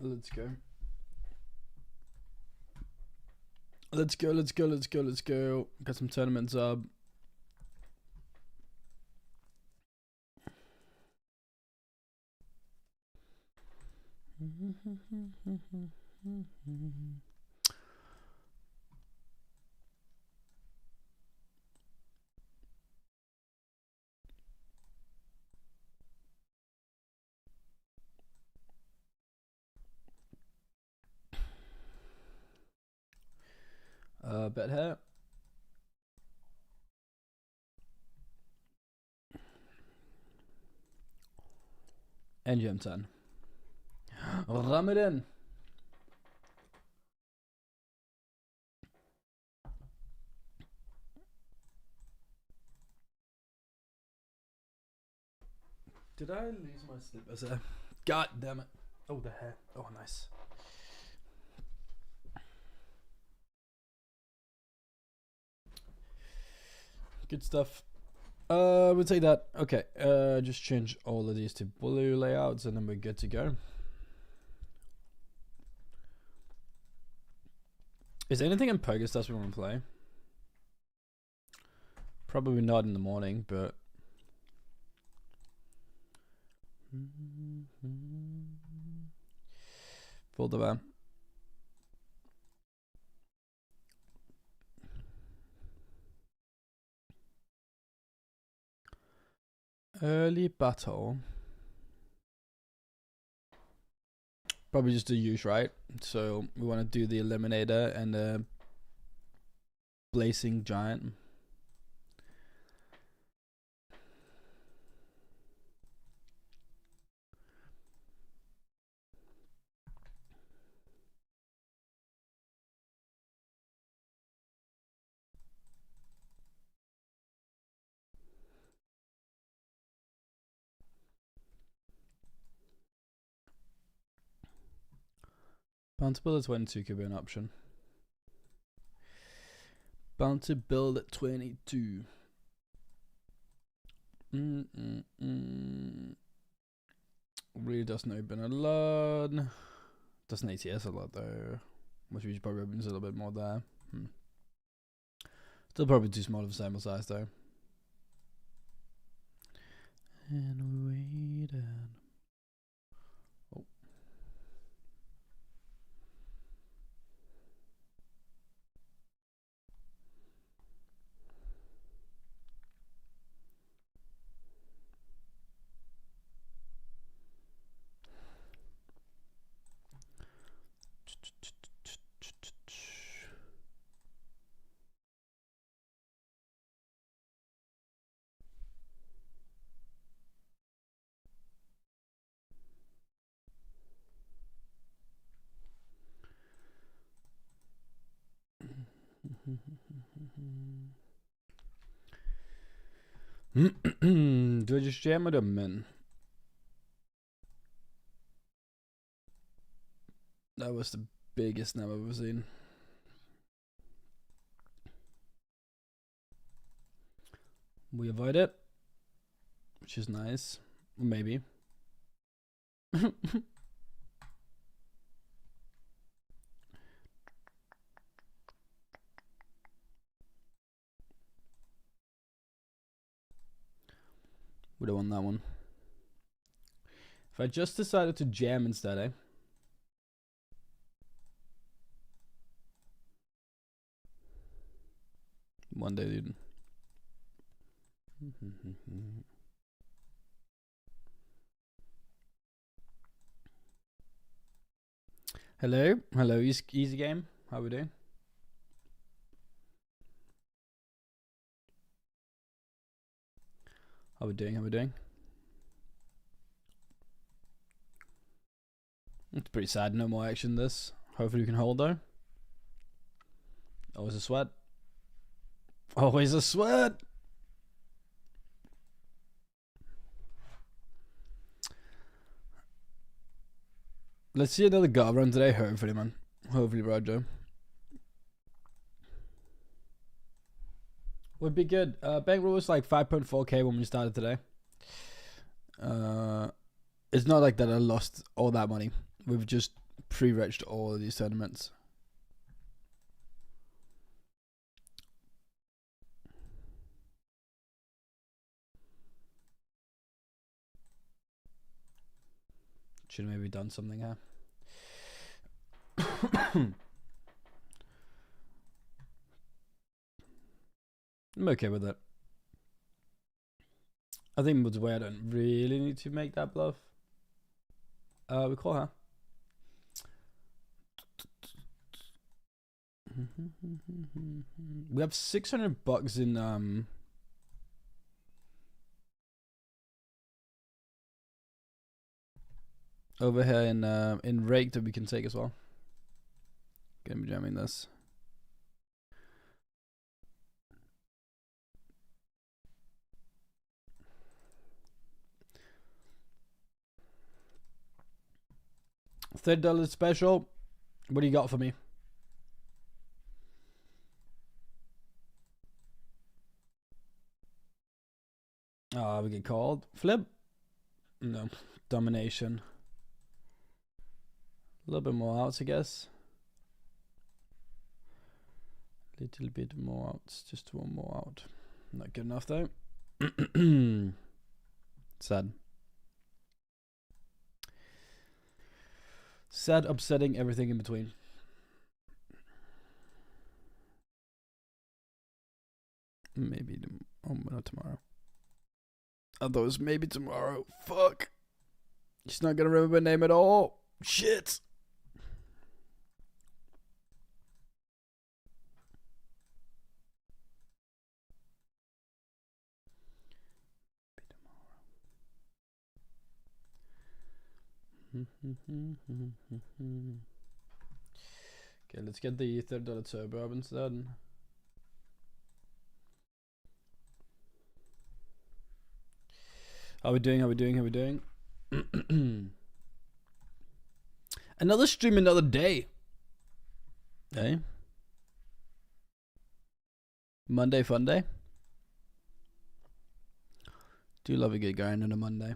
Let's go. Let's go, let's go, let's go, let's go. Got some tournaments up. Bet here. And gem 10. Ram it in. Did I lose my slippers there? God damn it. Oh, the hair. Oh, nice. Good stuff. We'll take that. Okay. Just change all of these to blue layouts and then we're good to go. Is there anything in PokerStars we want to play? Probably not in the morning, but full the van. Early battle. Probably just a use, right? So we want to do the Eliminator and the Blazing Giant. Bound to build at 22 could be an option. Bound to build at 22. Really doesn't open a lot. Doesn't ATS a lot though. Which means probably opens a little bit more there. Still probably too small of a sample size though. And we waited. Oh. Do I just jam with a min? That was the biggest snap I've ever seen. We avoid it, which is nice. Maybe. Would have won that one. If I just decided to jam instead, eh? One day, dude. Hello, hello, easy game. How we doing? How we doing? How we doing? It's pretty sad. No more action. This. Hopefully we can hold though. Always a sweat. Always a sweat. Let's see another guard run today. Hopefully, man. Hopefully, Roger. Would be good. Bankroll was like 5.4k when we started today. It's not like that I lost all that money. We've just pre-regged all of these tournaments. Should have maybe done something here. I'm okay with it. I think with the way I don't really need to make that bluff. We call her. We have $600 in over here in rake that we can take as well. Gonna be jamming this. $30 special. What do you got for me? We get called. Flip? No. Domination. A little bit more outs, I guess. Little bit more outs. Just one more out. Not good enough though. Sad. Sad, upsetting, everything in between. Maybe not tomorrow. I thought it was maybe tomorrow. Fuck. She's not gonna remember my name at all. Shit. Okay, let's get the $30 turbo up instead. How we doing? How we doing? How we doing? Another stream, another day. Hey. Monday fun day. Do love a good grind on a Monday.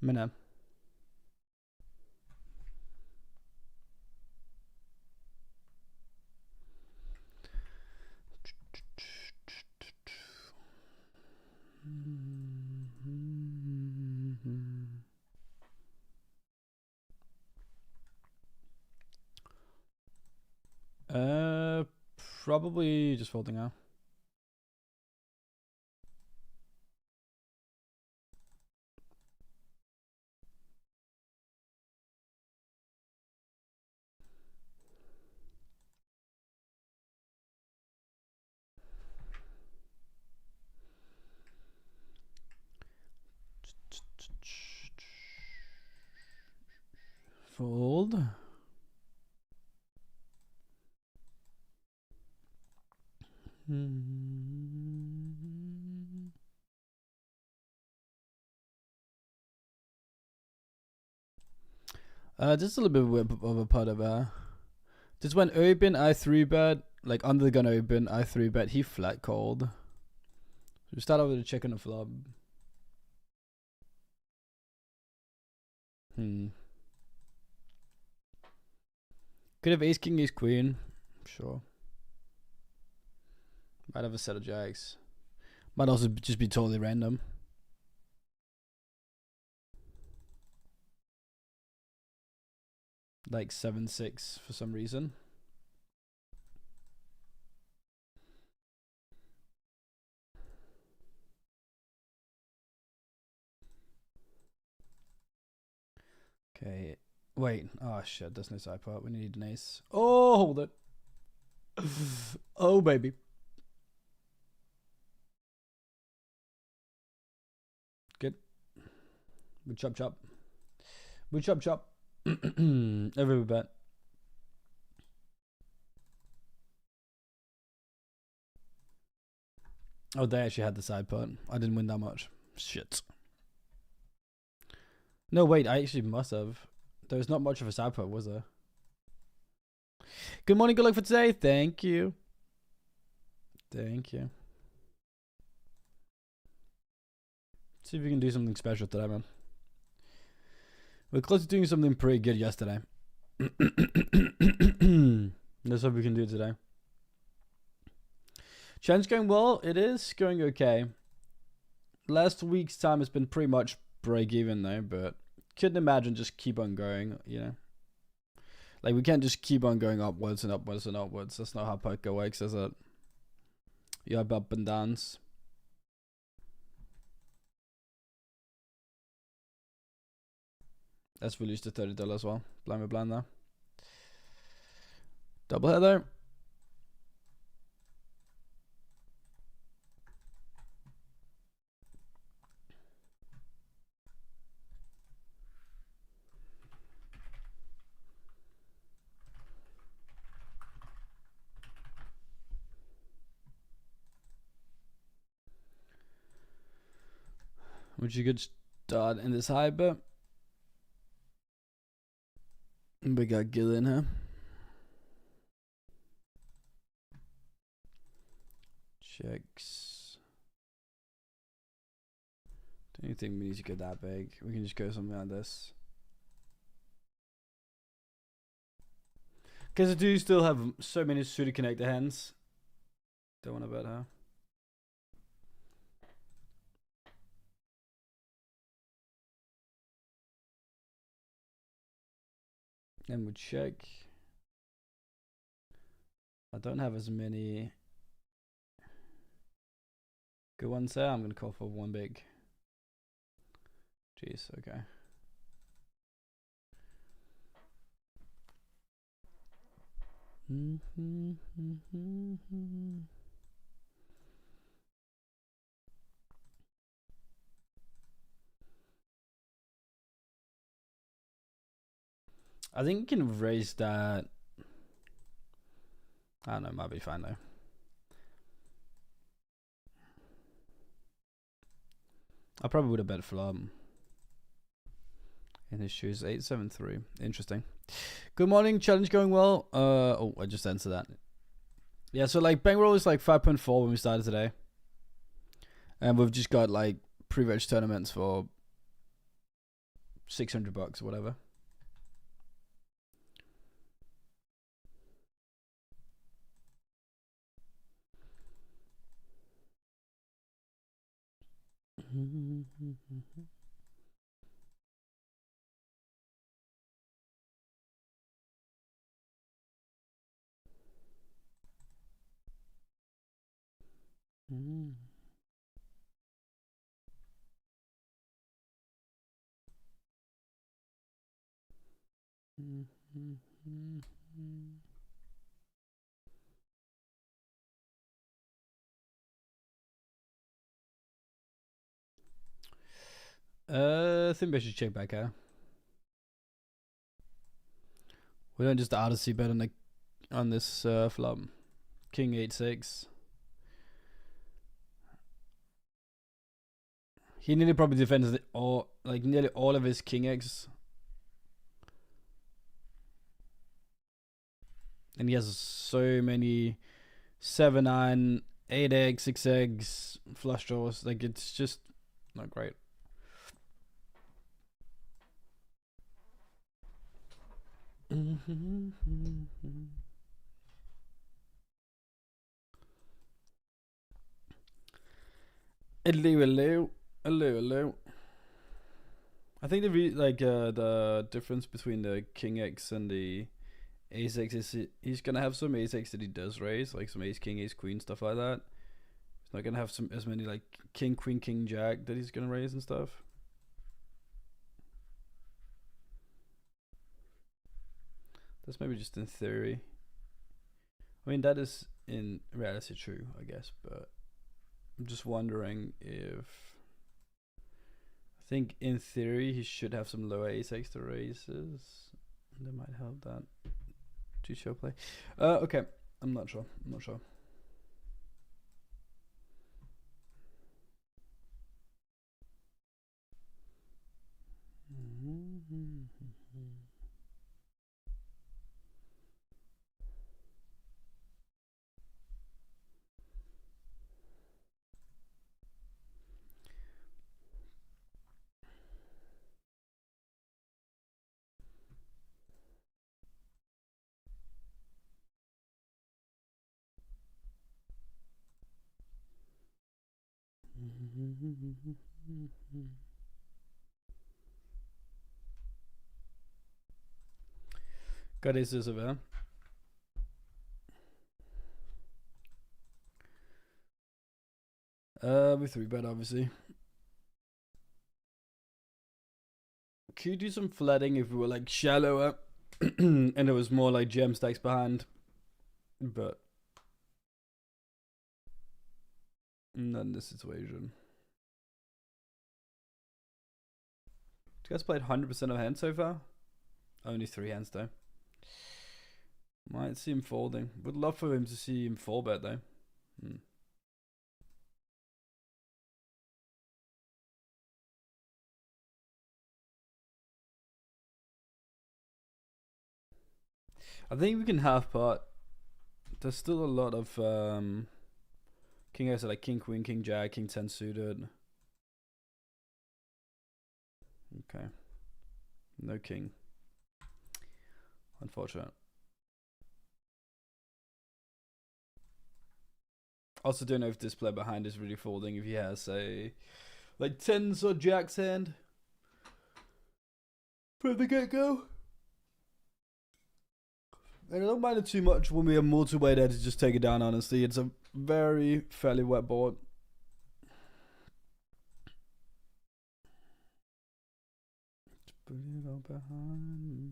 Minna. Probably just folding out. Fold. Just a little bit of a pot of just when open, I 3-bet, like under the gun open, I 3-bet, he flat called. So we start out with a check on the flop. Could have ace king, ace queen. Sure. Might have a set of jacks. Might also just be totally random. Like 7-6 for some reason. Okay. Wait. Oh shit, that's no side part. We need an ace. Oh, hold it. Oh baby. We chop chop. We chop chop. Every bet. Oh, they actually had the side put. I didn't win that much. Shit. No, wait, I actually must have. There was not much of a side put, was there? Good morning, good luck for today. Thank you. Thank you. See if we can do something special today, man. We're close to doing something pretty good yesterday. That's what we can do today. Challenge going well. It is going okay. Last week's time has been pretty much break even though, but couldn't imagine just keep on going, you know. Like we can't just keep on going upwards and upwards and upwards. That's not how poker works, is it? You have up and downs. Let's release the $30 as well. Blind me blind there. Double header. Which you could start in this high bet. We got Gil in here. Checks. Don't you think we need to go that big? We can just go something like this. Because I do still have so many suited connector hands. Don't want to bet her. Then we check. I don't have as many good ones there. I'm going to call for one big. Jeez, okay. I think you can raise that. I don't know, might be fine though. I probably would have bet flop. In his shoes, 873. Interesting. Good morning, challenge going well. Oh, I just answered that. Yeah, so like bankroll is like 5.4 when we started today. And we've just got like pre-reg tournaments for $600 or whatever. I think we should check back out. We don't just Odyssey bet on this flop. King 8-6. He nearly probably defends nearly all of his King X. And he has so many 7-9, 8x, 6x, flush draws. Like it's just not great. Hello. I think the difference between the King X and the Ace X is he's gonna have some Ace X that he does raise, like some Ace King, Ace Queen, stuff like that. He's not gonna have as many like King Queen, King Jack that he's gonna raise and stuff. That's maybe just in theory. I mean, that is in reality true, I guess, but I'm just wondering if think in theory he should have some lower ace extra raises. That might help that. To show play. Okay. I'm not sure. Got aces over. We 3-bet obviously. Could you do some flooding if we were like shallower and it was more like gem stacks behind? But not in this situation. You guys played 100% of hands so far? Only 3 hands though. Might see him folding. Would love for him to see him 4-bet though. I think we can half pot. There's still a lot of king ace like king queen, king jack, king 10 suited. Okay. No king. Unfortunate. Also don't know if this player behind is really folding if he has a like 10s or jacks hand from the get-go. And I don't mind it too much when we have multi-way there to just take it down, honestly. It's a very fairly wet board. Put it all behind me.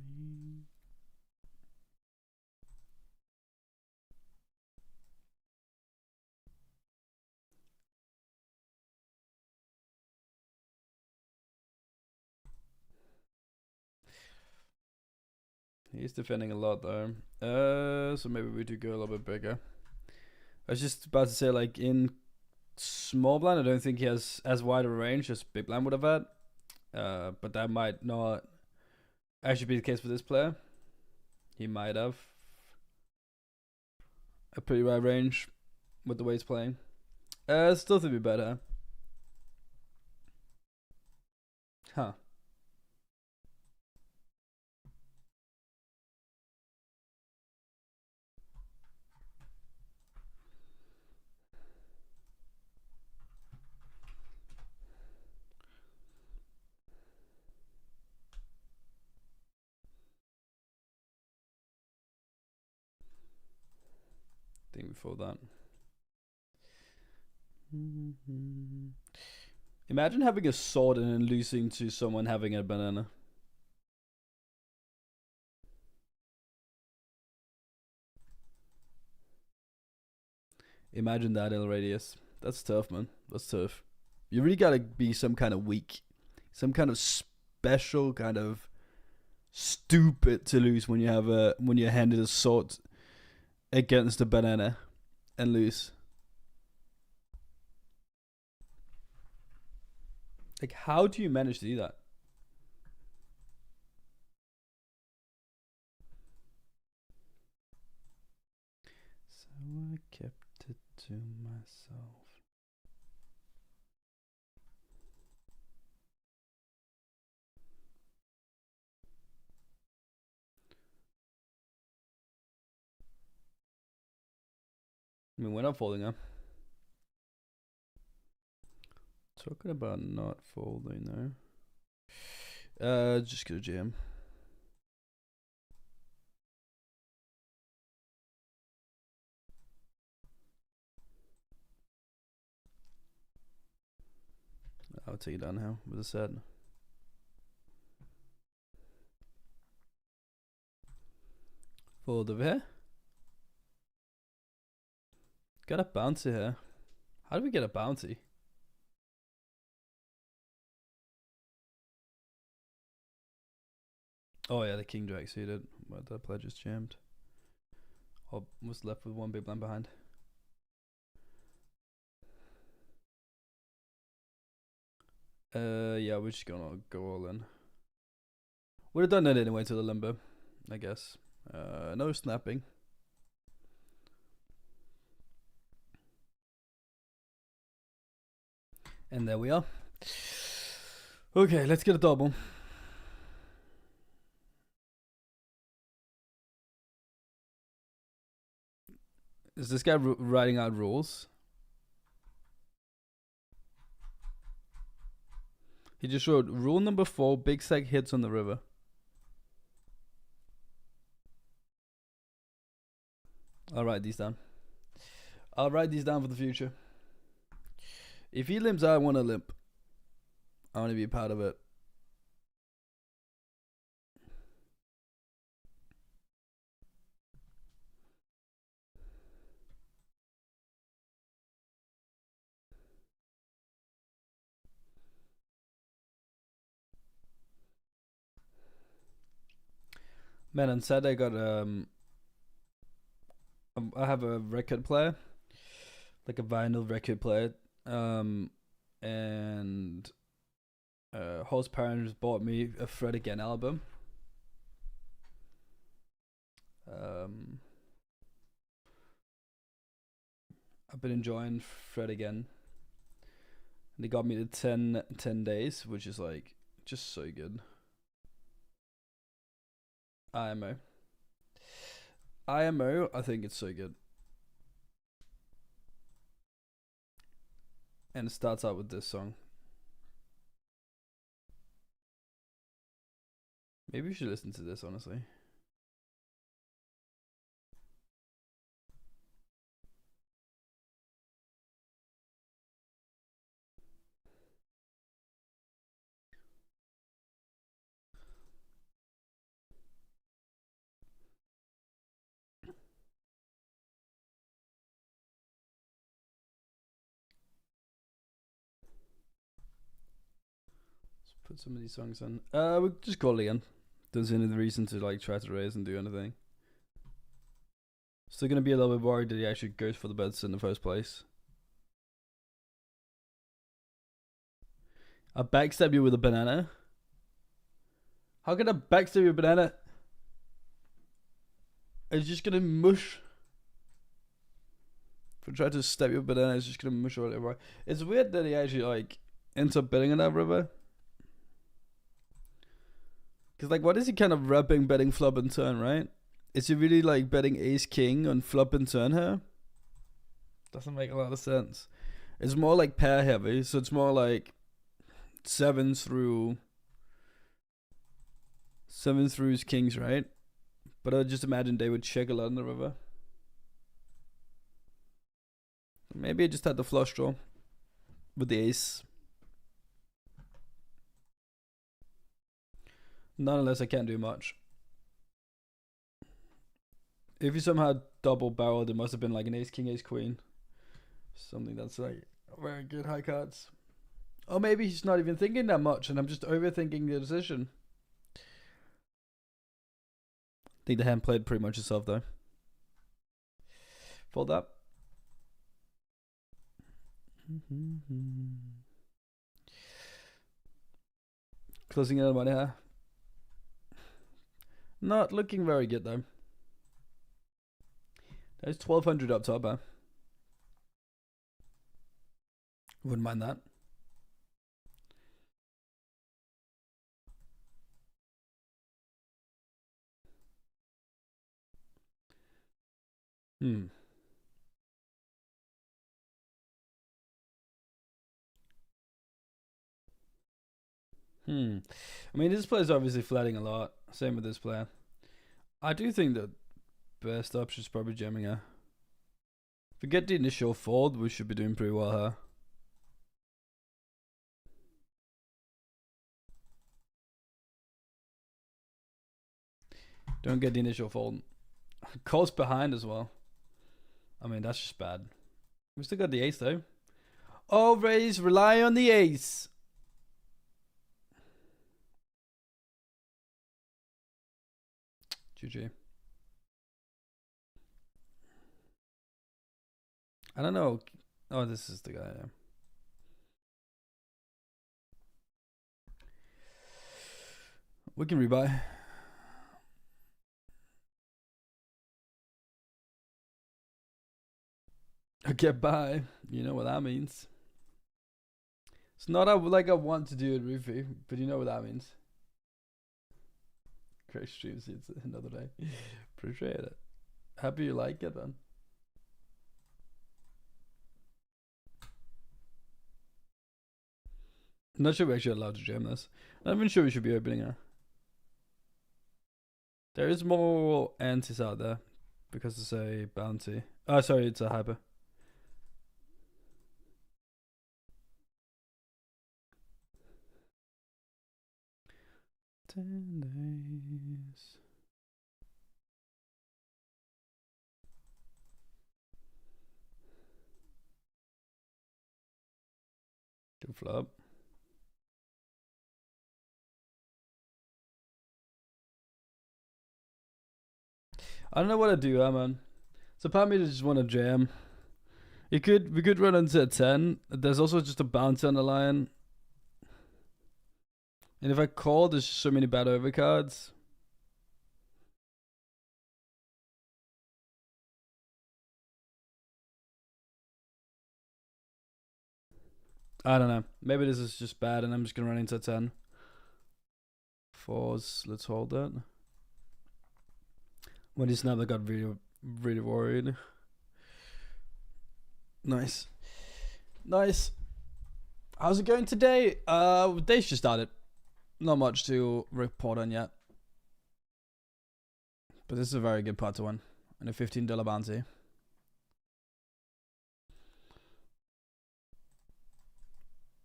He's defending a lot though. So maybe we do go a little bit bigger. I was just about to say, like, in small blind, I don't think he has as wide a range as big blind would have had. But that might not actually be the case for this player. He might have a pretty wide range with the way he's playing. Still think we better. Huh. Think before that. Imagine having a sword and then losing to someone having a banana. Imagine that, El Radius. That's tough, man. That's tough. You really gotta be some kind of weak, some kind of special, kind of stupid to lose when you have when you're handed a sword against a banana and lose. Like, how do you manage to do that? So I kept it to myself. I mean, we're not folding, huh? Talking about not folding, though. Just go jam. I'll take it down now with a set. Fold over here. Got a bounty here. How do we get a bounty? Oh yeah, the king jack suited, but the pledge is jammed. Or was left with one big blind behind. Yeah, we're just gonna go all in. Would have done that anyway to the limbo, I guess. No snapping. And there we are. Okay, let's get a double. Is this guy writing out rules? He just wrote rule number 4: big stack hits on the river. I'll write these down. I'll write these down for the future. If he limps, I want to limp. I want to be a part of it. Man, on Saturday I got I have a record player, like a vinyl record player, and host parents bought me a Fred Again album. I've been enjoying Fred Again. And they got me to 10 days, which is like just so good. IMO. IMO, I think it's so good. And it starts out with this song. Maybe you should listen to this, honestly. Let's put some of these songs on. We'll just call Leon. There's any reason to like try to raise and do anything. Still gonna be a little bit worried that he actually goes for the bets in the first place. I backstab you with a banana. How can I backstab you with a banana? It's just gonna mush. If I try to stab you with a banana, it's just gonna mush all over. It's weird that he actually like ends up betting on that river. Cause like, what is he kind of wrapping betting flop and turn, right? Is he really like betting ace king on flop and turn here? Doesn't make a lot of sense. It's more like pair heavy, so it's more like 7 through his kings, right? But I just imagine they would check a lot in the river. Maybe I just had the flush draw with the ace. Nonetheless, I can't do much. If you somehow double barreled, it must have been like an ace king, ace queen. Something that's like very good high cards. Or maybe he's not even thinking that much and I'm just overthinking the decision. I think the hand played pretty much itself though. Fold up. Closing in on money here. Not looking very good though. There's 1200 up top, huh? Wouldn't mind that. I mean, this player's obviously flatting a lot. Same with this player. I do think that best option is probably jamming her. Forget the initial fold, we should be doing pretty well here. Don't get the initial fold. Calls behind as well. I mean, that's just bad. We still got the ace though. Always rely on the ace. GG. I don't know. Oh, this is the guy. Yeah. We can rebuy. Get by. You know what that means. It's not like I want to do it, Rufy, but you know what that means. Great streams. It's another day. Appreciate it. Happy you like it, man. I'm not sure we're actually allowed to jam this. I'm not even sure we should be opening it. There is more antis out there because it's a bounty. Oh, sorry, it's a hyper. Days. Good flop. I don't know what to do, man. So part of me just want to jam. We could run into a 10. There's also just a bounty on the line. And if I call, there's so many bad overcards. I don't know. Maybe this is just bad and I'm just going to run into a 10. Fours. Let's hold that. When he snapped, I got really worried. Nice. Nice. How's it going today? Day's just started. Not much to report on yet. But this is a very good pot to win. And a $15 bounty.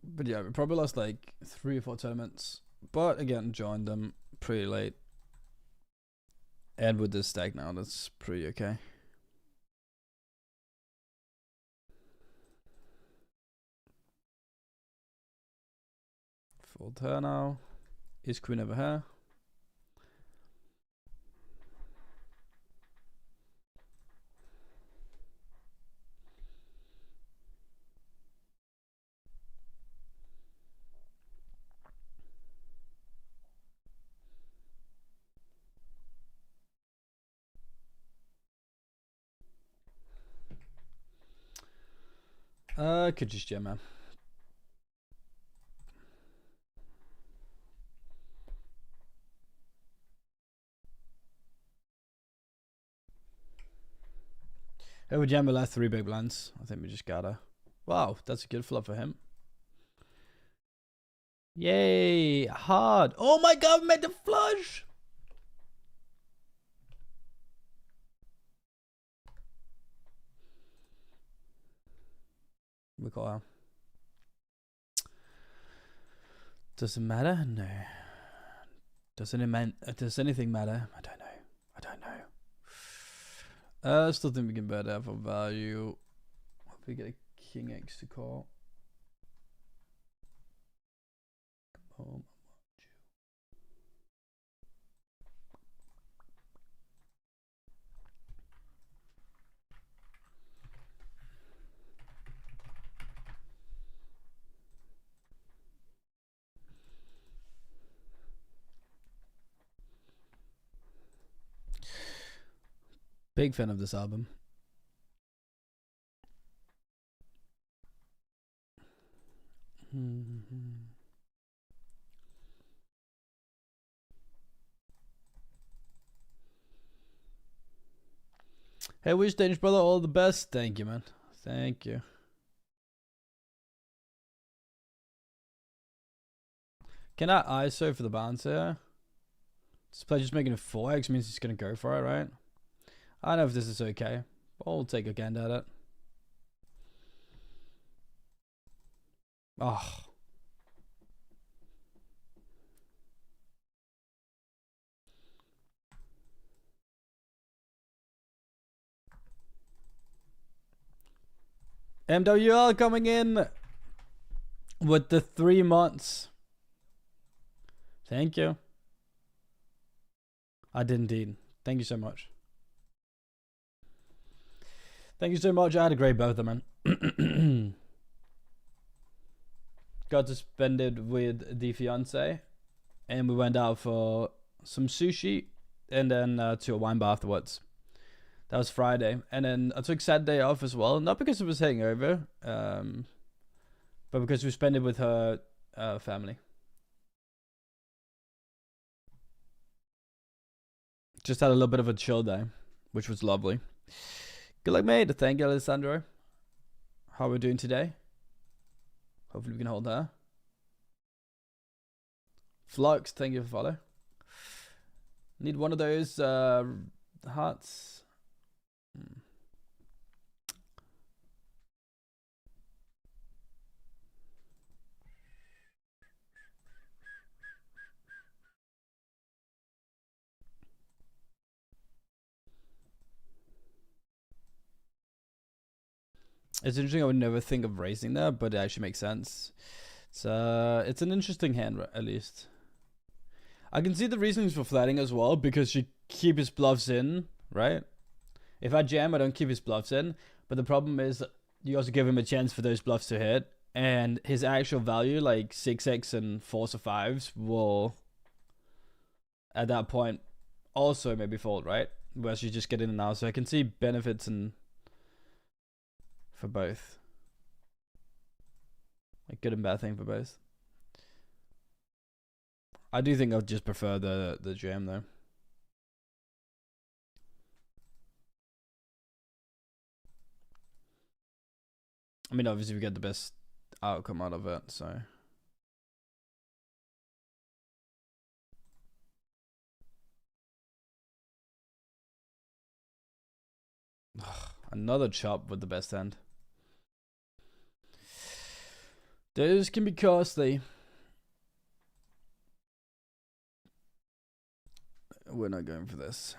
But yeah, we probably lost like 3 or 4 tournaments. But again, joined them pretty late. And with this stack now, that's pretty okay. Full turn now. Is queen over here? Could just jam, man. Hey, we jam the last 3 big blinds. I think we just gotta. Wow, that's a good flop for him. Yay, hard. Oh my god, we made the flush. We call out. Does it matter? No. Does anything matter? I don't know. I still think we can bet out for value. Hope we get a king X to call. Come Big fan of this album. Hey, wish Danish brother all the best. Thank you, man. Thank you. Can I ISO for the bounce here? This play just making a 4x means he's gonna go for it, right? I don't know if this is okay. I'll take a gander at it. Oh. MWL coming in with the 3 months. Thank you. I did indeed. Thank you so much. Thank you so much. I had a great birthday, man. Got to spend it with the fiance, and we went out for some sushi, and then to a wine bar afterwards. That was Friday, and then I took Saturday off as well. Not because it was hangover, but because we spent it with her family. Just had a little bit of a chill day, which was lovely. Good luck, mate. Thank you, Alessandro. How are we doing today? Hopefully we can hold her. Flux, thank you for follow. Need one of those hearts. It's interesting. I would never think of raising that, but it actually makes sense. It's an interesting hand, at least. I can see the reasons for flatting as well, because you keep his bluffs in, right? If I jam, I don't keep his bluffs in. But the problem is, you also give him a chance for those bluffs to hit, and his actual value, like 6x and 4s or 5s, will at that point also maybe fold, right? Whereas you just get in and out. So I can see benefits in for both. A good and bad thing for both. I do think I'd just prefer the jam though. I mean, obviously we get the best outcome out of it, so. Another chop with the best hand. Those can be costly. We're not going for this.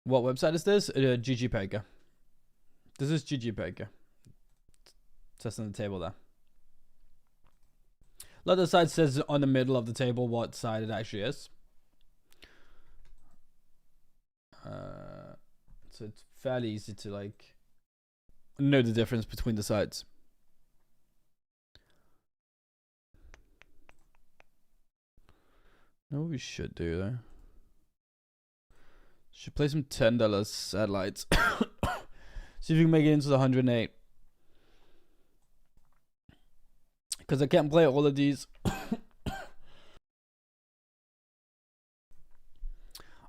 What website is this? GGpoker. This is GGpoker. Just on the table there. The other side says on the middle of the table what side it actually is. So it's fairly easy to like know the difference between the sides. Know what we should do though? Should play some $10 satellites. See if we can make it into the 108. Because I can't play all of these.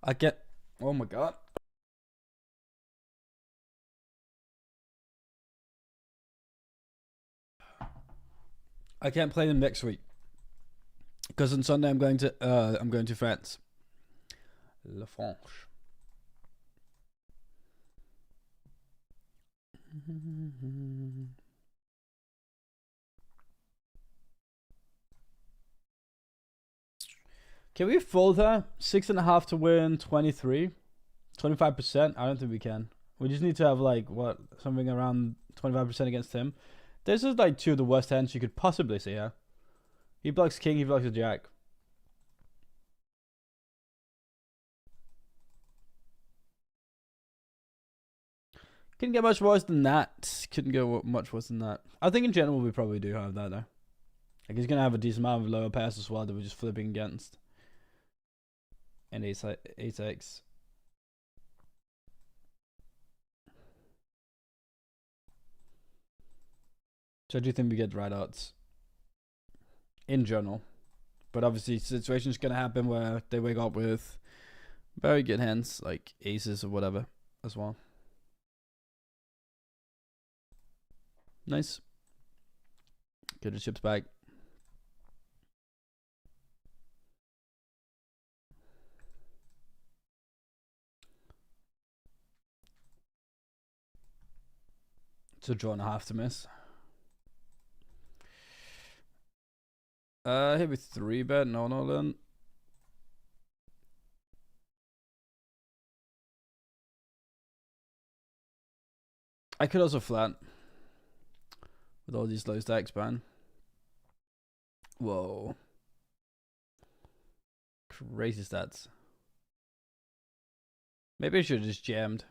I can't. Oh my god. I can't play them next week. Because on Sunday I'm going to France. La France. Can we fold her? 6.5 to win 23? 25%? I don't think we can. We just need to have like what, something around 25% against him. This is like two of the worst hands you could possibly see here. He blocks king, he blocks a jack. Couldn't get much worse than that. Couldn't go much worse than that. I think in general we probably do have that though. Like he's gonna have a decent amount of lower pass as well that we're just flipping against. And 8x. So I do think we get right odds. In general. But obviously situations gonna happen where they wake up with very good hands, like aces or whatever as well. Nice. Get the chips back. So draw and a half to miss. Here with 3-bet, no then. I could also flat with all these low stacks, man. Whoa. Crazy stats. Maybe I should have just jammed.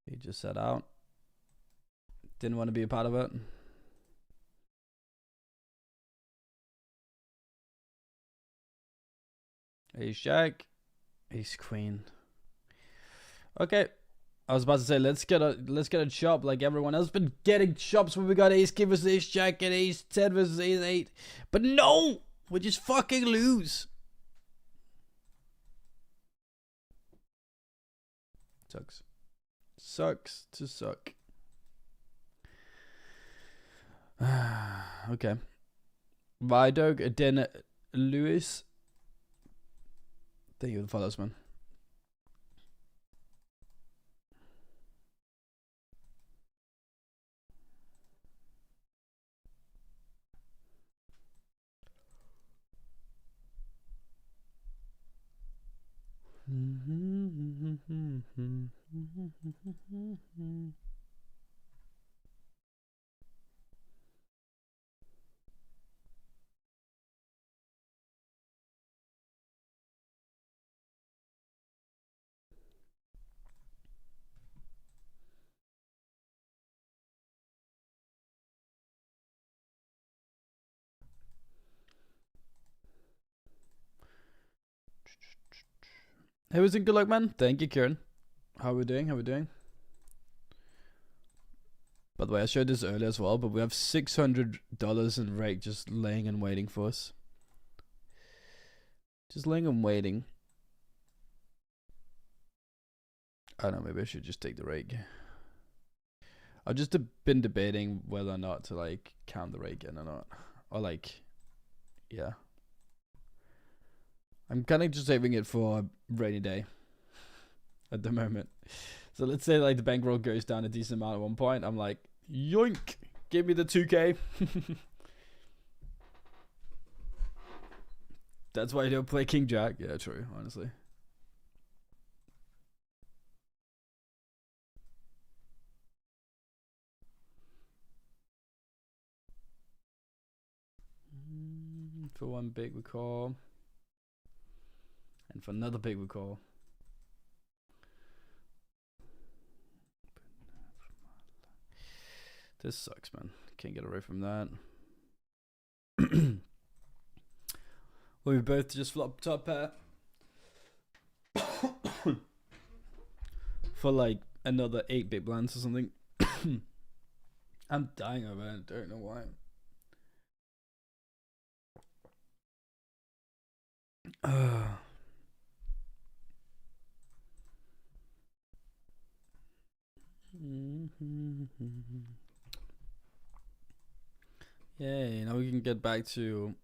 He just set out. Didn't want to be a part of it. Ace jack, ace queen. Okay, I was about to say let's get a chop like everyone else been getting chops when we got ace king versus ace jack and ace 10 versus ace 8. But no, we just fucking lose. Sucks. Sucks to suck. Okay. Vidog, Den Lewis. Thank you for the follows, man. Hey, was it good luck, man? Thank you, Kieran. How are we doing? How are we doing? By the way, I showed this earlier as well, but we have $600 in rake just laying and waiting for us. Just laying and waiting. I don't know, maybe I should just take the rake. I've just been debating whether or not to like count the rake in or not. Or like, yeah. I'm kind of just saving it for a rainy day at the moment. So let's say like the bankroll goes down a decent amount at one point. I'm like, yoink, give me the 2K. That's why you don't play King Jack. Yeah, true, honestly. For one big we call. And for another big we call. This sucks, man. Can't get away from that. Well, we both just flop top pair. For like another 8 big blinds or something. I'm dying over it. I don't know why. Yay, now we can get back to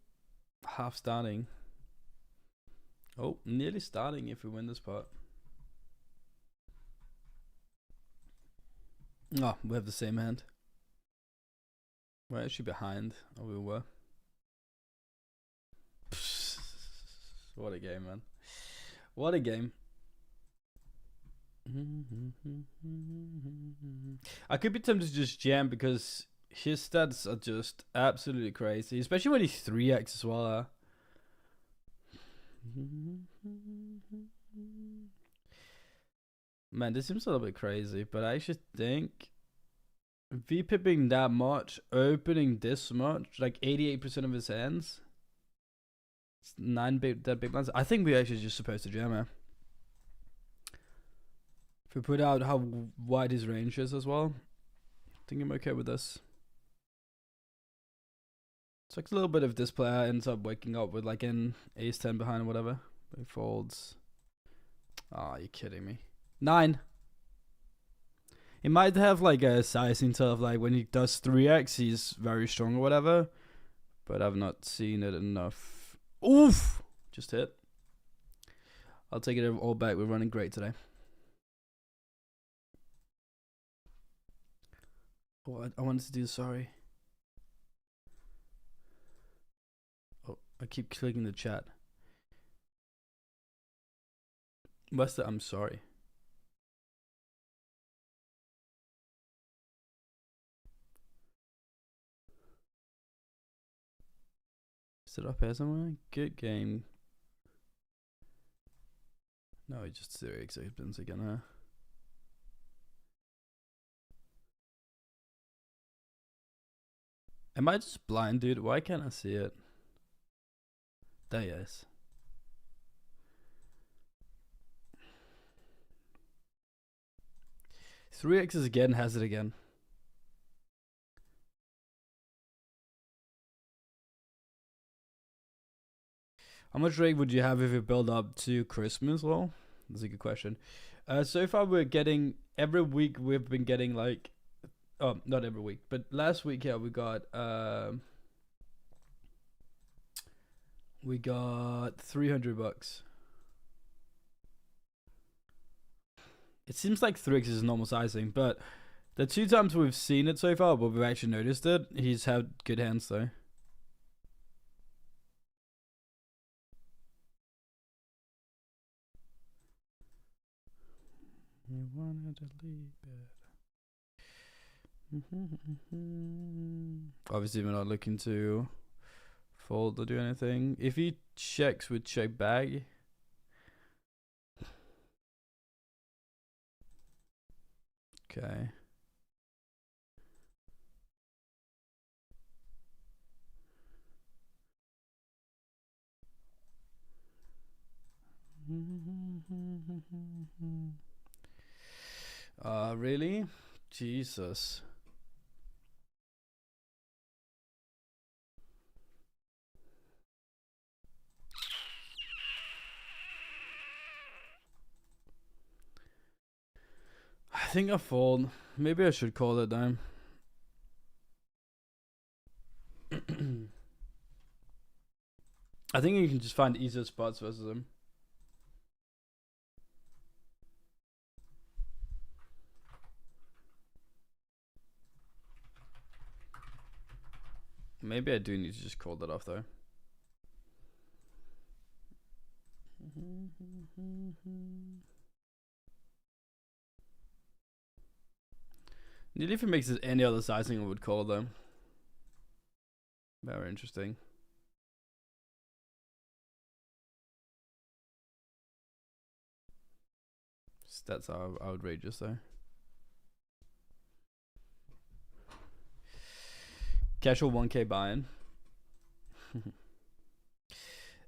half starting. Oh, nearly starting if we win this part. Oh, we have the same hand. We're actually behind. Oh, we were. What a game, man. What a game. I could be tempted to just jam because his stats are just absolutely crazy, especially when he's 3x as well. Man, this seems a little bit crazy, but I actually think V-pipping that much, opening this much, like 88% of his hands, 9 big blinds. I think we're actually just supposed to jam here. If we put out how wide his range is as well, I think I'm okay with this. It's like a little bit of this player ends up waking up with like an ace 10 behind or whatever. But he folds. Oh, you're kidding me. 9. He might have like a sizing sort of like when he does 3x, he's very strong or whatever. But I've not seen it enough Oof! Just hit. I'll take it all back. We're running great today. Oh, I wanted to do sorry. Oh, I keep clicking the chat. What's the I'm sorry? Is it up here somewhere? Good game. No, he just 0x opens again, huh? Am I just blind, dude? Why can't I see it? There he is. Three X's again, has it again. How much rate would you have if you build up to Christmas? Well, that's a good question. So far we're getting, every week we've been getting like, oh, not every week, but last week, yeah, we got 300 bucks. It seems like 3x is normal sizing, but the 2 times we've seen it so far, but we've actually noticed it, he's had good hands though. You wanted to leave it. Obviously, we're not looking to fold or do anything. If he checks with check bag, okay. Really? Jesus. I think I fold. Maybe I should call it down. I think you can just find easier spots versus him. Maybe I do need to just call that off though. Nearly if it makes it any other sizing, I would call them. Very interesting. That's outrageous though. Casual 1K buy-in.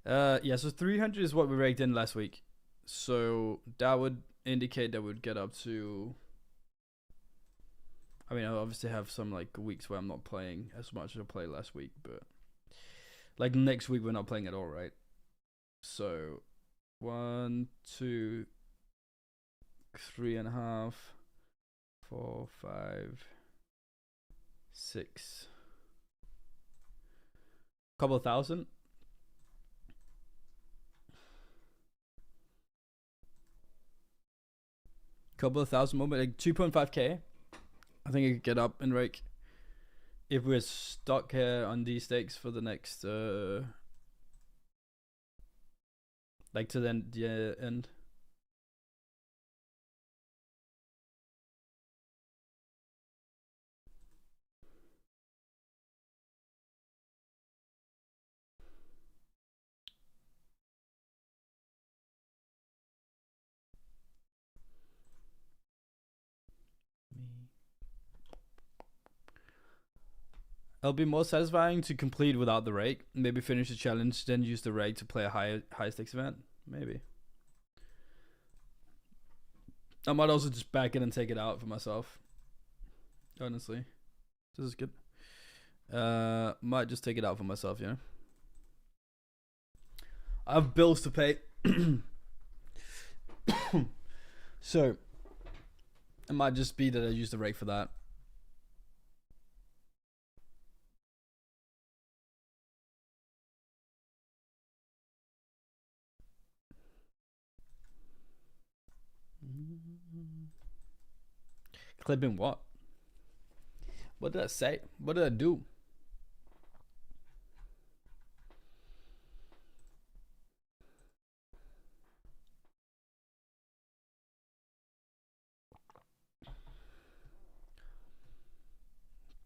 Yeah, so 300 is what we raked in last week. So that would indicate that we'd get up to, I mean, I obviously have some like weeks where I'm not playing as much as I played last week, but like next week we're not playing at all, right? So 1, 2, 3.5, 4, 5, 6, couple of thousand. Couple of thousand more, but like 2.5k. I think I could get up and rake if we're stuck here on these stakes for the next like to the end. It'll be more satisfying to complete without the rake. Maybe finish the challenge, then use the rake to play a high stakes event. Maybe. I might also just back it and take it out for myself. Honestly, this is good. Might just take it out for myself, you know. I have bills to pay. So it might just be that I use the rake for that. Clipping what? What did I say? What did I do?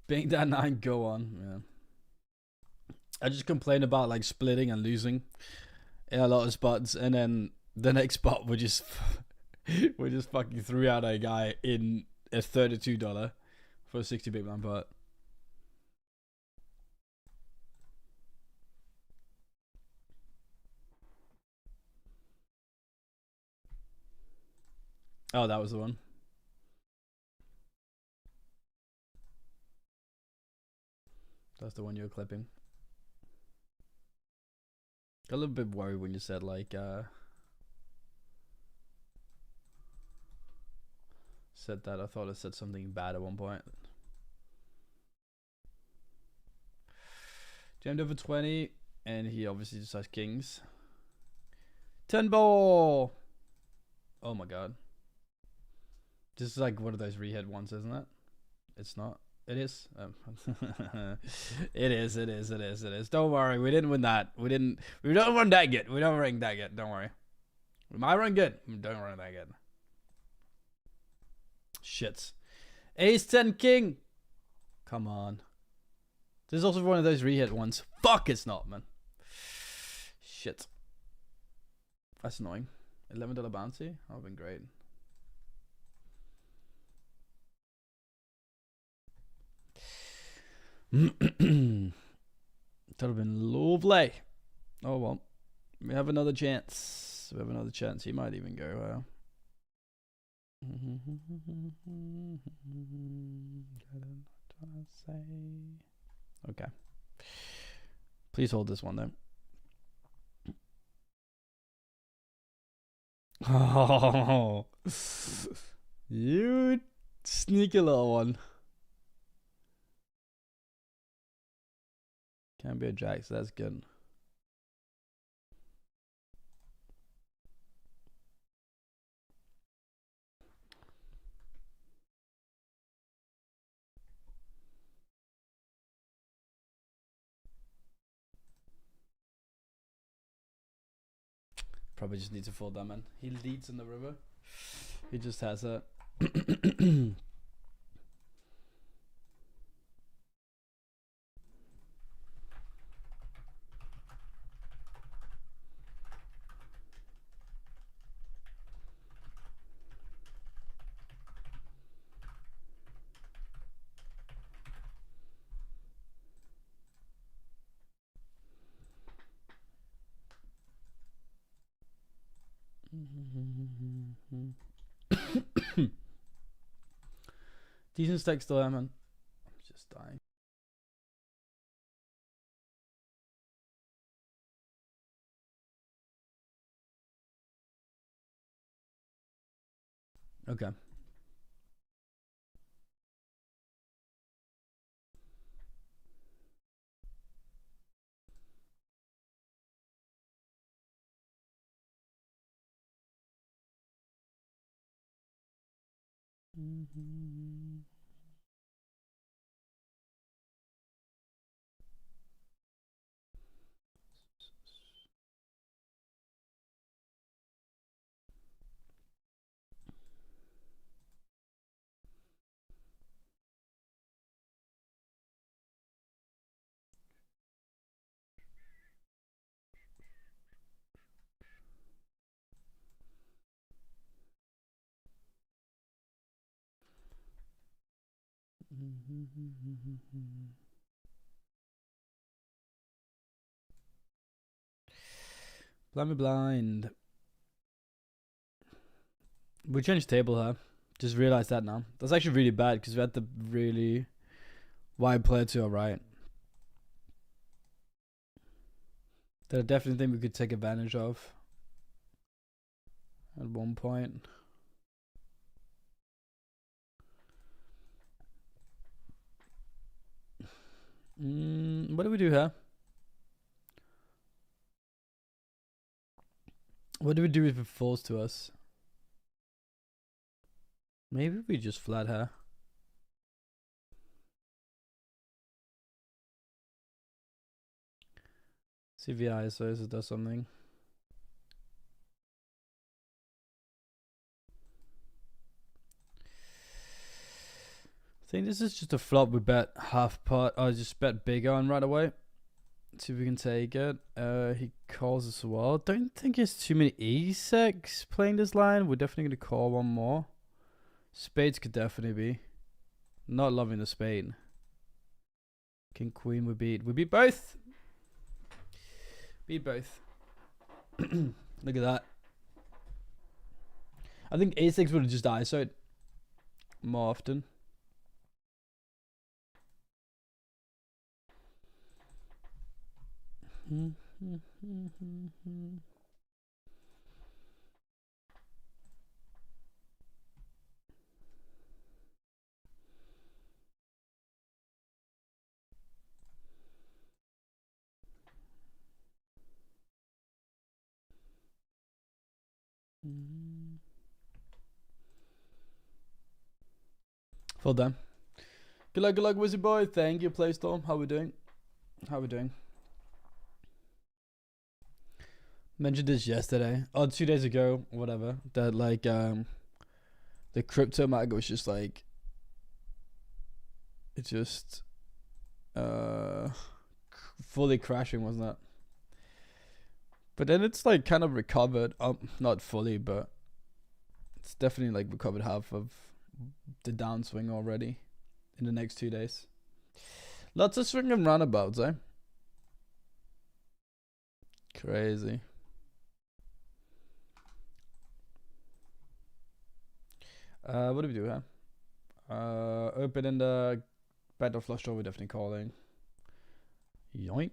Being that 9, go on. Yeah. I just complain about like splitting and losing in a lot of spots, and then the next spot we just fucking threw out a guy in a $32 for a 60 big blind pot. Oh, that was the one. That's the one you were clipping. Got a little bit worried when you said like said that. I thought I said something bad at one point. Jammed over 20, and he obviously just has kings. 10 ball. Oh my god. This is like one of those rehead ones, isn't it? It's not. It is. It is. It is. It is. It is. Don't worry. We didn't win that. We didn't. We don't run that good. We don't run that good. Don't worry. We might run good. We don't run that good. Shits. Ace 10 king. Come on. This is also one of those rehead ones. Fuck, it's not, man. Shit. That's annoying. $11 bounty. That would have been great. That would have been lovely. Oh well. We have another chance. We have another chance. He might even go. Okay. Please hold this one then. Oh, you sneaky little one. Can't be a jack, so that's good. Probably just needs to fold that, man. He leads in the river. He just has a. Decent stack still, man. I'm just dying. Okay. Blind me blind. We changed table, huh? Just realized that now. That's actually really bad because we had the really wide player to our right. That I definitely think we could take advantage of at one point. What do we do here? What do we do if it falls to us? Maybe we just flat her. See if the ISOs does something. I think this is just a flop we bet half pot. I just bet big on right away. See if we can take it. He calls as well. Don't think there's too many E6 playing this line. We're definitely going to call one more. Spades could definitely be. Not loving the spade. King, queen we beat. We beat both. Beat both. Look at that. I think A6 would have just ISO'd more often. Well done. Good luck, Wizzy Boy. Thank you, Playstorm. How we doing? How we doing? Mentioned this yesterday. Oh, 2 days ago, whatever. That like the crypto market was just like it just fully crashing, wasn't it? But then it's like kind of recovered. Not fully, but it's definitely like recovered half of the downswing already in the next 2 days. Lots of swing and roundabouts, eh? Crazy. What do we do here? Open in the better flush draw, we're definitely calling. Yoink.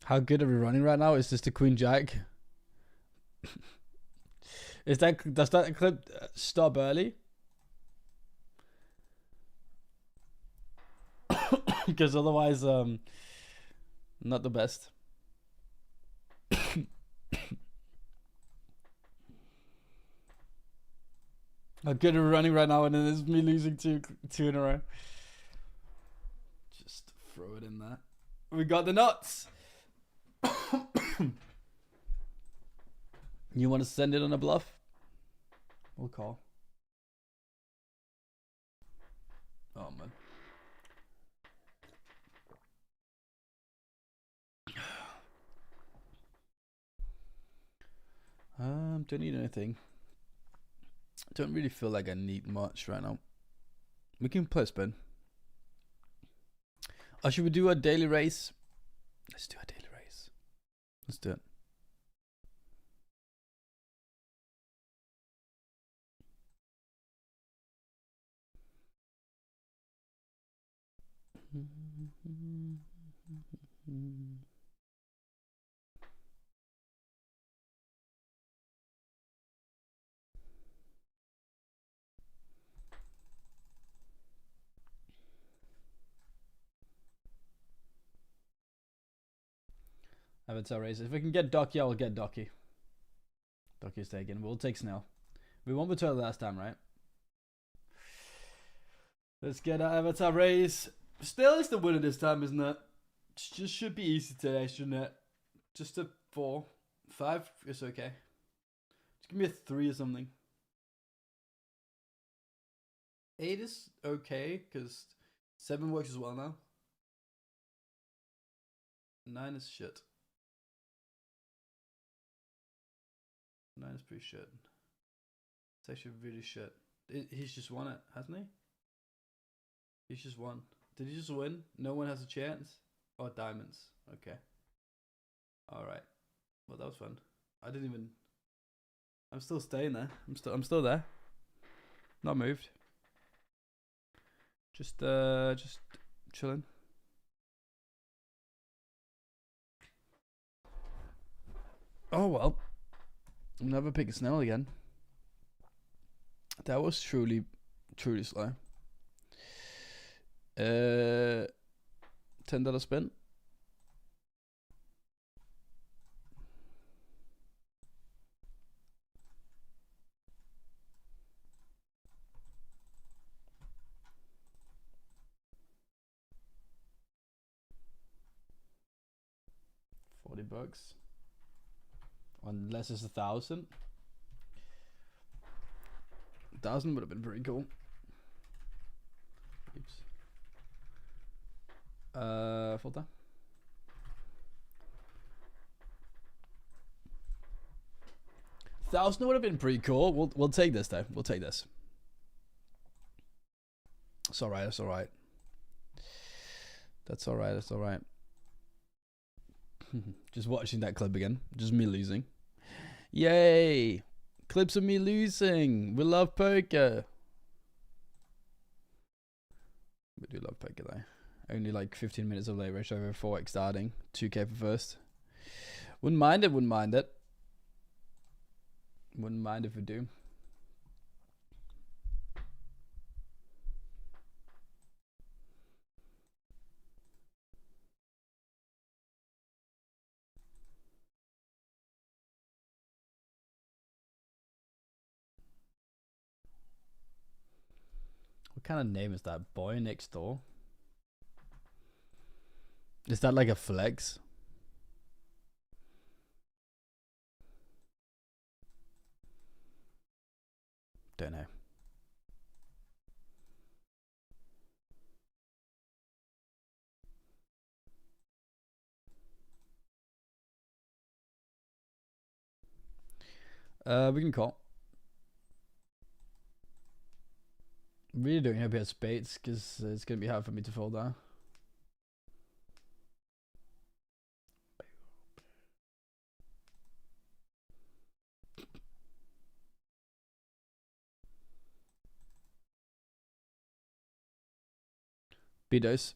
How good are we running right now? Is this the Queen Jack? Does that clip stop early? Because otherwise, not the best. How good are we running right now, and then there's me losing two in a row. Just throw it in there. We got the nuts. You want to send it on a bluff? We'll call. Oh man. Don't need anything. Don't really feel like I need much right now. We can play spin. Oh, should we do a daily race? Let's do a daily race. Let's do it. Avatar race. If we can get Docky, I will get Docky. Docky's taken. We'll take Snell. We won with her last time, right? Let's get our Avatar race. Still is the winner this time, isn't it? Just should be easy today, shouldn't it? Just a 4. 5 is okay. Just give me a 3 or something. 8 is okay, because 7 works as well now. 9 is shit. 9 is pretty shit. It's actually really shit. He's just won it, hasn't he? He's just won. Did he just win? No one has a chance? Oh, diamonds. Okay. Alright. Well, that was fun. I didn't even... I'm still staying there. I'm still there. Not moved. Just chilling. Oh, well. I'll never pick a Snell again. That was truly slow. $10 spin. $40. Unless it's 1,000. 1,000 would have been pretty cool. Oops. Full 1,000 would have been pretty cool. We'll take this though. We'll take this. It's alright. It's alright. That's alright. That's alright. Just watching that clip again. Just me losing. Yay! Clips of me losing. We love poker. We do love poker though. Only like 15 minutes of late ratio over 4x starting. 2k for first. Wouldn't mind it. Wouldn't mind it. Wouldn't mind if we do. What kind of name is that? Boy next door? Is that like a flex? Don't know. We can call. Really don't hope he has spades because it's gonna be hard for me to fold down. B-dose.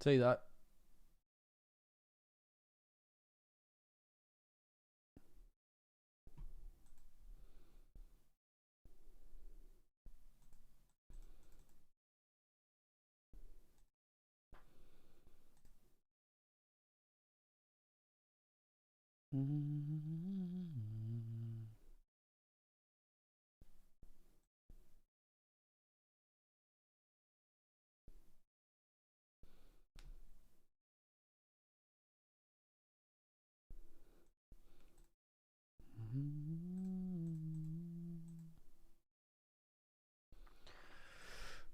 Tell you that.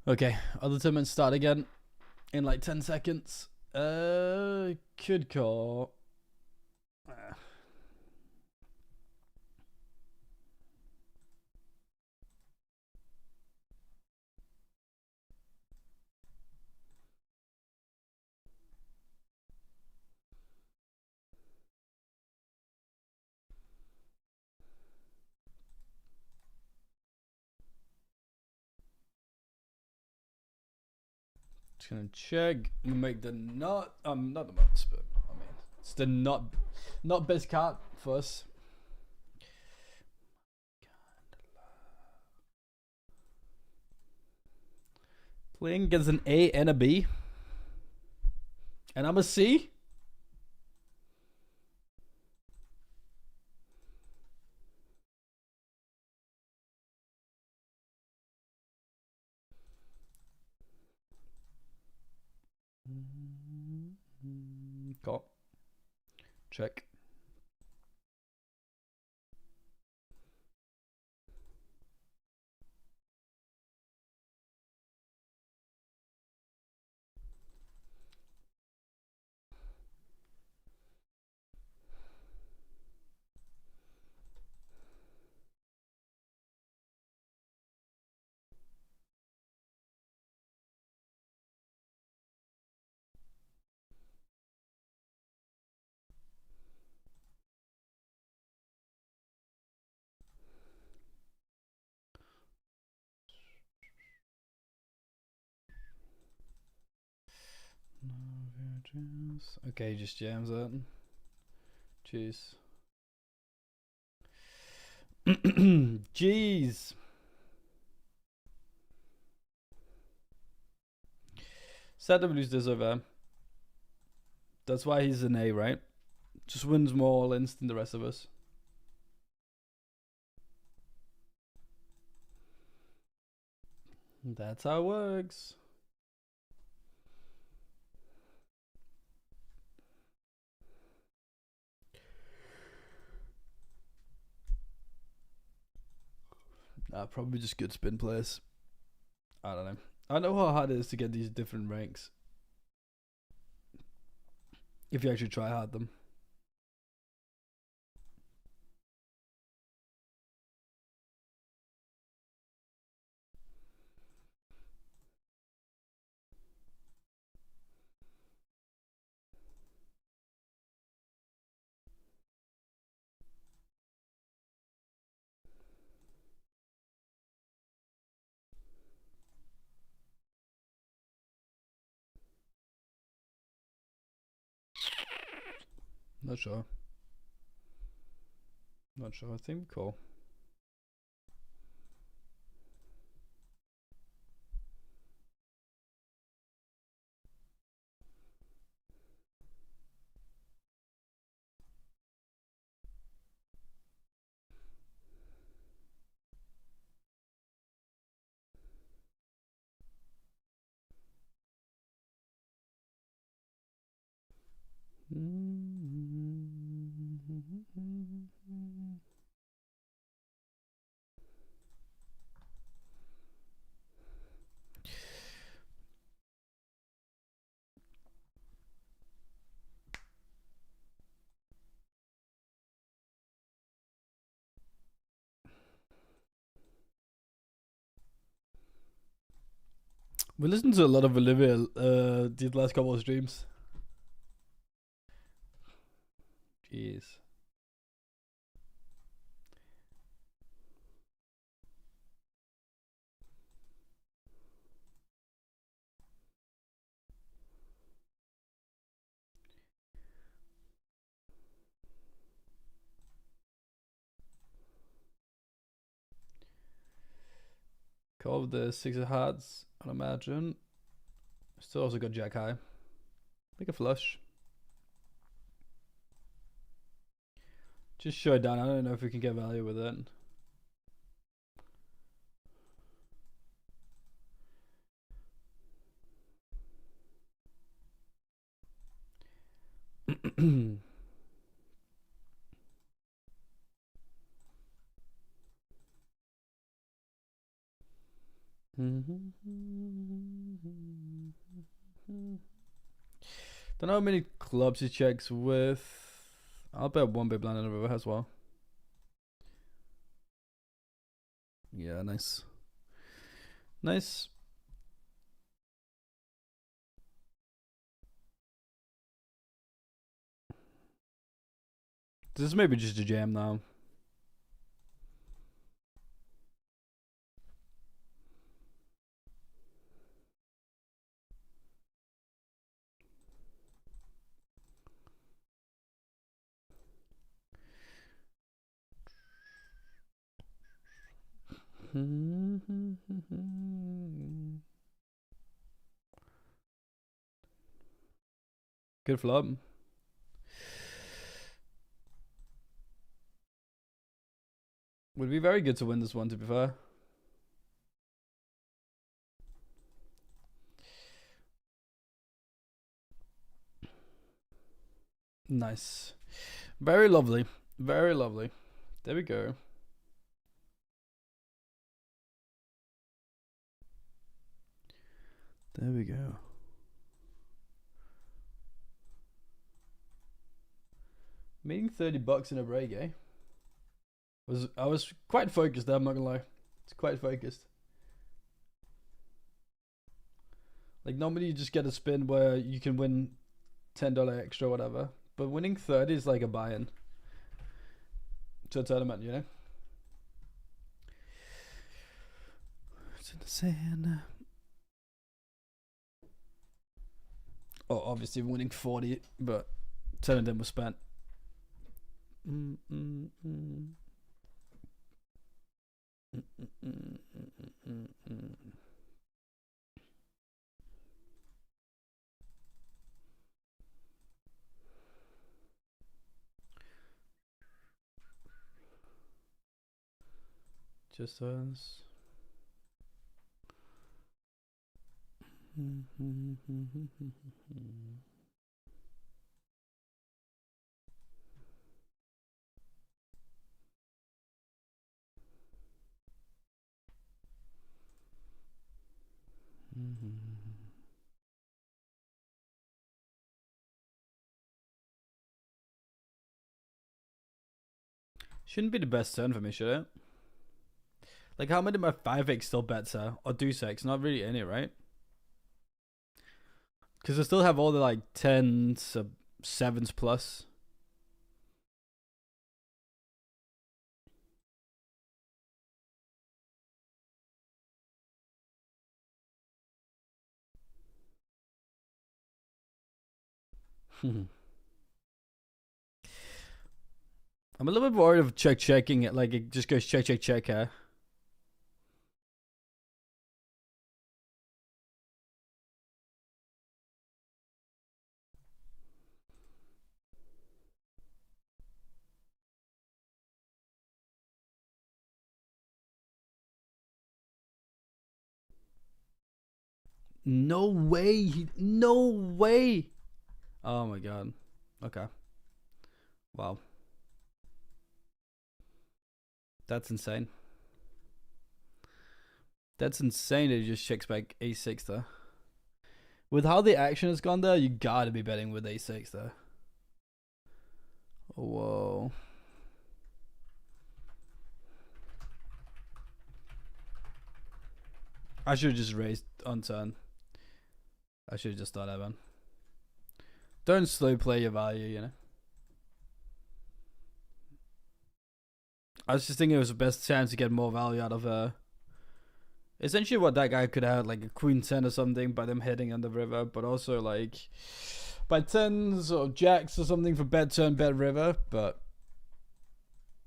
Okay, other tournaments start again in like 10 seconds. Could call. Just gonna check. Make the not the nuts, but I mean it's the not best card for us. Playing against an A and a B. And I'm a C. Call. Check. Okay, he just jams it. Jeez. Jeez. Sad that we lose this over. That's why he's an A, right? Just wins more all-ins than the rest of us. That's how it works. Probably just good spin players. I don't know. I know how hard it is to get these different ranks. If you actually try hard them. Not sure. Not sure. I think cool. We listened to a lot of Olivia these last couple of streams. Jeez. Call the 6 of hearts, I'd imagine. Still also got Jack high. Make a flush. Just show it down. I don't know if we can get value with it. Don't know how many clubs he checks with. I'll bet one big blind in the river as well. Yeah, nice. Nice. This is maybe just a jam now. Good flop. Would be very good to win this one, to be fair. Nice. Very lovely. Very lovely. There we go. There we go. Making $30 in a break, eh? I was quite focused there, I'm not gonna lie. It's quite focused. Like normally you just get a spin where you can win $10 extra or whatever. But winning 30 is like a buy-in to a tournament, you know? It's insane. Oh, obviously winning 40, but 10 of them were spent. Just us. Shouldn't be the best turn for me, should it? Like, how many of my 5x still bets are? Or deuce x? Not really any, right? Because I still have all the, like, 10s, 7s plus. I'm a little bit worried of checking it. Like, it just goes check, huh? No way. No way. Oh my god. Okay. Wow. That's insane. That's insane that he just checks back a6 there. With how the action has gone there, you gotta be betting with a6 there. Whoa. I should have just raised on turn. I should have just done that, man. Don't slow play your value, you know. I was just thinking it was the best chance to get more value out of essentially what that guy could have, like a queen 10 or something by them heading on the river, but also like by 10s or jacks or something for bet turn, bet river, but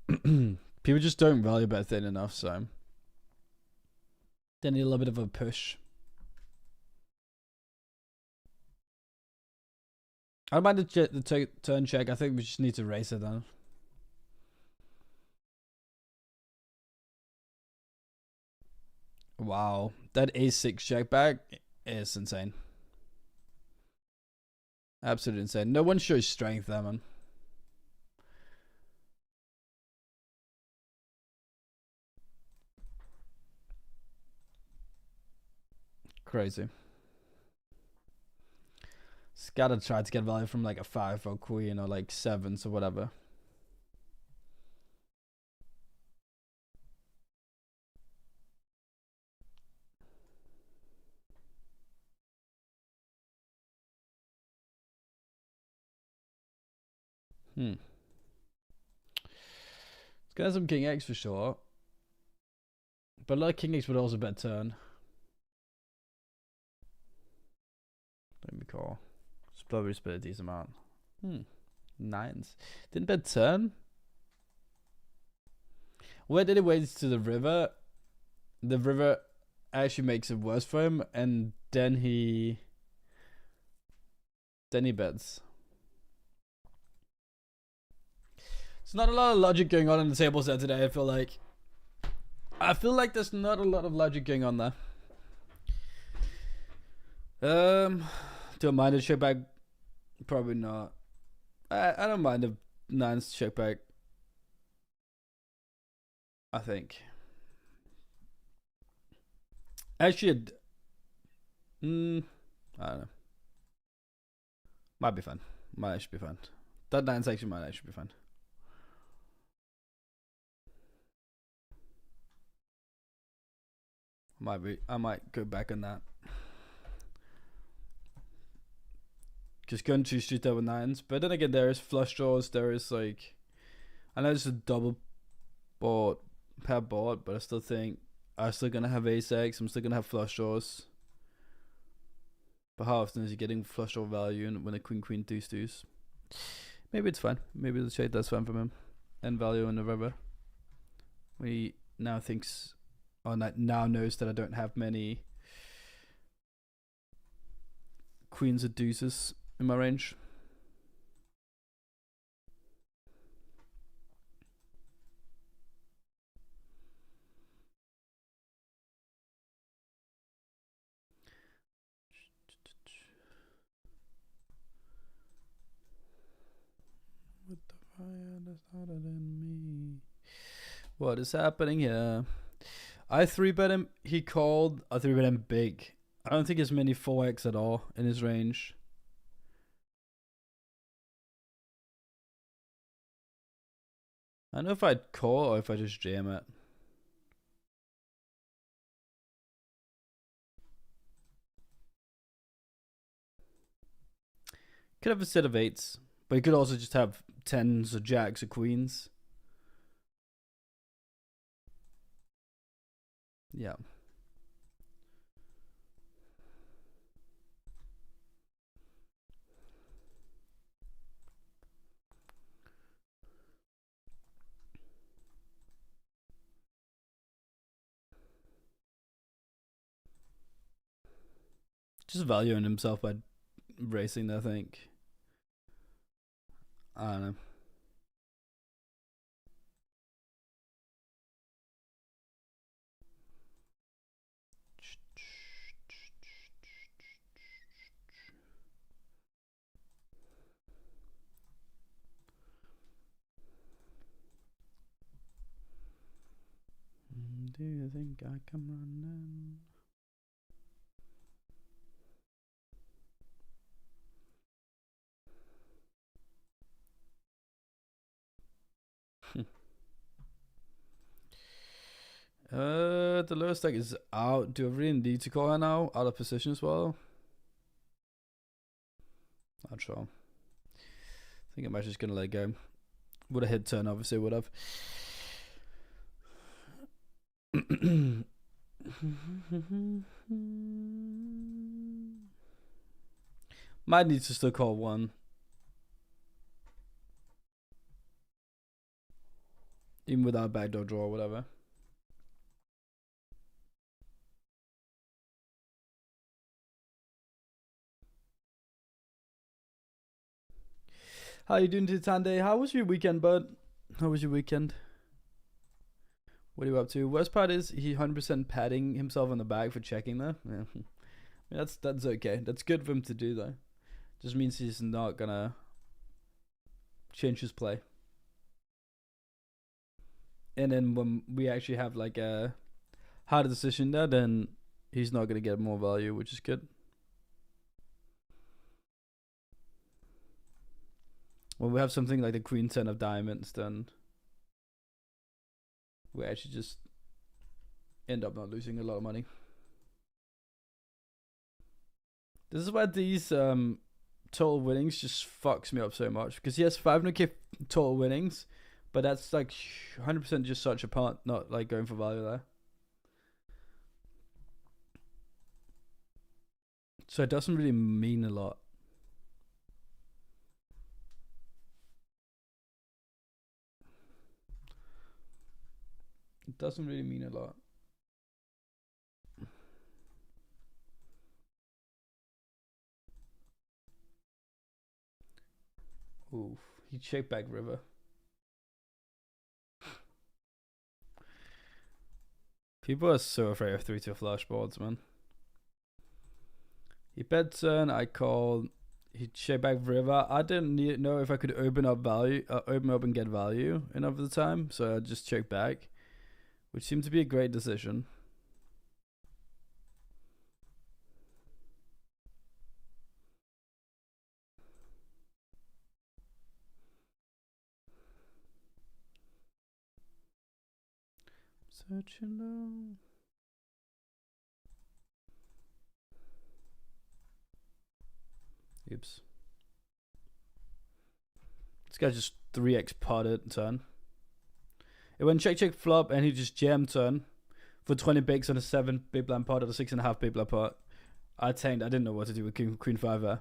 people just don't value bet thin enough, so they need a little bit of a push. I don't mind the turn check. I think we just need to raise it then. Wow, that a6 check back is insane. Absolutely insane. No one shows strength there, man. Crazy. Just gotta try to get value from like a 5 or queen or like 7s or whatever. It's gonna have some king x for sure. But like king x would also bet turn. Let me call. It's probably split a decent amount. 9s. Didn't bet turn? Where did he wait to the river? The river actually makes it worse for him, and then he bets. There's not a lot of logic going on in the table set today. I feel like there's not a lot of logic going on there. Do I mind a check back? Probably not. I don't mind a 9s check back. I think. Actually, I don't know. Might be fun. Might actually be fun. That 9s actually might actually be fun. I might go back on that. Just going to street there with 9s. But then again, there is flush draws. There is like, I know it's a double board, pair board, but I still think I'm still gonna have ace x. I'm still gonna have flush draws. But how often is he getting flush or value and when a queen deuce? Maybe it's fine. Maybe the shade that's fine from him. And value in the river. When he now thinks, or now knows that I don't have many queens or deuces in my range. With the fire that's hotter than me. What is happening here? I 3-bet him. He called. I 3-bet him big. I don't think there's many 4x at all in his range. I don't know if I'd call or if I just jam it. Could have a set of 8s, but he could also just have 10s or jacks or queens. Yeah. Just valuing himself by racing, I think. I don't know. Do you think I come running? The lowest stack is out. Do I really need to call her now? Out of position as well? Not sure. I think I'm actually just gonna let it go. Would have hit turn, obviously would have. Might need to still call one. Even without backdoor draw or whatever. How you doing, Titande? How was your weekend, bud? How was your weekend? What are you up to? Worst part is he 100% patting himself on the back for checking there. Yeah. That's okay. That's good for him to do though. Just means he's not gonna change his play. And then when we actually have like a harder decision there, then he's not gonna get more value, which is good. When we have something like the Queen 10 of diamonds, then we actually just end up not losing a lot of money. This is why these total winnings just fucks me up so much, because he has 500k total winnings, but that's like 100% just such a punt, not like going for value there. So it doesn't really mean a lot. It doesn't really mean a lot. Oof, he checked back river. People are so afraid of 3-2 flush boards, man. He bet turn, I called. He checked back river. I didn't know if I could open up and get value enough of the time, so I just checked back, which seemed to be a great decision. Searching low. Oops. This guy just 3x potted turn. It went check flop and he just jammed turn for 20 bigs on a 7 big blind pot or a 6.5 big blind pot. I tanked. I didn't know what to do with King Queen 5 there.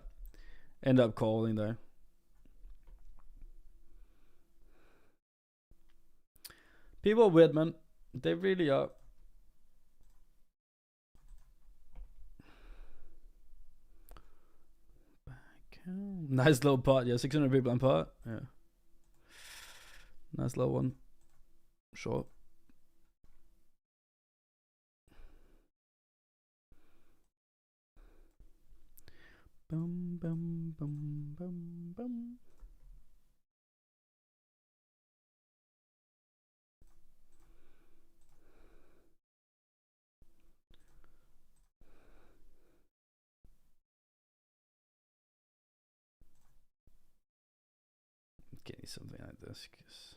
End up calling though. People are weird, man. They really are. Nice little pot. Yeah, 600 people on pot. Yeah. Nice little one. Sure. Bum, bum, bum, bum, bum. Getting something like this, cause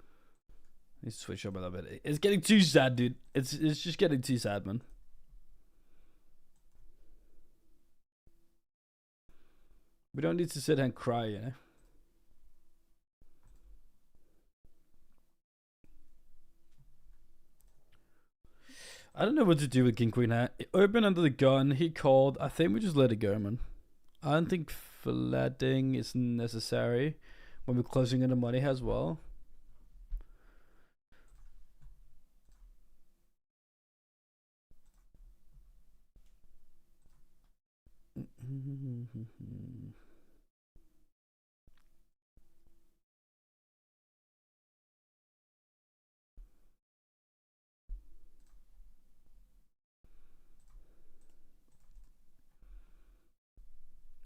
I need to switch up a little bit. It's getting too sad, dude. It's just getting too sad, man. We don't need to sit and cry, you know. I don't know what to do with King Queen here. Open under the gun. He called. I think we just let it go, man. I don't think flatting is necessary when we're closing in the money as well.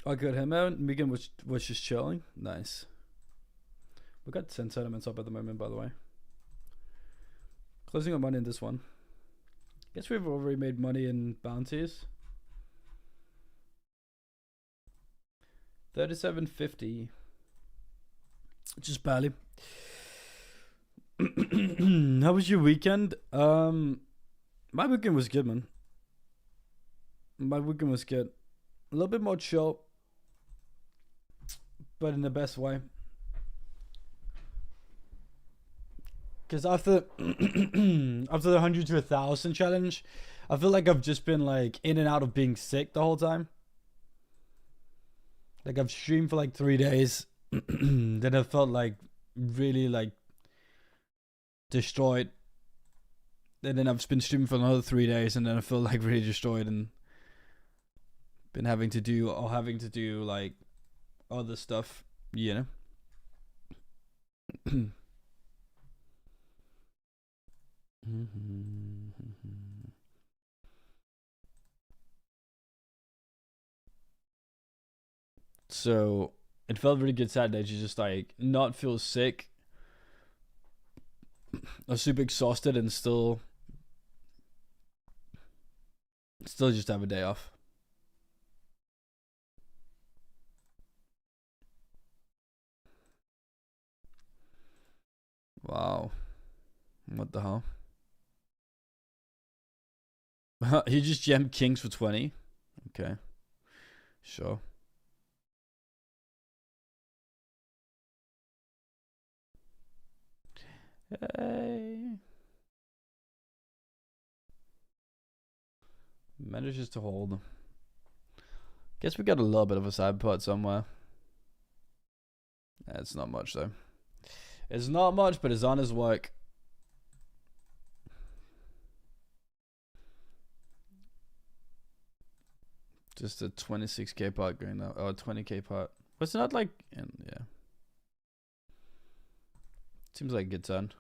I got him out. Megan was just chilling. Nice. We got 10 tournaments up at the moment, by the way. Closing our money in this one. Guess we've already made money in bounties. 37.50. Just barely. How was your weekend? My weekend was good, man. My weekend was good. A little bit more chill, but in the best way. Because after after the 100 to 1,000 challenge, I feel like I've just been like in and out of being sick the whole time. Like I've streamed for like 3 days, then I felt like really like destroyed. And then I've been streaming for another 3 days, and then I feel like really destroyed, and been having to do like other stuff, you know. So it felt really good Saturday to just like not feel sick. I was super exhausted and still just have a day off. Wow. What the hell? He just jammed kings for 20. Okay. Sure. Hey. Manages to hold. Guess we got a little bit of a side pot somewhere. It's not much though. It's not much, but it's on his work. Just a 26k pot going now. Oh, 20k pot. But it's not like, yeah. Seems like a good turn.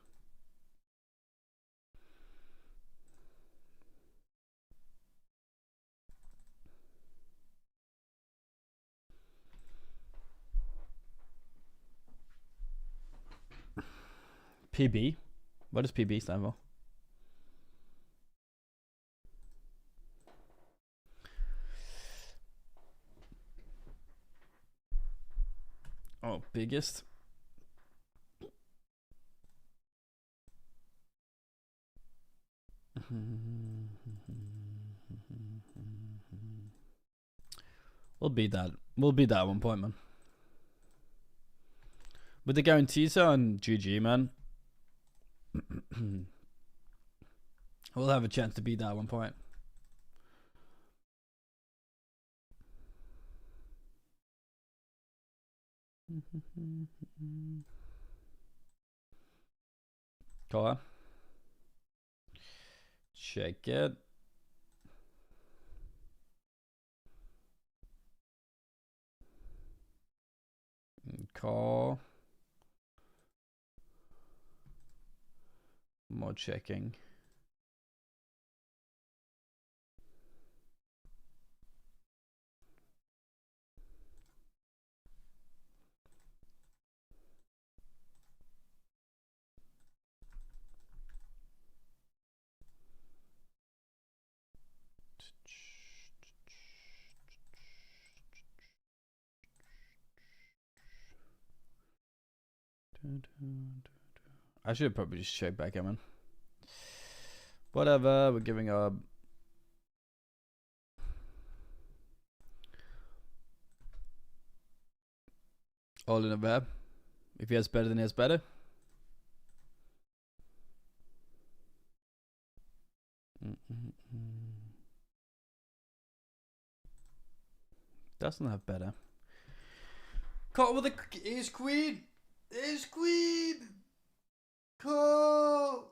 PB? What does PB stand for? Oh, biggest? We'll beat that. We'll beat that at one point, man. With the guarantees on GG, man. We'll have a chance to beat that at one point. Call. Check it. Call. More checking. I should probably just check back in, man. Whatever, we're giving up. All in a web. If he has better, then he has better. Doesn't have better. Call with the ace queen. Ace queen. Call.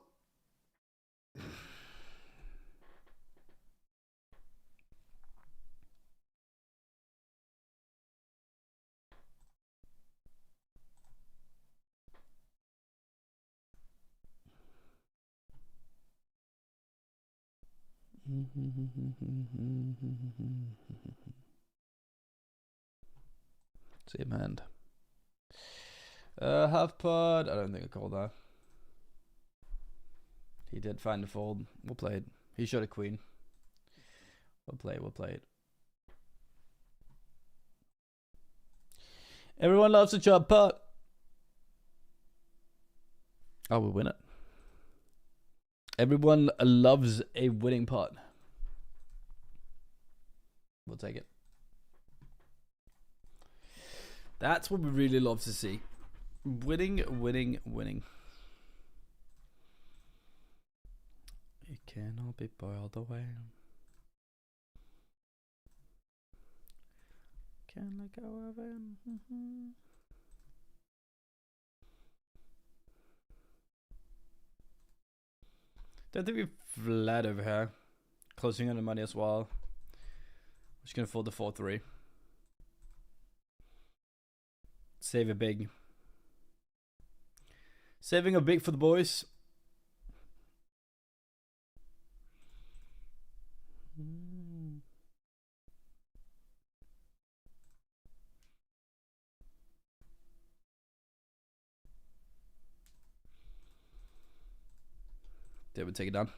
Same hand. Half pot. I don't think I called that. He did find the fold. We'll play it. He showed a queen. We'll play it. We'll play it. Everyone loves a chop pot. Oh, we win it. Everyone loves a winning pot. We'll take it. That's what we really love to see. Winning, winning, winning. It cannot be boiled away. Can I go over? Don't think we've flat over here. Closing on the money as well. Just gonna fold the 4-3. Save a big. Saving a big for the boys. They would take it down.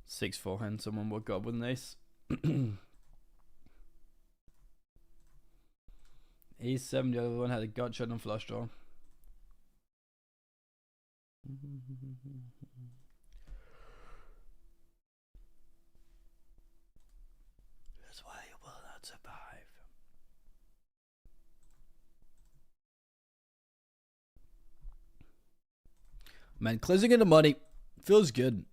6-4 hand. Someone woke up with an ace. Ace 7. The other one had a gut shot and flush draw. That's why you will not survive. Man, closing in the money feels good.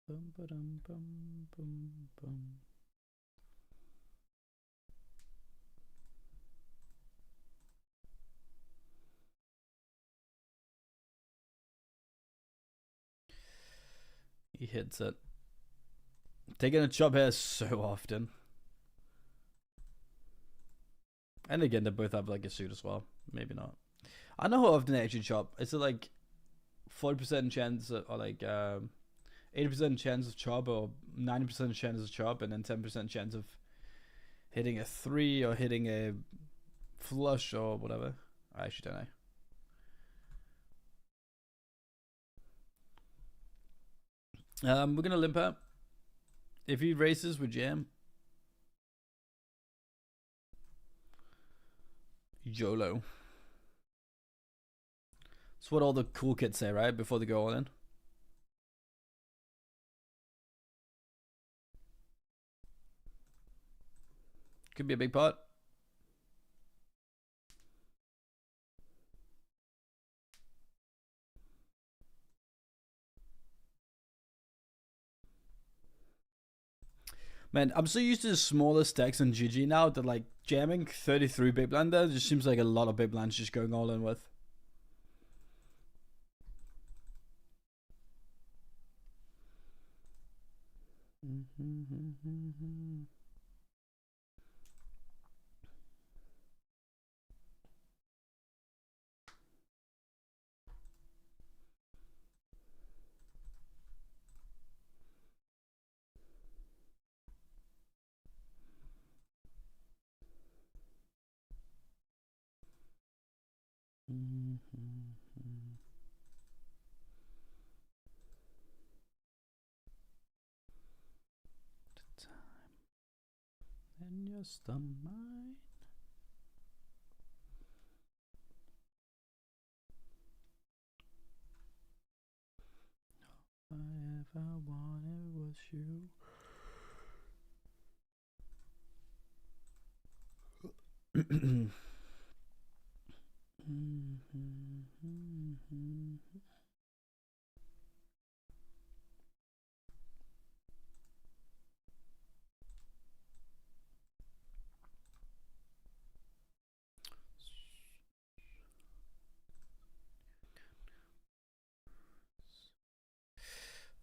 Bum, ba-dum, bum, bum, bum. He hits it. Taking a chop here so often. And again, they both have like a suit as well. Maybe not. I don't know how often they actually chop. Is it like 40% chance or like 80% chance of chop or 90% chance of chop and then 10% chance of hitting a 3 or hitting a flush or whatever? I actually don't know. We're gonna limp out. If he races, we jam. YOLO. That's what all the cool kids say, right? Before they go all in. Could be a big pot. Man, I'm so used to the smaller stacks in GG now that like jamming 33 big blind there just seems like a lot of big blinds just going all in with. And just a mine. All I ever wanted was you.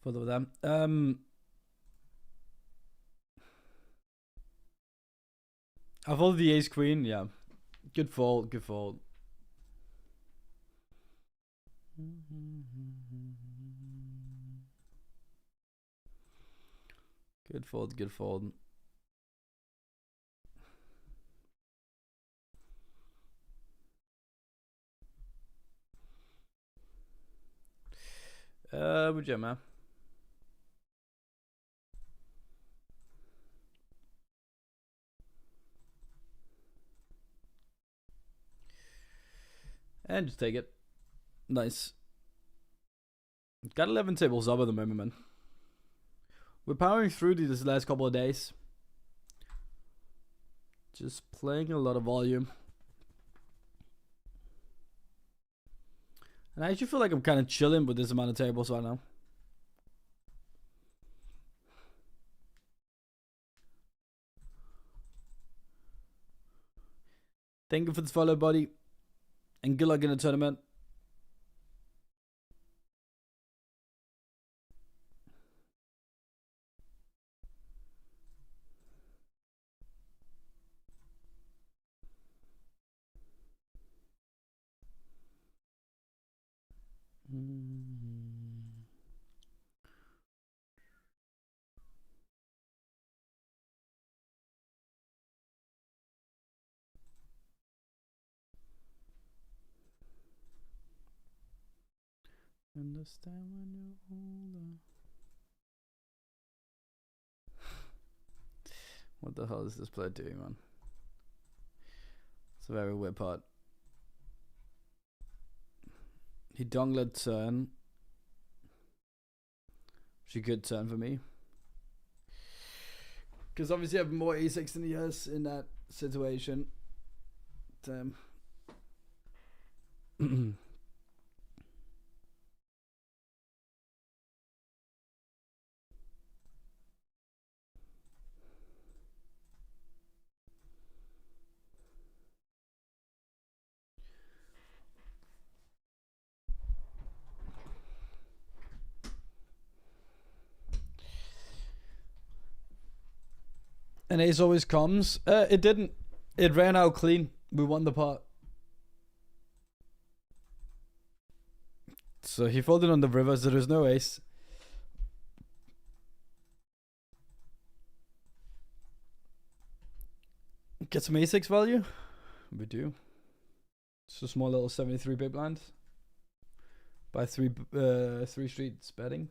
Follow them. I followed the ace queen. Yeah, good fold. Good fold. Good fold. Good fold. Would you, man? And just take it. Nice. Got 11 tables up at the moment, man. We're powering through these last couple of days. Just playing a lot of volume. And I actually feel like I'm kind of chilling with this amount of tables right now. Thank you for the follow, buddy. And good luck in the tournament. Understand when you're older. What the hell is this player doing, man? It's a very weird part. He dongled turn. Which is a good turn for me. Because obviously I have more e6 than he has in that situation. Damn. And ace always comes. It didn't. It ran out clean. We won the pot. So he folded on the river, so there's no ace. Get some a6 value. We do. It's a small little 73 big blind. By three streets betting.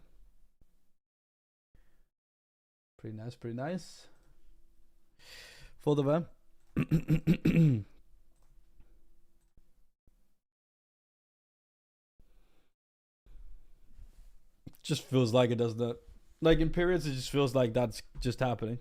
Pretty nice, pretty nice. Fold over. Just feels like it, doesn't it? Like in periods, it just feels like that's just happening.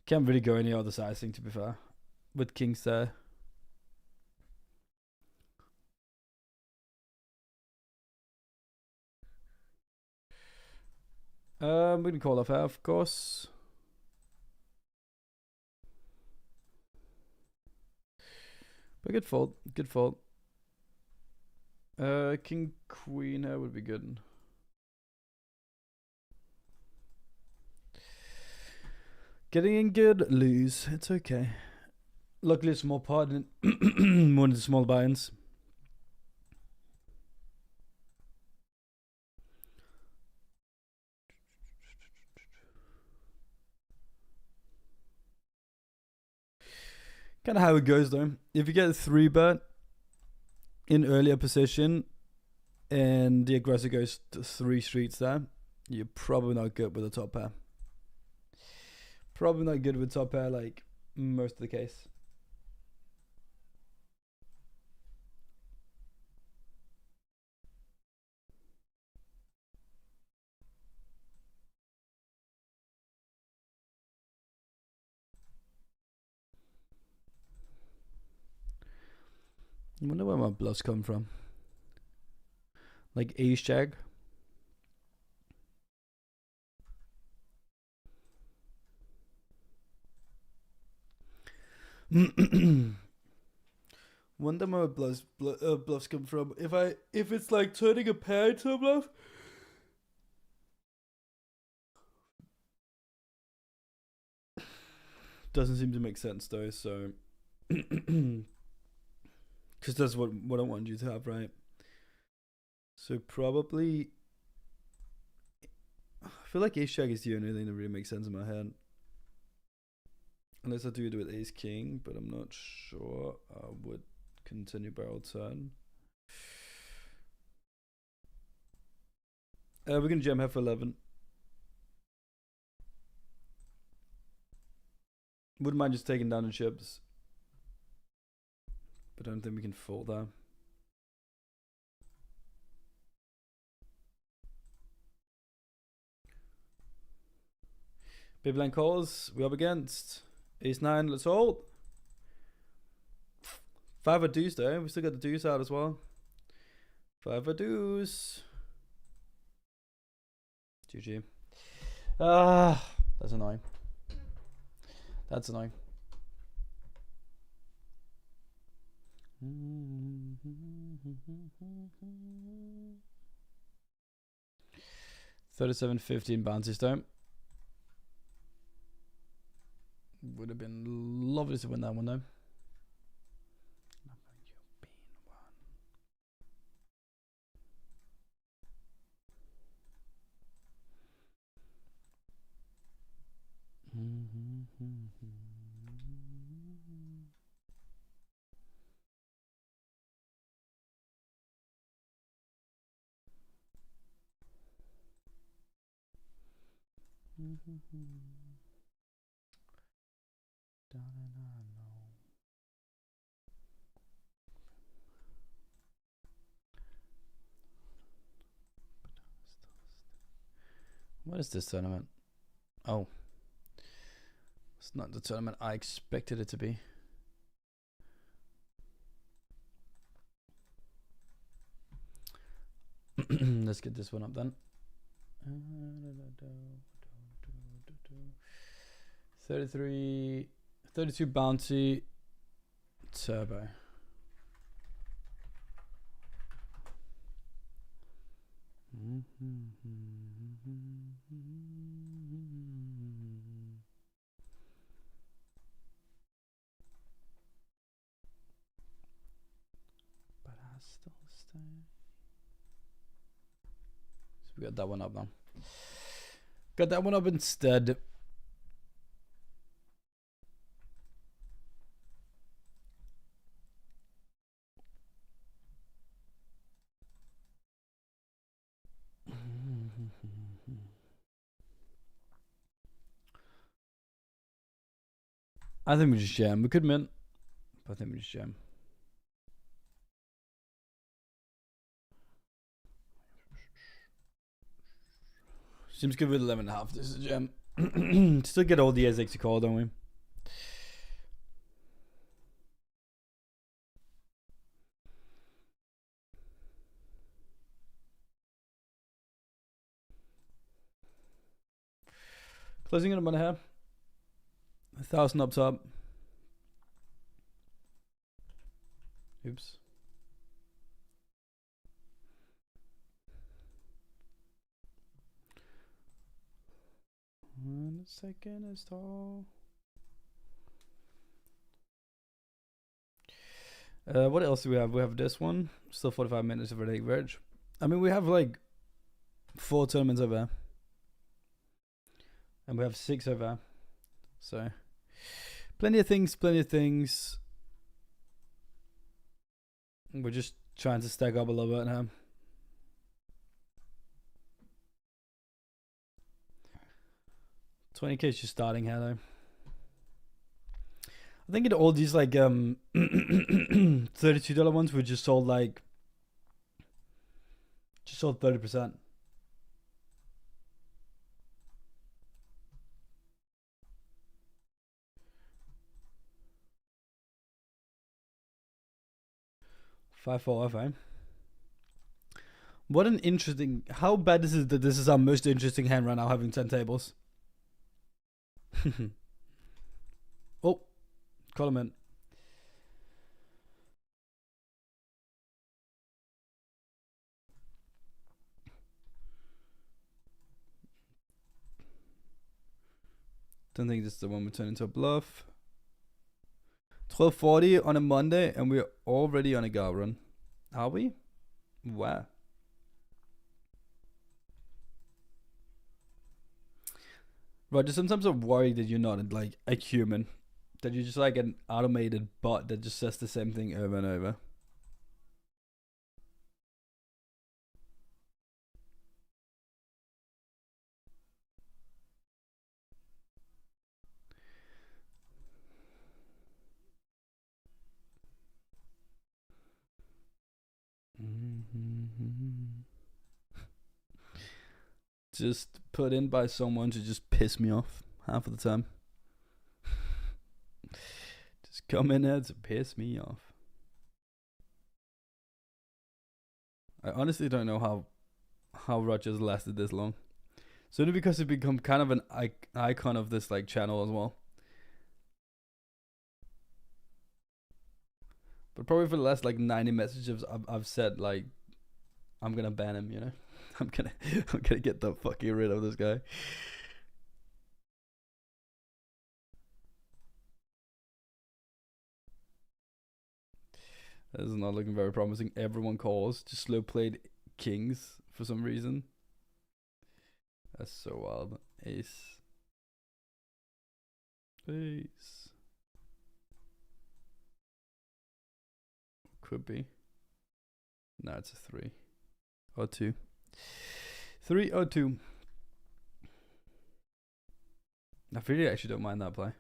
Can't really go any other sizing, to be fair, with kings there. We can call off half, of course. But good fold, good fold. King queen here would be good. Getting in good, lose. It's okay. Luckily, it's more pot than one of the small buy-ins. Kind of how it goes though. If you get a 3-bet in earlier position and the aggressor goes to 3 streets there, you're probably not good with a top pair. Probably not good with top pair like most of the case. I wonder where my bluffs come from. Like ace jack. Wonder where my bluffs come from. If it's like turning a pair into a bluff. Doesn't seem to make sense though, so because that's what I want you to have, right? So probably I feel like ace jack is the only thing that really makes sense in my head. Unless I do it with ace king, but I'm not sure. I would continue barrel turn. We're gonna jam here for 11. Wouldn't mind just taking down the chips, but I don't think we can fold that. Big blind calls. We up against ace 9. Let's hold. 5 of deuce though. We still got the deuce out as well. 5 of deuce. GG. That's annoying. That's annoying. $37.50 bounces though. Would have been lovely to win that one though. What is this tournament? Oh, it's not the tournament I expected it to be. Let's get this one up then. 32 bounty turbo. But I still stay. So we got that one up now. Got that one up instead. I think we just jam. We could mint, but I think we just jam. Seems good with 11.5. This is a jam. Still get all the ASX call, don't we? Closing in a money here. 1,000 up top. Oops. One second is tall. What else do we have? We have this one. Still 45 minutes of a late veg. I mean, we have like 4 tournaments over there. And we have 6 over there. So, plenty of things, plenty of things. We're just trying to stack up a little bit now. $20K is just starting here though. I think in all these like $32 ones we just sold 30%. $5-4 FA. What an interesting. How bad is it that this is our most interesting hand right now, having 10 tables? Oh, call him in. Don't think this is the one we turn into a bluff. 12:40 on a Monday, and we're already on a go run. Are we? Wow. Roger, sometimes I'm worried that you're not like a human. That you're just like an automated bot that just says the same thing over and over. Just put in by someone to just piss me off half of the time. Just come in there to piss me off. I honestly don't know how Roger's lasted this long. It's only because it become kind of an icon of this like channel as well. But probably for the last like 90 messages I've said like I'm gonna ban him, you know. I'm gonna get the fucking rid of this guy. This is not looking very promising. Everyone calls. Just slow played kings for some reason. That's so wild. Ace. Ace. Could be. No, it's a 3. Or 2. 3 or 2. I really actually don't mind that play.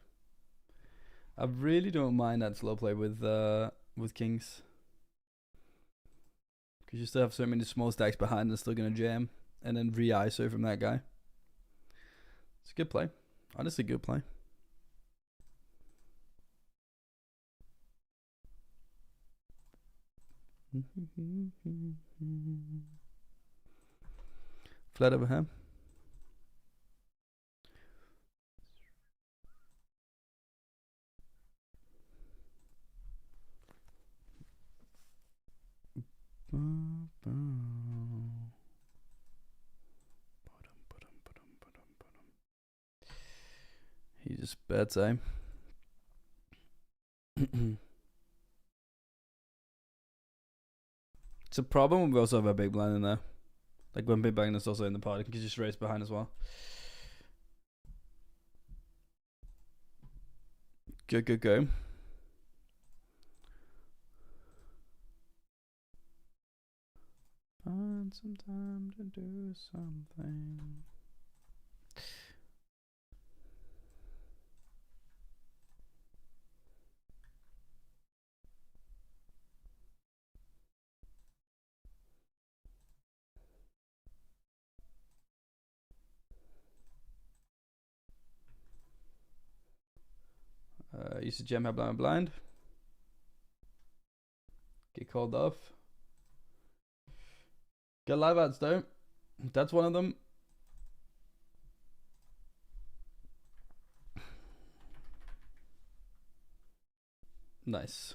I really don't mind that slow play with kings. Because you still have so many small stacks behind and still gonna jam. And then re-ISO from that guy. It's a good play. Honestly, good play. Flat over here. He just bets, eh? It's a problem when we also have a big blind in there. Like when big blind is also in the pot, it can just raise behind as well. Go. Find some time to do something. Used to jam how blind. Get called off. Get live ads though. That's one of them. Nice.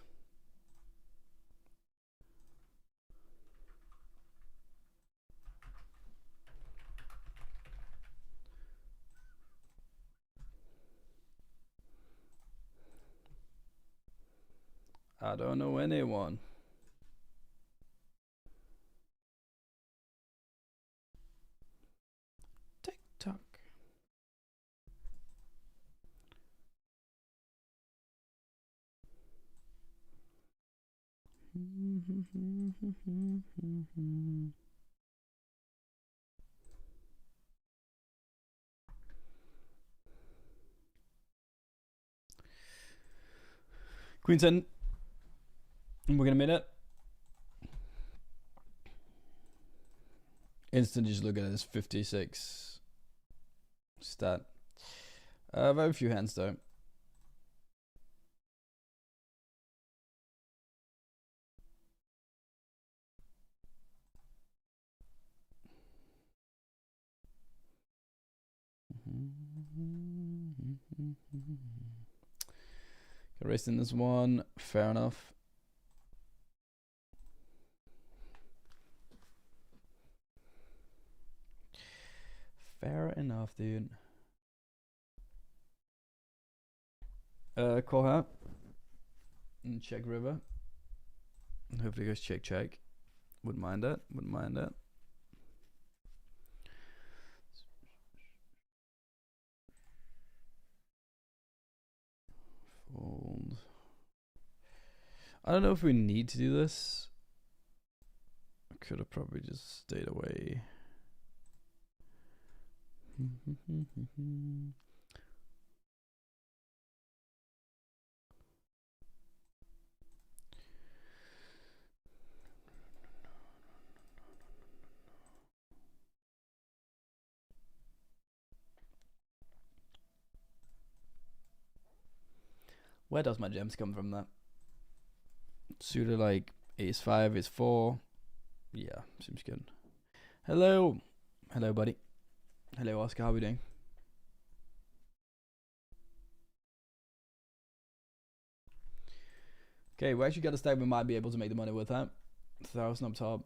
I don't know anyone. TikTok. Queen 10. And we're gonna min it. Instant, just look at this 56 stat. Very few hands though. Erasing this one, fair enough. Fair enough, dude. Call out and check river. Hopefully goes check. Wouldn't mind it. Fold. I don't know if we need to do this. I could have probably just stayed away. Where does my gems come from that? Suited like ace 5, ace 4. Yeah, seems good. Hello, buddy. Hello, Oscar. How are we doing? Okay, we actually got a stack we might be able to make the money with that. 1,000 up top.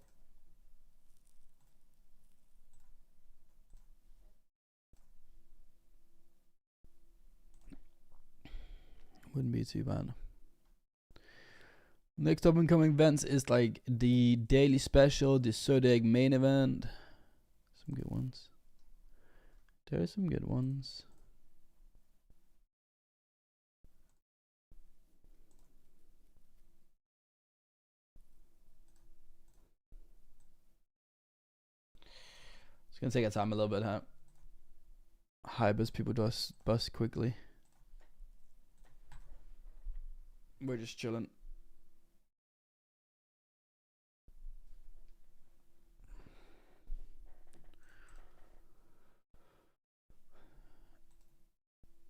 Wouldn't be too bad. Next up and coming events is like the daily special, the Zodiac main event. Some good ones. There are some good ones. It's gonna take our time a little bit, huh? Hybrids people just bust quickly. We're just chilling.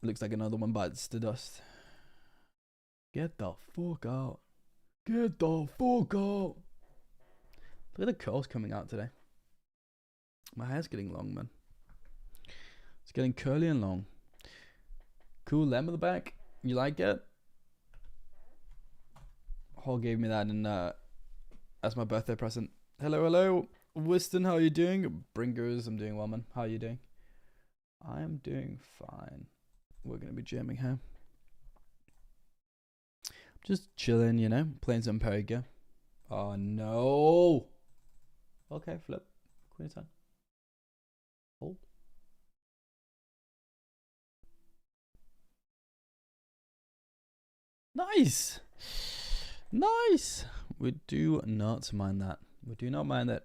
Looks like another one bites the dust. Get the fuck out. Get the fuck out. Look at the curls coming out today. My hair's getting long, man. It's getting curly and long. Cool lamp in the back. You like it? Hall gave me that as my birthday present. Hello. Wiston, how are you doing? Bringers, I'm doing well, man. How are you doing? I am doing fine. We're going to be jamming here. Just chilling, you know, playing some poker. Oh, no. Okay, flip. Queen of 10. Hold. Nice. Nice. We do not mind that. We do not mind that.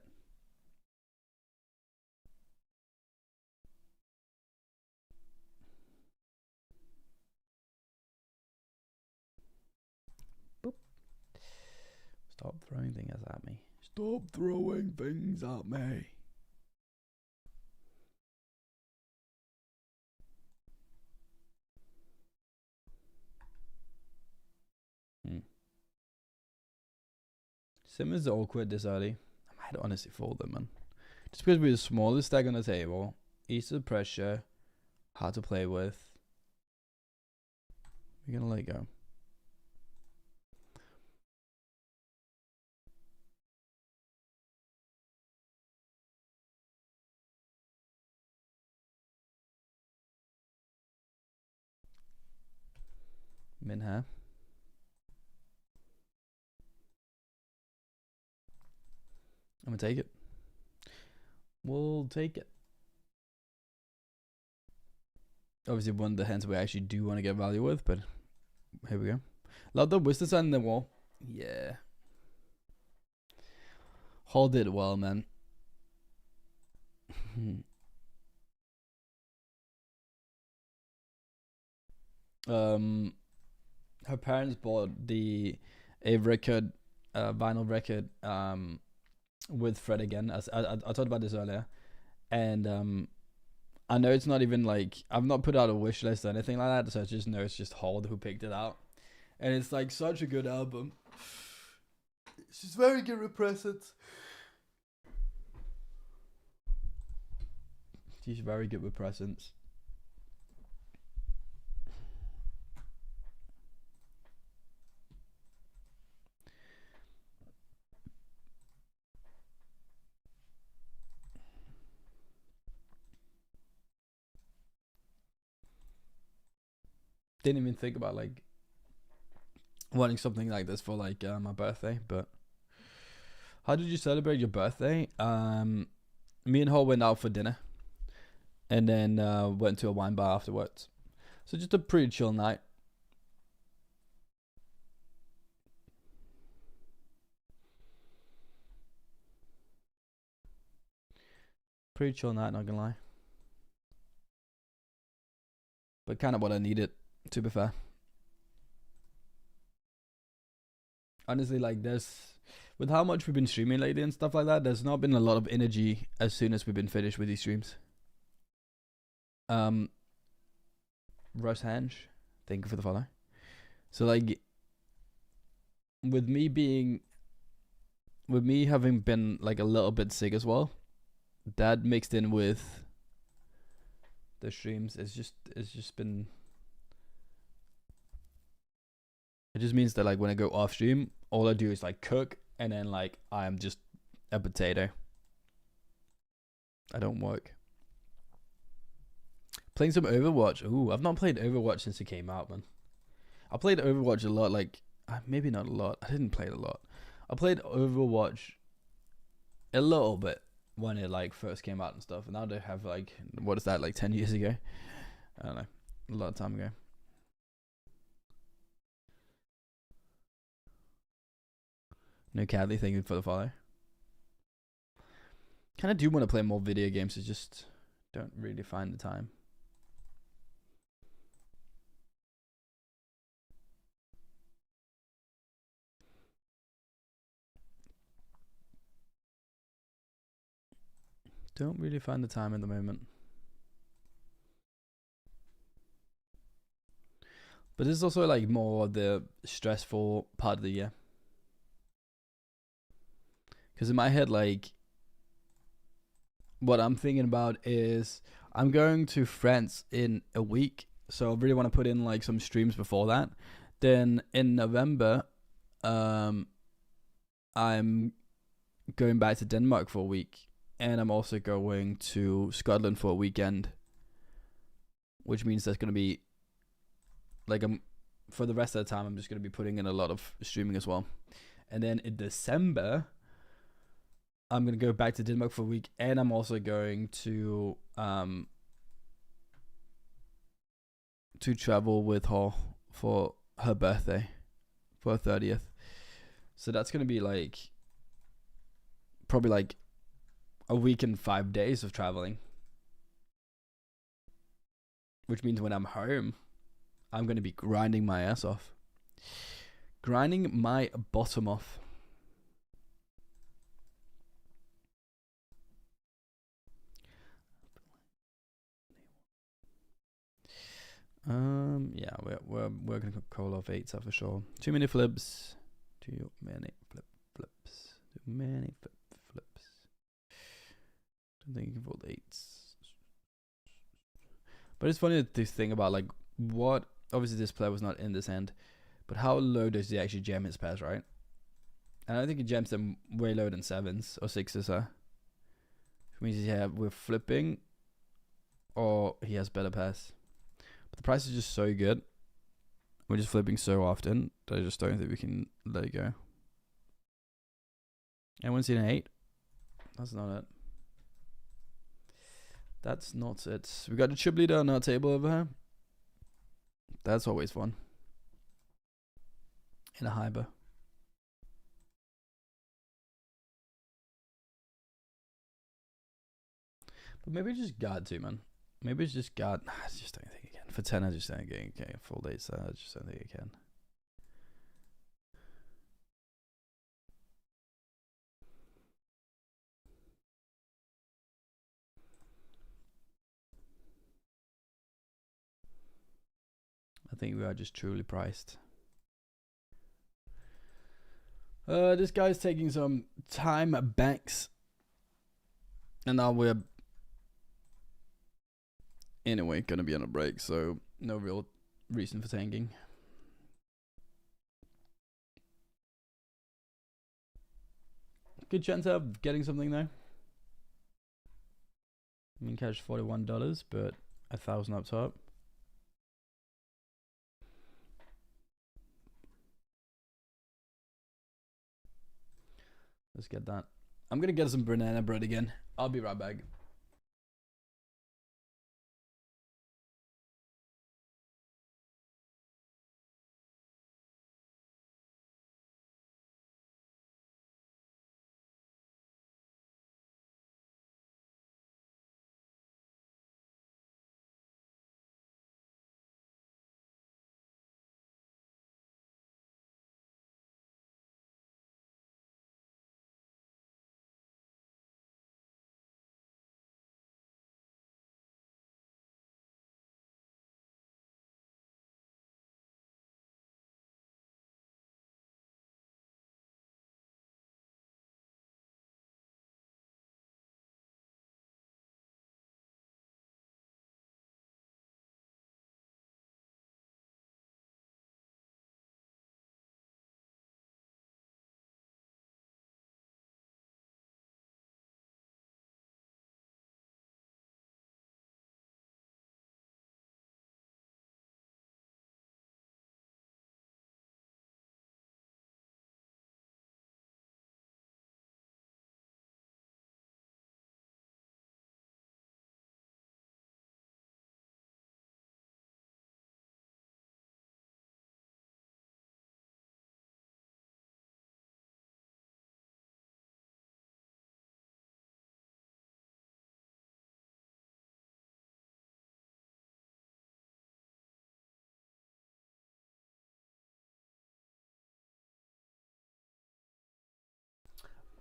Boop. Stop throwing things at me. Stop throwing things at me. Sim is awkward this early. I might honestly fold them, man. Just because we're the smallest stack on the table. East of pressure. Hard to play with. We're gonna let go. Min here. I'm gonna take it. We'll take it. Obviously one of the hands we actually do want to get value with, but here we go. Love the Worcester sign in the wall. Yeah. Hall did well, man. Her parents bought a record, vinyl record, with Fred again. As I talked about this earlier, and I know it's not even like I've not put out a wish list or anything like that, so I just know it's just Hold who picked it out, and it's like such a good album. It's just very good with presents. She's very good with presents. Didn't even think about like wanting something like this for like my birthday, but how did you celebrate your birthday? Me and Hall went out for dinner, and then went to a wine bar afterwards. So just a pretty chill night. Pretty chill night, not gonna lie. But kind of what I needed, to be fair. Honestly, like with how much we've been streaming lately and stuff like that, there's not been a lot of energy as soon as we've been finished with these streams. Russ Hange, thank you for the follow. So like, with me having been like a little bit sick as well, that mixed in with the streams, it's just been. It just means that like when I go off stream, all I do is like cook, and then like I am just a potato. I don't work. Playing some Overwatch. Ooh, I've not played Overwatch since it came out, man. I played Overwatch a lot, like maybe not a lot. I didn't play it a lot. I played Overwatch a little bit when it like first came out and stuff. And now they have like, what is that, like 10 years ago? I don't know, a lot of time ago. No Cadley, thank you for the follow. Kind of do want to play more video games, I just don't really find the time. Don't really find the time at the moment. But this is also like more the stressful part of the year. Because in my head, like, what I'm thinking about is I'm going to France in a week, so I really want to put in like some streams before that. Then in November, I'm going back to Denmark for a week, and I'm also going to Scotland for a weekend, which means there's gonna be like for the rest of the time I'm just gonna be putting in a lot of streaming as well. And then in December, I'm gonna go back to Denmark for a week, and I'm also going to travel with her for her birthday, for her 30th. So that's gonna be like probably like a week and 5 days of traveling, which means when I'm home, I'm gonna be grinding my ass off, grinding my bottom off. Yeah, we're gonna call off 8s for sure. Too many flips. Too many flips. Too many flips. Don't think you can fold 8s. But it's funny to think about like what. Obviously, this player was not in this hand, but how low does he actually jam his pairs, right? And I don't think he jams them way lower than 7s or 6s, huh? Which means we're flipping, or he has better pairs. But the price is just so good. We're just flipping so often that I just don't think we can let it go. Anyone seen an 8? That's not it. That's not it. We got a chip leader on our table over here. That's always fun. In a hyper. But maybe I just got to, man. Maybe it's just got. I just don't think I can. For 10, I just don't think I can. Full days, I just don't think I can. I think we are just truly priced. This guy's taking some time banks. And now we're anyway gonna be on a break, so no real reason for tanking. Good chance of getting something though. I mean, cash $41, but 1,000 up top. Let's get that. I'm gonna get some banana bread again. I'll be right back.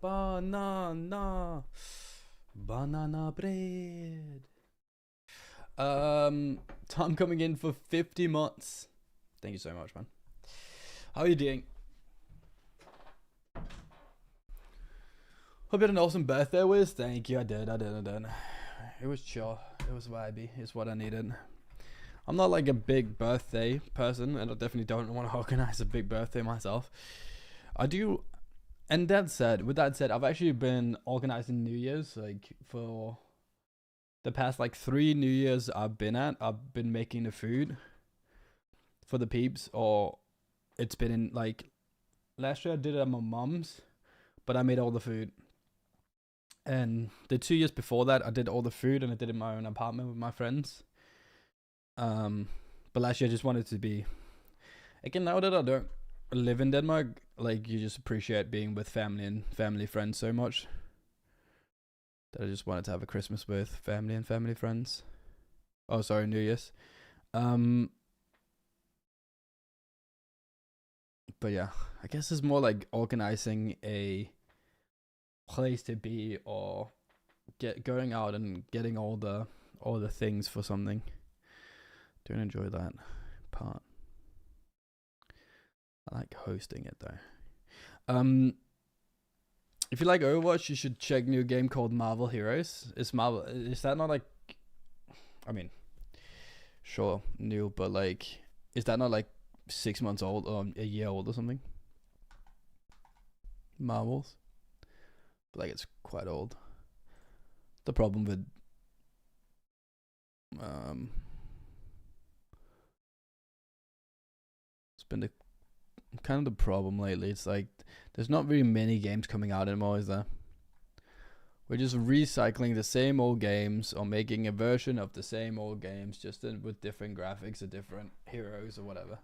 Banana bread. Tom coming in for 50 months. Thank you so much, man. How are you doing? Hope you had an awesome birthday, Wiz. Thank you. I did. It was chill. It was vibey. It's what I needed. I'm not like a big birthday person, and I definitely don't want to organize a big birthday myself. I do, and with that said, I've actually been organizing New Year's like for the past like 3 New Year's I've been making the food for the peeps, or it's been in like last year I did it at my mom's, but I made all the food. And the 2 years before that, I did all the food and I did it in my own apartment with my friends. But last year I just wanted to be, again, now that I don't live in Denmark, like you just appreciate being with family and family friends so much that I just wanted to have a Christmas with family and family friends. Oh, sorry, New Year's. But yeah, I guess it's more like organizing a place to be, or going out and getting all the things for something. Don't enjoy that part. I like hosting it though. If you like Overwatch, you should check new game called Marvel Heroes. Is that not like, I mean, sure, new, but like, is that not like 6 months old or a year old or something? Marvels, but like it's quite old. The problem with it's been the kind of the problem lately. It's like there's not really many games coming out anymore, is there? We're just recycling the same old games or making a version of the same old games, just with different graphics or different heroes or whatever.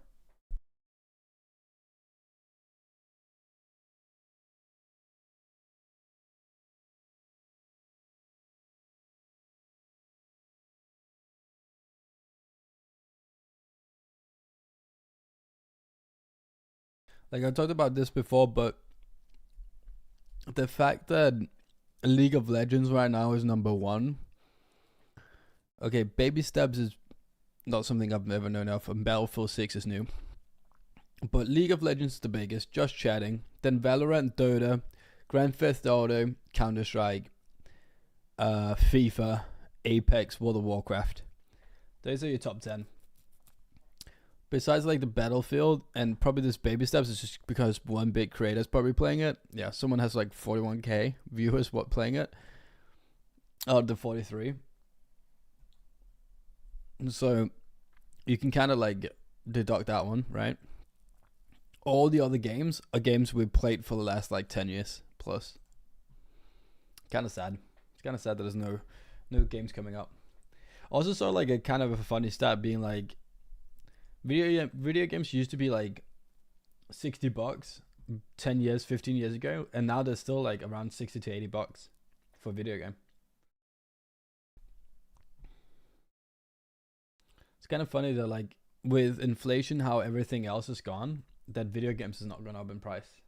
Like I talked about this before, but the fact that League of Legends right now is number 1. Okay, baby steps is not something I've ever known of, and Battlefield 6 is new. But League of Legends is the biggest, just chatting. Then Valorant, Dota, Grand Theft Auto, Counter-Strike, FIFA, Apex, World of Warcraft. Those are your top 10. Besides like the Battlefield and probably this baby steps, it's just because one big creator's probably playing it. Yeah, someone has like 41k viewers playing it out of the 43. So you can kind of like deduct that one, right? All the other games are games we've played for the last like 10 years plus. Kind of sad. It's kind of sad that there's no games coming up. Also saw like a kind of a funny stat being like, video games used to be like $60 10 years, 15 years ago, and now they're still like around $60 to $80 for a video game. It's kind of funny that like with inflation, how everything else is gone, that video games is not gone up in price.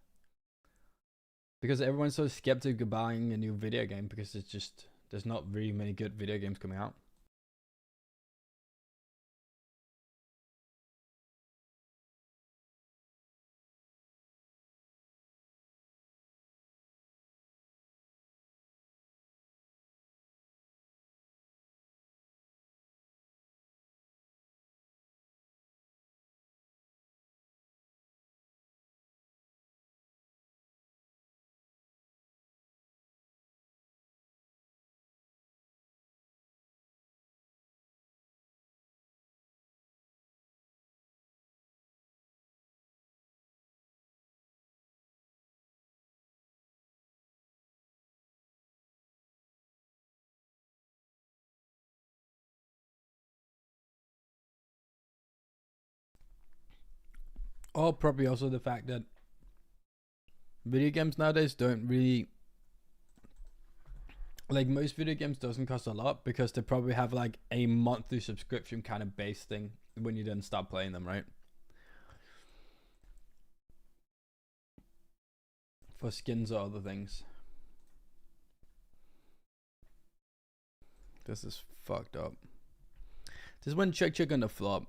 Because everyone's so skeptical of buying a new video game because it's just, there's not really many good video games coming out. Or probably also the fact that video games nowadays don't really, like most video games doesn't cost a lot because they probably have like a monthly subscription kind of base thing when you then start playing them, right? For skins or other things. This is fucked up. This one check on the flop.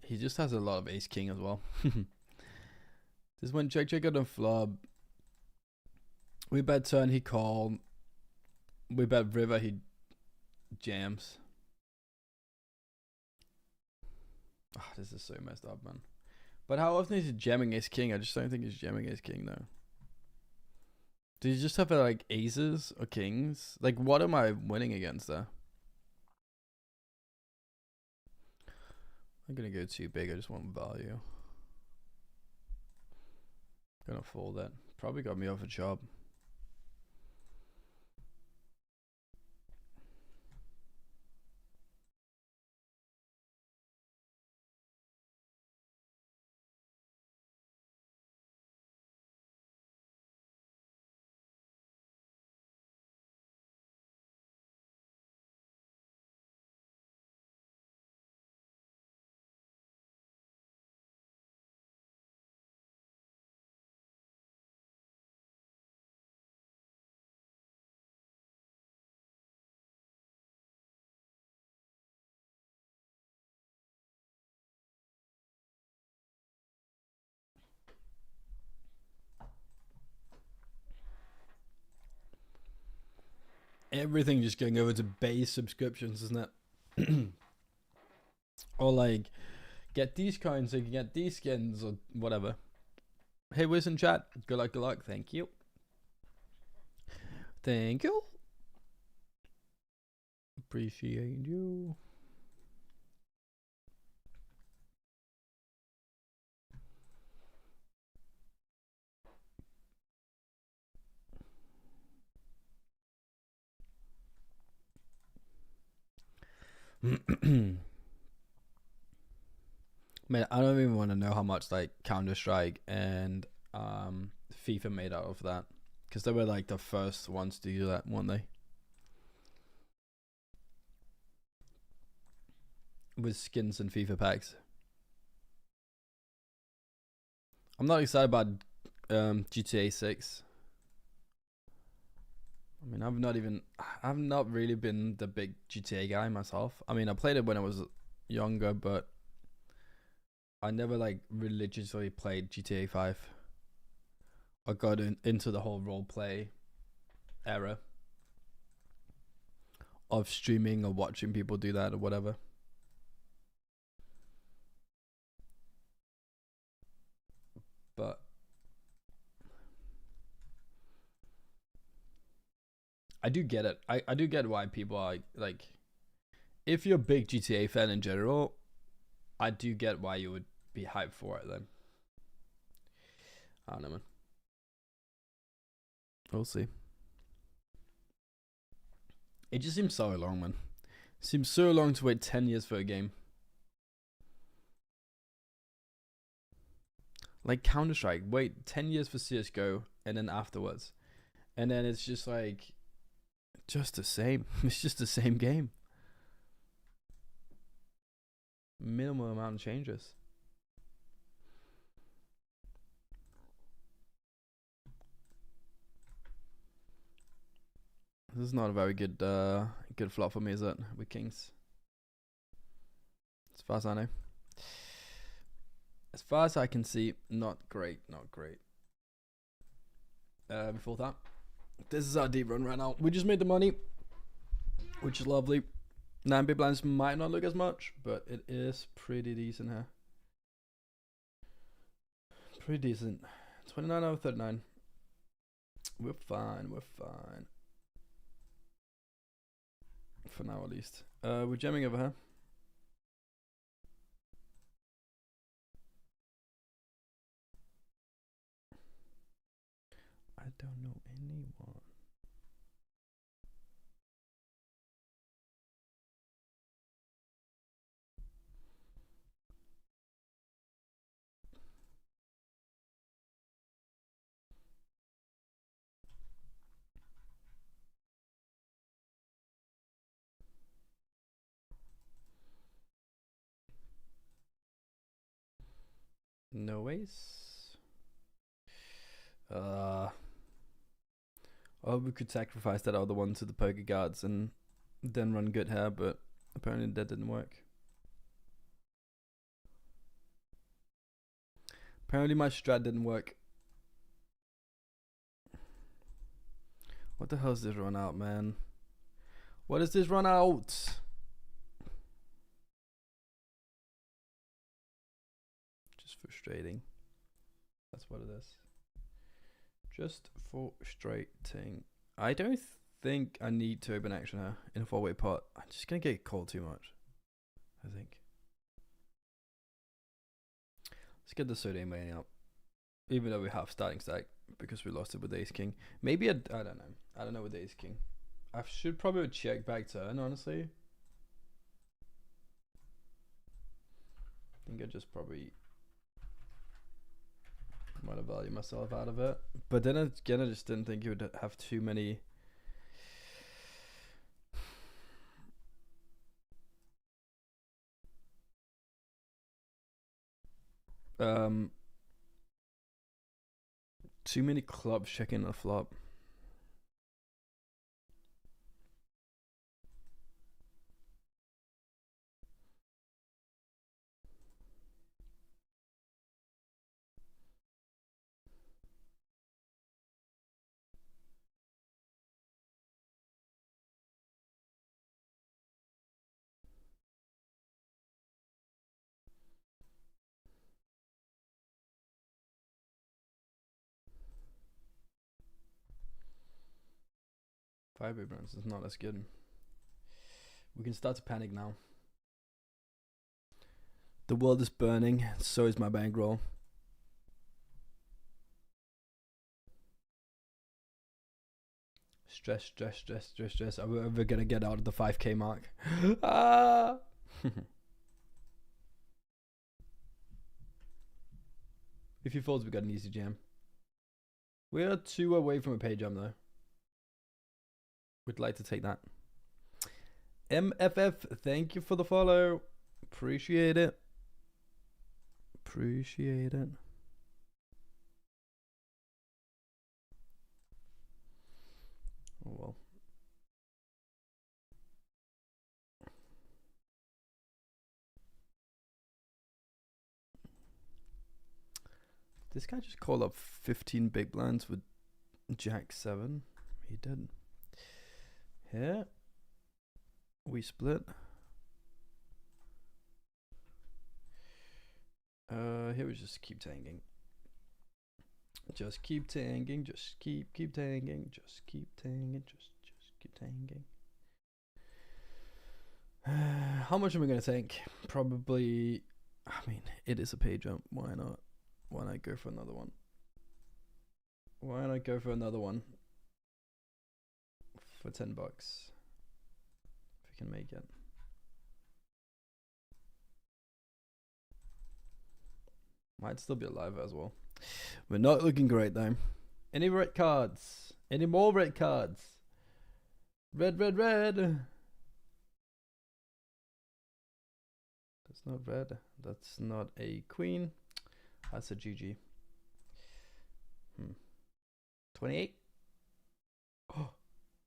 He just has a lot of ace king as well. This one check on the flop. We bet turn, he called. We bet river, he jams. Oh, this is so messed up, man. But how often is he jamming ace king? I just don't think he's jamming ace king though. Do you just have like aces or kings? Like, what am I winning against there? I'm gonna go too big. I just want value. Gonna fold that. Probably got me off a chop. Everything just going over to base subscriptions, isn't it? Or like, get these coins so you can get these skins or whatever. Hey, Wiz in chat. Good luck, good luck. Thank you. Thank you. Appreciate you. Man, I don't even want to know how much like Counter-Strike and FIFA made out of that, because they were like the first ones to do that, weren't they? With skins and FIFA packs. I'm not excited about GTA 6. I mean, I've not really been the big GTA guy myself. I mean, I played it when I was younger, but I never like religiously played GTA 5. I got into the whole role play era of streaming or watching people do that or whatever. But I do get it. I do get why people are like, if you're a big GTA fan in general, I do get why you would be hyped for it then. I don't know, man. We'll see. It just seems so long, man. It seems so long to wait 10 years for a game. Like Counter-Strike, wait 10 years for CSGO, and then afterwards. And then it's just like, just the same. It's just the same game. Minimal amount of changes. This is not a very good good flop for me, is it? With kings. As far as I know. As far as I can see, not great, not great. Before that, this is our deep run right now. We just made the money, which is lovely. 9 big blinds might not look as much, but it is pretty decent here. Pretty decent. 29 out of 39. We're fine, we're fine. For now, at least. We're jamming over here. I don't know anyone. No ace. Oh, we could sacrifice that other one to the poker guards and then run good here, but apparently that didn't work. Apparently my strat didn't work. What the hell is this run out, man? What is this run out? Just frustrating. That's what it is. Just frustrating. I don't think I need to open action here in a 4-way pot. I'm just gonna get called too much, I think. Let's get the Soda money up. Even though we have starting stack because we lost it with Ace King. Maybe I don't know. I don't know with Ace King. I should probably check back turn, honestly. I think I just probably might have valued myself out of it. But then again, I just didn't think you would have too many. Too many clubs checking a flop. Five big blinds is not as good. We can start to panic now. The world is burning, so is my bankroll. Stress. Are we ever gonna get out of the 5k mark? Ah! If he folds, we got an easy jam. We are 2 away from a pay jam though. We'd like to take that. MFF, thank you for the follow. Appreciate it. Appreciate it. Oh well. This guy just called up 15 big blinds with Jack 7. He did. Here we split. Here we just keep tanking. Just keep tanking. Just keep tanking. Just keep tanking. Just keep tanking. How much am I gonna tank? Probably. I mean, it is a pay jump. Why not? Why not go for another one? Why not go for another one? For $10. If we can make it. Might still be alive as well. We're not looking great though. Any red cards? Any more red cards? Red. That's not red. That's not a queen. That's a GG. 28. Oh,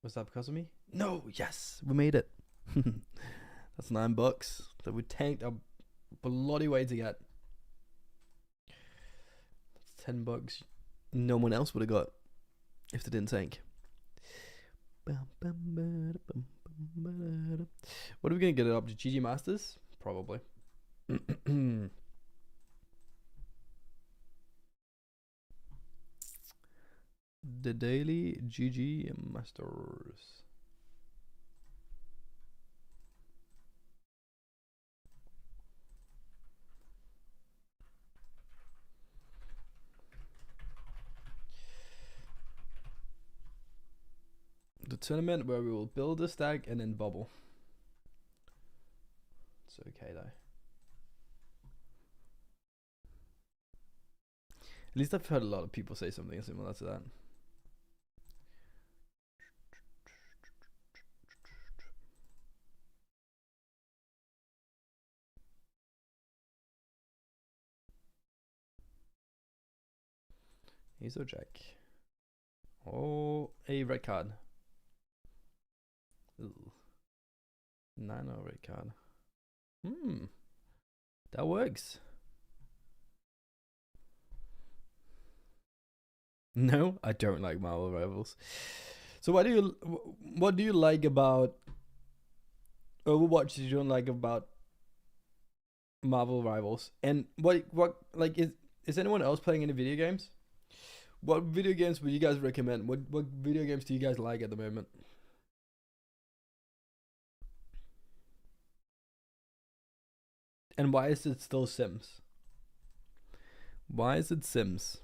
was that because of me? No, yes, we made it. That's $9 that we tanked a bloody way to get. That's $10 no one else would have got if they didn't tank. What are we gonna get it up to? GG Masters? Probably. The daily GG Masters. The tournament where we will build a stack and then bubble. It's okay though. At least I've heard a lot of people say something similar to that. He's a jack. Oh, a red card. Ooh. Nano red card. That works. No, I don't like Marvel Rivals. So what do you like about Overwatch? That you don't like about Marvel Rivals? And what like is anyone else playing any video games? What video games would you guys recommend? What video games do you guys like at the moment? And why is it still Sims? Why is it Sims?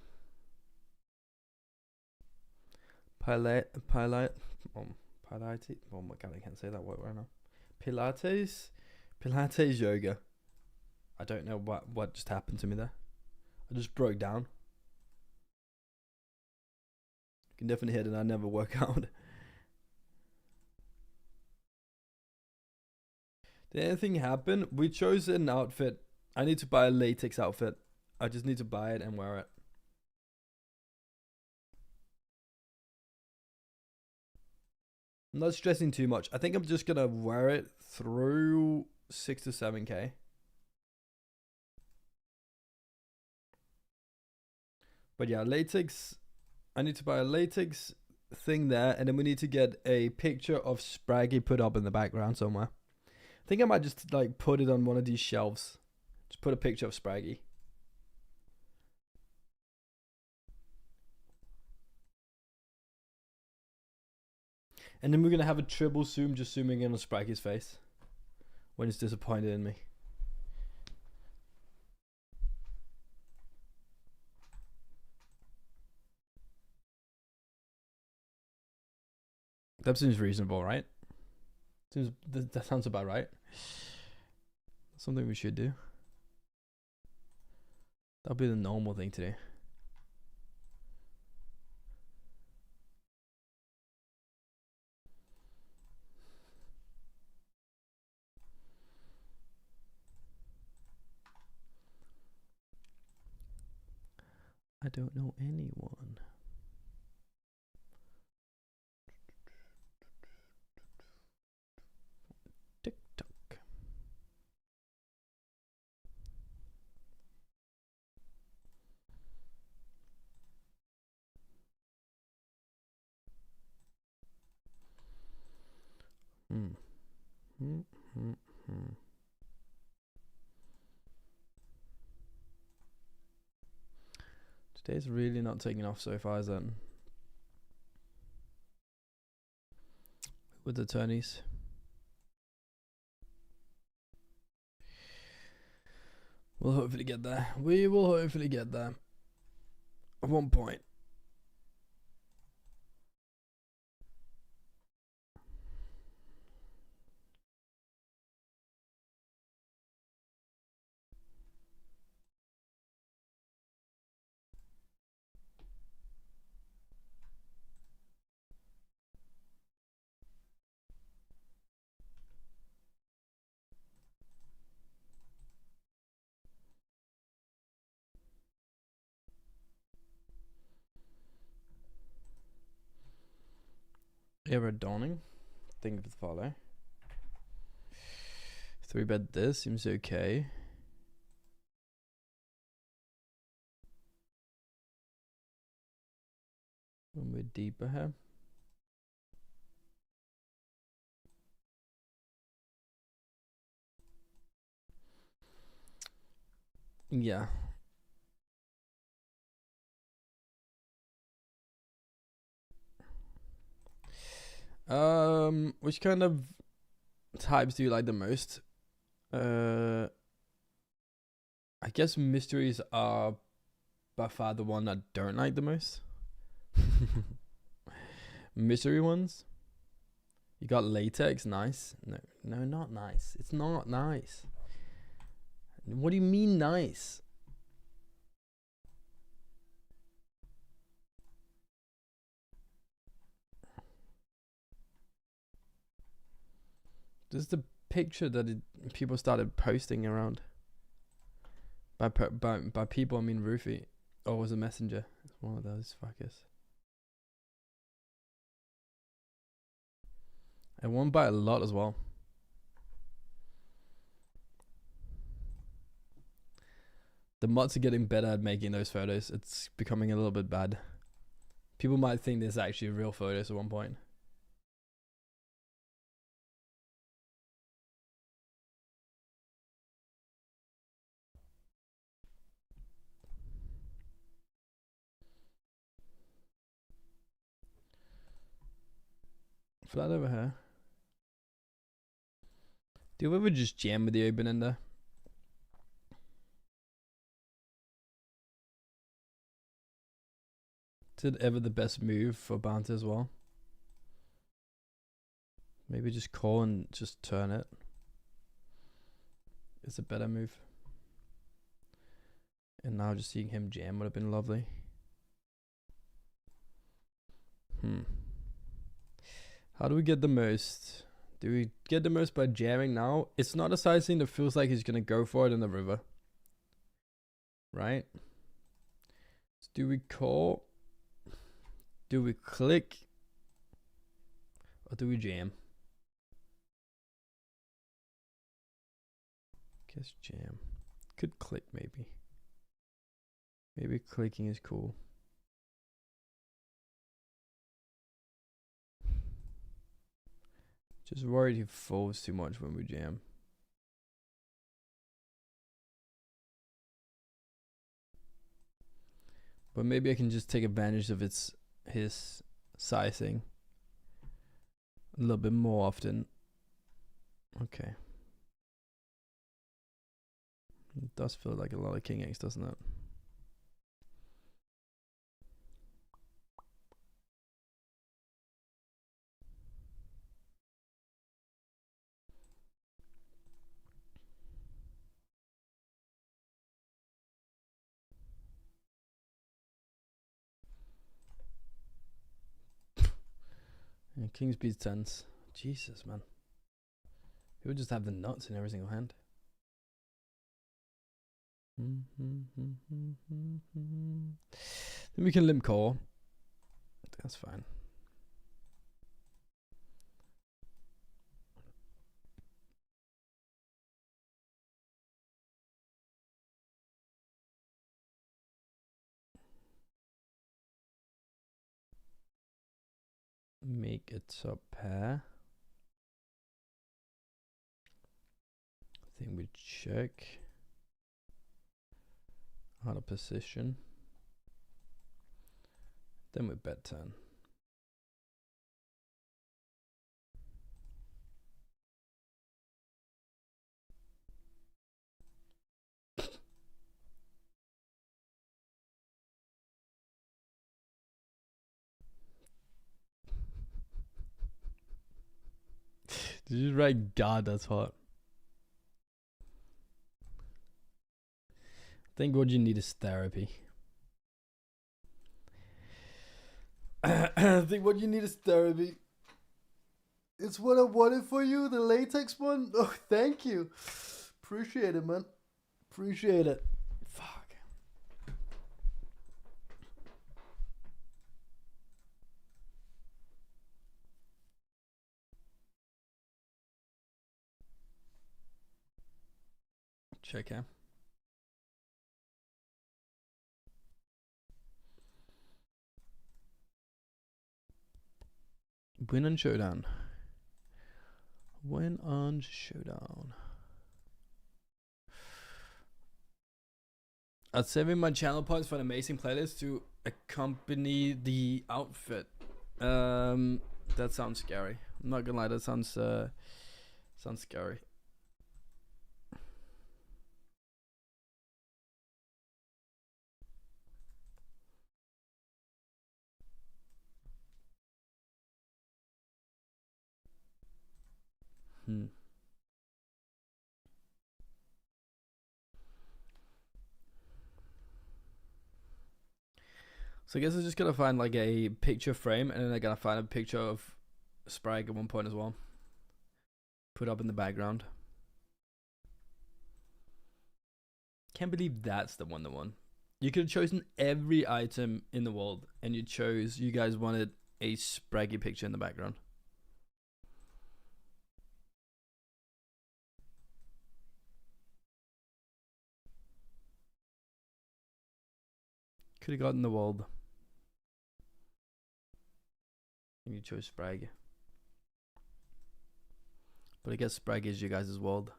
Pilates. Oh my god, I can't say that word right now. Pilates yoga. I don't know what just happened to me there. I just broke down. You can definitely hear that I never work out. Did anything happen? We chose an outfit. I need to buy a latex outfit. I just need to buy it and wear it. I'm not stressing too much. I think I'm just gonna wear it through 6 to 7K. But yeah, latex. I need to buy a latex thing there, and then we need to get a picture of Spraggy put up in the background somewhere. I think I might just like put it on one of these shelves. Just put a picture of Spraggy. And then we're gonna have a triple zoom, just zooming in on Spraggy's face when he's disappointed in me. That seems reasonable, right? That sounds about right. Something we should do. That'll be the normal thing to do. I don't know anyone. TikTok. Today's really not taking off so far, is it? With attorneys. We'll hopefully get there. We will hopefully get there. At one point. Era dawning. Think of the follow. 3-bet this seems okay. When we're deeper here. Yeah. Which kind of types do you like the most? I guess mysteries are by far the one I don't like the most. Mystery ones. You got latex, nice. No, not nice. It's not nice. What do you mean nice? This is the picture that people started posting around. By people, I mean Roofy. Oh, it was a messenger. It's one of those fuckers. I won by a lot as well. The mods are getting better at making those photos. It's becoming a little bit bad. People might think this is actually real photos at one point. flat over here. Do you ever just jam with the open ender? Is it ever the best move for bounty as well? Maybe just call and just turn it. It's a better move. And now just seeing him jam would have been lovely. How do we get the most? Do we get the most by jamming now? It's not a sizing that feels like he's going to go for it in the river. Right? So do we call? Do we click? Or do we jam? Guess jam. Could click maybe. Maybe clicking is cool. Just worried he folds too much when we jam. But maybe I can just take advantage of his sizing a little bit more often. Okay. It does feel like a lot of king X, doesn't it? Yeah, King's beats tens. Jesus, man. He would just have the nuts in every single hand. Then we can limp call. That's fine. Make a top pair. I think we check out of position. Then we bet turn. Did you write God? That's hot. I think what you need is therapy. I think what you need is therapy. It's what I wanted for you, the latex one. Oh, thank you. Appreciate it, man. Appreciate it. Fuck. Check him. Win on showdown. Win on showdown. I'm saving my channel points for an amazing playlist to accompany the outfit. That sounds scary. I'm not gonna lie, that sounds scary. So I guess I just gotta find like a picture frame, and then I gotta find a picture of Sprague at one point as well. Put up in the background. Can't believe that's the one. You could have chosen every item in the world, and you guys wanted a Spraggy picture in the background. Could have gotten the world. And you chose Sprague. But I guess Sprague is you guys' world.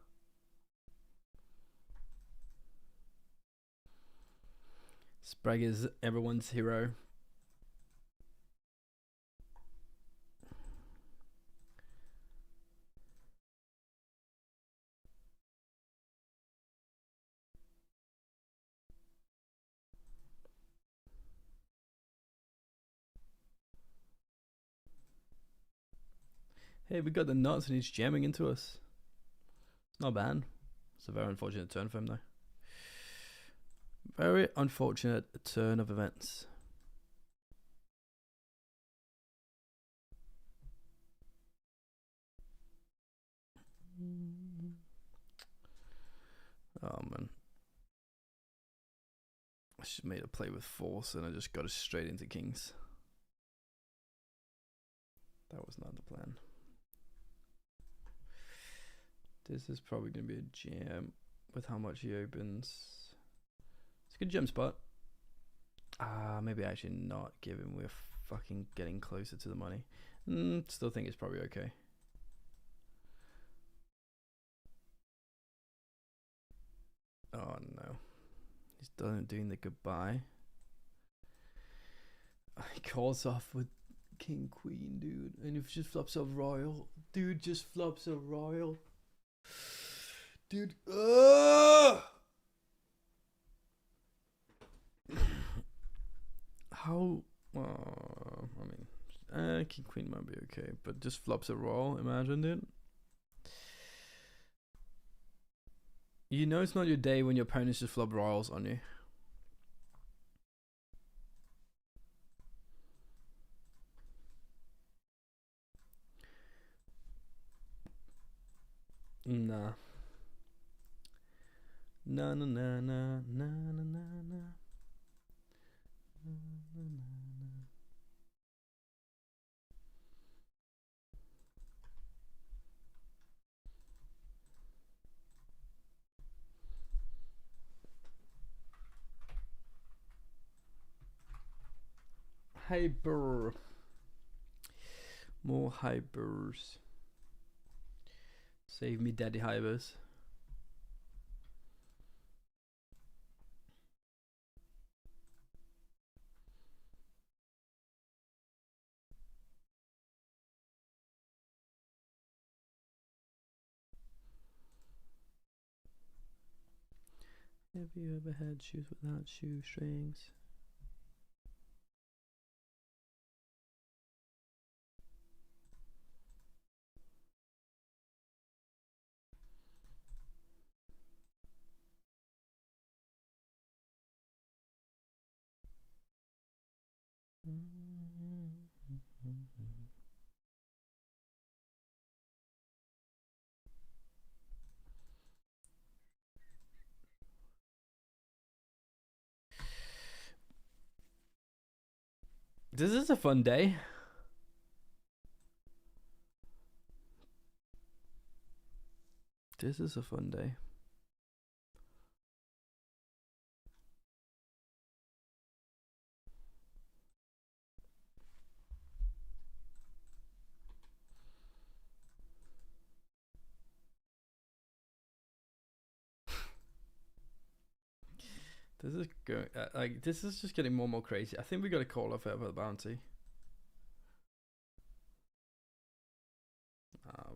Sprague is everyone's hero. Hey, we got the nuts and he's jamming into us. It's not bad. It's a very unfortunate turn for him though. Very unfortunate turn of events. Oh man. I just made a play with force and I just got it straight into kings. That was not the plan. This is probably going to be a jam with how much he opens. It's a good jam spot. Maybe actually not, given we're fucking getting closer to the money. Still think it's probably okay. Oh no. He's done doing the goodbye. He calls off with king queen, dude. And if just flops a royal. Dude just flops a royal. Dude. How? I mean, king queen might be okay, but just flops a royal. Imagine, dude. You know it's not your day when your opponents just flop royals on you. Nah. Na na na na na na na na. Hyper. More hypers. Save me, daddy hypers. Have you ever had shoes without shoestrings? This is a fun day. This is a fun day. This is going like this is just getting more and more crazy. I think we got to call off over the bounty.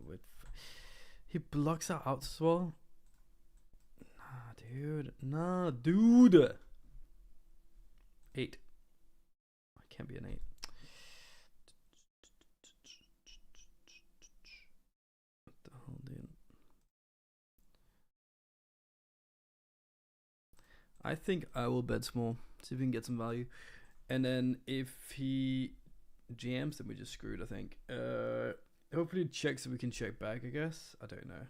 With he blocks our out as well. Nah, dude. Nah, dude. 8. I can't be an 8. What the hell, dude? I think I will bet small. See if we can get some value. And then if he jams, then we're just screwed, I think. Hopefully it checks so we can check back, I guess. I don't know.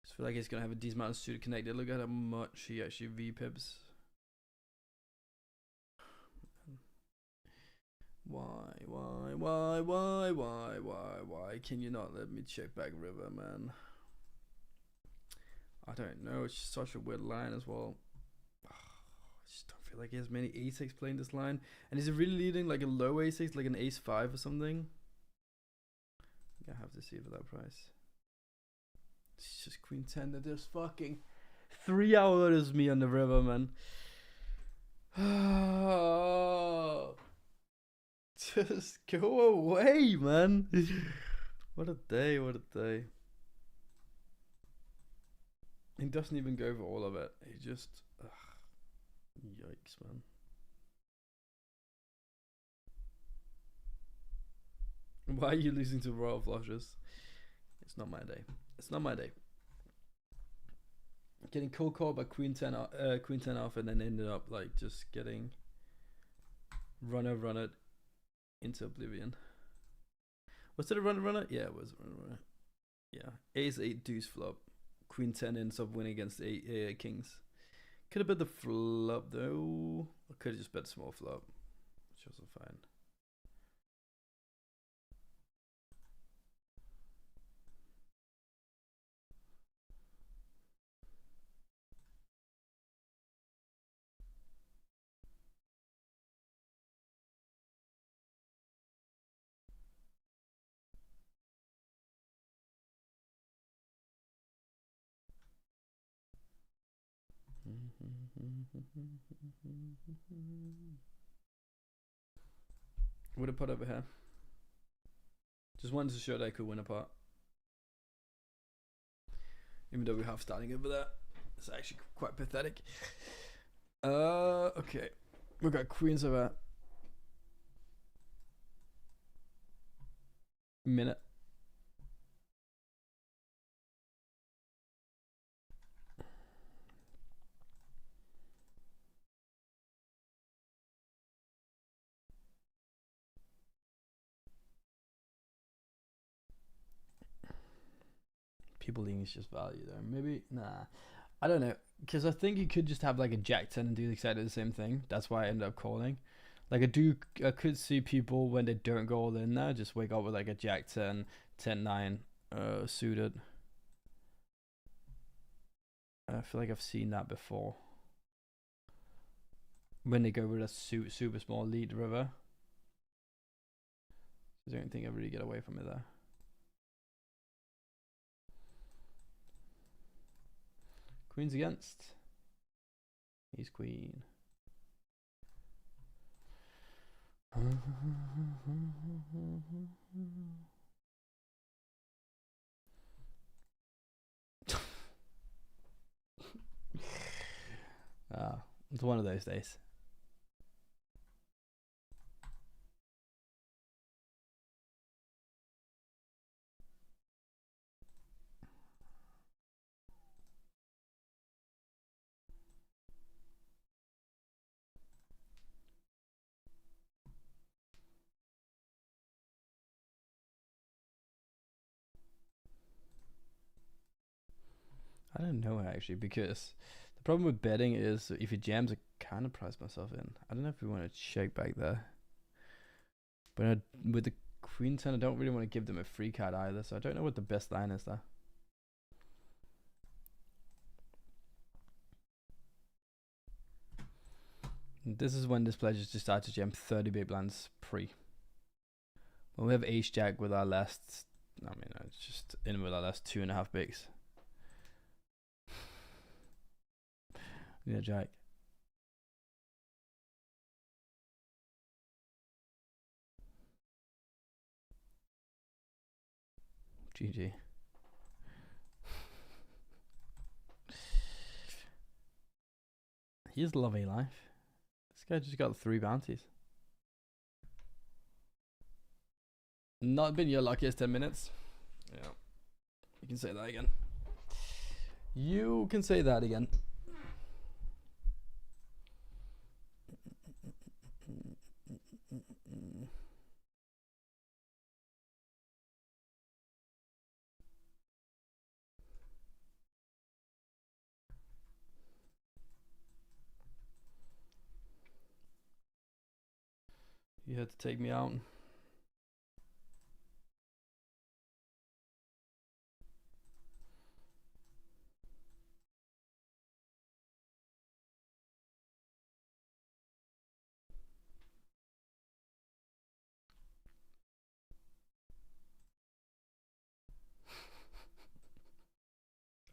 I feel like he's gonna have a decent amount of suited connected. Look at how much he actually V-pips. Why can you not let me check back river, man? I don't know, it's just such a weird line as well. I just don't feel like he has many a6 playing this line. And is he really leading like a low a6, like an ace 5 or something? I have to see for that price. It's just queen 10 that just fucking 3 hours me on the river, man. Just go away, man. What a day, what a day. He doesn't even go for all of it. He just yikes, man. Why are you losing to royal flushes? It's not my day. It's not my day. Getting cold called by queen 10 off, and then ended up like just getting runner into oblivion. Was it a runner? Yeah, it was a runner. Yeah, ace 8 deuce flop. Queen 10 ends up winning against 8 kings. Could have bet the flop though. Or could have just bet small flop, which was fine. Would have put over here. Just wanted to show that I could win a pot. Even though we have starting over there. It's actually quite pathetic. Okay. We got queens over. Minute. People think it's just value there. Maybe, nah. I don't know. Because I think you could just have like a jack 10 and do exactly the same thing. That's why I ended up calling. Like I could see people when they don't go all in there, just wake up with like a jack 10, 10-9 suited. I feel like I've seen that before. When they go with a super small lead river. I don't think I really get away from it there. Queen's against. He's queen. It's one of those days. I don't know actually, because the problem with betting is if it jams, I kind of price myself in. I don't know if we want to check back there. But with the queen 10, I don't really want to give them a free card either, so I don't know what the best line is there. And this is when this pledges just start to jam 30 big blinds pre. When we have ace jack with our last, I mean, it's just in with our last 2.5 bigs. Yeah, jack. GG. He's lovely life. This guy just got 3 bounties. Not been your luckiest 10 minutes. Yeah. You can say that again. You can say that again. You had to take me out.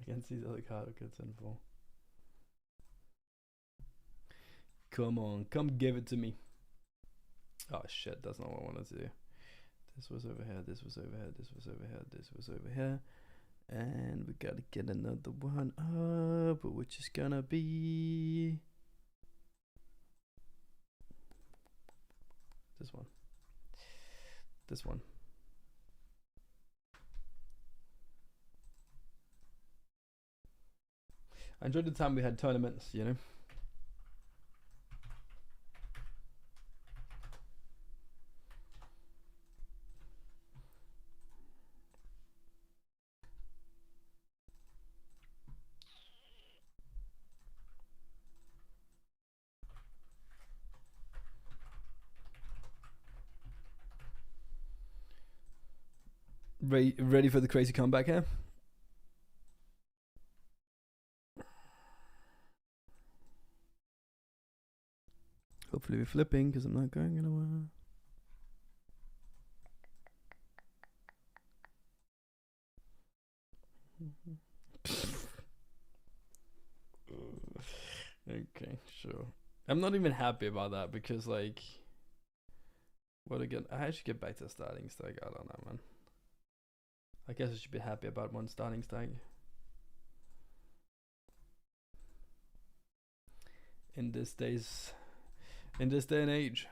Against these other card good 10-4. Come on, come give it to me. Oh shit, that's not what I wanted to do. This was over here, this was over here, this was over here, this was over here. And we gotta get another one up, which is gonna be this one. This one. I enjoyed the time we had tournaments, you know. Ready for the crazy comeback here? Hopefully we're flipping because I'm not going anywhere. Okay, sure. I'm not even happy about that because, like, what again? I should get back to starting stack. I don't know, man. I guess I should be happy about one starting stack. In this day and age.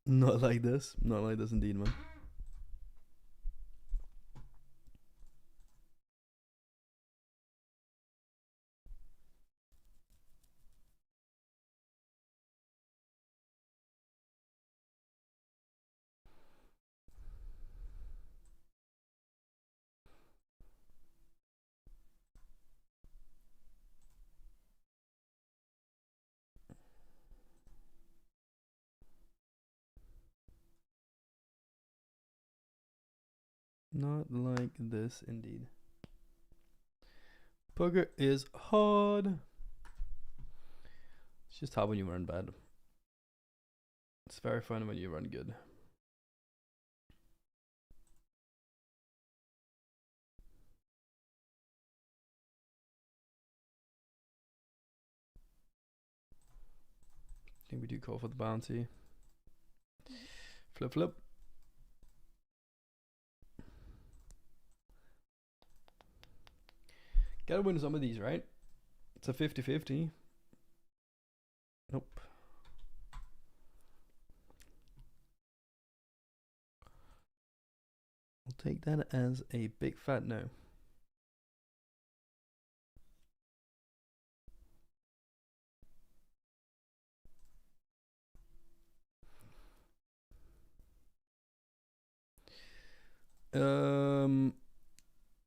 Not like this. Not like this indeed, man. Not like this indeed. Poker is hard. It's just hard when you run bad. It's very fun when you run good. I think we do call for the bounty. Flip, flip. Gotta win some of these, right? It's a 50-50. Nope. I'll take that as a big fat no.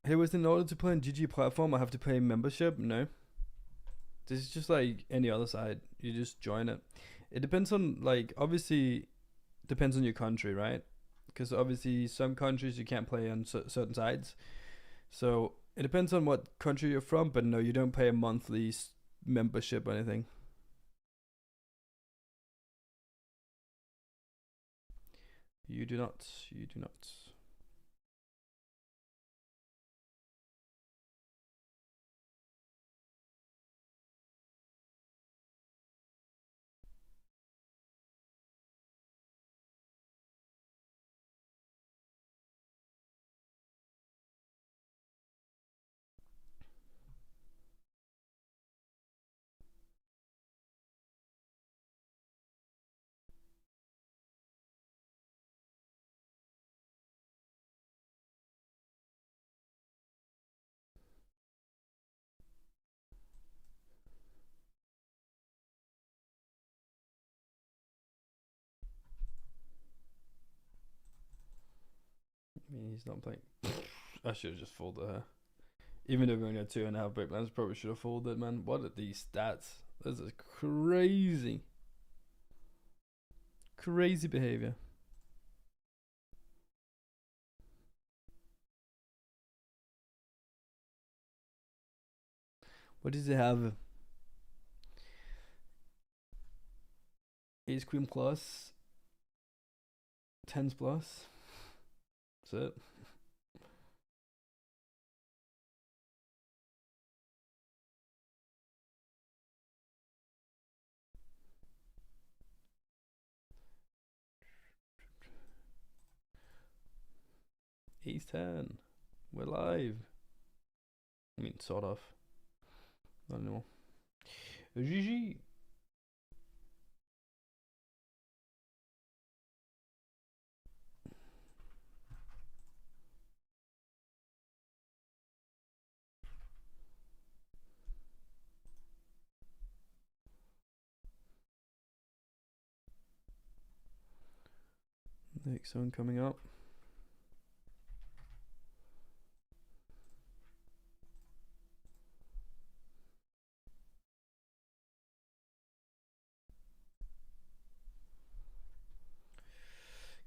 Hey, was in order to play on GG platform, I have to pay membership? No. This is just like any other site. You just join it. It depends on, like, obviously depends on your country, right? Because obviously some countries you can't play on certain sites. So it depends on what country you're from, but no, you don't pay a monthly membership or anything. You do not. You do not. I mean, he's not playing. I should have just folded her. Even though we only had 2.5 big blinds, probably should have folded, man. What are these stats? This is crazy. Crazy behavior. What does he have? Ace Queen plus. Tens plus. That's it. Ace 10. We're live. I mean, sort of. Not anymore. GG. Next one coming up.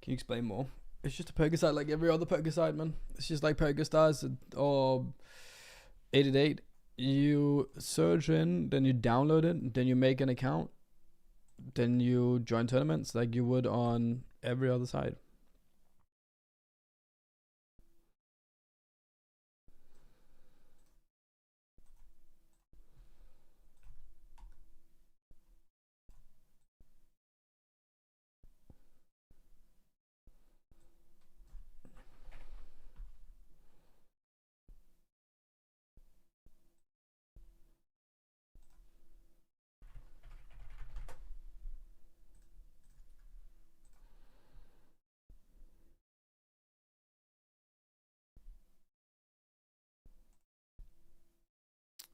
Can you explain more? It's just a poker site like every other poker site, man. It's just like PokerStars or 888. You search in, then you download it, then you make an account, then you join tournaments like you would on every other site.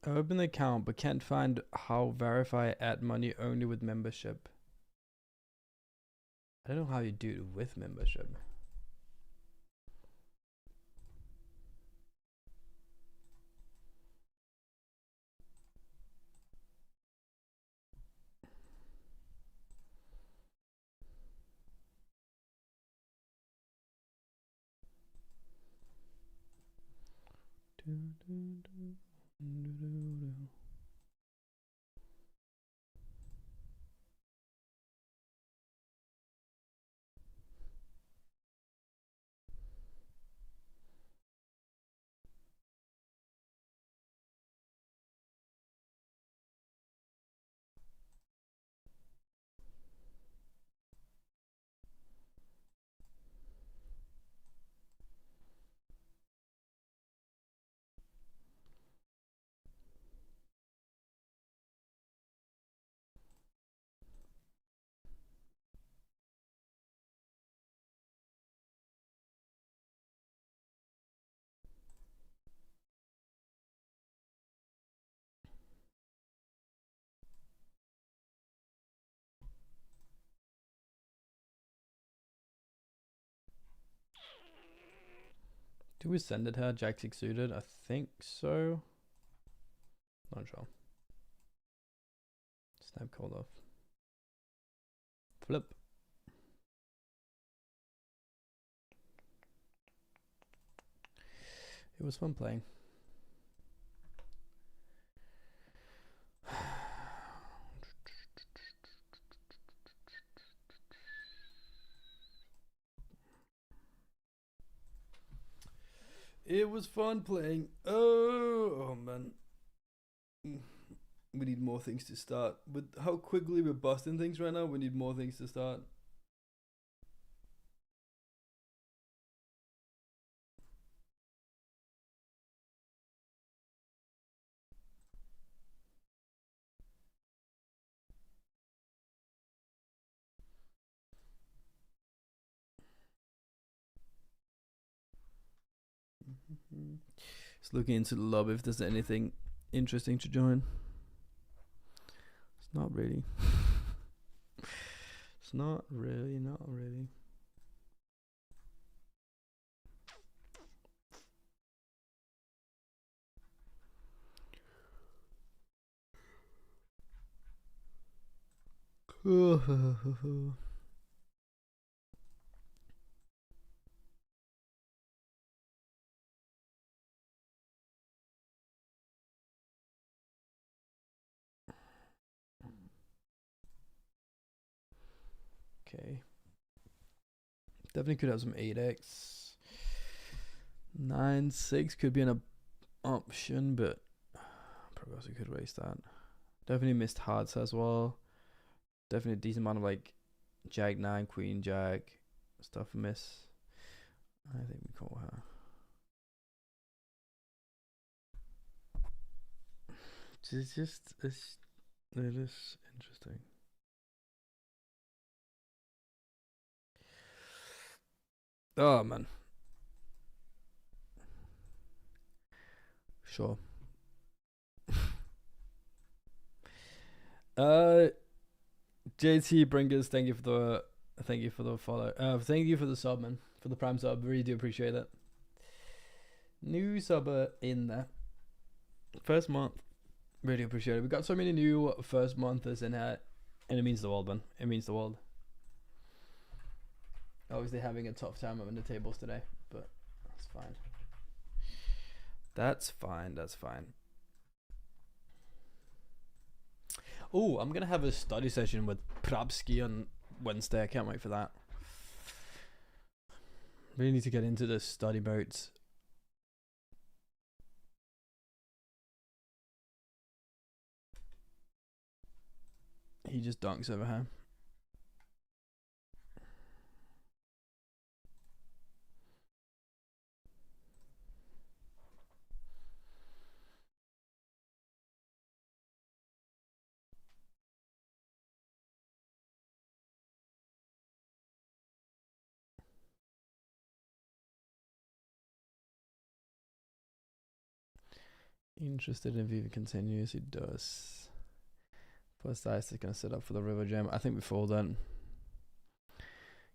I open the account but can't find how verify add money only with membership. I don't know how you do it with membership. Do we send it her? Jack 6 suited? I think so. Not sure. Snap called off. Flip. It was fun playing. It was fun playing. Oh man. We need more things to start. With how quickly we're busting things right now, we need more things to start. Just looking into the lobby if there's anything interesting to join. It's not really. It's not really. Okay. Definitely could have some 8x. 9-6 could be an option, but probably also could raise that. Definitely missed hearts as well. Definitely a decent amount of like Jack 9, Queen Jack stuff miss. I think we call her. It's It is interesting. Oh man. Sure. JT Bringers, thank you for the follow. Thank you for the sub, man. For the prime sub. Really do appreciate it. New subber in there. First month. Really appreciate it. We got so many new first monthers in here. And it means the world, man. It means the world. Obviously having a tough time on the tables today, but that's fine. That's fine. That's fine. Oh, I'm gonna have a study session with Prabsky on Wednesday. I can't wait for that. Really need to get into the study modes. He just dunks over here. Interested if he continues. He does. First ice is gonna set up for the river jam. I think we fold then.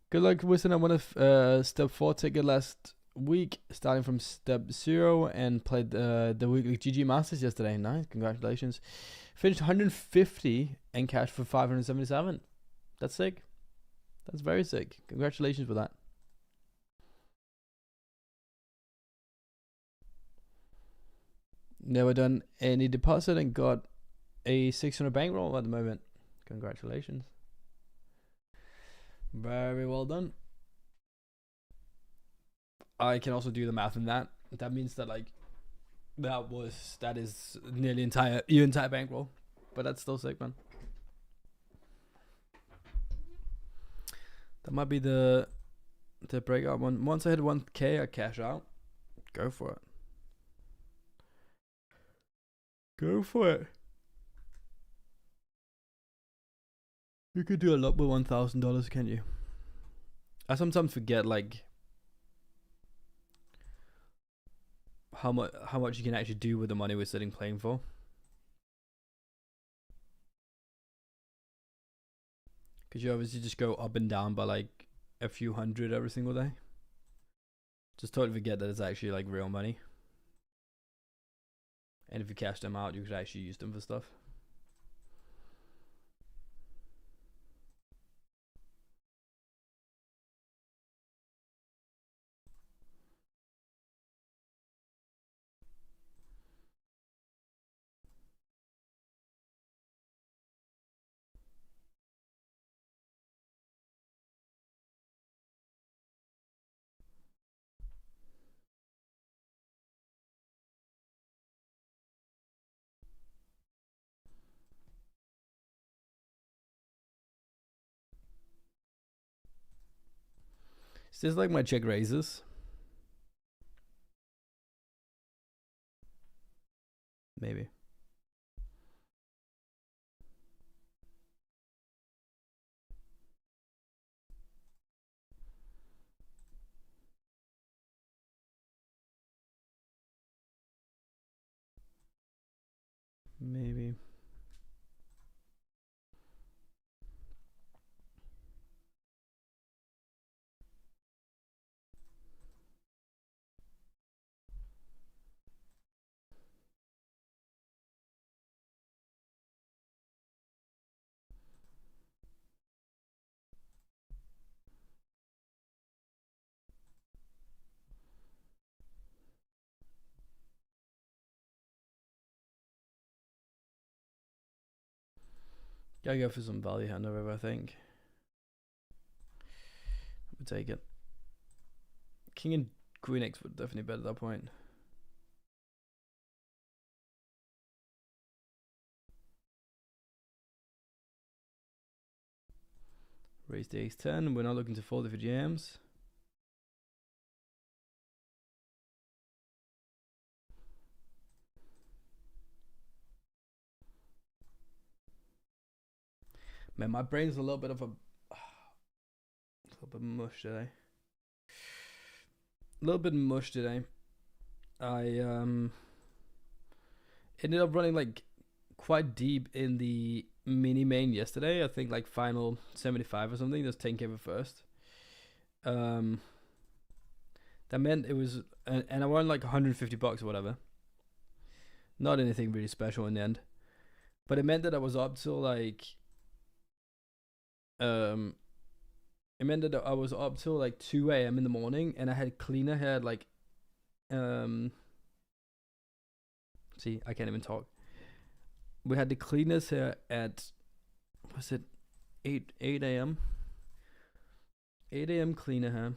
Good luck, Wilson. I won a step 4 ticket last week, starting from step 0, and played the weekly GG Masters yesterday. Nice, congratulations. Finished 150 and cashed for 577. That's sick. That's very sick. Congratulations for that. Never done any deposit and got a 600 bankroll at the moment. Congratulations. Very well done. I can also do the math in that. That means that like that is nearly your entire bankroll. But that's still sick, man. That might be the breakout one. Once I hit 1K, I cash out. Go for it. Go for it. You could do a lot with $1,000, can't you? I sometimes forget like how much you can actually do with the money we're sitting playing for. Because you obviously just go up and down by like a few hundred every single day. Just totally forget that it's actually like real money. And if you cash them out, you could actually use them for stuff. Is this like my check raises? Maybe. Maybe. Gotta go for some value hand over, I think. We'll take it. King and Queen X would definitely bet at that point. Raise the ace 10. We're not looking to fold if it jams. Man, my brain's a little bit of a little bit mush today. A little bit mush today. I ended up running like quite deep in the mini main yesterday. I think like final 75 or something. Just 10k for first. That meant it was, and I won like 150 bucks or whatever. Not anything really special in the end, but it meant that I was up till like, it meant that I was up till like 2 a.m. in the morning, and I had cleaner hair at like, see, I can't even talk. We had the cleaners here at, was it 8 a.m. 8 a.m. cleaner here.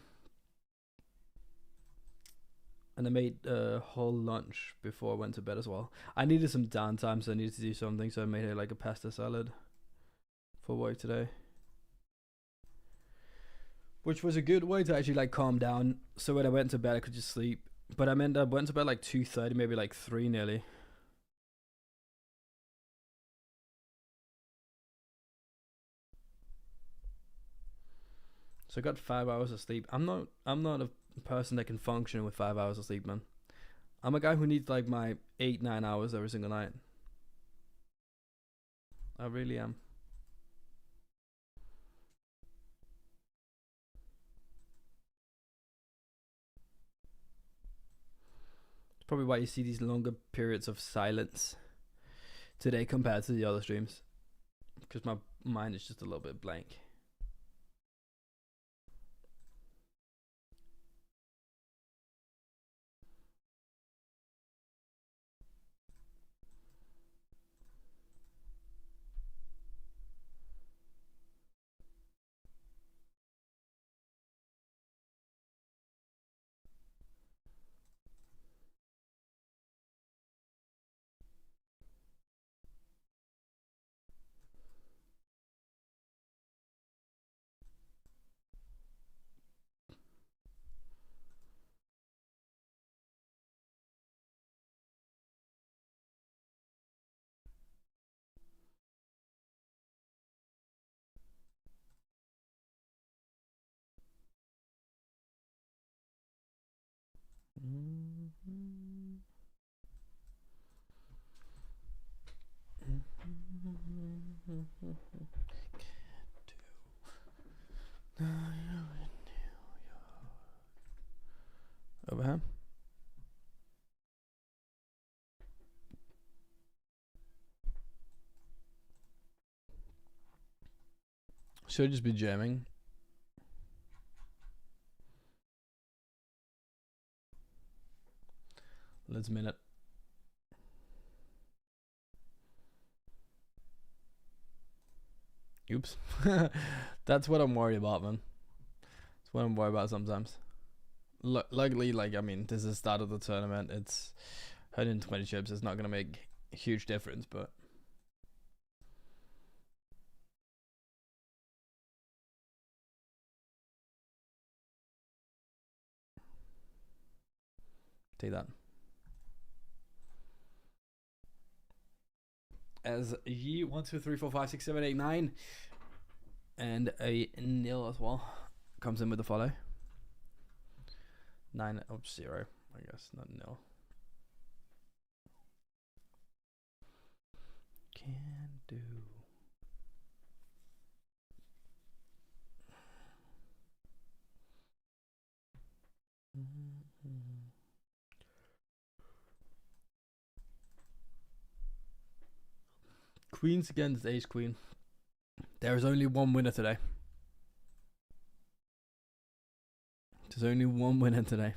And I made a whole lunch before I went to bed as well. I needed some downtime, so I needed to do something, so I made like a pasta salad for work today. Which was a good way to actually like calm down, so when I went to bed I could just sleep. But I meant I went to bed like 2:30, maybe like 3 nearly. So I got 5 hours of sleep. I'm not a person that can function with 5 hours of sleep, man. I'm a guy who needs like my 8-9 hours every single night. I really am. It's probably why you see these longer periods of silence today compared to the other streams, because my mind is just a little bit blank. Over here. Should I just be jamming? Let's minute. Oops. That's what I'm worried about, man. That's what I'm worried about sometimes. Luckily, like, I mean, this is the start of the tournament. It's 120 chips. It's not going to make a huge difference, but take that. As ye 1, 2, 3, 4, 5, 6, 7, 8, 9, and a nil as well comes in with the follow. 9 of 0, I guess, not nil. Can do. Queens against ace queen. There is only one winner today. There's only one winner today.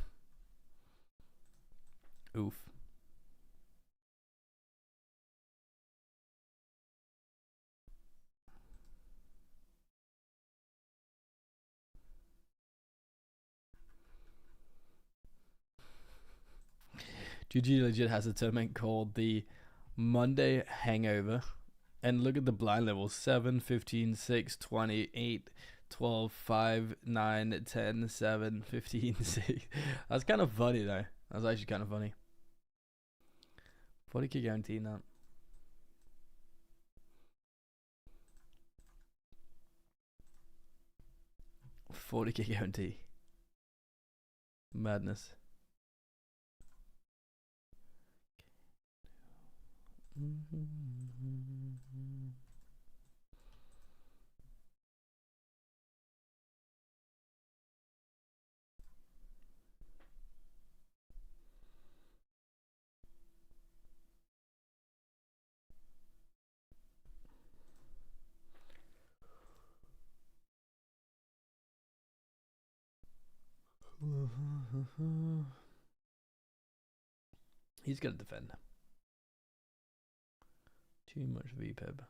Oof. GG legit has a tournament called the Monday Hangover. And look at the blind levels: 7, 15, 6, 20, 8, 12, 5, 9, 10, 7, 15, 6. That's kind of funny though. That's actually kind of funny. 40k guaranteed that. 40k guarantee. Madness. He's gonna defend. Too much VPEB.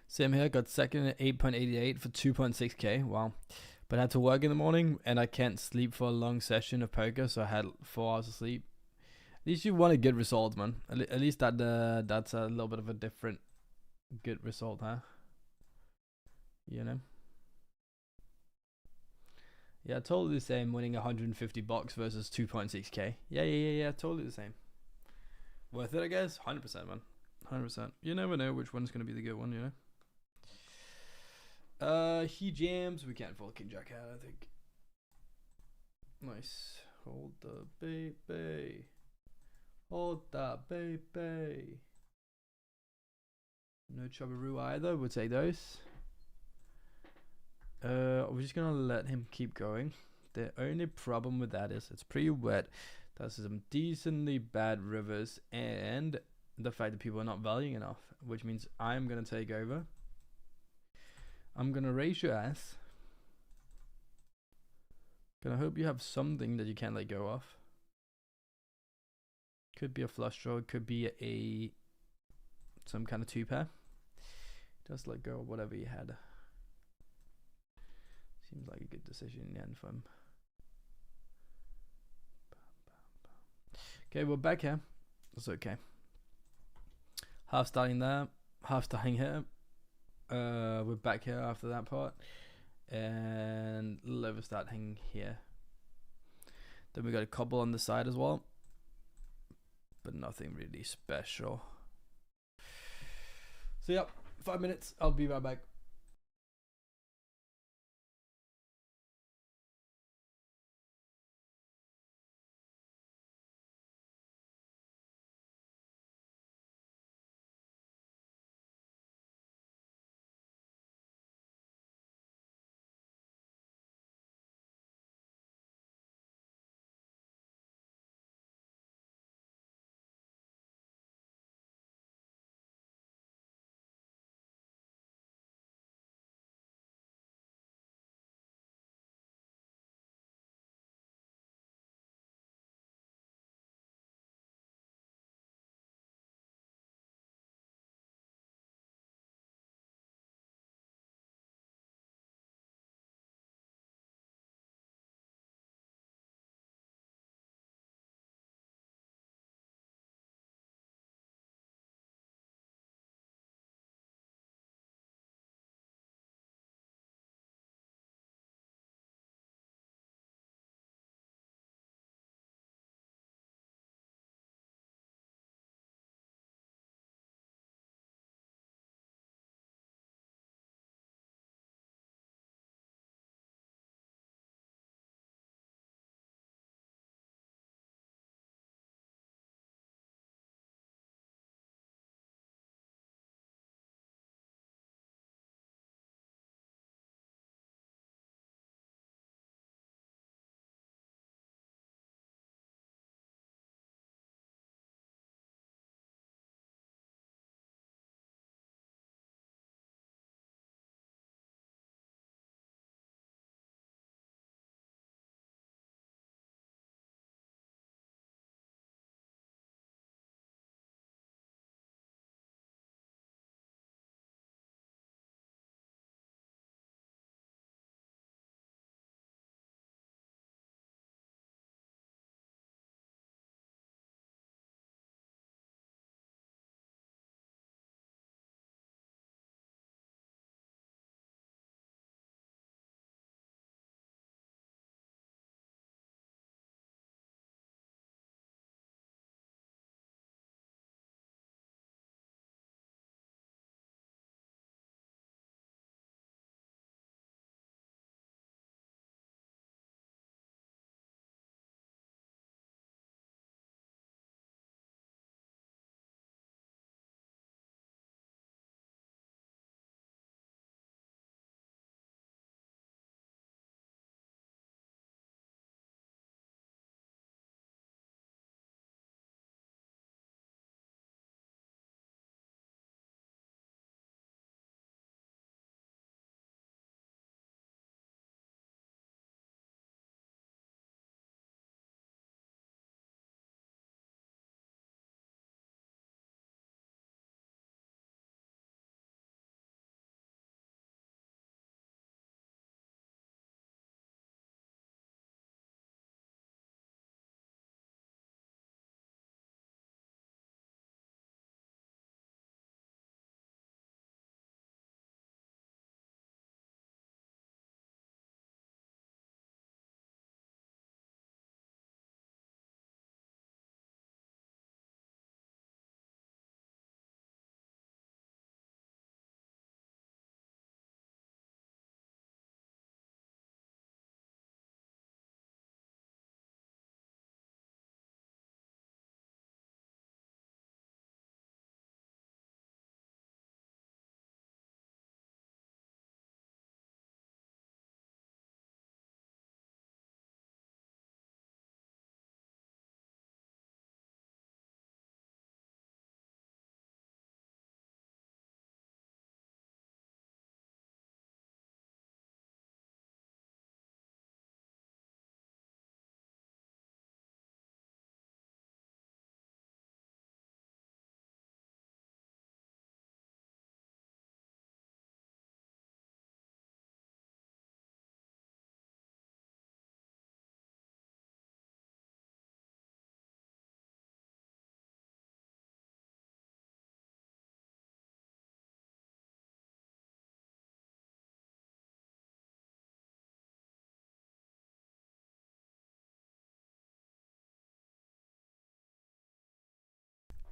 Same here, got second at 8.88 for 2.6k. Wow. But I had to work in the morning and I can't sleep for a long session of poker, so I had 4 hours of sleep. At least you want a good result, man. At least that's a little bit of a different good result, huh? You know? Yeah, totally the same, winning 150 bucks versus 2.6k. Yeah, totally the same. Worth it, I guess? 100%, man. 100%. You never know which one's going to be the good one, you know? He jams. We can't fold King Jack out, I think. Nice. Hold the baby. Hold that baby. No Chubbaroo either. We'll take those. We're just gonna let him keep going. The only problem with that is it's pretty wet. There's some decently bad rivers and the fact that people are not valuing enough, which means I'm gonna take over. I'm gonna raise your ass. Gonna hope you have something that you can't let go of. Could be a flush draw, could be some kind of 2-pair. Just let go of whatever you had. Seems like a good decision in the end for him. Okay, we're back here. That's okay. Half starting there, half starting here. We're back here after that part. And liver starting here. Then we got a couple on the side as well. But nothing really special. So yeah, 5 minutes. I'll be right back.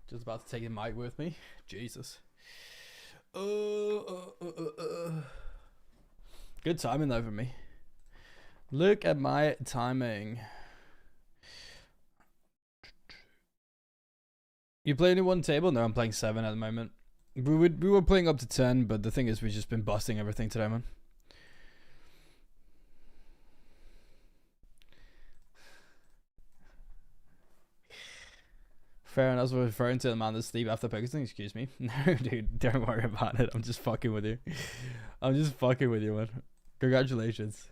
Just about to take the mic with me. Jesus. Good timing though for me. Look at my timing. You play only one table? No, I'm playing 7 at the moment. We were playing up to 10, but the thing is, we've just been busting everything today, man. Fair enough. I was referring to the man that's asleep after poker. Excuse me. No, dude, don't worry about it. I'm just fucking with you. I'm just fucking with you, man. Congratulations.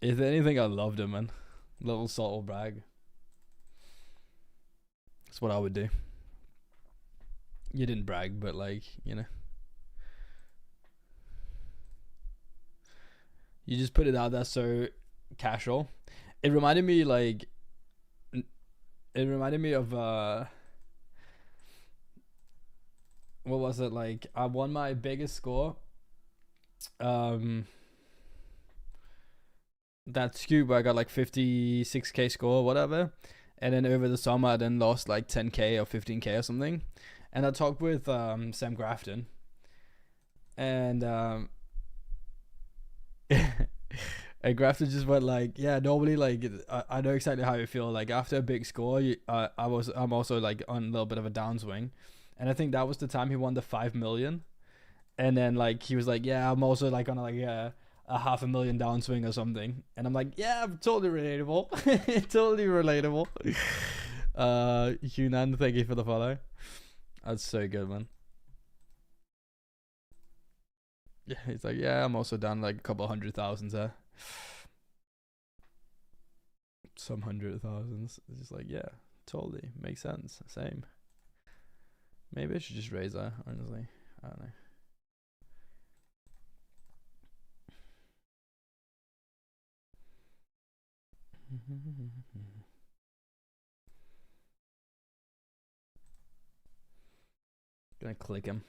If anything, I loved him, man. Little subtle brag. That's what I would do. You didn't brag, but like, you know. You just put it out there so casual. It reminded me like of what was it, like I won my biggest score that scoop where I got like 56k score or whatever, and then over the summer I then lost like 10k or 15k or something, and I talked with Sam Grafton, and and Grafton just went like, yeah, normally like I know exactly how you feel. Like after a big score, I'm also like on a little bit of a downswing, and I think that was the time he won the 5 million, and then like he was like, yeah, I'm also like on like a $500,000 downswing or something, and I'm like, yeah, I'm totally relatable, totally relatable. Hunan, thank you for the follow. That's so good, man. Yeah, he's like, yeah, I'm also down like a couple 100,000 there. Some 100,000s. It's just like, yeah, totally makes sense. Same. Maybe I should just raise that, honestly. I don't know. Gonna click him.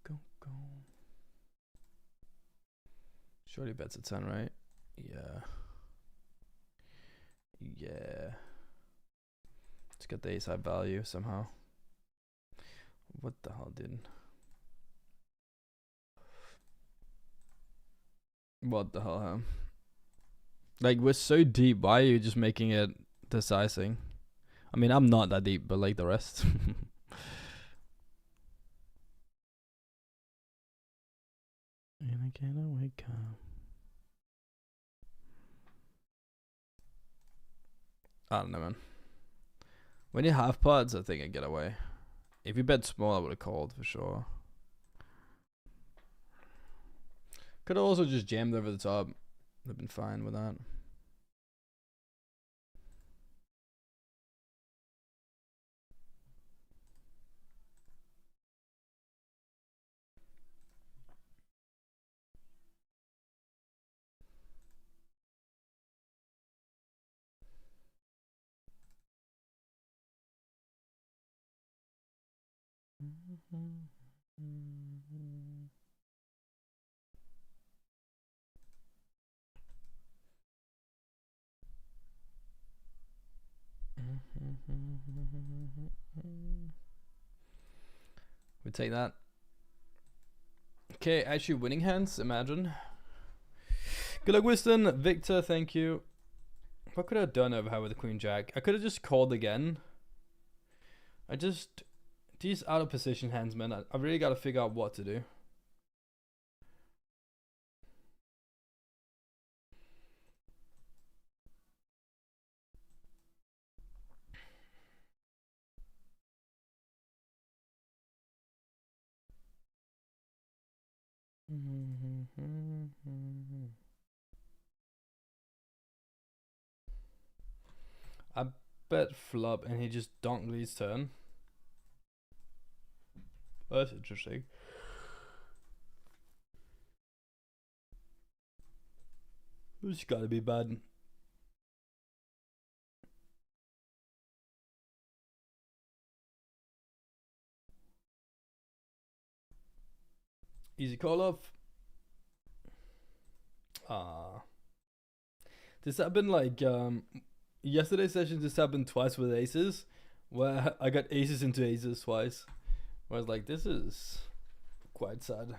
Go. Shorty bets a 10, right? Yeah. Let's get the ace high value somehow. What the hell, dude? What the hell, huh? Like, we're so deep. Why are you just making it decising? I mean, I'm not that deep, but like the rest. And I can't wake up. I don't know, man. When you have pods, I think I get away. If you bet small, I would have called for sure. Could have also just jammed over the top. I've been fine with that. We take that. Okay, actually winning hands, imagine. Good luck, Winston. Victor, thank you. What could I have done over here with the Queen Jack? I could have just called again. These out of position hands, man. I really got to figure out what to do. I bet flop and he just donked his turn. That's interesting. This gotta be bad. Easy call off. This happened like yesterday's session. This happened twice with aces, where I got aces into aces twice. Where I was like, this is quite sad.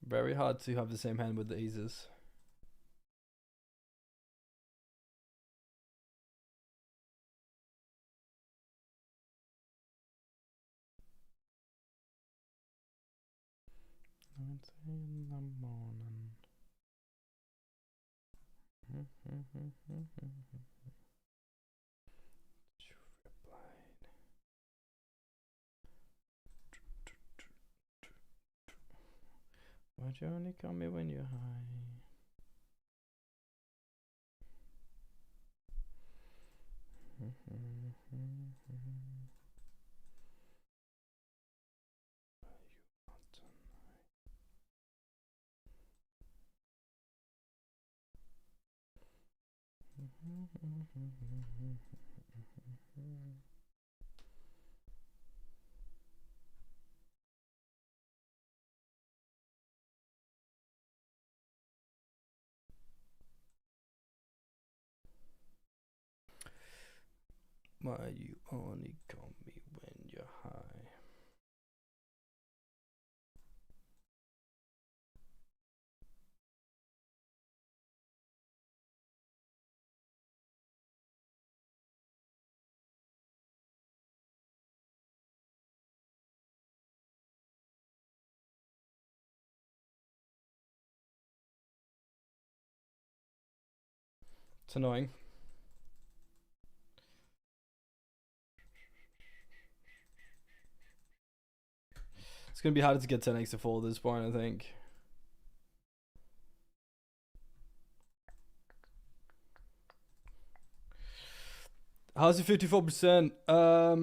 Very hard to have the same hand with the aces. It's in the morning. Why'd you only call me when you're high? Why you only call me when you're high? It's annoying. It's gonna be harder to get 10x to fall at this point, I think. How's it 54%?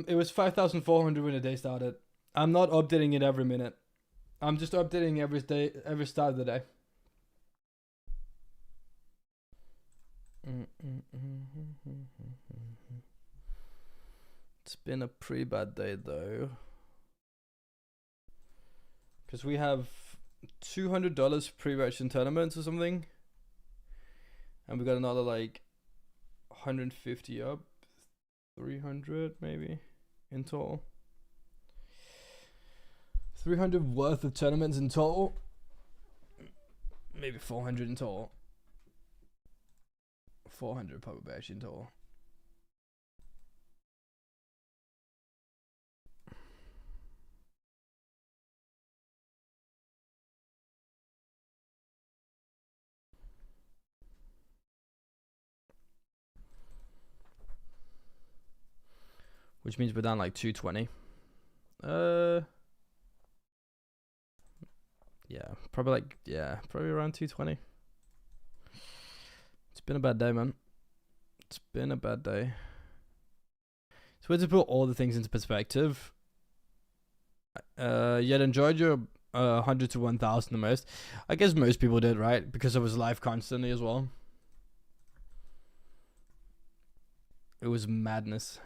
It was 5,400 when the day started. I'm not updating it every minute. I'm just updating every day, every start of the day. It's been a pretty bad day though, because we have $200 pre-registration tournaments or something, and we got another like 150 up, 300 maybe in total. 300 worth of tournaments in total, maybe 400 in total. 400 probably actually in total. Which means we're down like 220. Yeah, probably around 220. It's been a bad day, man. It's been a bad day. So to put all the things into perspective, yet enjoyed your 100 to 1,000 the most. I guess most people did, right? Because I was live constantly as well. It was madness.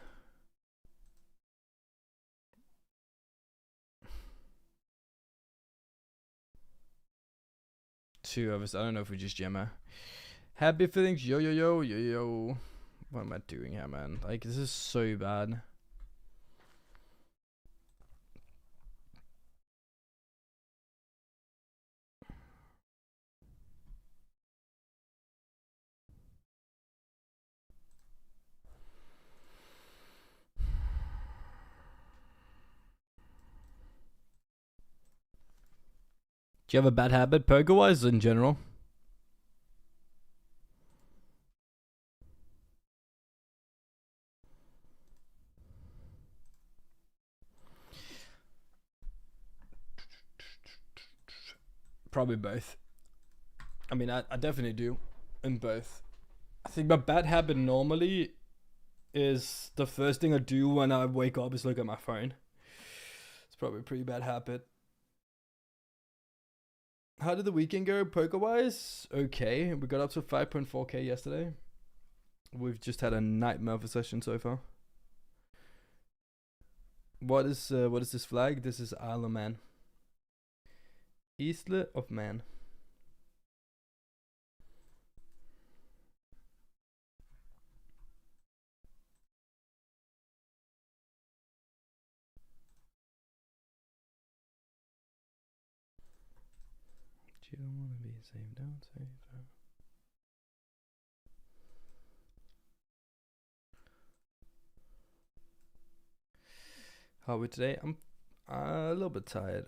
Two of us. I don't know if we just jammer. Happy feelings, yo yo yo yo yo. What am I doing here, man? Like, this is so bad. Do you have a bad habit, poker wise, in general? Probably both. I mean, I definitely do in both. I think my bad habit normally is the first thing I do when I wake up is look at my phone. It's probably a pretty bad habit. How did the weekend go poker wise? Okay, we got up to 5.4k yesterday. We've just had a nightmare of a session so far. What is this flag? This is Isle of Man. Isle of Man. You don't want to be saved, don't save her. How are we today? I'm a little bit tired.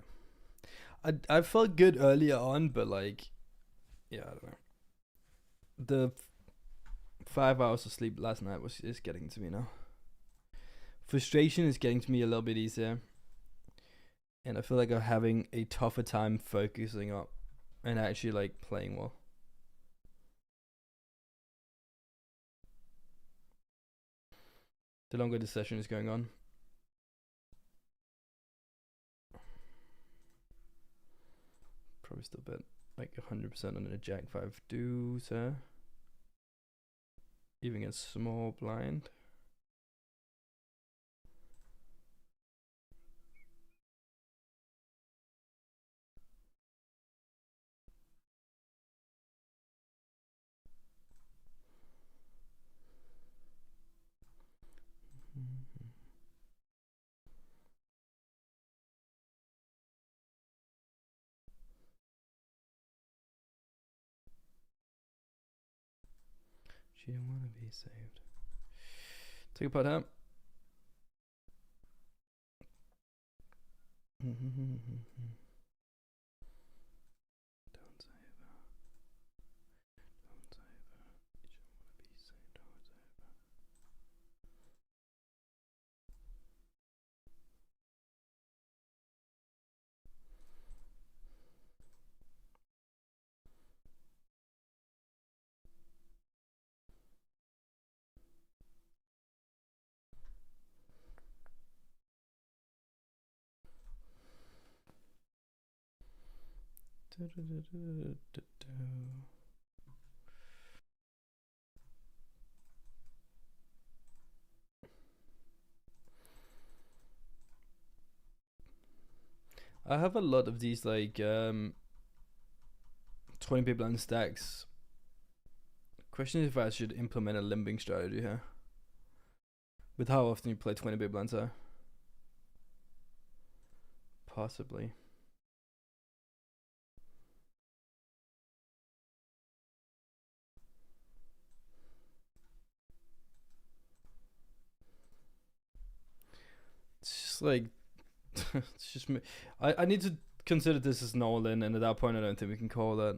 I felt good earlier on, but like, yeah, I don't know. The 5 hours of sleep last night is getting to me now. Frustration is getting to me a little bit easier, and I feel like I'm having a tougher time focusing up and actually like playing well. The longer the session is going on. Probably still bet like 100% on a Jack 5 deuce, even a small blind. She don't want to be saved. Take a putt out. Don't save her. Don't save her. She don't want to be saved. Don't save her. I have a lot of these like 20 big blind stacks. Question is if I should implement a limbing strategy here. With how often you play 20 big blinds, possibly. It's just like it's just me. I need to consider this as an all-in, and at that point I don't think we can call that.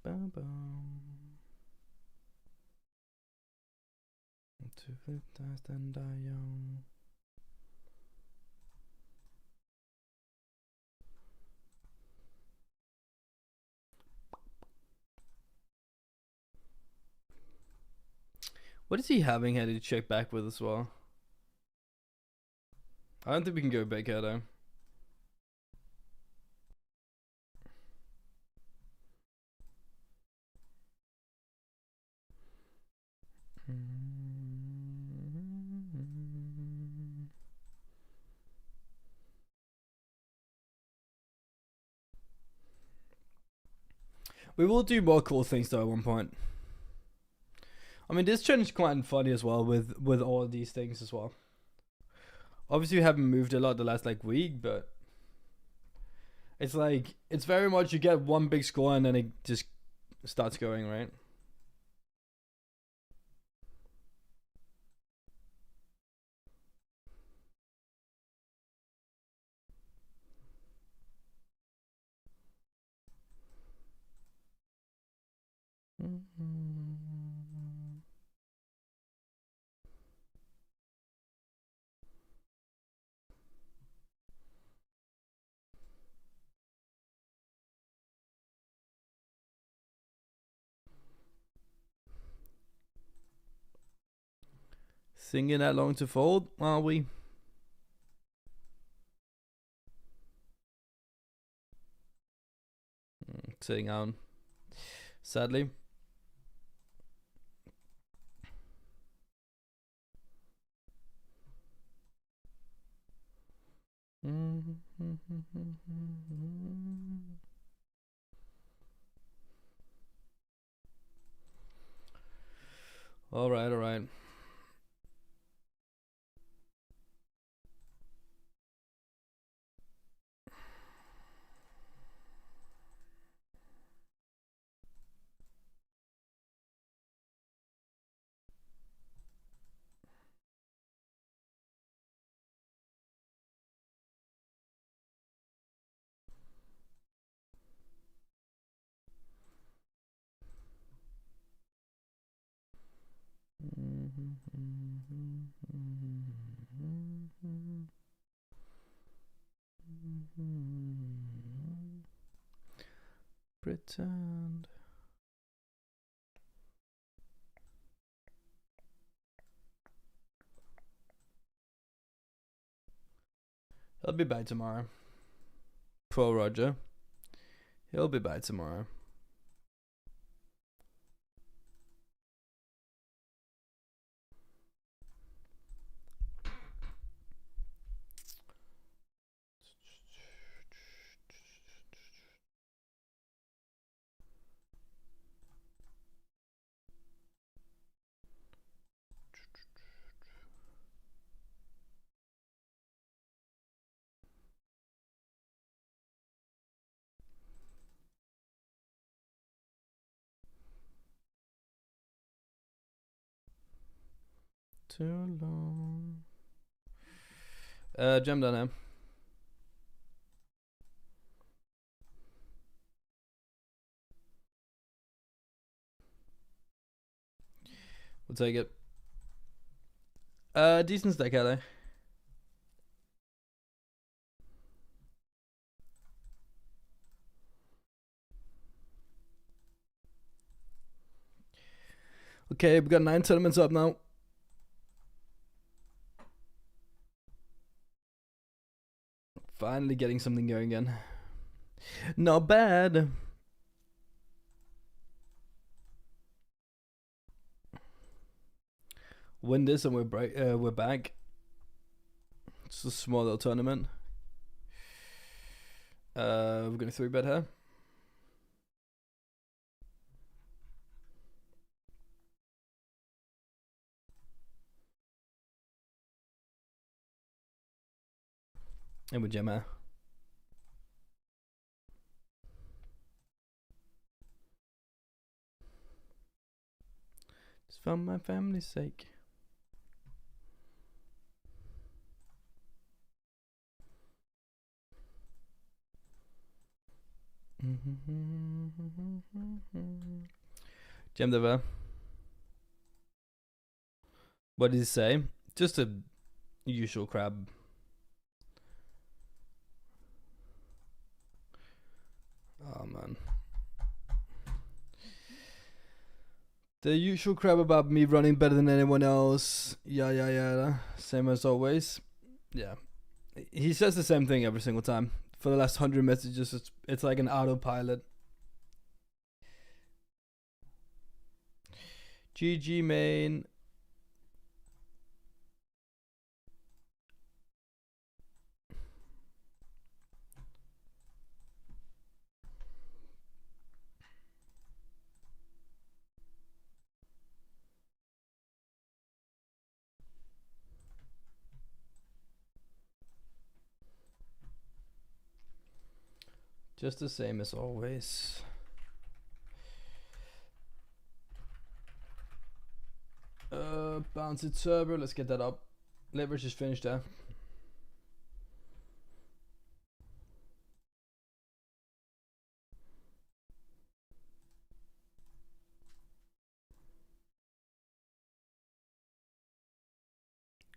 Bam bam. To flip dust and die young. What is he having here to check back with as well? I don't think we can go back here though. We will do more cool things though at one point. I mean, this challenge is quite funny as well with all of these things as well. Obviously, we haven't moved a lot the last like week, but it's like it's very much you get one big score and then it just starts going, right? Thinking that long to fold, are we? Sitting down, sadly. All right, all right. Pretend. He'll be back tomorrow. Poor Roger. He'll be back tomorrow. Too long. Gem down here. We'll take it. Decent stack, Kelly. Okay, we got 9 tournaments up now. Finally getting something going again. Not bad. Win this and we're back. It's a small little tournament. We're gonna 3-bet here. And we jam here. Just for my family's sake. Jammed over. What did he say? Just a usual crab. Oh man. The usual crap about me running better than anyone else. Yeah. Same as always. Yeah. He says the same thing every single time. For the last 100 messages, it's like an autopilot. GG main. Just the same as always. Bounce it turbo. Let's get that up. Leverage is finished there.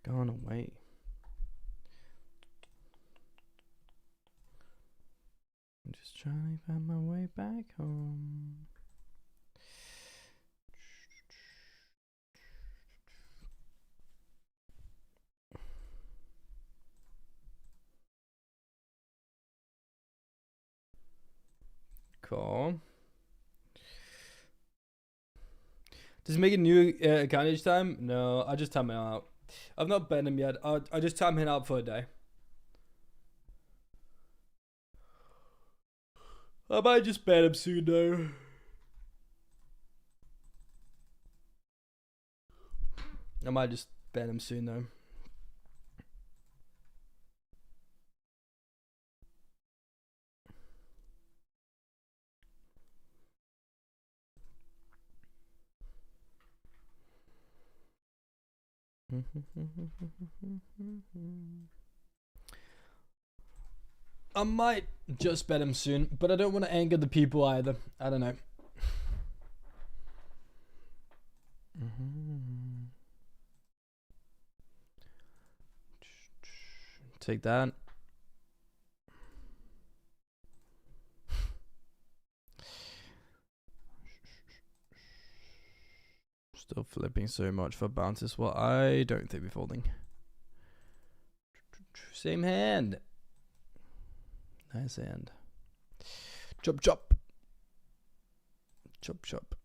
Gone away. I'm just trying to find my way back home. Cool. Does it make a new account each time? No, I just time him out. I've not bet him yet. I just time him out for a day. I might just bet him soon though. I might just ban him soon though. I might just bet him soon, but I don't want to anger the people either. I don't know. Take that. Still flipping so much for bounces. Well, I don't think we're folding. Same hand. Nice hand. Chop, chop. Chop, chop.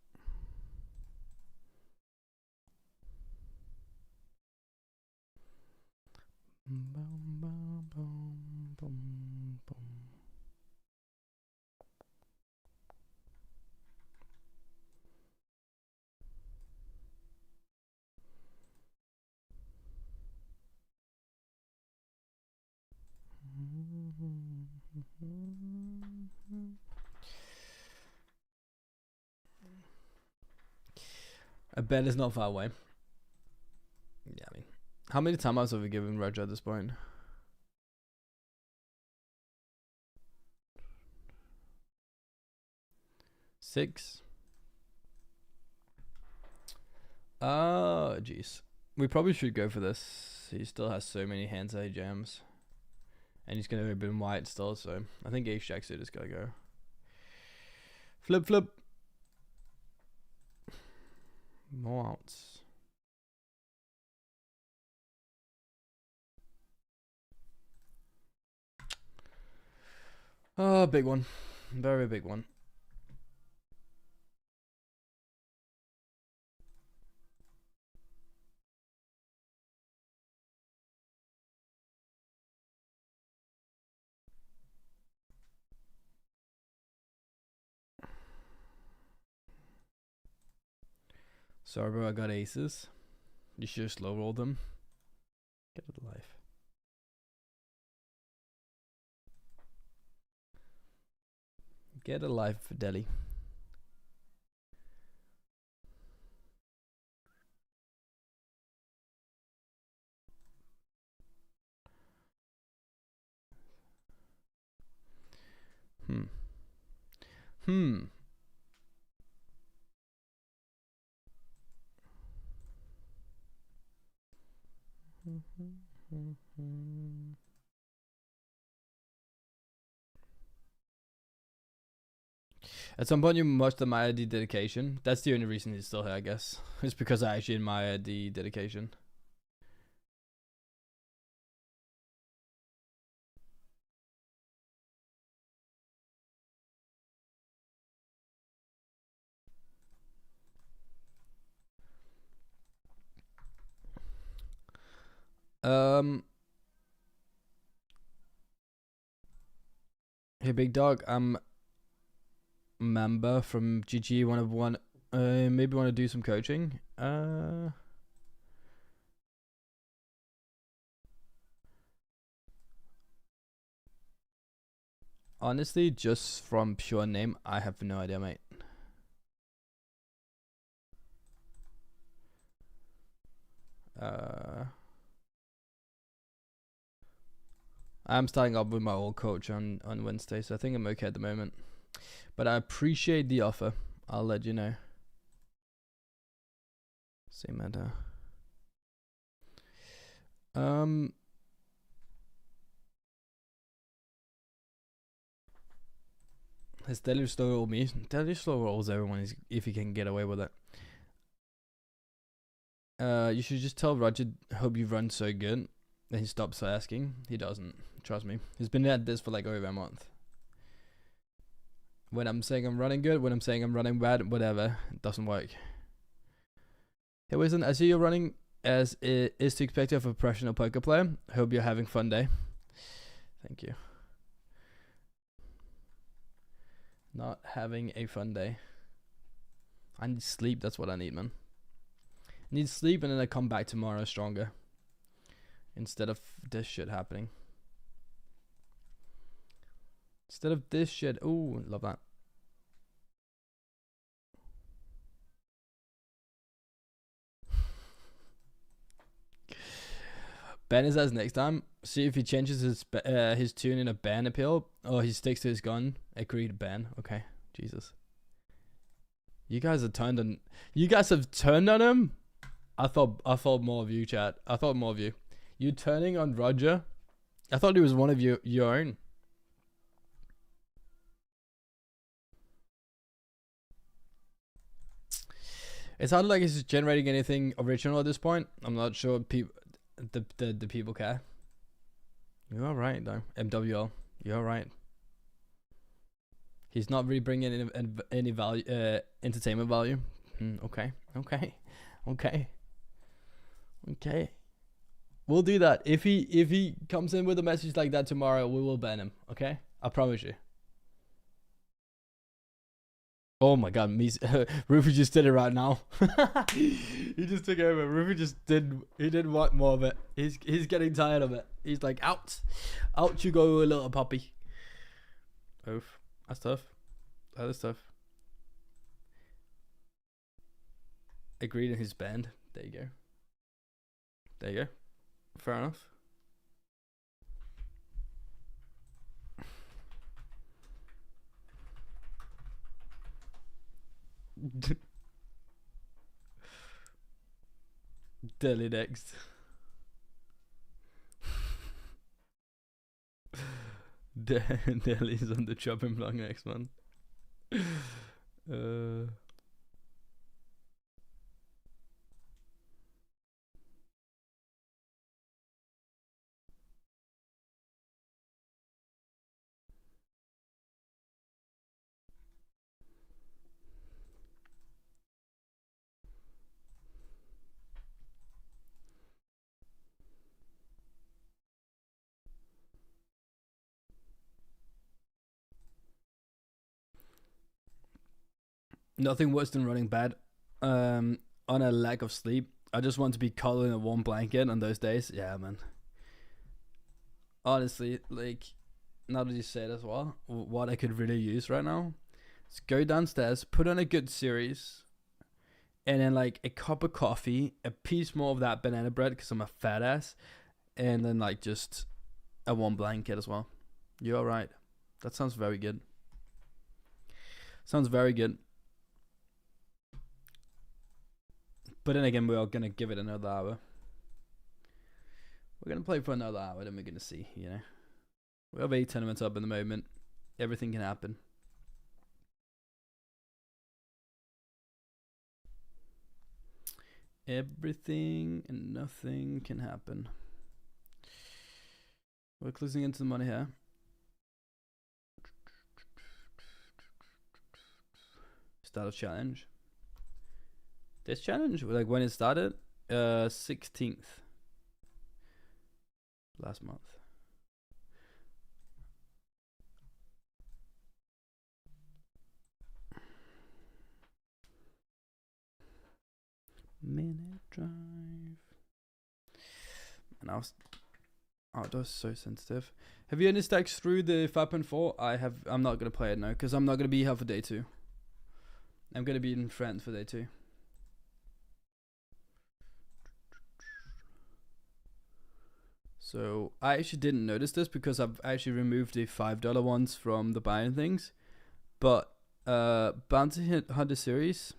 Boom, boom, boom, boom, boom. I bet it's not far away. Yeah, I mean, how many timeouts have we given Roger at this point? Six. Oh, jeez. We probably should go for this. He still has so many hands that he jams. And he's going to open white still, so I think ace jack suit is going to go. Flip, flip. More outs. Oh, big one. Very big one. Sorry, bro, I got aces. You should slow roll them. Get it life. Get a life for Delhi. At some point, you must admire the dedication. That's the only reason he's still here, I guess. It's because I actually admire the dedication. Hey, big dog. I'm a member from GG 101. Maybe want to do some coaching. Honestly, just from pure name, I have no idea, mate. I'm starting up with my old coach on Wednesday, so I think I'm okay at the moment. But I appreciate the offer. I'll let you know. Same matter. His deadlift slow roll me. Deadlift slow rolls everyone if he can get away with it. You should just tell Roger, hope you run so good. Then he stops asking. He doesn't. Trust me. He's been at this for like over a month. When I'm saying I'm running good, when I'm saying I'm running bad, whatever, it doesn't work. Hey Wilson, I see you're running as it is to expect of a professional poker player. Hope you're having fun day. Thank you. Not having a fun day. I need sleep, that's what I need, man. I need sleep and then I come back tomorrow stronger. Instead of this shit happening. Instead of this shit. Ooh, love that. Ben says next time, see if he changes his tune in a ban appeal or he sticks to his gun. Agreed, ban. Okay, Jesus. You guys have turned on. You guys have turned on him. I thought more of you, chat. I thought more of you. You turning on Roger? I thought he was one of your own. It's hardly like it's generating anything original at this point. I'm not sure the people care. You're all right though, MWL. You're all right. He's not really bringing any value, entertainment value. Okay. We'll do that. If he comes in with a message like that tomorrow, we will ban him. Okay, I promise you. Oh my god, Rufy just did it right now. He just took over. Rufy just didn't want more of it. He's getting tired of it. He's like, out you go, little puppy. Oof, that's tough. That is tough. Agreed in his band. There you go. There you go. Fair enough. Delhi next. Delhi's on the chopping block next one. Nothing worse than running bad on a lack of sleep. I just want to be cuddled in a warm blanket on those days. Yeah, man. Honestly, like, now that you say it as well, what I could really use right now is go downstairs, put on a good series, and then like a cup of coffee, a piece more of that banana bread because I'm a fat ass, and then like just a warm blanket as well. You're all right. That sounds very good. Sounds very good. But then again, we are going to give it another hour. We're going to play for another hour, then we're going to see, you know. We have 8 tournaments up in the moment. Everything can happen. Everything and nothing can happen. We're closing into the money here. Start of challenge. This challenge, like when it started, 16th last month. Minute drive. And Oh, that's so sensitive. Have you any stacks through the 5.4? I have. I'm not gonna play it now because I'm not gonna be here for day 2. I'm gonna be in France for day 2. So I actually didn't notice this because I've actually removed the $5 ones from the buying things. But Bounty Hunter series,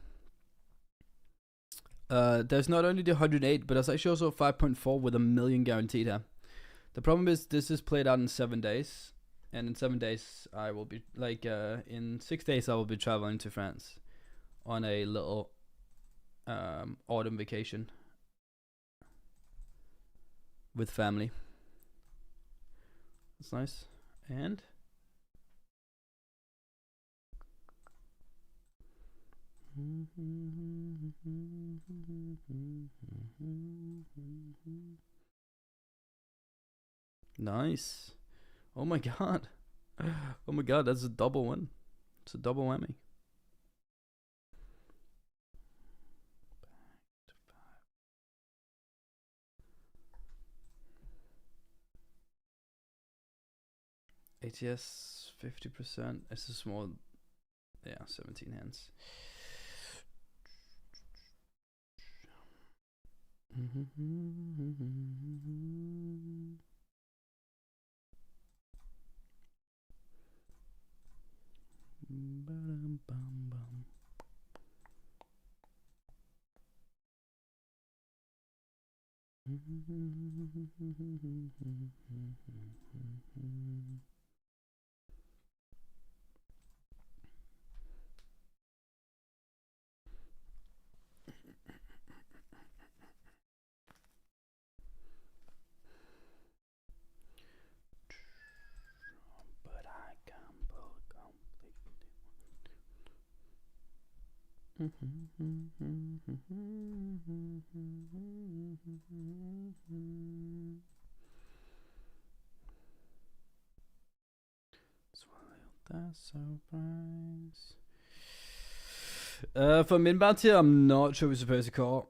there's not only the 108, but there's actually also a 5.4 with 1 million guaranteed here. The problem is this is played out in 7 days, and in 7 days I will be in 6 days I will be traveling to France on a little autumn vacation with family. That's nice. And nice. Oh my god. Oh my god, that's a double win. It's a double whammy. ATS 50%. It's a small, yeah, 17 hands. That surprise. For min bounty, I'm not sure we're supposed to call.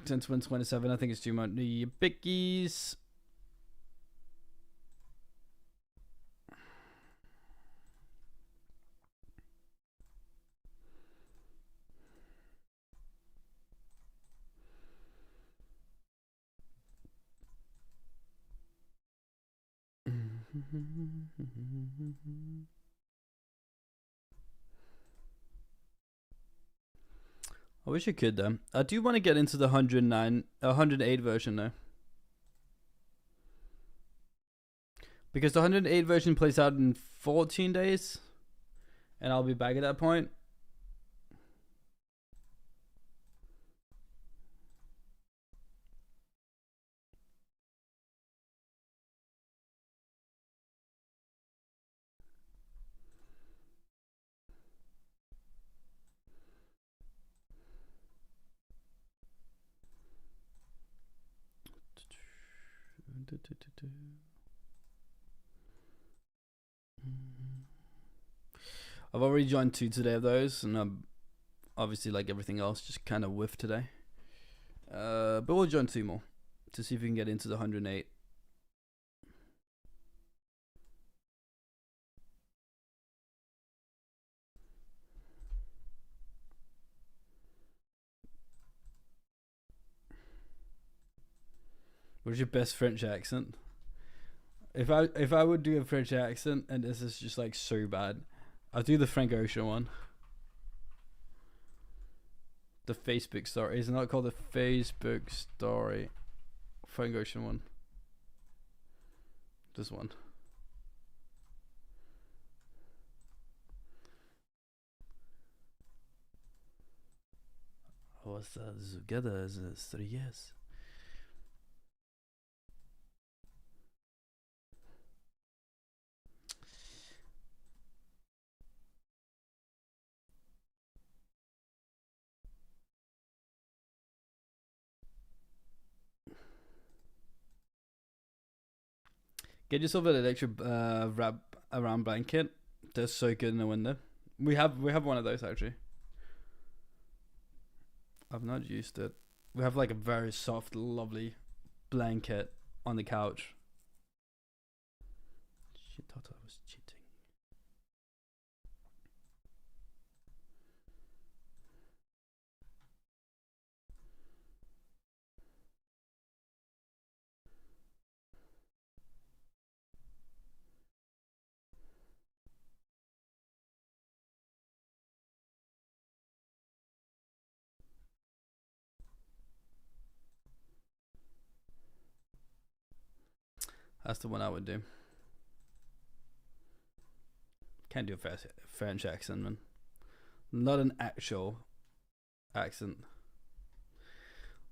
10 to win 27. I think it's too many biggies. I wish I could though. I do want to get into the 108 version though. Because the 108 version plays out in 14 days. And I'll be back at that point. I've already joined 2 today of those, and I'm obviously, like everything else, just kind of whiffed today. But we'll join 2 more to see if we can get into the 108. What's your best French accent? If I would do a French accent, and this is just like so bad, I'll do the Frank Ocean one. The Facebook story. It's not called the Facebook story. Frank Ocean one. This one. I was together as 3 years. Get yourself an electric wrap around blanket. They're so good in the window. We have one of those actually. I've not used it. We have like a very soft, lovely blanket on the couch. She thought I was cheating. That's the one I would do. Can't do a French accent, man. Not an actual accent.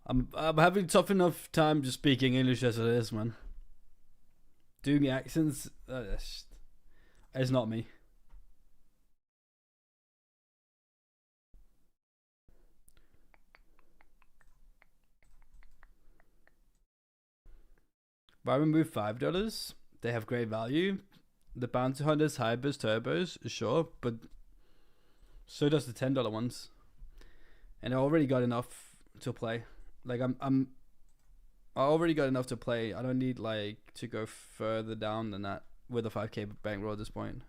I'm having tough enough time just speaking English as it is, man. Doing accents, it's not me. If I remove $5, they have great value. The bounty hunters, hybrids, turbos, sure, but so does the $10 ones. And I already got enough to play. Like I already got enough to play. I don't need like to go further down than that with a 5k bankroll at this point.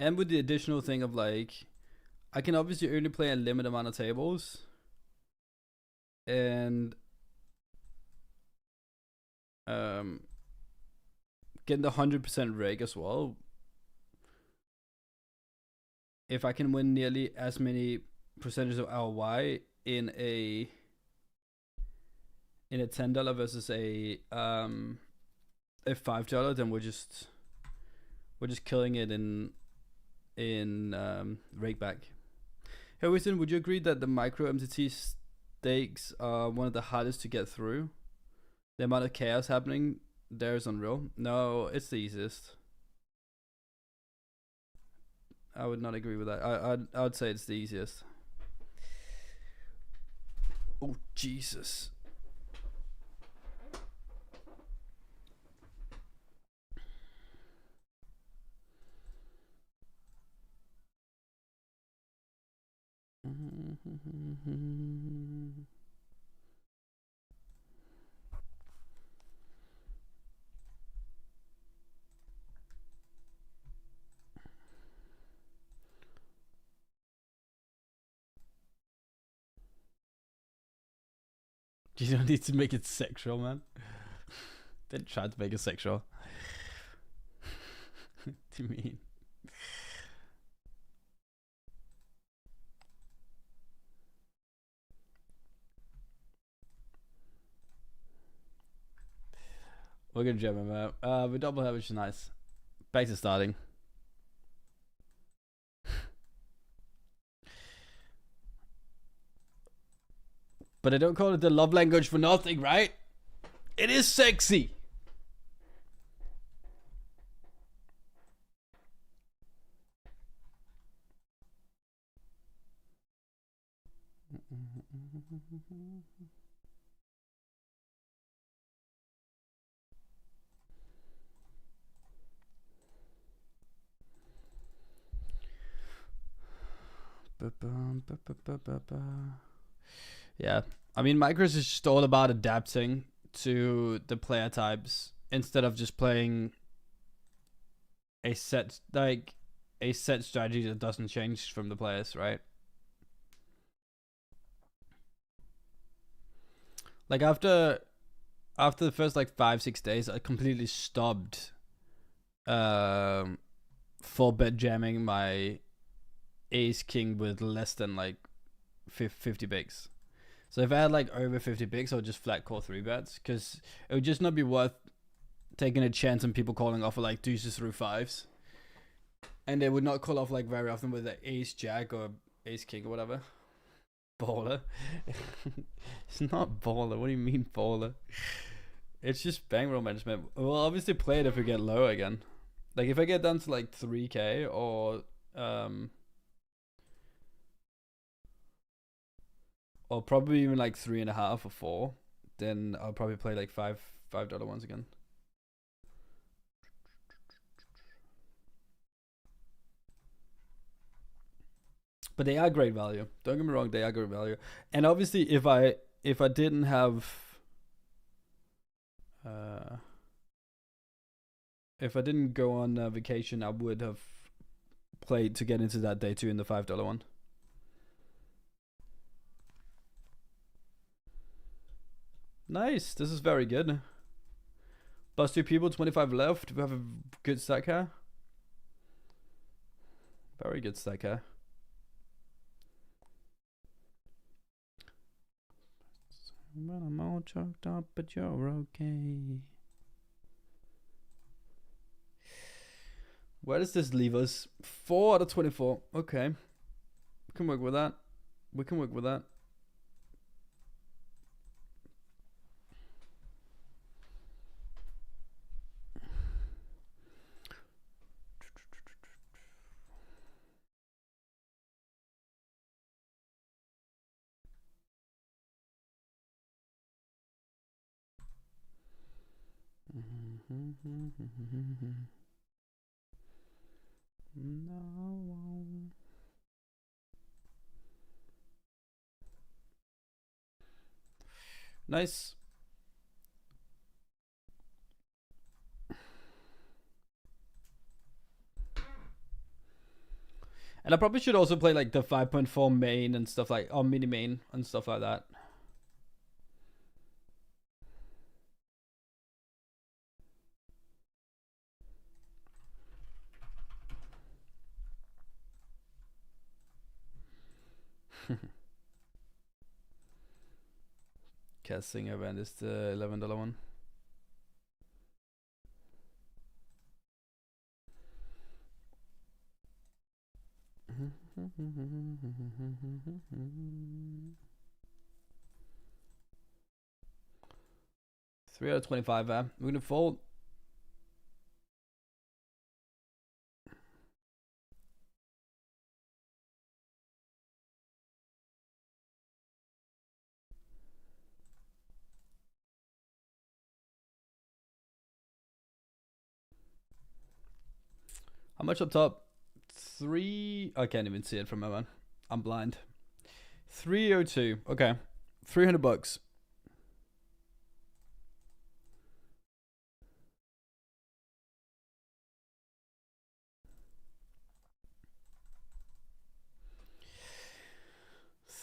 And with the additional thing of like, I can obviously only play a limited amount of tables. And getting the 100% rig as well. If I can win nearly as many percentages of ROI in a $10 versus a $5, then we're just killing it in rakeback. Hey Winston, would you agree that the micro MTT stakes are one of the hardest to get through? The amount of chaos happening there is unreal. No, it's the easiest. I would not agree with that. I would say it's the easiest. Oh Jesus. You don't need to make it sexual, man. They tried to make it sexual. What do you mean? We're gonna jump him out. We double have, which is nice. Back to starting. But I don't call it the love language for nothing, right? It is sexy. Yeah, I mean, micros is just all about adapting to the player types instead of just playing a set strategy that doesn't change from the players, right? Like after the first like 5-6 days, I completely stopped 4-bet jamming my ace king with less than like 50 bigs. So if I had like over 50 bigs, I would just flat call 3-bets because it would just not be worth taking a chance on people calling off with like deuces through 5s. And they would not call off like very often with the ace jack or ace king or whatever. Baller. It's not baller. What do you mean baller? It's just bankroll management. We'll obviously play it if we get low again. Like if I get down to like 3k or probably even like 3.5 or 4, then I'll probably play like $5 ones again. But they are great value. Don't get me wrong, they are great value. And obviously, if I didn't have, if I didn't go on vacation, I would have played to get into that day 2 in the $5 one. Nice. This is very good. Plus 2 people, 25 left. We have a good stack here. Very good stack here. But I'm all choked up, but you're okay. Where does this leave us? 4 out of 24. Okay. We can work with that. We can work with that. No. Nice. And I probably should also play like the 5.4 main and stuff like, or mini main and stuff like that. Casting event is the $11 one. Three out of 25. We're gonna fold. How much up top? 3. I can't even see it from my one. I'm blind. 302. Okay. $300.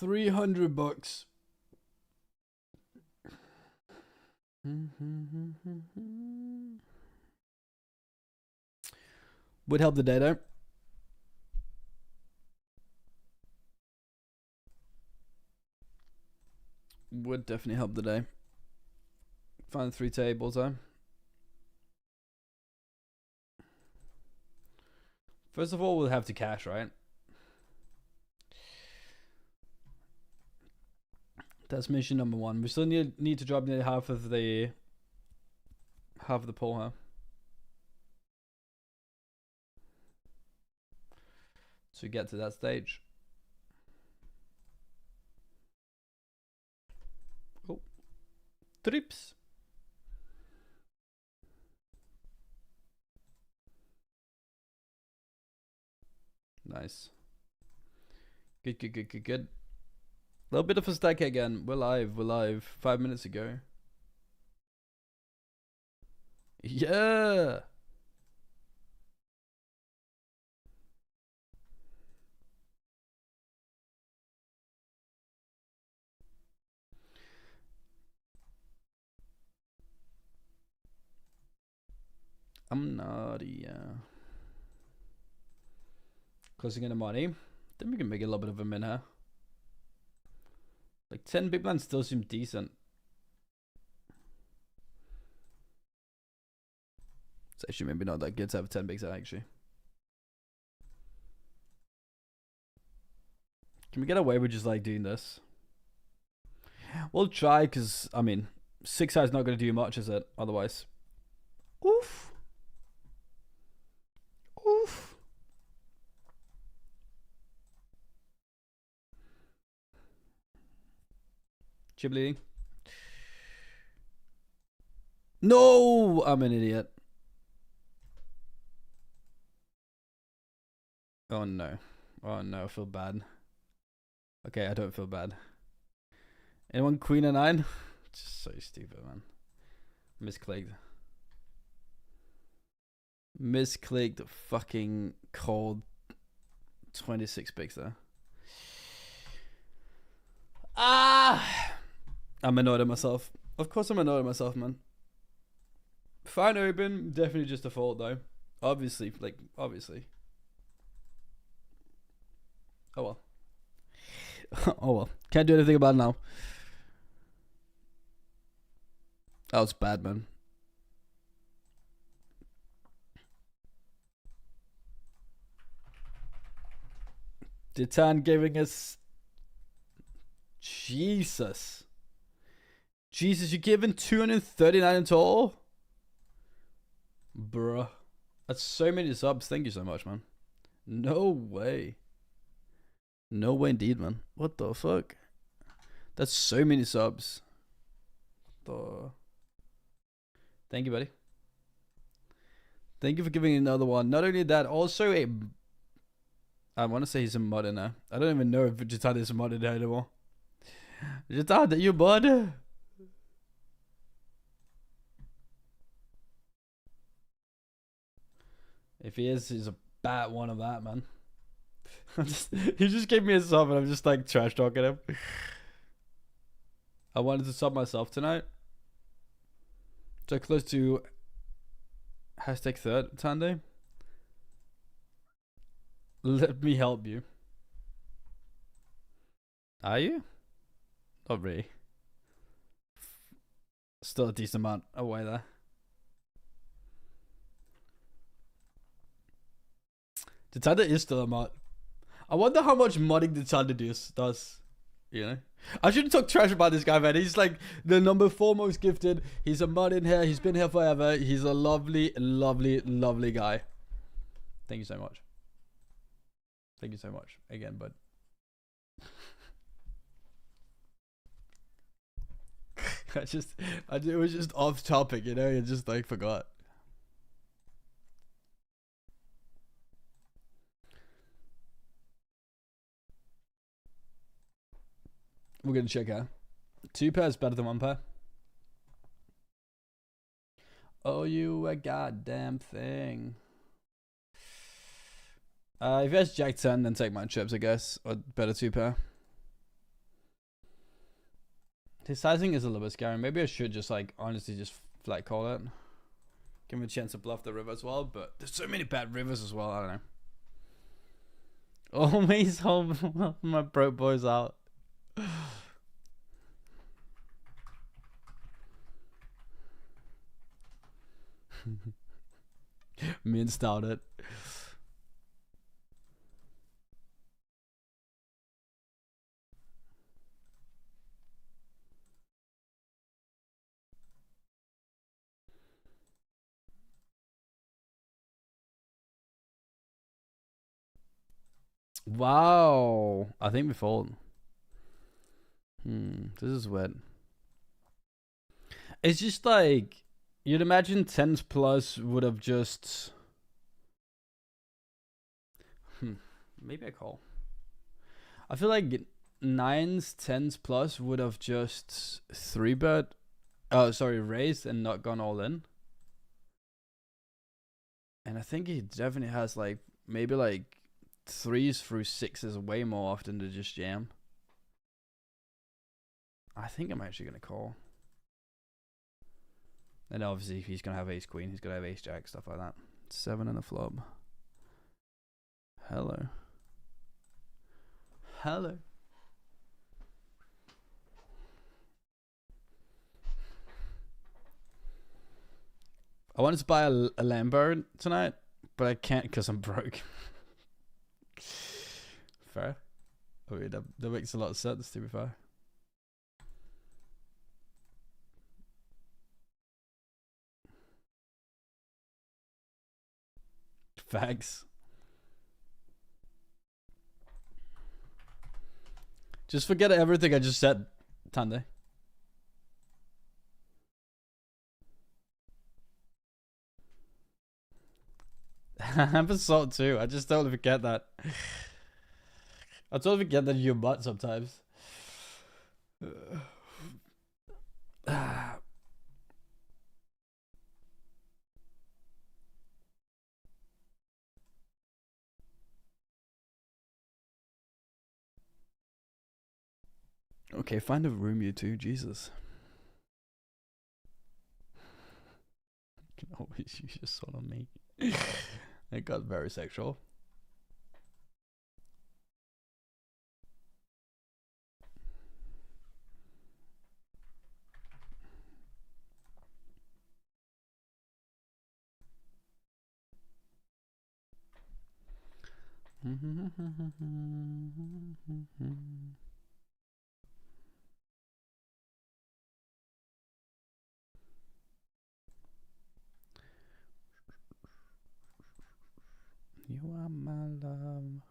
$300. Would help the day though. Would definitely help the day. Find 3 tables, huh? First of all, we'll have to cash, right? That's mission number 1. We still need to drop nearly half of the pool, huh? To get to that stage. Oh, trips. Nice. Good. A little bit of a stack again. We're live. 5 minutes ago. Yeah. I'm naughty, yeah. Closing in the money. Then we can make a little bit of a min here. Like 10 big blinds still seem decent. It's actually maybe not that good to have 10 bigs actually. Can we get away with just like doing this? We'll try, because I mean 6 high is not going to do much, is it? Otherwise. Oof. Oof. Chip leading. No, I'm an idiot. Oh no. Oh no, I feel bad. Okay, I don't feel bad. Anyone queen a9? Just so stupid, man. Misclicked. Misclicked fucking cold 26 bigs there. Ah! I'm annoyed at myself. Of course I'm annoyed at myself, man. Fine open, definitely just a fault though. Obviously, like, obviously. Oh well. Oh well. Can't do anything about it now. That was bad, man. Titan giving us... Jesus. Jesus, you're giving 239 in total? Bruh. That's so many subs. Thank you so much, man. No way. No way indeed, man. What the fuck? That's so many subs. Thank you, buddy. Thank you for giving another one. Not only that, also a... I want to say he's a mod in there. I don't even know if Jitad is a mod in there anymore. Jitad, are you a mod? If he is, he's a bad one of that, man. He just gave me a sub and I'm just like trash talking him. I wanted to sub myself tonight. So close to hashtag third Sunday. Let me help you. Are you? Not really. Still a decent amount away there. The Thunder is still a mod. I wonder how much modding the Thunder does. You know? I shouldn't talk trash about this guy, man. He's like the number 4 most gifted. He's a mod in here. He's been here forever. He's a lovely, lovely, lovely guy. Thank you so much. Thank you so much. Again, bud. it was just off topic, you know? You just like forgot. We're gonna check out. 2 pairs better than 1 pair. Oh, you a goddamn thing. If he has Jack 10, then take my chips, I guess. Or better 2 pair. His sizing is a little bit scary. Maybe I should just like honestly just flat call it. Give him a chance to bluff the river as well, but there's so many bad rivers as well, I don't know. Always home. My broke boys out. Minced out it. Wow. I think we fold. This is wet. It's just like you'd imagine 10s plus would have just maybe I call. I feel like 9s, 10s plus would have just 3-bet. Oh, sorry, raised and not gone all in. And I think he definitely has like maybe like 3s through 6s way more often to just jam. I think I'm actually gonna call. And obviously he's gonna have ace queen, he's gonna have ace jack, stuff like that. 7 in the flop. Hello. Hello. I wanted to buy a Lambo tonight, but I can't because I'm broke. Fair. I mean, that makes a lot of sense, to be fair. Facts. Just forget everything I just said, Tande. Episode 2. I just totally forget that. I totally forget that you're butt sometimes. Okay, find a room, you two. Jesus. You can always use your sword on me. It got very sexual. You are my love.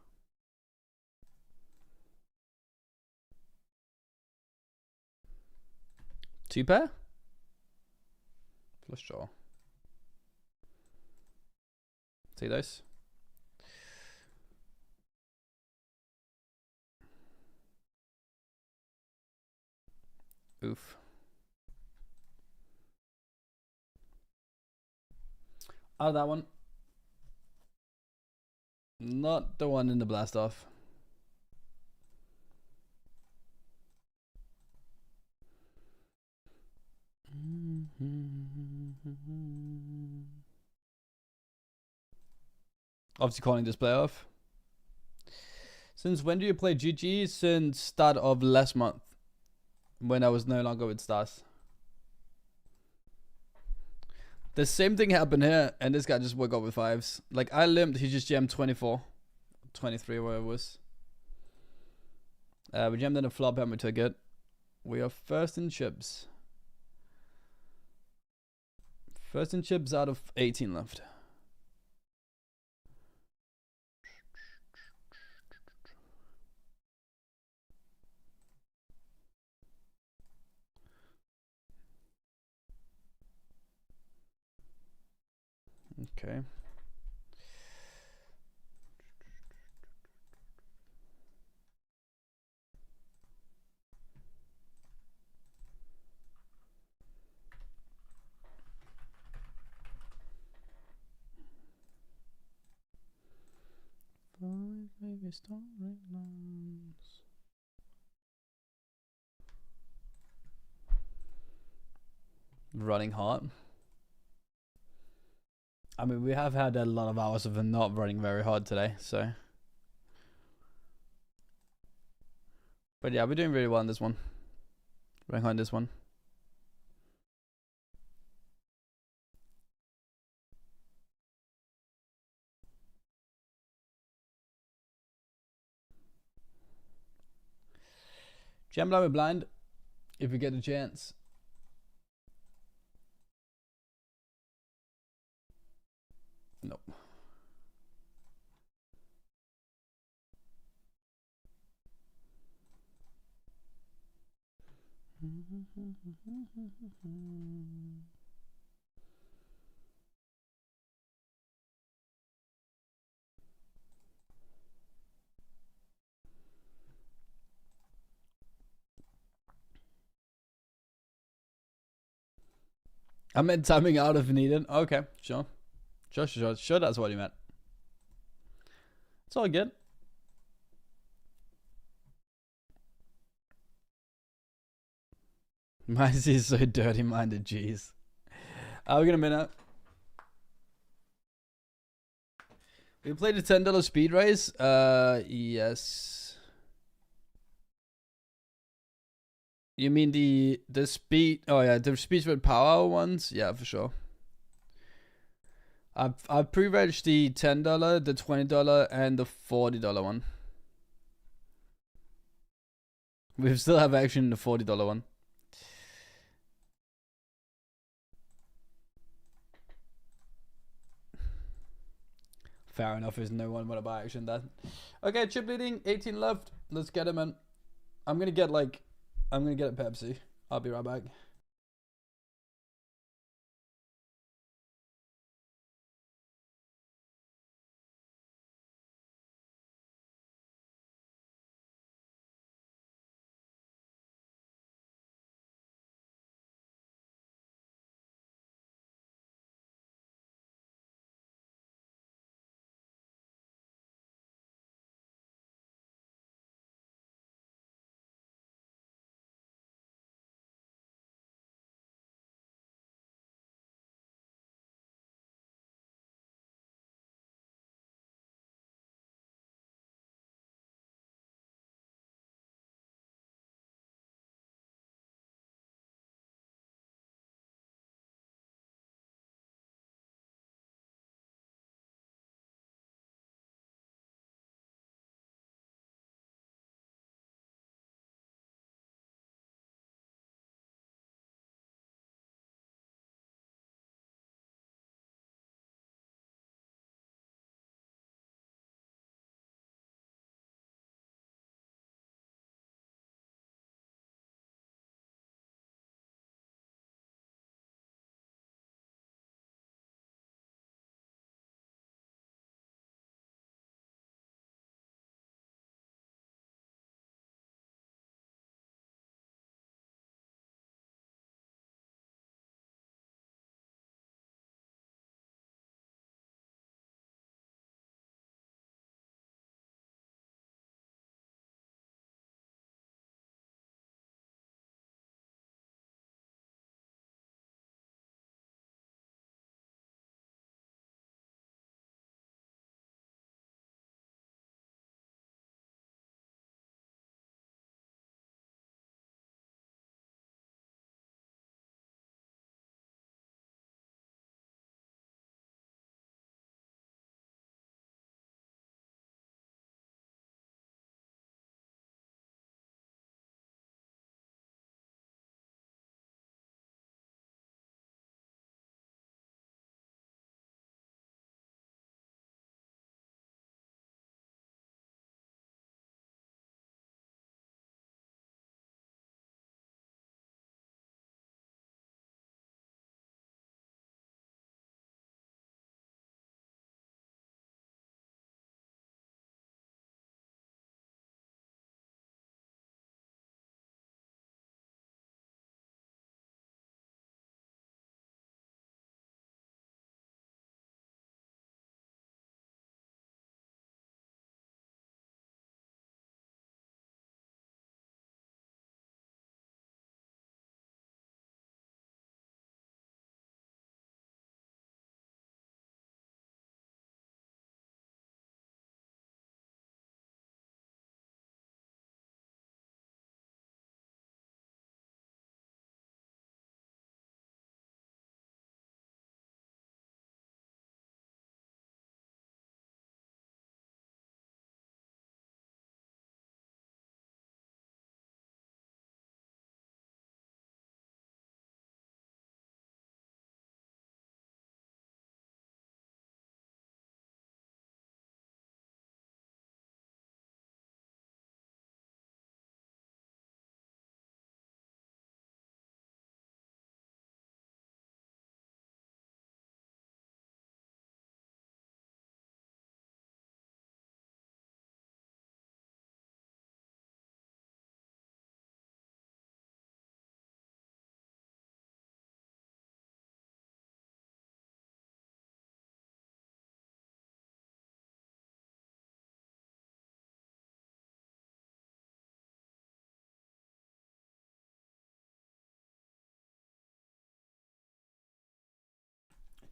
Two pair? Flush draw. See those? Oof. Oh, that one. Not the one in the blast off. Obviously calling this playoff. Since when do you play GG? Since start of last month, when I was no longer with Stars. The same thing happened here, and this guy just woke up with fives. Like, I limped, he just jammed 24. 23, whatever it was. We jammed in a flop and we took it. We are first in chips. First in chips out of 18 left. Okay. Maybe start right now. Running hard. I mean, we have had a lot of hours of not running very hard today, so. But yeah, we're doing really well in this one. Running hard in this one. Jam blind with blind, if we get a chance. Nope. I meant timing out if needed. Okay, sure. Sure, that's what you meant. It's all good. Mine is so dirty-minded, jeez. We're gonna minute. We played a $10 speed race. Yes. You mean the speed? Oh yeah, the speed with power ones. Yeah, for sure. I've pre-reg the $10, the $20, and the $40 one. We still have action in the $40 one. Fair enough, is no one want to buy action that. Okay, chip leading, 18 left. Let's get him in. I'm gonna get a Pepsi. I'll be right back.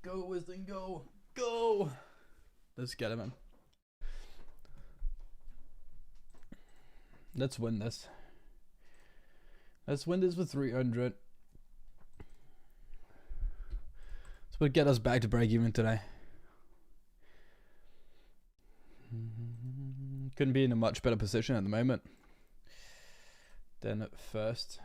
Go, Wisdom, go. Go. Let's get it, man. Let's win this. Let's win this for 300. This will get us back to break even today. Couldn't be in a much better position at the moment than at first.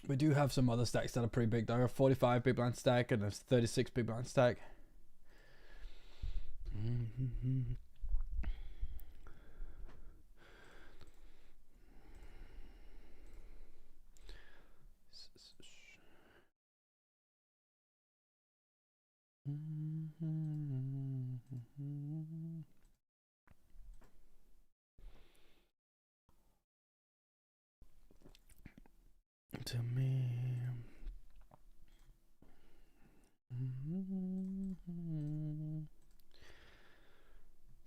We do have some other stacks that are pretty big though. A 45 big blind stack and a 36 big blind stack. To me.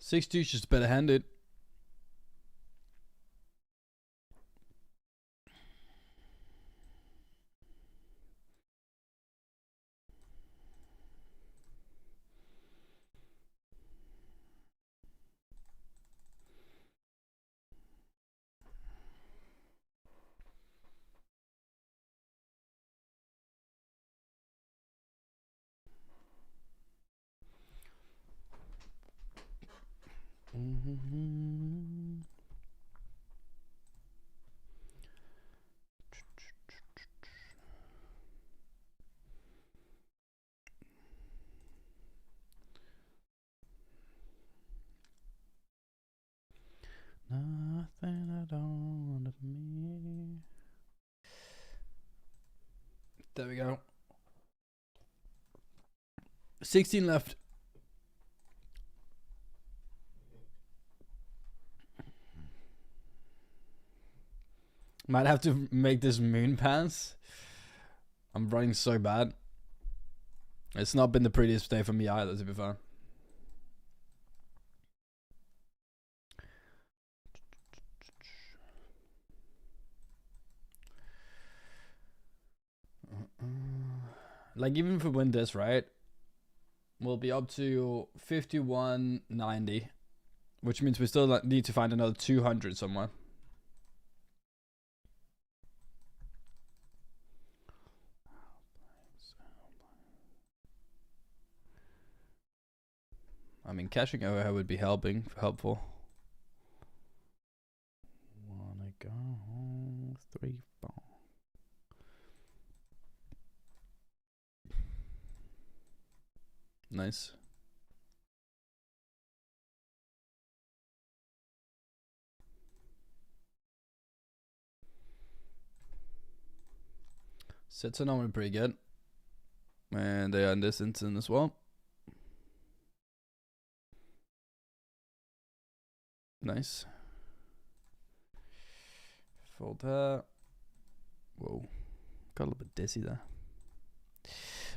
6-2 is just better handed. Nothing at all of me. There we go. 16 left. Might have to make this moon pass. I'm running so bad. It's not been the prettiest day for me either, to be fair. Like, even if we win this, right, we'll be up to 51.90, which means we still need to find another 200 somewhere. I mean, cashing over here would be helpful. Wanna go home, 3, 4. Nice. Sets are normally pretty good. And they are in this instance as well. Nice. Fold that. Whoa. Got a little bit dizzy there.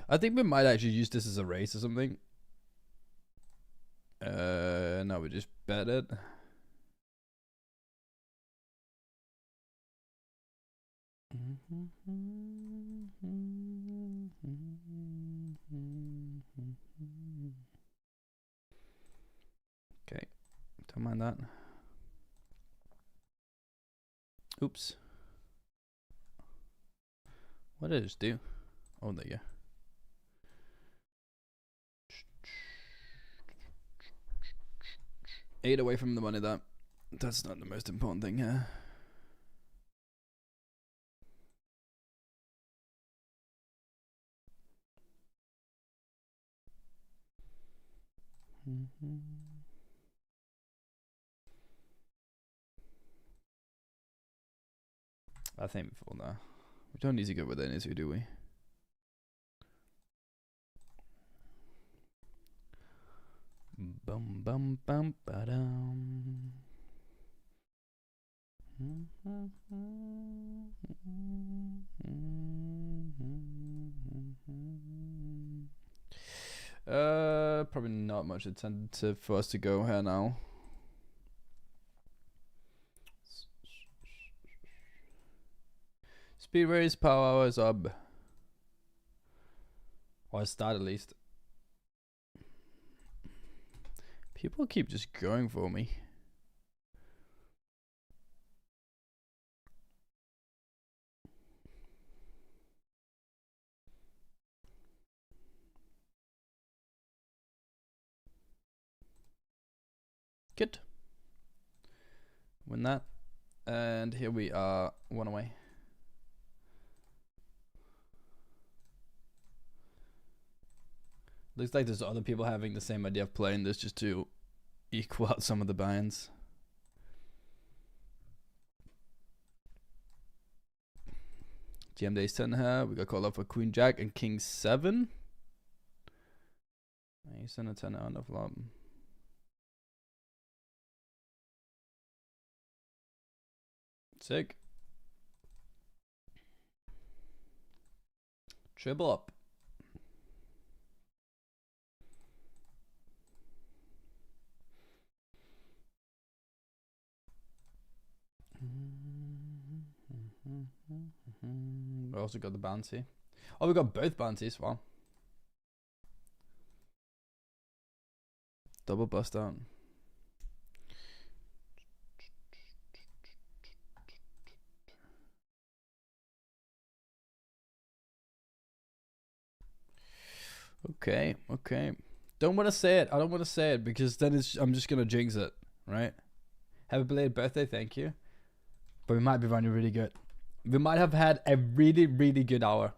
I think we might actually use this as a race or something. No, we just bet it. Okay, don't mind that. Oops. What did I just do? Oh, there you go. Eight away from the money. That's not the most important thing here. I think before that. We don't need to go with any, do we? Bum bum bum ba dum. Probably not much incentive for us to go here now. Speed race, power hour is up. Or start at least. People keep just going for me. Good. Win that. And here we are, one away. Looks like there's other people having the same idea of playing this just to equal out some of the buy-ins. GM Days 10 here. We got called up for Queen Jack and King 7. Ace and a 10 on the flop. Sick. Triple up. We also got the bounty. Oh, we got both bounties. Wow. Double bust out. Okay, okay. Don't want to say it. I don't want to say it because then I'm just gonna jinx it, right? Have a belated birthday, thank you. But we might be running really good. We might have had a really, really good hour.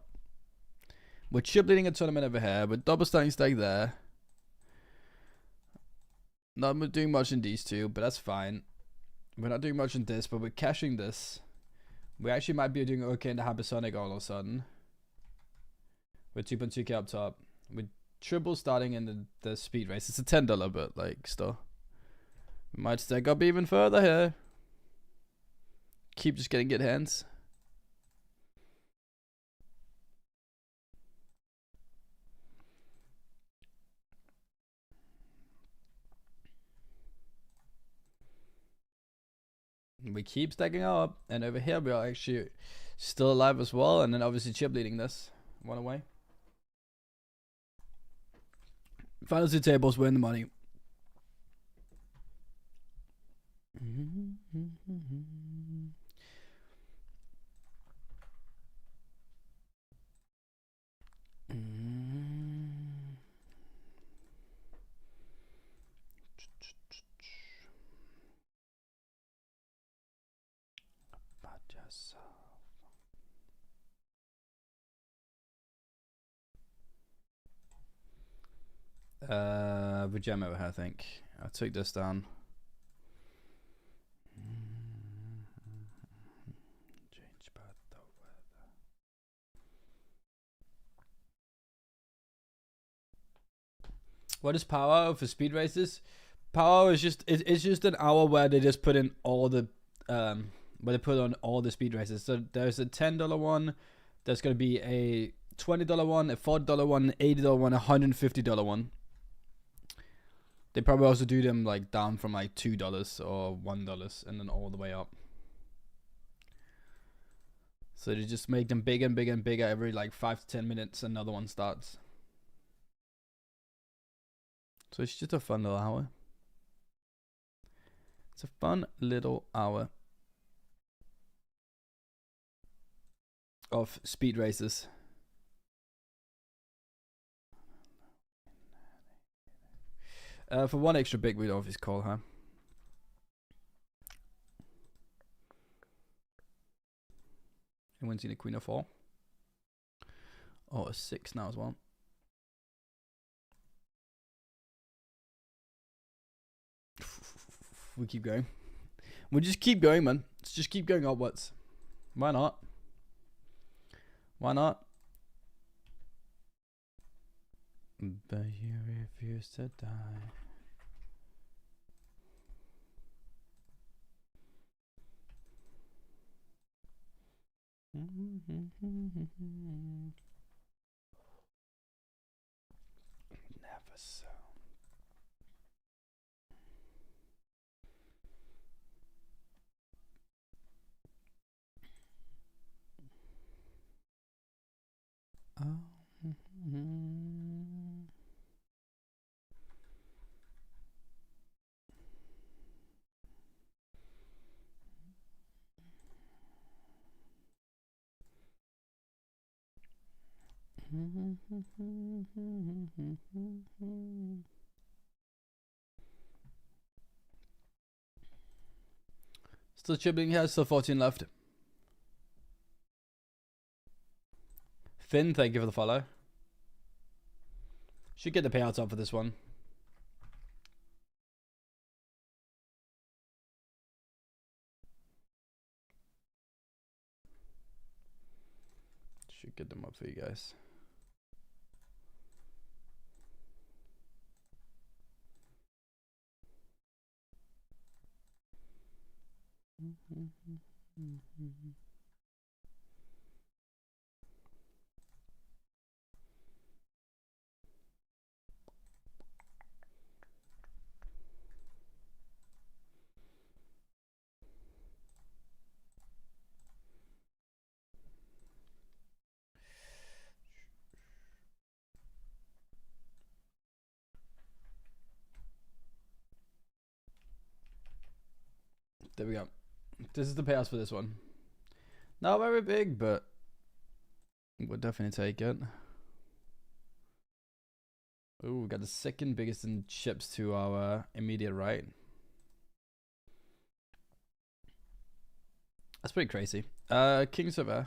We're chip leading a tournament over here. We're double starting stack there. Not doing much in these two, but that's fine. We're not doing much in this, but we're cashing this. We actually might be doing okay in the Hypersonic all of a sudden. With 2.2k up top. With triple starting in the speed race. It's a $10, but like still. We might stack up even further here. Keep just getting good hands. We keep stacking up, and over here we are actually still alive as well, and then obviously chip leading this one away. Final two tables, win the money. Vajam over here, I think. I took this down. Change about the weather. What is power hour for speed races? Power hour is just it's just an hour where they just put in all the where they put on all the speed races. So there's a $10 one, there's gonna be a $20 one, a $40 one, an $80 one, a $150 one. They probably also do them like down from like $2 or $1 and then all the way up. So they just make them bigger and bigger and bigger every like 5 to 10 minutes. Another one starts. So it's just a fun little hour. It's a fun little hour of speed races. For one extra big, we'd obviously call her. Anyone seen a queen of 4? Oh, a 6 now as well. We keep going. We just keep going, man. Let's just keep going upwards. Why not? Why not? But you refuse to die. Never so. Still chipping here, still 14 left. Finn, thank you for the follow. Should get the payouts up for this one. Should get them up for you guys. There we go. This is the payouts for this one. Not very big, but we'll definitely take it. Ooh, we got the second biggest in chips to our immediate right. That's pretty crazy. King Server.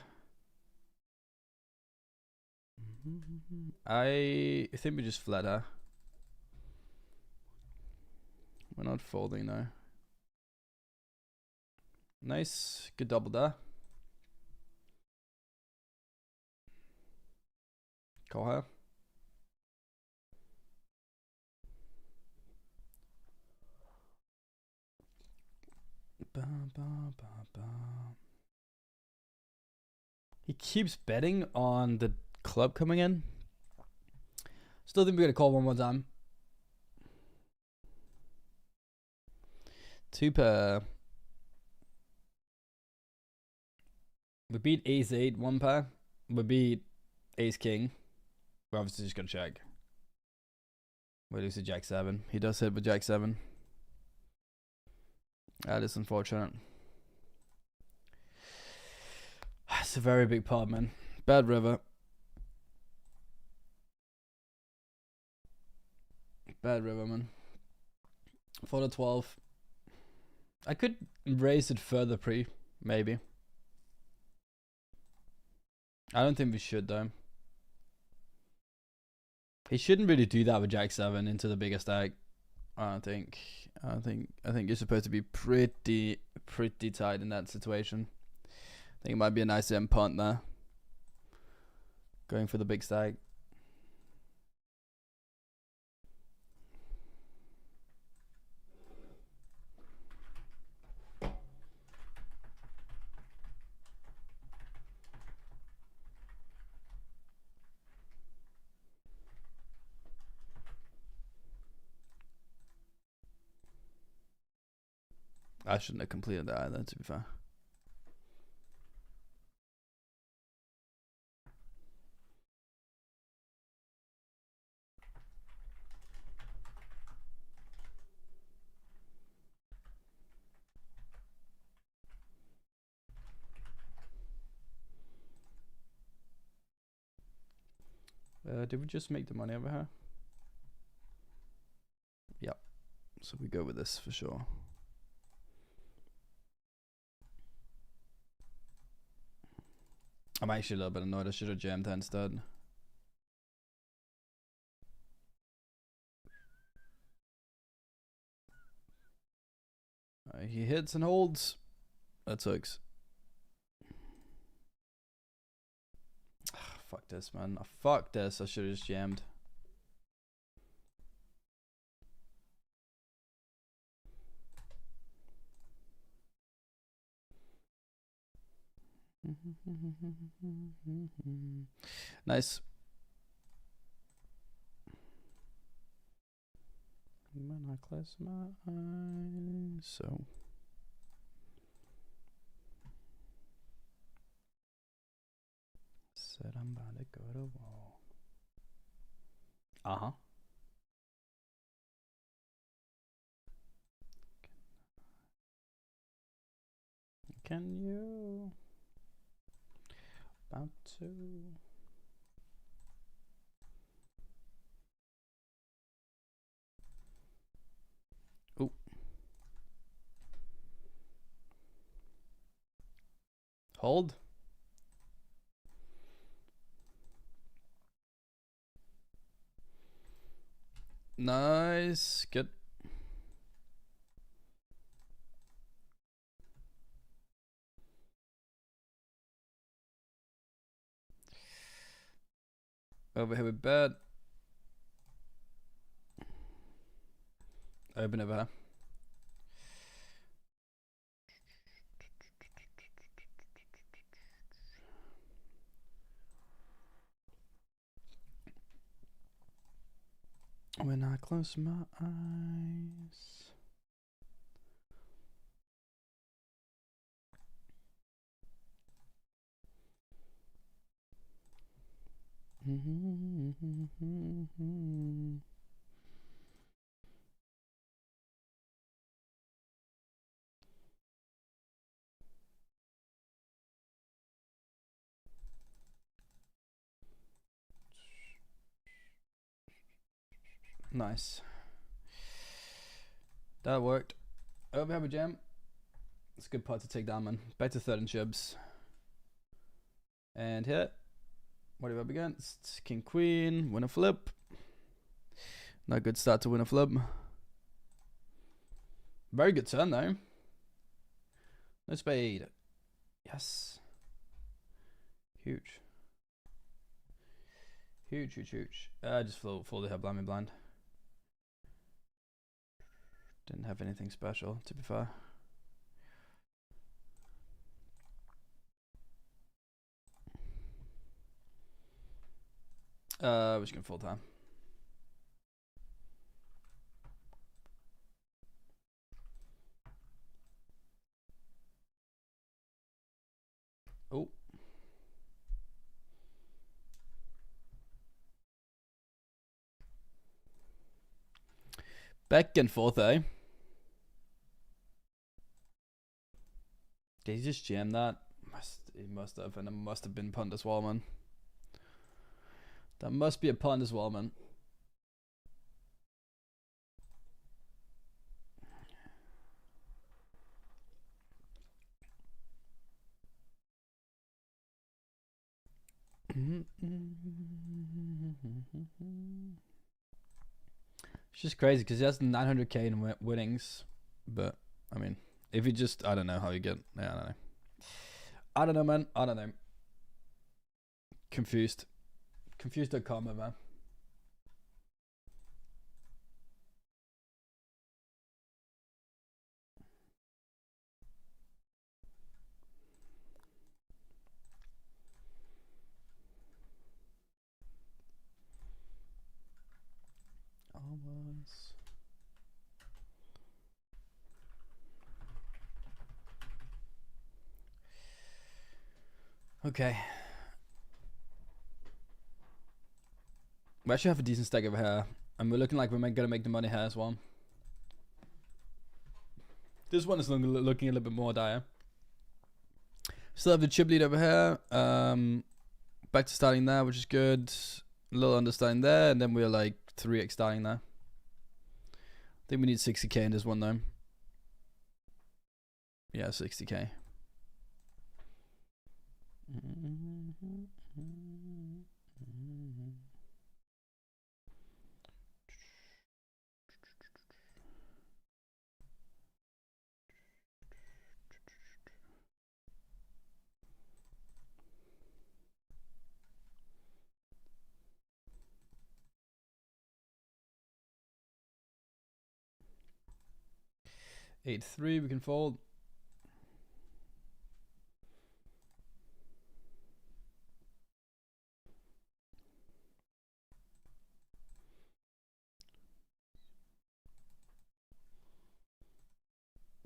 I think we just flat her. We're not folding though. Nice, good double there. Call her. He keeps betting on the club coming in. Still think we're gonna call one more time. Two pair. We beat ace 8 one pair. We beat ace king. We're obviously just gonna check. We lose to jack 7. He does hit with jack 7. That is unfortunate. It's a very big pot, man. Bad river. Bad river, man. For the 12. I could raise it further pre, maybe. I don't think we should though. He shouldn't really do that with jack 7 into the bigger stack. I think you're supposed to be pretty tight in that situation. I think it might be a nice end punt there. Going for the big stack. I shouldn't have completed that either, to be fair. Did we just make the money over here? Yep. So we go with this for sure. I'm actually a little bit annoyed. I should have jammed her instead. He hits and holds. That sucks. Fuck this, man. Fuck this. I should have just jammed. Nice. When I close my eyes, so Said I'm about to go to war. Uh huh. Can you? About to. Ooh. Hold. Nice. Good. Over here with bet. Open over here. When I close my eyes. Nice. That worked. Over have a jam. It's a good part to take down, man. Back to third and chibs. And hit. What do we have against? King Queen. Win a flip. Not a good start to win a flip. Very good turn though. No spade. Yes. Huge. Huge, huge, huge. I just folded her blind me blind. Didn't have anything special, to be fair. We're just gonna full time. Oh. Back and forth, eh? Did he just jam that? He must have, and it must have been punt as well, man. That must be a punt as well, man. It's just crazy because he has 900k in winnings, but I mean, if you just, I don't know how you get. Yeah, I don't know. I don't know, man. I don't know. Confused. Confused.com, man. Almost. Okay. We actually have a decent stack over here, and we're looking like we're gonna make the money here as well. This one is looking a little bit more dire. Still have the chip lead over here. Back to starting there, which is good. A little understanding there, and then we're like 3x starting there. I think we need 60k in this one though. Yeah, 60k. Eight three, we can fold.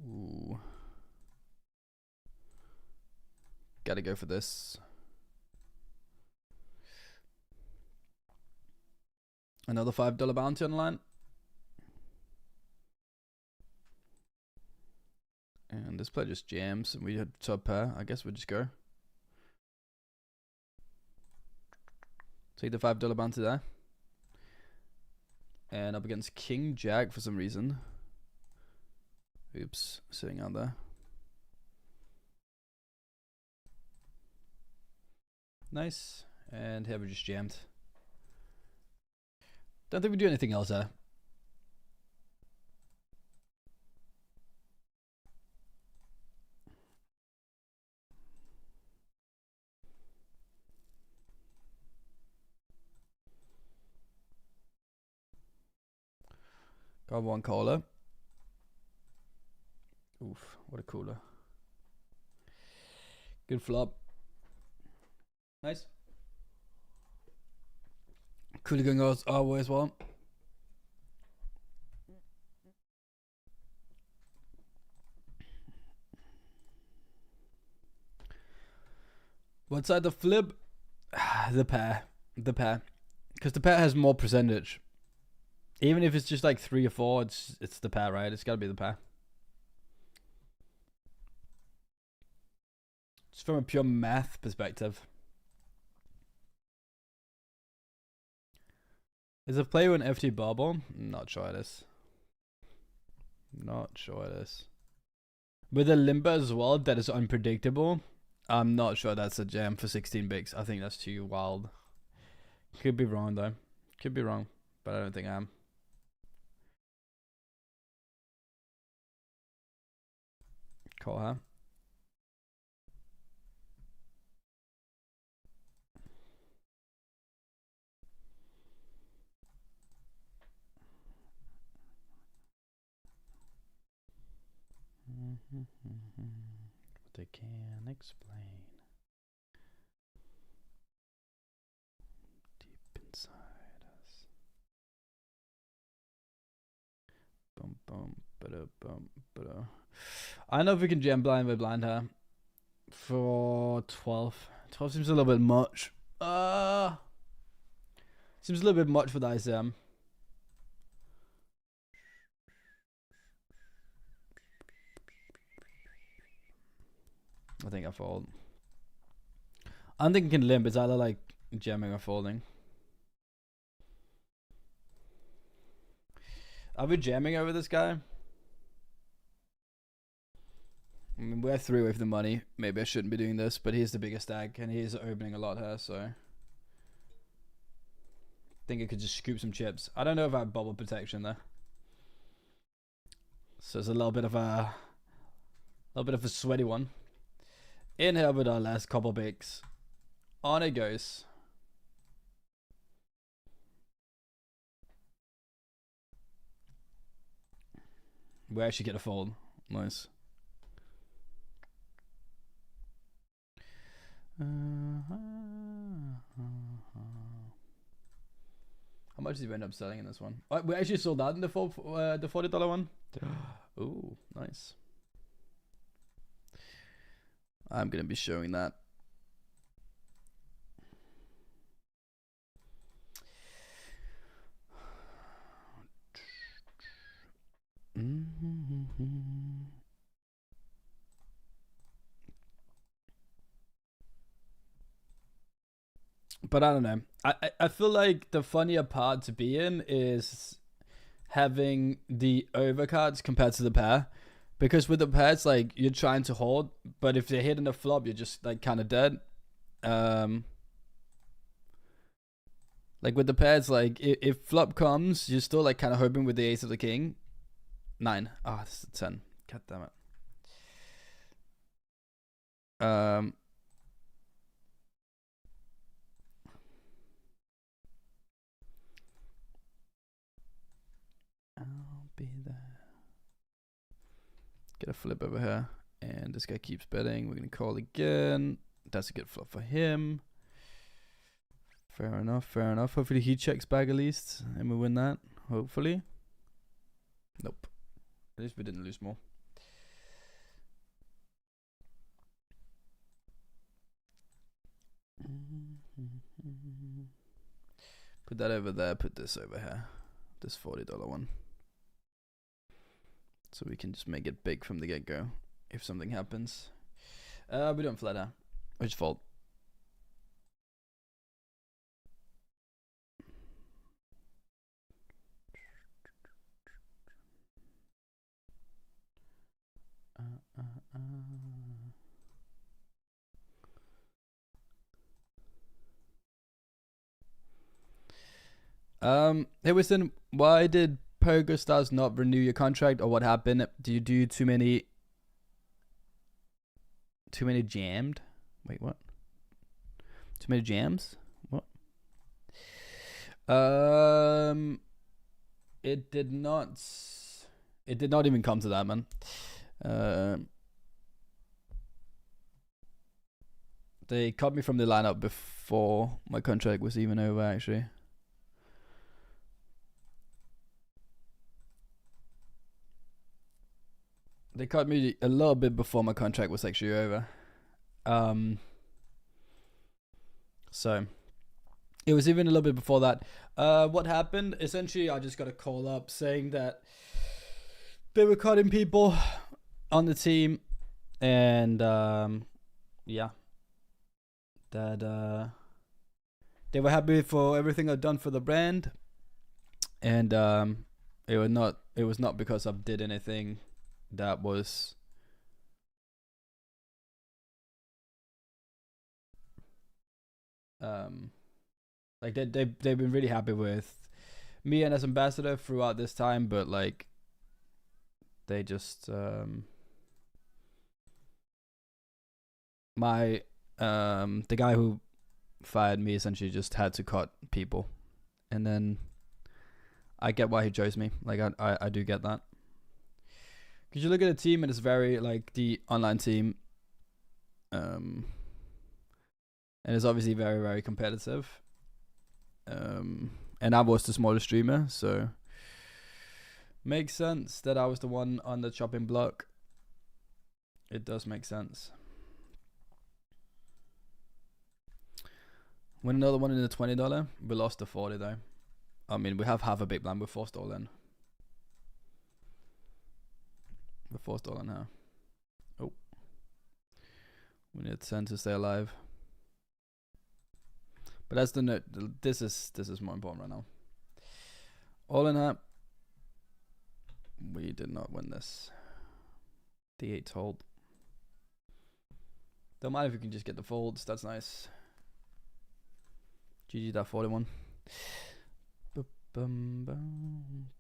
Ooh. Gotta go for this. Another $5 bounty online. And this player just jams, and we had sub pair. I guess we'll just go. Take the $5 bounty there. And up against King Jack for some reason. Oops, sitting out there. Nice. And here we just jammed. Don't think we do anything else there. Got one caller. Oof, what a cooler. Good flop. Nice. Cooler going our way as well. What side the flip? The pair. The pair. Because the pair has more percentage. Even if it's just like 3 or 4, it's the pair, right? It's gotta be the pair. Just from a pure math perspective. Is a player an FT bubble? Not sure it is. Not sure it is. With a limbo as well that is unpredictable, I'm not sure that's a jam for 16 bigs. I think that's too wild. Could be wrong though. Could be wrong, but I don't think I am. Call her. What they can explain deep inside us. Bum bum ba bum ba. I know if we can jam blind with blind her for 12. 12 seems a little bit much. Seems a little bit much for the ICM. I think I fold. I don't think it can limp. It's either like jamming or folding. Are we jamming over this guy? I mean, we're 3 away from the money. Maybe I shouldn't be doing this, but he's the biggest stack and he's opening a lot here, so I think I could just scoop some chips. I don't know if I have bubble protection there. So it's a little bit of a sweaty one. In here with our last couple bigs. On it goes. We actually get a fold. Nice. How much did we end up selling in this one? We actually sold out in the $40 one. Ooh, nice. I'm gonna be showing that. But I don't know. I feel like the funnier part to be in is having the overcards compared to the pair. Because with the pair, it's like you're trying to hold, but if they're hitting the flop, you're just like kind of dead. Like with the pairs, like if flop comes, you're still like kind of hoping with the ace of the king. 9. Oh, this is a 10. God damn it. I'll be there. Get a flip over here. And this guy keeps betting. We're going to call again. That's a good flop for him. Fair enough, fair enough. Hopefully he checks back at least. And we win that. Hopefully. Nope. At least we didn't lose more. Put that over there. Put this over here. This $40 one. So we can just make it big from the get-go if something happens. We don't flatter. Which fault? Hey Winston, why did PokerStars not renew your contract, or what happened? Do you do too many jammed? Wait, what? Too many jams? What? It did not even come to that, man. They cut me from the lineup before my contract was even over, actually. They cut me a little bit before my contract was actually over. So it was even a little bit before that. What happened? Essentially, I just got a call up saying that they were cutting people on the team, and yeah, that they were happy for everything I'd done for the brand, and it was not because I did anything that was like they've been really happy with me and as ambassador throughout this time, but like they just the guy who fired me essentially just had to cut people, and then I get why he chose me. Like I do get that. Because you look at the team and it's very like the online team, and it's obviously very, very competitive. And I was the smallest streamer, so makes sense that I was the one on the chopping block. It does make sense. Win another one in the $20. We lost the 40 though. I mean, we have half a big blind. We're forced all in. We're forced all in now. Oh. We need 10 to stay alive. But that's the note. This is more important right now. All in up. We did not win this. The 8 hold. Don't mind if we can just get the folds. That's nice. GG that 41.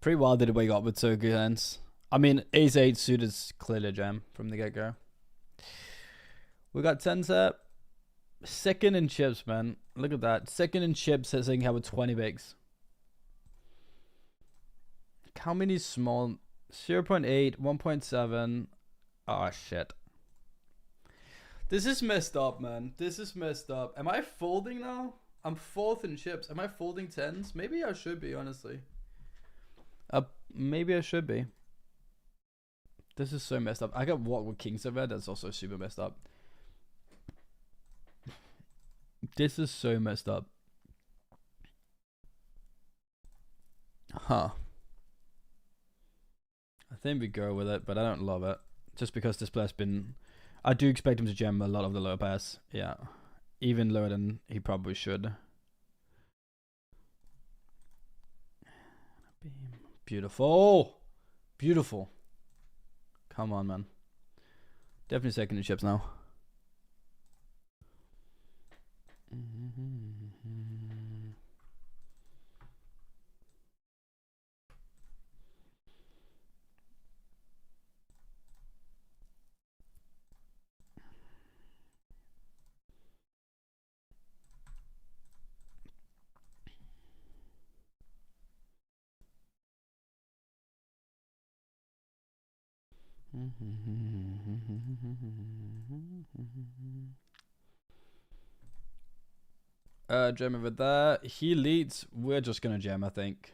Pretty wild that we got with 2 good hands. I mean, ace 8 suit is clearly a jam from the get-go. We got 10 set. Second in chips, man. Look at that. Second in chips, saying how with 20 bigs. How many small? 0.8, 1.7. Oh, shit. This is messed up, man. This is messed up. Am I folding now? I'm 4th in chips. Am I folding 10s? Maybe I should be, honestly. Maybe I should be. This is so messed up. I got walked with kings over. That's also super messed up. This is so messed up. Huh. I think we go with it, but I don't love it. Just because this player's been... I do expect him to jam a lot of the lower pass. Yeah. Even lower than he probably should. Beautiful. Beautiful. Come on, man. Definitely second in chips now. Jam over there. He leads. We're just gonna jam, I think.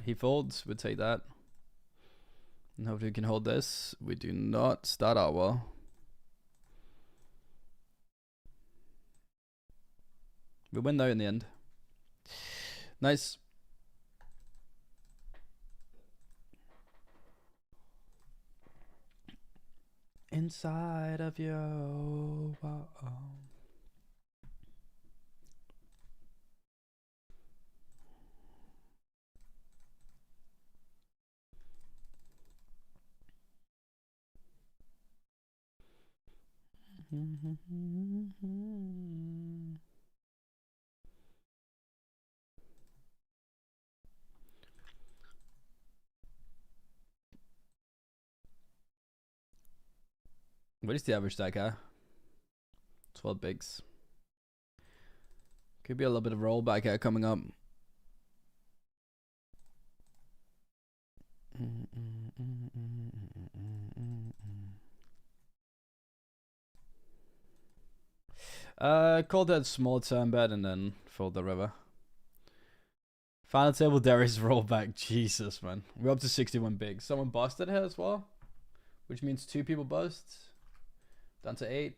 He folds. We'd take that. And hopefully we can hold this. We do not start out well. We win though in the end. Nice. Inside of you. What is the average stack here? 12 bigs. Could be a little bit of rollback here coming up. Call that small turn bet and then fold the river. Final table, there is rollback. Jesus, man. We're up to 61 bigs. Someone busted here as well, which means 2 people bust. Down to 8.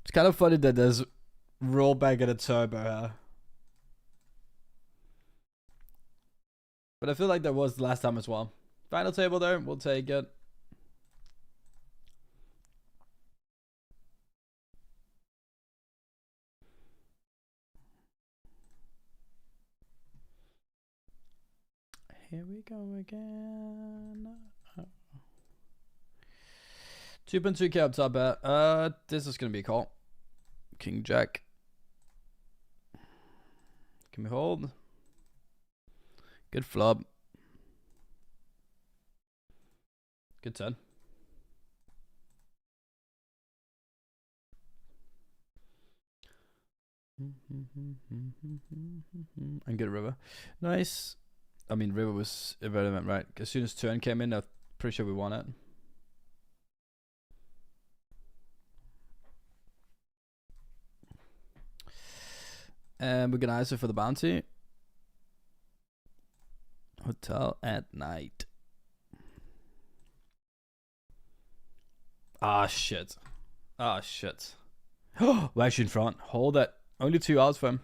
It's kind of funny that there's rollback at a turbo here. But I feel like there was the last time as well. Final table there, we'll take it. Here we go again. 2.2k up top bet. This is gonna be a call. King Jack. Can we hold? Good flop. Good turn. And good river. Nice. I mean, river was irrelevant, right? As soon as turn came in, I'm pretty sure we won it. And we're gonna ISO for the bounty. Hotel at night. Ah, shit. Ah, shit. We're actually in front. Hold it. Only 2 outs for him.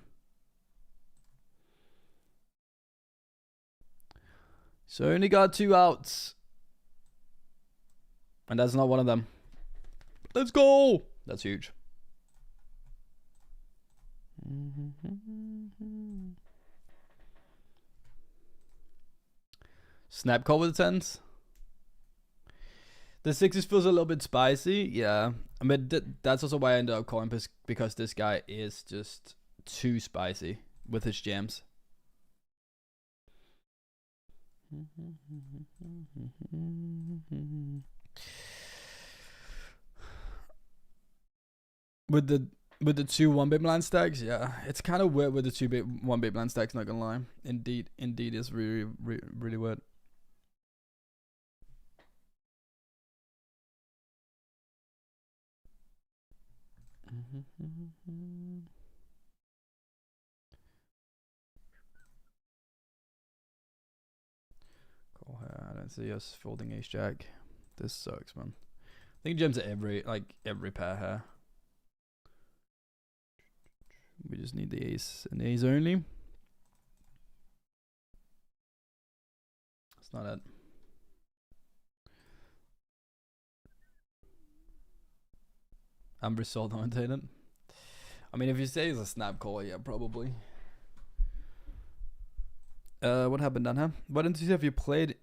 So only got 2 outs. And that's not one of them. Let's go. That's huge. Snap call with the 10s. The 6s feels a little bit spicy. Yeah. I mean, that's also why I ended up calling, because this guy is just too spicy with his jams. With the 2 1-bit blind stacks, yeah, it's kind of weird with the 2 1-bit blind stacks. Not gonna lie, indeed is really weird. Cool. I don't see us folding ace jack. This sucks, man. I think gems at every pair here. We just need the ace and ace only. It's not it. I'm result oriented. I mean, if you say it's a snap call, yeah, probably. What happened down here? Why didn't you see if you played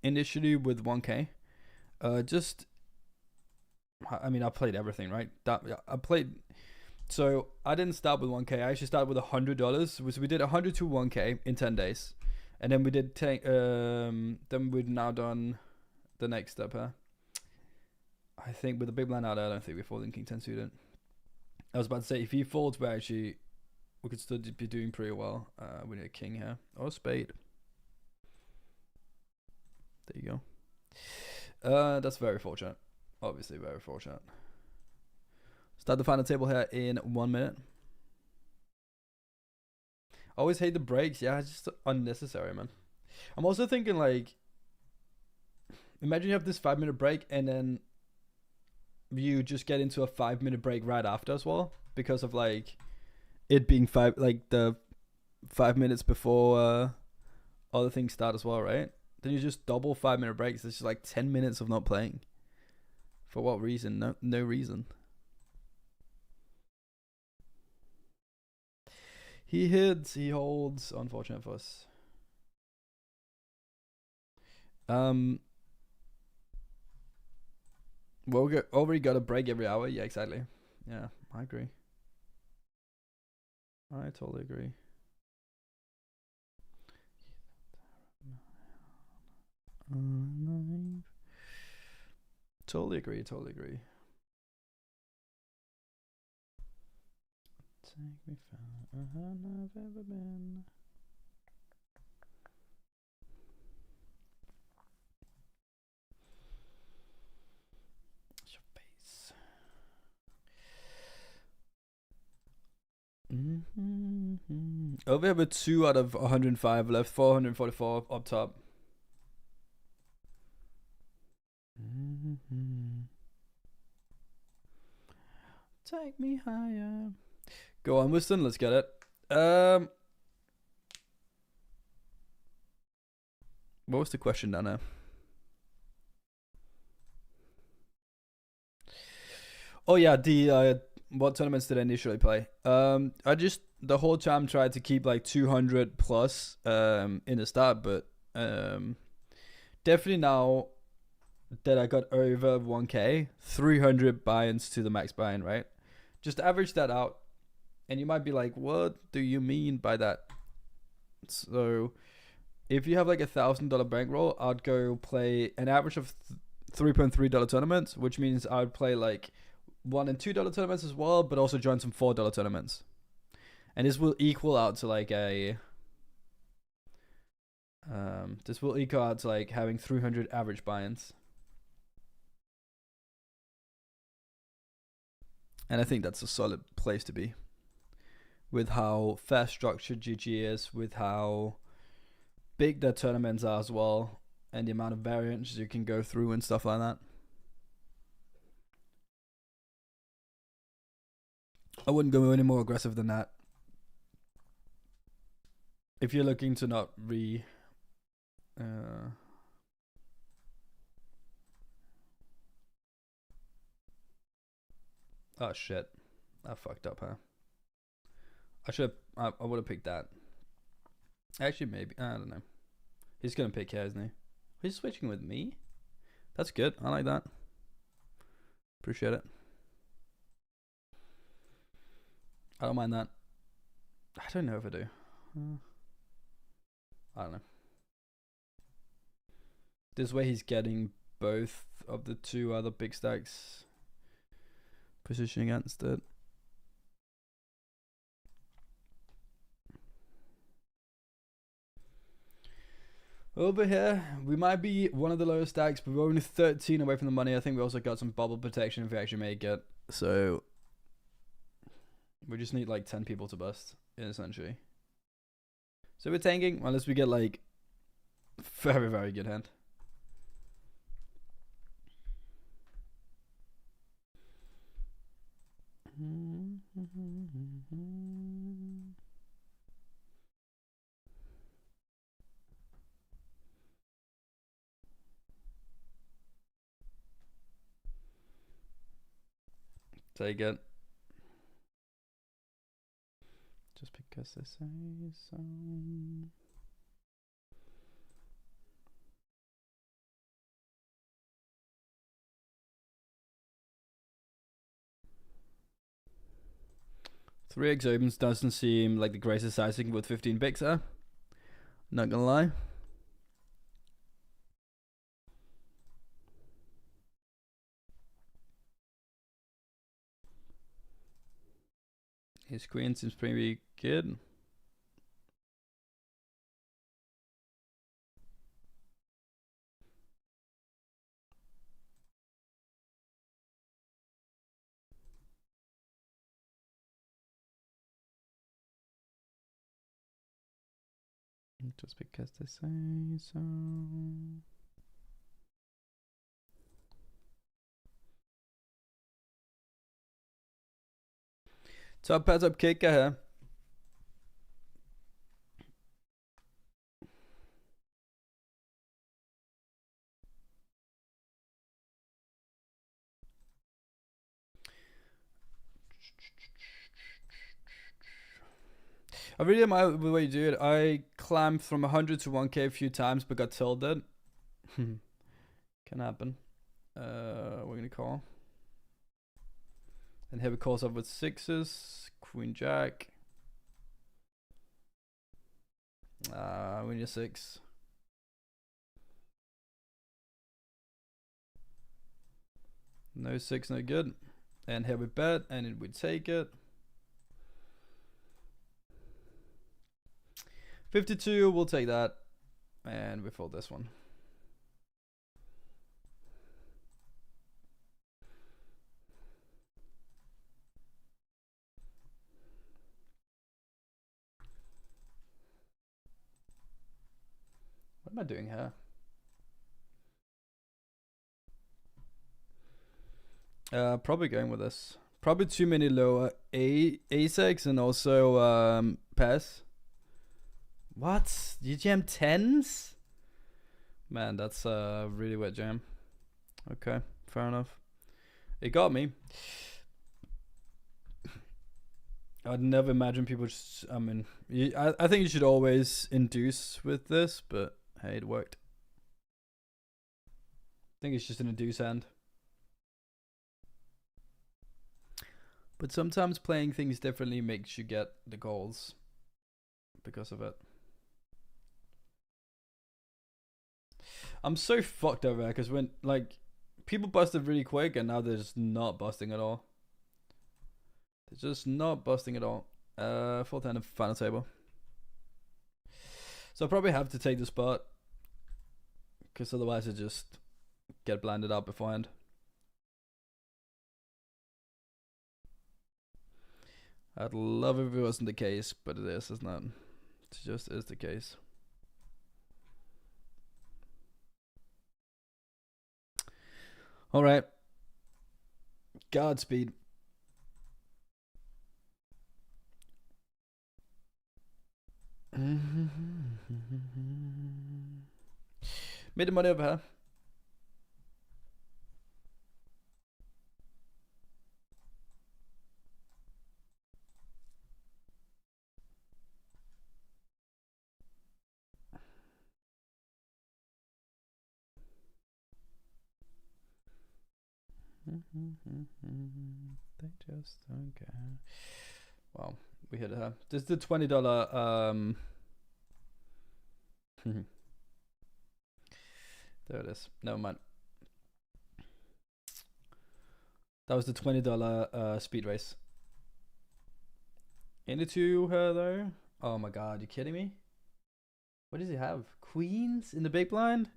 initially with 1k? I mean, I played everything, right? I played. So I didn't start with 1k. I actually started with $100. So we did 100 to 1k in 10 days, and then we did then we've now done the next step here. I think with the big blind out, I don't think we're folding king 10 suited. I was about to say, if he folds, we could still be doing pretty well. We need a king here or a spade. There you go. That's very fortunate. Obviously very fortunate. Start the final table here in 1 minute. Always hate the breaks. Yeah, it's just unnecessary, man. I'm also thinking, like, Imagine you have this 5 minute break and then you just get into a 5 minute break right after as well because of like it being the 5 minutes before other things start as well, right? Then you just double 5 minute breaks. It's just like 10 minutes of not playing. For what reason? No reason. He hits, he holds. Unfortunate for us. Well, we already got a break every hour. Yeah, exactly. Yeah, I agree. I totally agree. Totally agree. Totally agree. Take me far I've ever been. It's your face. Oh, we have a 2 out of 105 left. 444 up top. Take me higher. Go on, Winston. Let's get it. What was the question down there? Oh yeah, the what tournaments did I initially play? I just the whole time tried to keep like 200 plus in the start, but definitely now that I got over 1k, 300 buy-ins to the max buy-in, right? Just average that out, and you might be like, what do you mean by that? So if you have like $1,000 bankroll, I'd go play an average of $3.3 tournaments, which means I would play like $1 and $2 tournaments as well, but also join some $4 tournaments. And this will equal out to like a this will equal out to like having 300 average buy-ins. And I think that's a solid place to be. With how fast structured GG is, with how big the tournaments are as well, and the amount of variants you can go through and stuff like that. I wouldn't go any more aggressive than that. If you're looking to not oh shit. I fucked up, huh? I would have picked that. Actually, maybe. I don't know. He's going to pick here, isn't he? He's switching with me? That's good. I like that. Appreciate it. I don't mind that. I don't know if I do. I don't know. This way he's getting both of the 2 other big stacks positioning against it. Over here, we might be one of the lowest stacks, but we're only 13 away from the money. I think we also got some bubble protection if we actually make it. So we just need like 10 people to bust, essentially. So we're tanking unless we get like very, very good hand. Take it. Just because they say so. Three X opens doesn't seem like the greatest sizing with 15 bigs, huh? Not gonna lie. His queen seems pretty good. Just because they say so. Top pads up kicker her. I really admire the way you do it. I climbed from 100 to 1k a few times, but got tilted. Can happen. We're gonna call. And here we calls up with sixes, queen jack. We need a six. No six, no good. And here we bet, and we take it. 52, we'll take that. And we fold this one. What am I doing here? Probably going with this. Probably too many lower ace and also pass. What? You jam 10s? Man, that's a really wet jam. Okay, fair enough. It got me. I'd never imagine people just, I mean, I think you should always induce with this, but hey, it worked. I think it's just an induce hand. But sometimes playing things differently makes you get the goals because of it. I'm so fucked over there because when, like, people busted really quick and now they're just not busting at all. They're just not busting at all. Full hand of final table. So I'll probably have to take the spot because otherwise I just get blinded out beforehand. I'd love if it wasn't the case, but it is, isn't it? It just is the case. All right. Godspeed. Made the money over here. They just don't care. Wow, we hit her. This is the $20 there it is. Never mind. That was the $20 speed race. Into her though. Oh my god, you kidding me? What does he have? Queens in the big blind?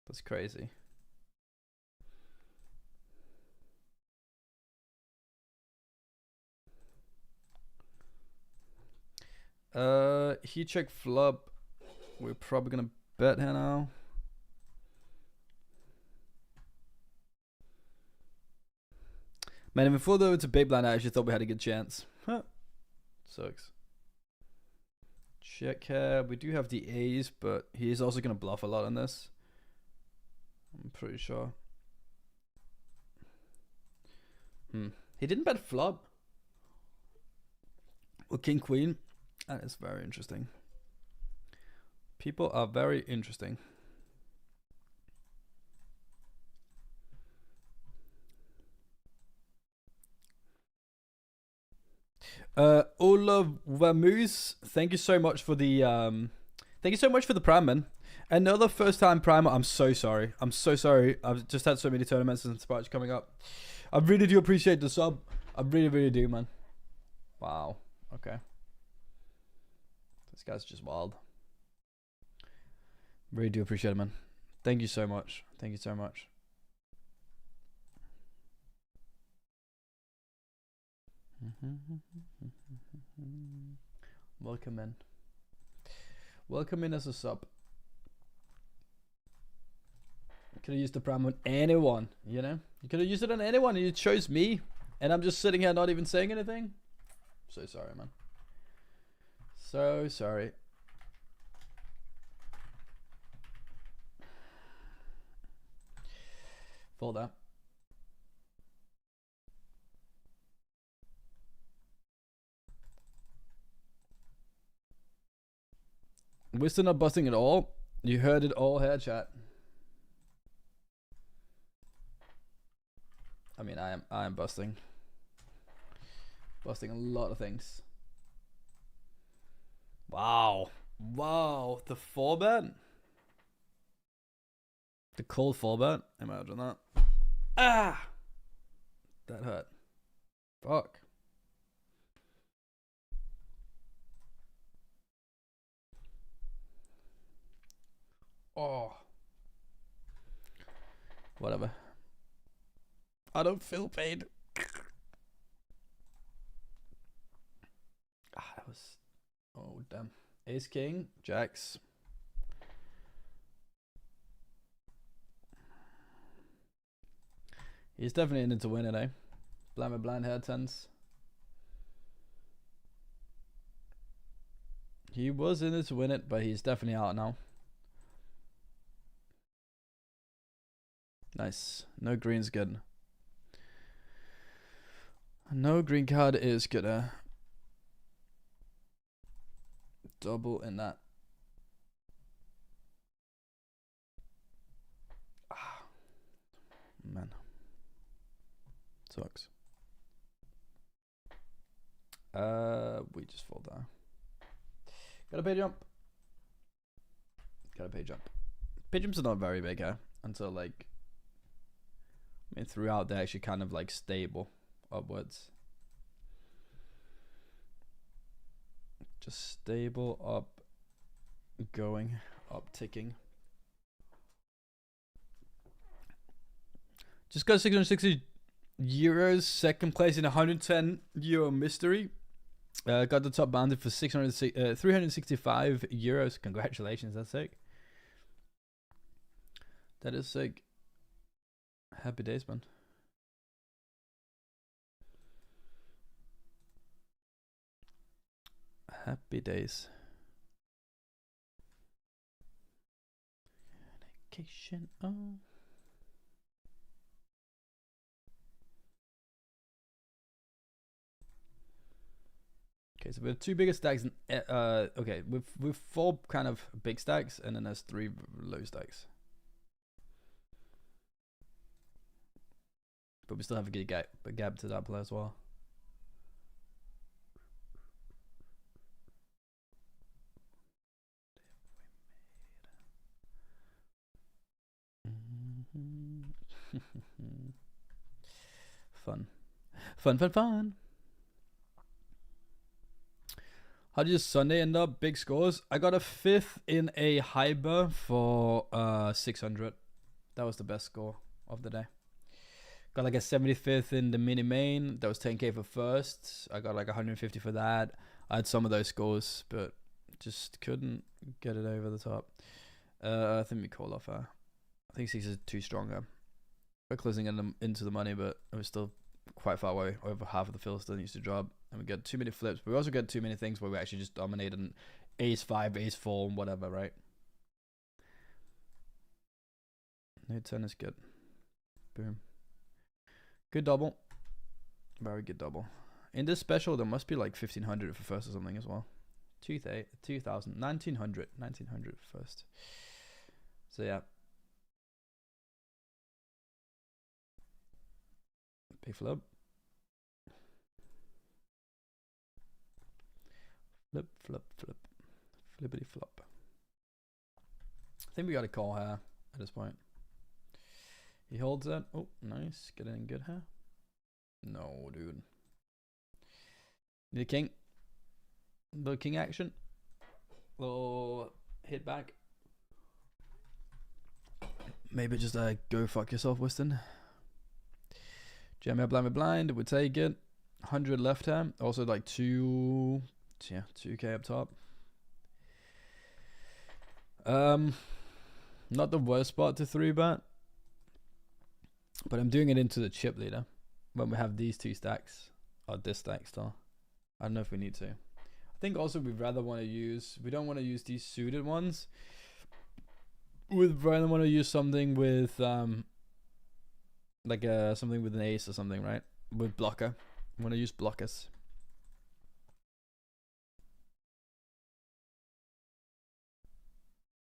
That's crazy. He check flop. We're probably gonna bet here now. Man, before though it's a big blind, I actually thought we had a good chance. Huh. Sucks. Check here. We do have the A's, but he is also gonna bluff a lot on this. I'm pretty sure. He didn't bet flop. Or king queen. That is very interesting. People are very interesting. Olav Vamus, thank you so much for the prime, man. Another first time primer. I'm so sorry. I'm so sorry. I've just had so many tournaments and Sparks coming up. I really do appreciate the sub. I really, really do, man. Wow. Okay. This guy's just wild. Really do appreciate it, man. Thank you so much. Thank you so much. Welcome in. Welcome in as a sub. Could have used the prime on anyone, you know? You could have used it on anyone and you chose me. And I'm just sitting here not even saying anything. So sorry, man. So sorry. Fold that. We're still not busting at all. You heard it all here, chat. I mean, I am busting. Busting a lot of things. Wow. Wow. The 4-bet? The cold 4-bet? Imagine that. Ah! That hurt. Fuck. Oh. Whatever. I don't feel pain. Ah, that was... Oh, damn. Ace, king, jacks. He's definitely in it to win it, eh? Blind with blind hair tens. He was in it to win it, but he's definitely out now. Nice. No green's good. No green card is good. Double in that. Ah, man. Sucks. We just fold there. Gotta pay jump. Gotta pay jump. Pay jumps are not very big, huh? Until like, I mean, throughout they're actually kind of like stable upwards. Just stable up, going, up ticking. Just got 660 euros, second place in a 110 euro mystery. Got the top bounty for 365 euros. Congratulations, that's sick. That is sick. Happy days, man. Happy days. Vacation. Oh. Okay, so we have two bigger stacks. Okay, with 4 kind of big stacks, and then there's 3 low stacks. But we still have a good gap to that play as well. Fun. Fun, fun, fun. How did your Sunday end up? Big scores. I got a 5th in a hyper for 600. That was the best score of the day. Got like a 75th in the mini main. That was 10k for first. I got like 150 for that. I had some of those scores, but just couldn't get it over the top. I think we call off. I think 6 is too stronger. We're closing into the money, but it was still quite far away. Over half of the field still needs to drop, and we get too many flips. But we also get too many things where we actually just dominate an ace 5, ace 4, and whatever, right? No 10 is good. Boom. Good double. Very good double. In this special, there must be like 1500 for first or something as well. 2000, 1900 for first. So yeah. Big flip. Flip, flip, flip. Flippity flop. I think we got a call here at this point. He holds it. Oh, nice. Get in good here. No, dude. Need a king. Little king action. Little hit back. Maybe just go fuck yourself, Weston. Jam me blind. We'll take it. 100 left here. Also like 2k up top. Not the worst spot to 3-bet. But I'm doing it into the chip leader when we have these 2 stacks, or this stack still. I don't know if we need to. I think also we don't want to use these suited ones. We'd rather want to use something with like something with an ace or something, right? With blocker. I want to use blockers.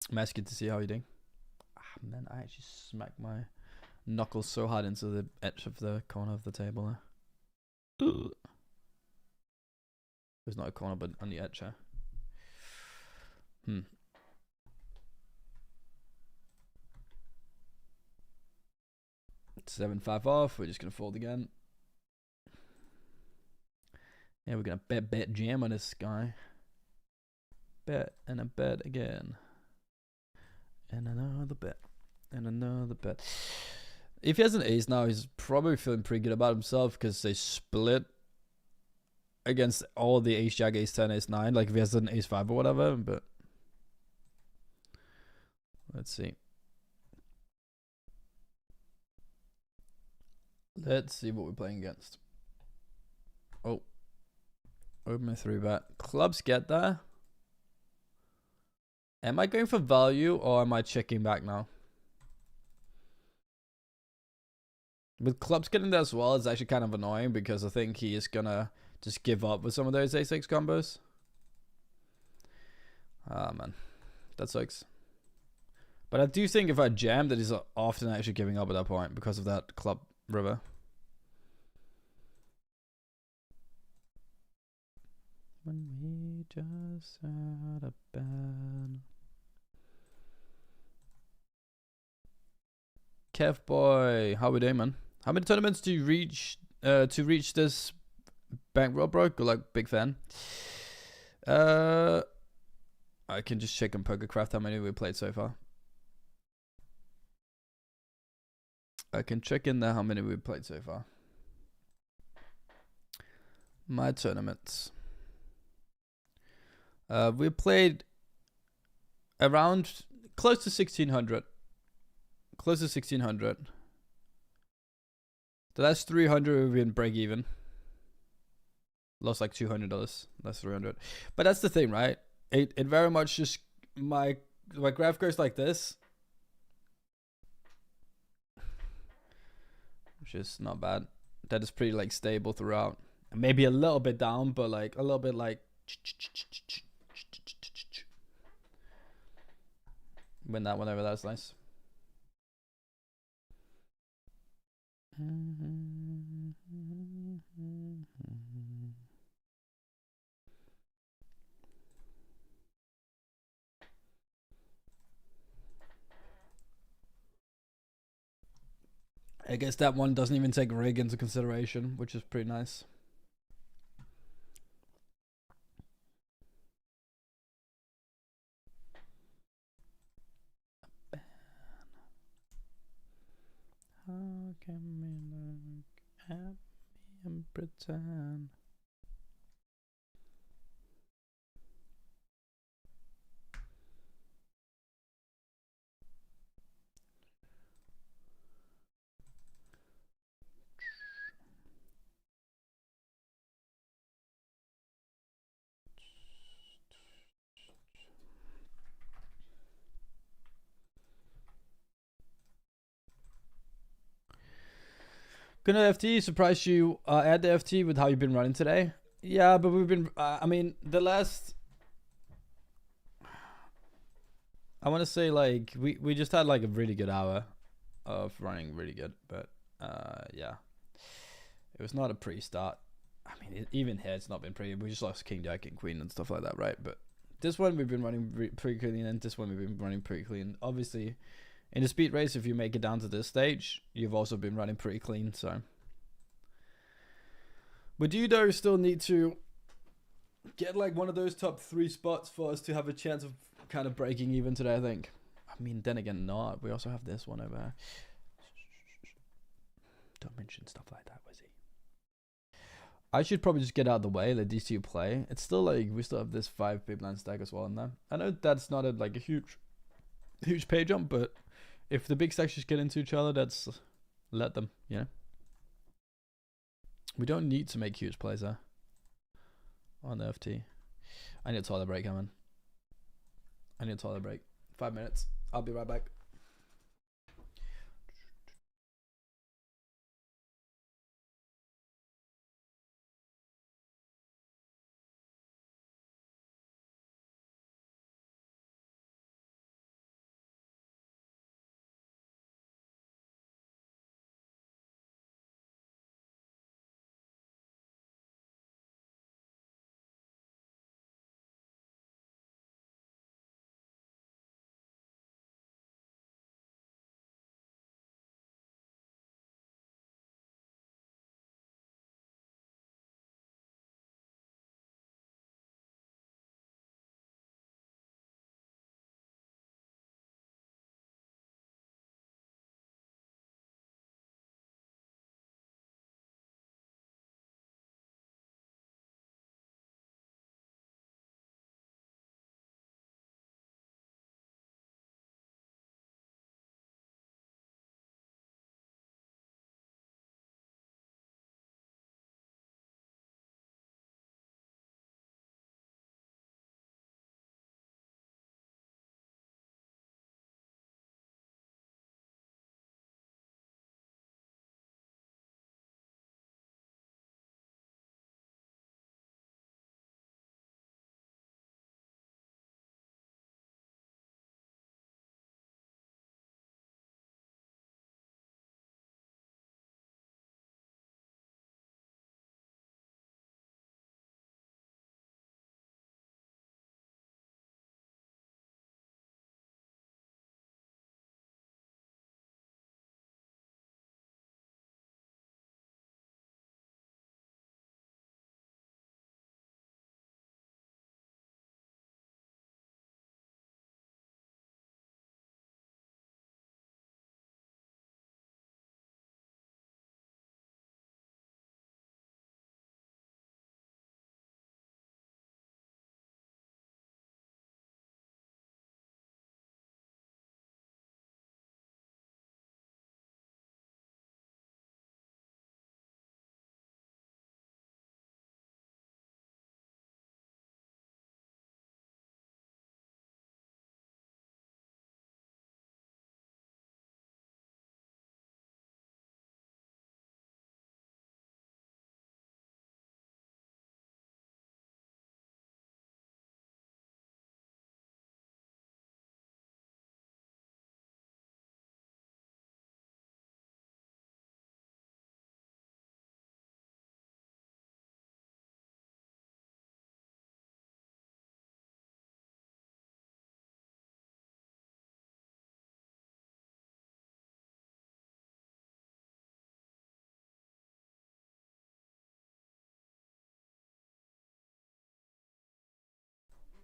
Mask, good to see how you're doing. Ah man, I actually smacked my knuckles so hard into the edge of the corner of the table. Ugh. There's not a corner, but on the edge. 7-5 off. We're just gonna fold again. Yeah, we're gonna bet jam on this guy. Bet and a bet again. And another bet. And another bet. If he has an ace now, he's probably feeling pretty good about himself because they split against all the ace jack, ace 10, ace 9. Like if he has an ace 5 or whatever. But let's see. Let's see what we're playing against. Oh. Open my 3-bet. Clubs get there. Am I going for value or am I checking back now? With clubs getting there as well, it's actually kind of annoying because I think he is gonna just give up with some of those ace-6 combos. Ah, man. That sucks. But I do think if I jam, that he's often actually giving up at that point because of that club river. When we just had a bed. Kev boy, how we doing, man? How many tournaments do you reach to reach this bankroll, bro? Good luck, big fan. I can just check on PokerCraft how many we played so far. I can check in there how many we played so far. My tournaments. We played around close to 1600. Close to 1600. The last 300 we've been break even. Lost like $200. That's 300. But that's the thing, right? It very much just my graph goes like this, which is not bad. That is pretty like stable throughout. Maybe a little bit down, but like a little bit like win that one over. That's nice. I guess that one doesn't even take rig into consideration, which is pretty nice. How can we look at me and pretend? Good FT, surprised you add the FT with how you've been running today. Yeah, but we've been, I mean, the last, I want to say like, we just had like a really good hour of running really good, but yeah, it was not a pretty start. I mean, even here it's not been pretty. We just lost King, Jack, and Queen and stuff like that, right? But this one we've been running pretty clean, and this one we've been running pretty clean. Obviously, in the speed race, if you make it down to this stage, you've also been running pretty clean, so. But do you though still need to get like one of those top 3 spots for us to have a chance of kind of breaking even today, I think. I mean, then again, not. We also have this one over here. Don't mention stuff like that, was he? I should probably just get out of the way, let these two play. It's still like, we still have this 5 big blind stack as well in there. I know that's not like a huge pay jump, but if the big stacks just get into each other, that's Let them, you know. We don't need to make huge plays there on the FT. I need a toilet break, man. I need a toilet break. 5 minutes. I'll be right back.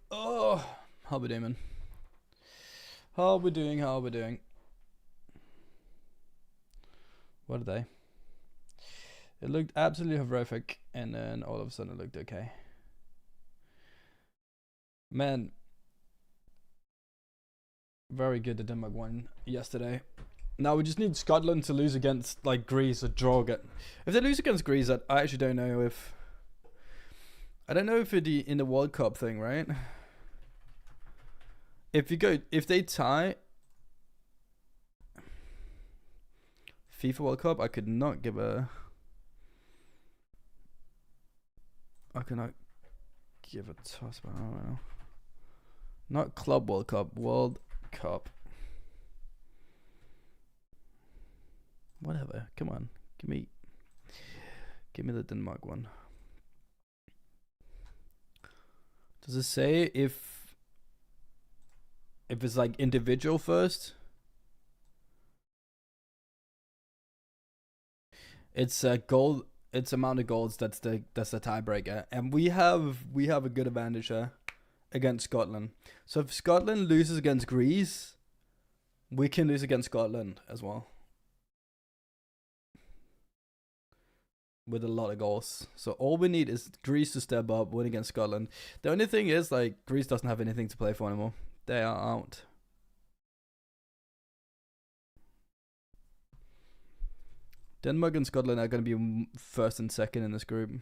Oh, how we doing, man? How we doing? How we doing? What are they? It looked absolutely horrific, and then all of a sudden it looked okay. Man, very good that Denmark won yesterday. Now we just need Scotland to lose against like Greece or draw again. If they lose against Greece, I actually don't know if. I don't know if it in the World Cup thing, right? If they tie FIFA World Cup, I could not give a. I cannot give a toss, but I don't know. Not Club World Cup, World Cup. Whatever. Come on, give me the Denmark one. Does it say if it's like individual first? It's a goal. It's amount of goals. That's the tiebreaker, and we have a good advantage there against Scotland. So if Scotland loses against Greece, we can lose against Scotland as well with a lot of goals. So all we need is Greece to step up, win against Scotland. The only thing is, like, Greece doesn't have anything to play for anymore. They are out. Denmark and Scotland are going to be first and second in this group.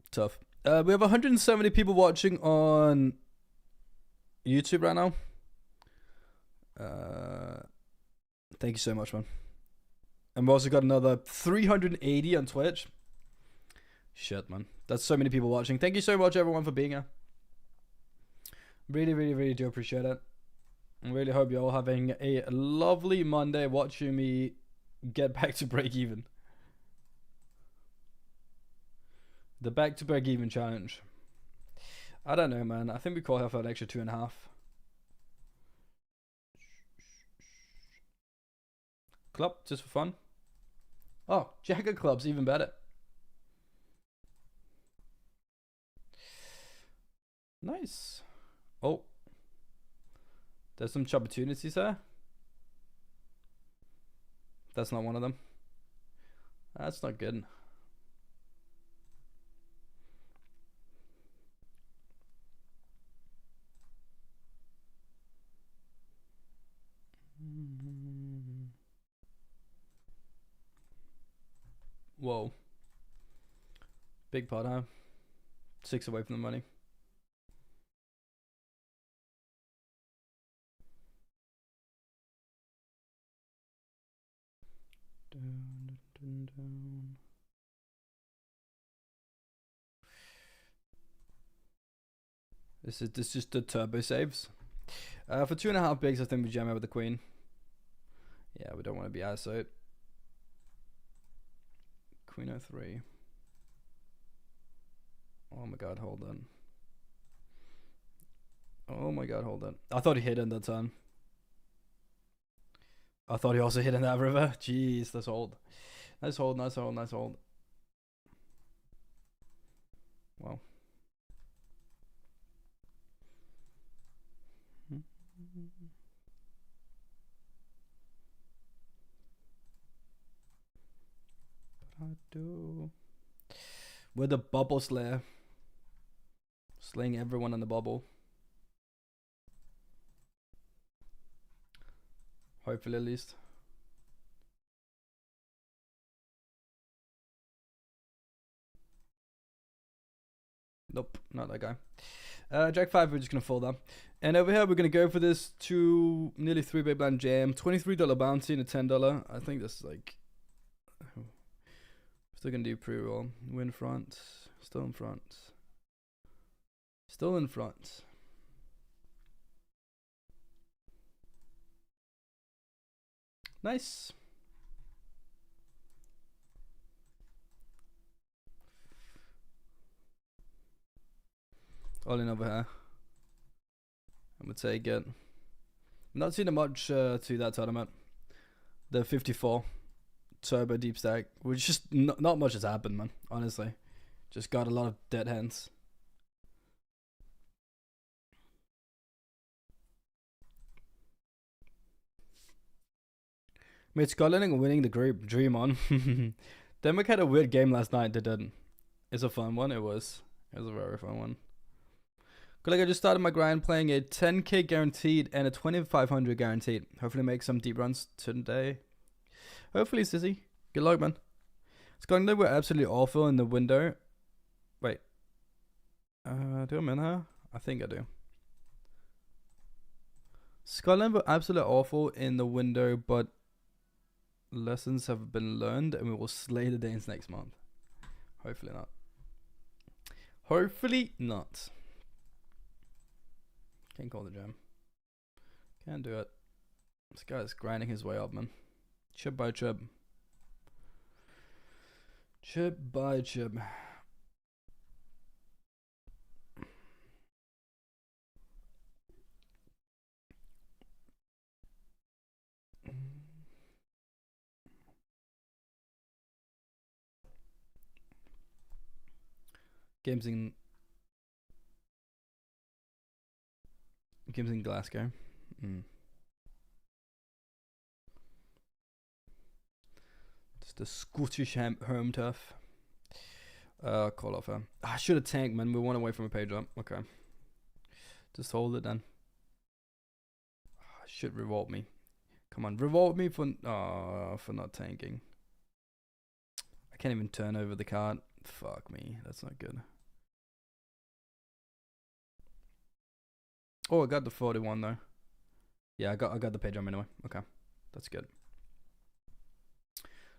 Tough. We have 170 people watching on YouTube right now. Thank you so much, man. And we've also got another 380 on Twitch. Shit, man. That's so many people watching. Thank you so much, everyone, for being here. Really, really, really do appreciate it. I really hope you're all having a lovely Monday watching me get back to break even. The back to break even challenge. I don't know, man. I think we call her for an extra 2.5. Club, just for fun. Oh, Jack of clubs, even better. Nice. Oh. There's some opportunities there. That's not one of them. That's not good. Whoa. Big pot, huh? 6 away from the money. Down. This is just the turbo saves. For 2.5 bigs, I think we jam out with the queen. Yeah, we don't want to be assoed. Queen 03. Oh my god, hold on. Oh my god, hold on. I thought he hit in that time. I thought he also hit in that river. Jeez, that's hold. Nice hold, nice hold, nice hold. Wow. With the bubble slayer. Slaying everyone in the bubble. Hopefully, at least. Nope, not that guy. Jack 5, we're just going to fold up. And over here, we're going to go for this nearly 3-big blind jam. $23 bounty and a $10. I think that's like... Still going to do pre-roll. Win front. Still in front. Still in front. Nice. All in over here. I'm going to take it. Not seen much to that tournament. The 54 turbo deep stack, which just not much has happened, man. Honestly, just got a lot of dead hands. Made Scotland and winning the group. Dream on. Denmark had a weird game last night. They didn't. It's a fun one. It was a very fun one. Like I just started my grind playing a 10k guaranteed and a 2500 guaranteed. Hopefully make some deep runs today. Hopefully, Sissy. Good luck, man. Scotland were absolutely awful in the window. Wait. Do I mean her? I think I do. Scotland were absolutely awful in the window, but lessons have been learned and we will slay the Danes next month. Hopefully not. Hopefully not. Can't call the jam. Can't do it. This guy's grinding his way up, man. Chip by chip. Chip by chip. Games in Glasgow. It's the Scottish home turf. Call off her. I should have tanked, man. We're one away from a page up. Okay. Just hold it then. Should revolt me. Come on, revolt me for not tanking. I can't even turn over the card. Fuck me. That's not good. Oh, I got the 41 though. Yeah, I got the page up anyway. Okay. That's good.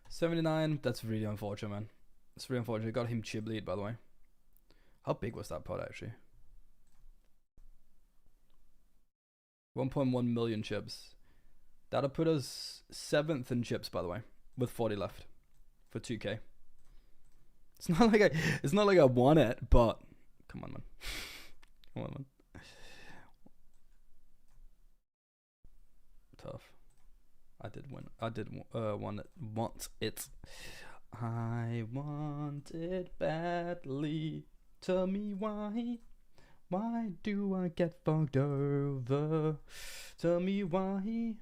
79. That's really unfortunate, man. It's really unfortunate. Got him chip lead, by the way. How big was that pot actually? 1.1 million chips. That'll put us 7th in chips, by the way, with 40 left for 2K. It's not like I won it, but come on, man. Come on, man. Tough. I did win. I did want it. I want it badly. Tell me why. Why do I get fucked over? Tell me why.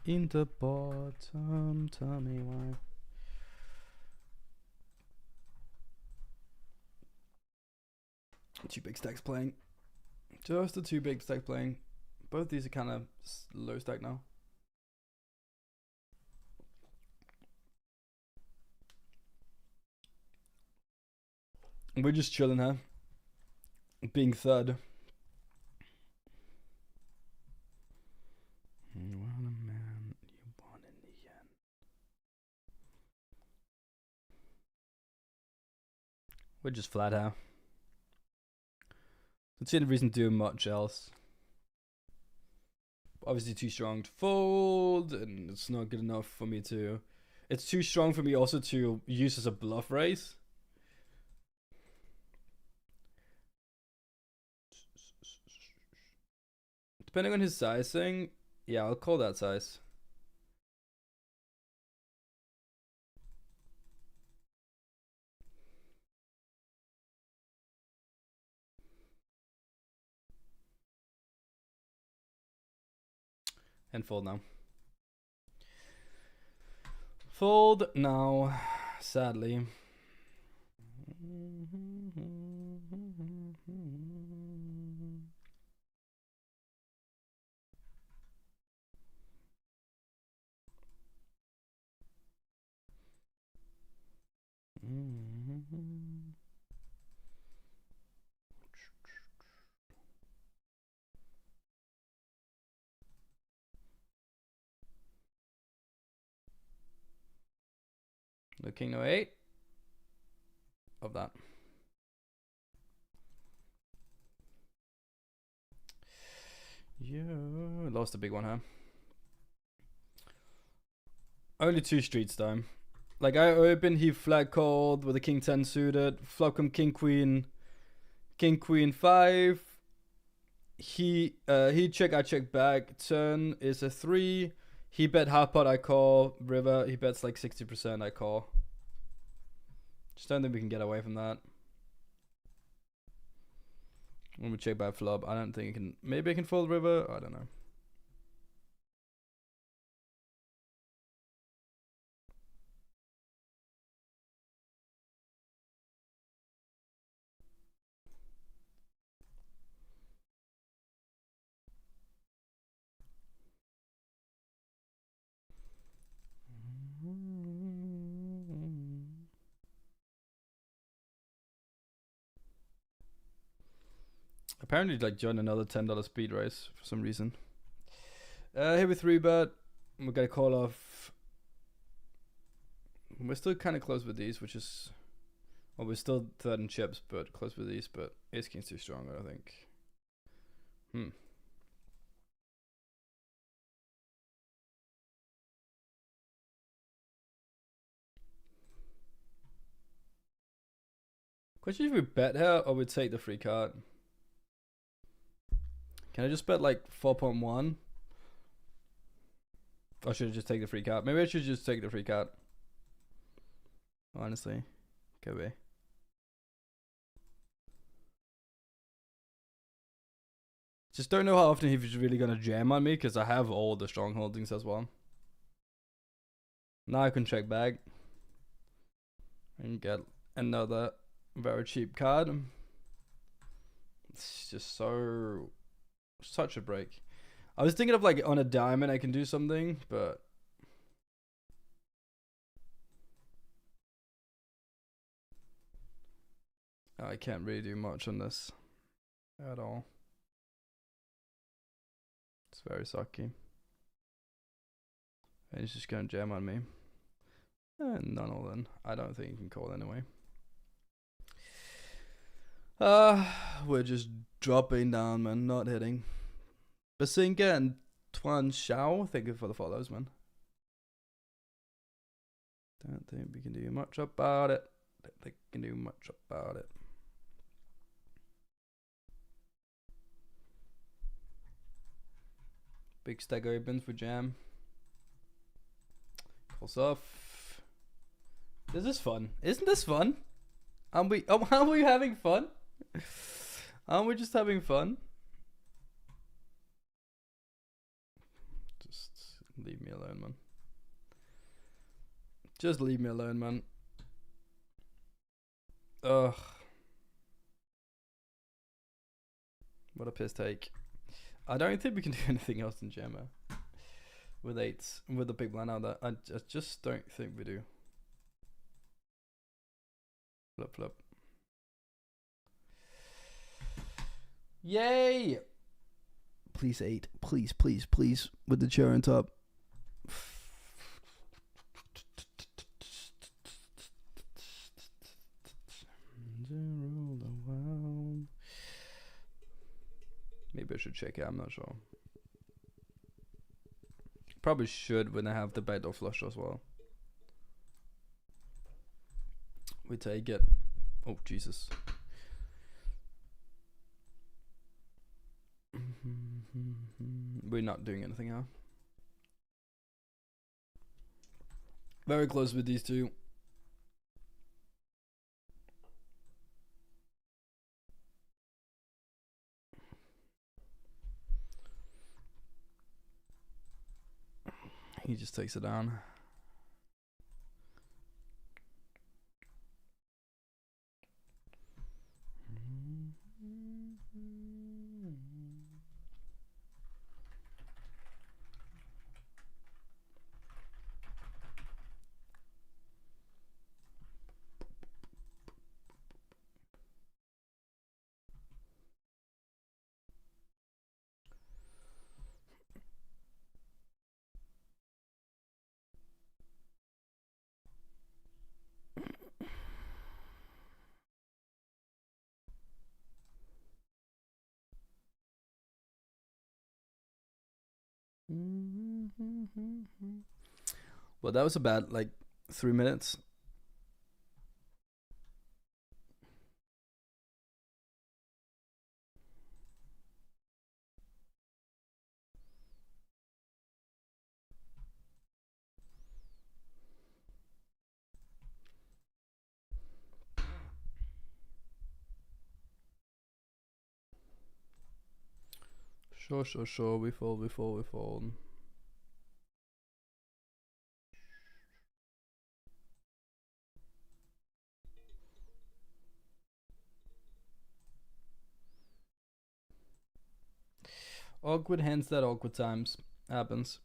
In the bottom, tell me why. Two big stacks playing. Just the two big stacks playing. Both these are kind of low stack now. We're just chilling here. Being third. What a man you won in the end. We're just flat here. Don't see any reason to do much else. Obviously too strong to fold, and it's not good enough for me to... It's too strong for me also to use as a bluff raise. Depending on his sizing, yeah, I'll call that size. And fold now. Fold now, sadly. The king no 8 of that. Yeah, lost a big one, huh? Only 2 streets though. Like I open, he flag called with a king 10 suited. Flop come king queen 5. He check, I check back. Turn is a 3. He bet half pot, I call. River, he bets like 60%, I call. Just don't think we can get away from that. When we check back flop, I don't think it can. Maybe I can fold river. I don't know. Apparently, like joined another $10 speed race for some reason. Here we 3-bet. We got a call off. We're still kind of close with these, which is, well, we're still third in chips, but close with these. But ace king's too strong, I think. Question: if we bet here or we take the free card? Can I just bet like 4.1? Or should I just take the free card? Maybe I should just take the free card. Honestly, could be. Just don't know how often he's really gonna jam on me because I have all the strong holdings as well. Now I can check back and get another very cheap card. It's just such a break. I was thinking of like on a diamond I can do something, but I can't really do much on this at all. It's very sucky. And he's just gonna jam on me. And none all in. I don't think he can call anyway. We're just dropping down, man, not hitting. Basinga and Tuan Xiao, thank you for the follows, man. Don't think we can do much about it. Don't think we can do much about it. Big stack opens for jam. Calls off. This is fun. Isn't this fun? Aren't we having fun? Aren't we just having fun? Just leave me alone, man. Just leave me alone, man. Ugh. What a piss take. I don't think we can do anything else in Gemma. With 8s, with the big blind out there. I just don't think we do. Flip, flip. Yay! Please 8. Please, please, please. With the chair on top. Maybe I should check it, I'm not sure. Probably should when I have the bed or flush as well. We take it. Oh, Jesus. We're not doing anything, huh? Very close with these two. He just takes it down. Well, that was about like 3 minutes. Sure, we fold. Awkward hands that awkward times. Happens.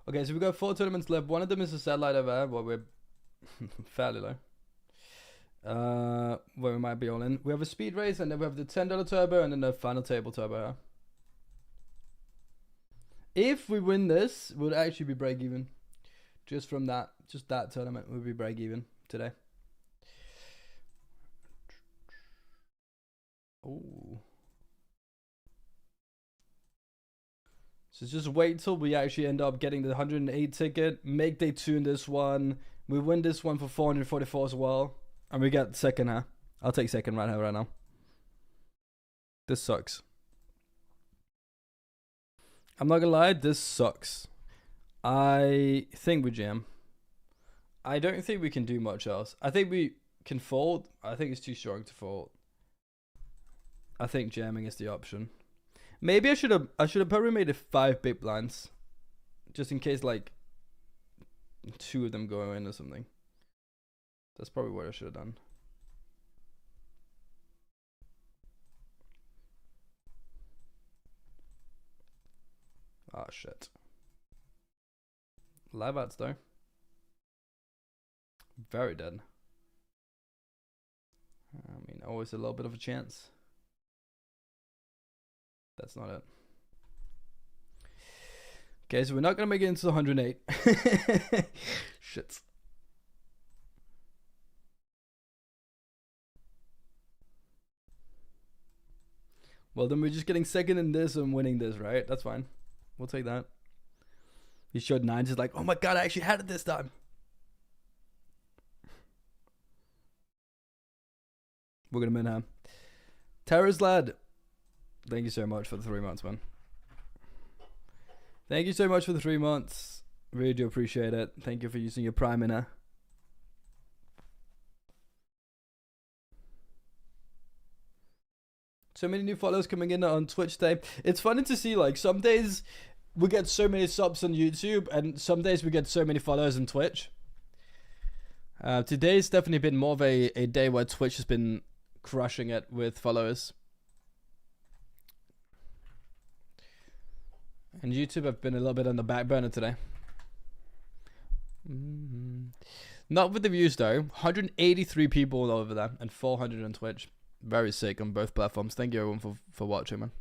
Okay, so we've got 4 tournaments left. One of them is a satellite event, where we're fairly low. Where we might be all in. We have a speed race, and then we have the $10 turbo, and then the final table turbo. If we win this, we'll actually be break even. Just from that, just that tournament, we'll be break even today. Oh. So just wait till we actually end up getting the 108 ticket, make day 2 in this one. We win this one for 444 as well. And we get second, huh? I'll take second right now. This sucks. I'm not gonna lie, this sucks. I think we jam. I don't think we can do much else. I think we can fold. I think it's too strong to fold. I think jamming is the option. Maybe I should have probably made it 5 big blinds, just in case like 2 of them go in or something. That's probably what I should have done. Ah, shit. Live outs though. Very dead. I mean, always a little bit of a chance. That's not it. Okay, so we're not gonna make it into the 108. Shit. Well, then we're just getting second in this and winning this, right? That's fine. We'll take that. He showed 9s. He's like, oh my god, I actually had it this time. We're gonna win, huh? Terrace lad, thank you so much for the 3 months, man. Thank you so much for the 3 months. Really do appreciate it. Thank you for using your Prime inner. So many new followers coming in on Twitch today. It's funny to see, like, some days we get so many subs on YouTube, and some days we get so many followers on Twitch. Today's definitely been more of a day where Twitch has been crushing it with followers. And YouTube have been a little bit on the back burner today. Not with the views though. 183 people over there and 400 on Twitch. Very sick on both platforms. Thank you everyone for watching, man.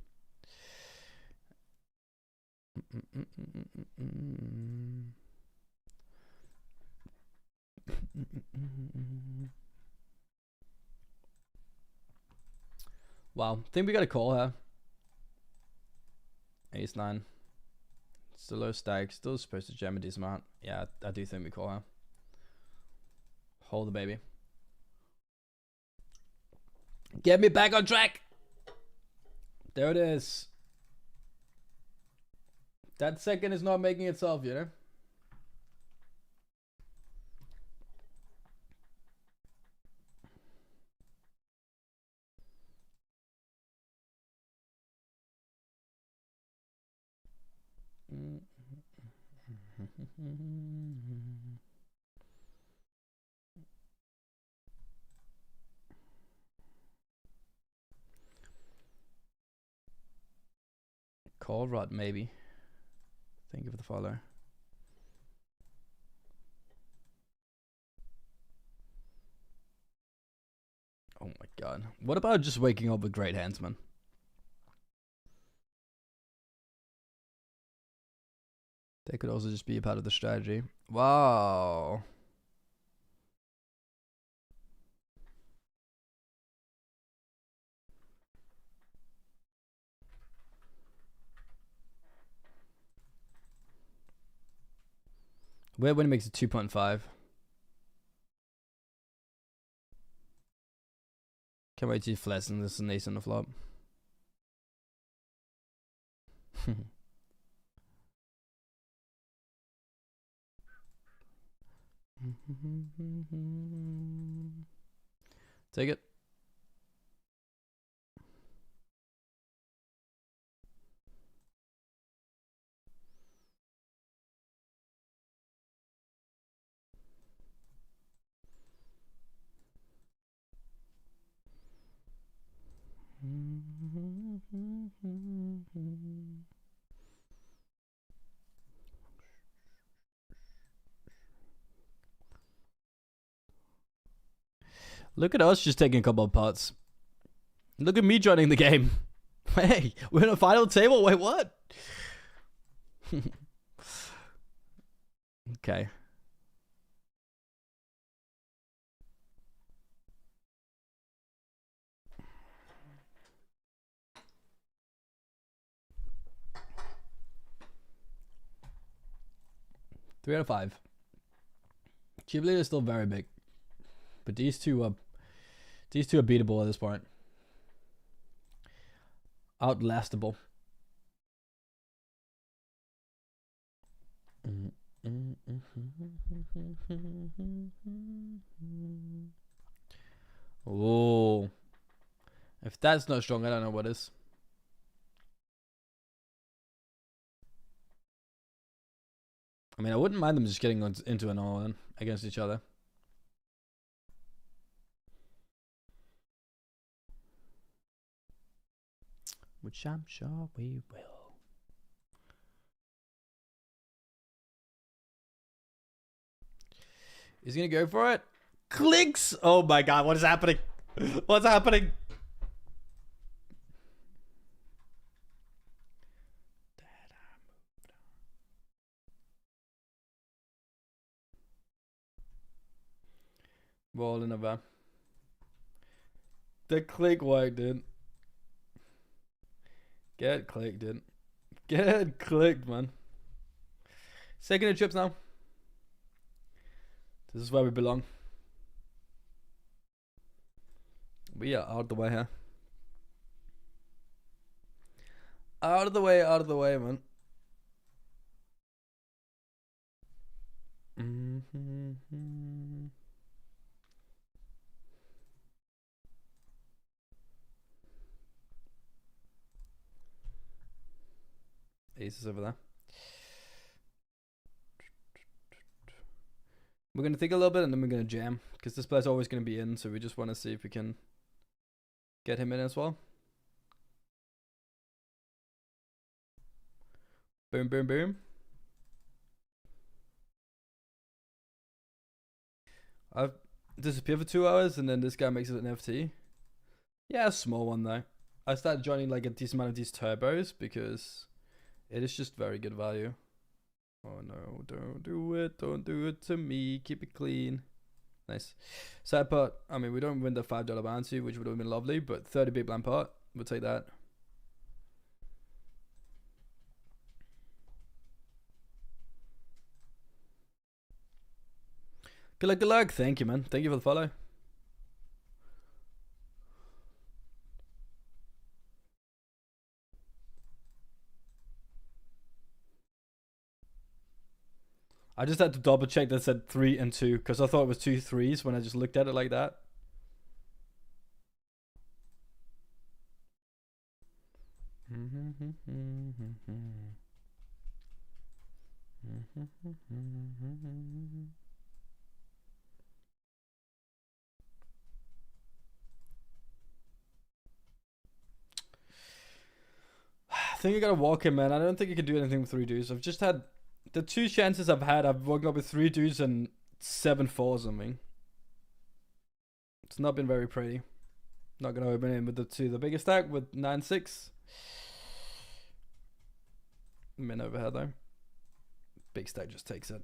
Wow, think we got a call here. Ace 9. Still low stack. Still supposed to jam a decent amount. Yeah, I do think we call her. Hold the baby. Get me back on track. There it is. That second is not making itself, you know? Call rot, maybe. Thank you for the follow. Oh my god. What about just waking up with great hands, man? They could also just be a part of the strategy. Wow. Weird when it makes it 2.5. Can't wait to flash and this and ace on the flop. Take it. Look at us just taking a couple of putts. Look at me joining the game. Hey, we're in a final table. Wait, what? Okay. 3 out of 5. Cube Leader is still very big, but these two are beatable at this point. Outlastable. Oh, if that's not strong, I don't know what is. I mean, I wouldn't mind them just getting into an all-in against each other. Which I'm sure we will. He's gonna go for it. Clicks! Oh my god, what is happening? What's happening? Rolling over. The click worked, dude. Get clicked, dude. Get clicked, man. Second in chips now. This is where we belong. We are out of the way here. Out of the way, man. Aces over there. We're going to think a little bit and then we're going to jam. Because this player's always going to be in. So we just want to see if we can get him in as well. Boom, boom, boom. I've disappeared for 2 hours and then this guy makes it an FT. Yeah, a small one though. I started joining like a decent amount of these turbos because it is just very good value. Oh no, don't do it. Don't do it to me. Keep it clean. Nice. Side pot. I mean, we don't win the $5 bounty, which would have been lovely, but 30 big blind pot. We'll take that. Good luck, good luck. Thank you, man. Thank you for the follow. I just had to double check that said 3 and 2 because I thought it was 2 3s when I just looked at it like that. I think I gotta walk him, man. I don't think I can do anything with 3 dudes. I've just had the 2 chances I've had. I've woken up with 3 dudes and 7 4s on me. It's not been very pretty. Not gonna open in with the 2. The biggest stack with 9 6. Min over here though. Big stack just takes it.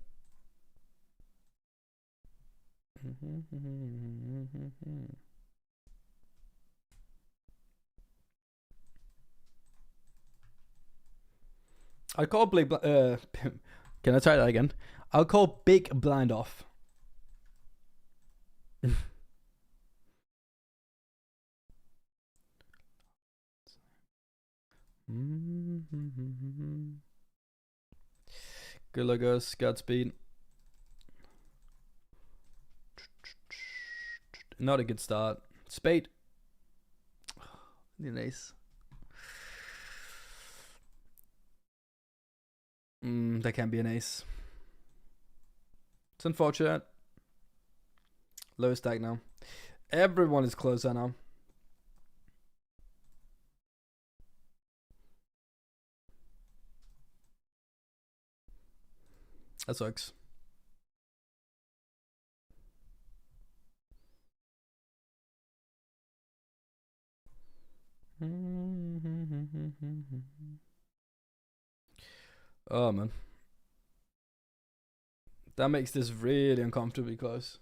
I call big. Can I try that again? I'll call big blind off. Good luck, guys. Godspeed. Not a good start. Spade. Nice. That can be an ace. It's unfortunate. Low stack now. Everyone is closer now. That sucks. Oh man, that makes this really uncomfortably close.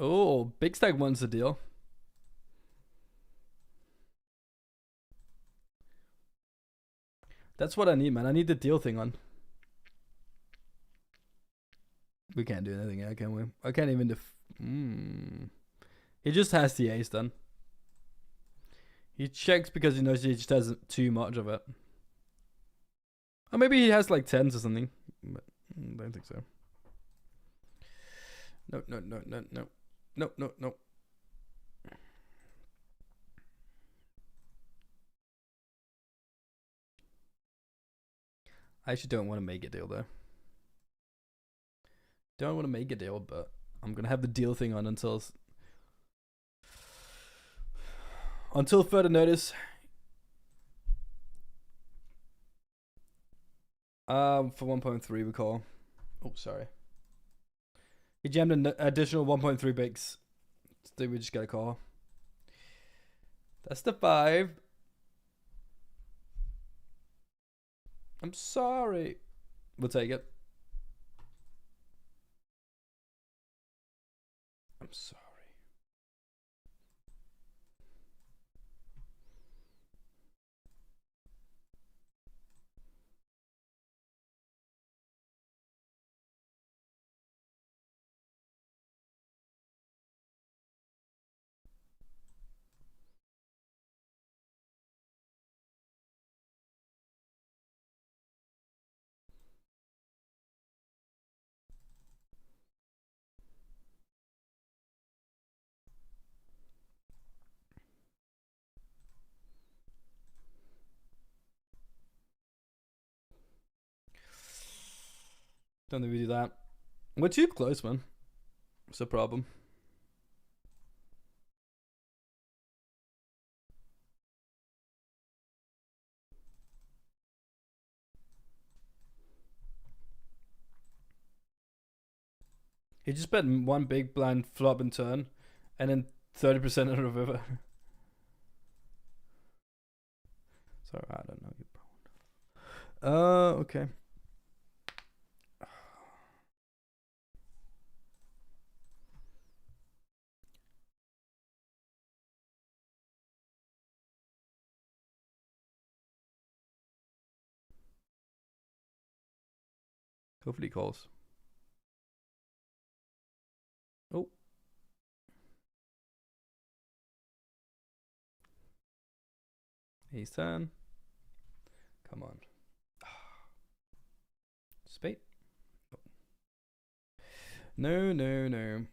Oh, big stack wants the deal. That's what I need, man. I need the deal thing on. We can't do anything here, can we? I can't even He just has the ace then. He checks because he knows he just has too much of it. Or maybe he has like tens or something. But I don't think so. No. No. I actually don't want to make a deal though. Don't want to make a deal, but I'm gonna have the deal thing on until further notice. For 1.3 we call. Oh, sorry. He jammed an additional 1.3 bigs. So we just got a call. That's the 5. I'm sorry. We'll take it. I'm sorry. Don't think we do that. We're too close, man. It's a problem. He just bet one big blind flop and turn, and then 30% on the river. Sorry, I don't know. Okay. Hopefully he calls. Oh. Ace 10. Come on. Spade. No.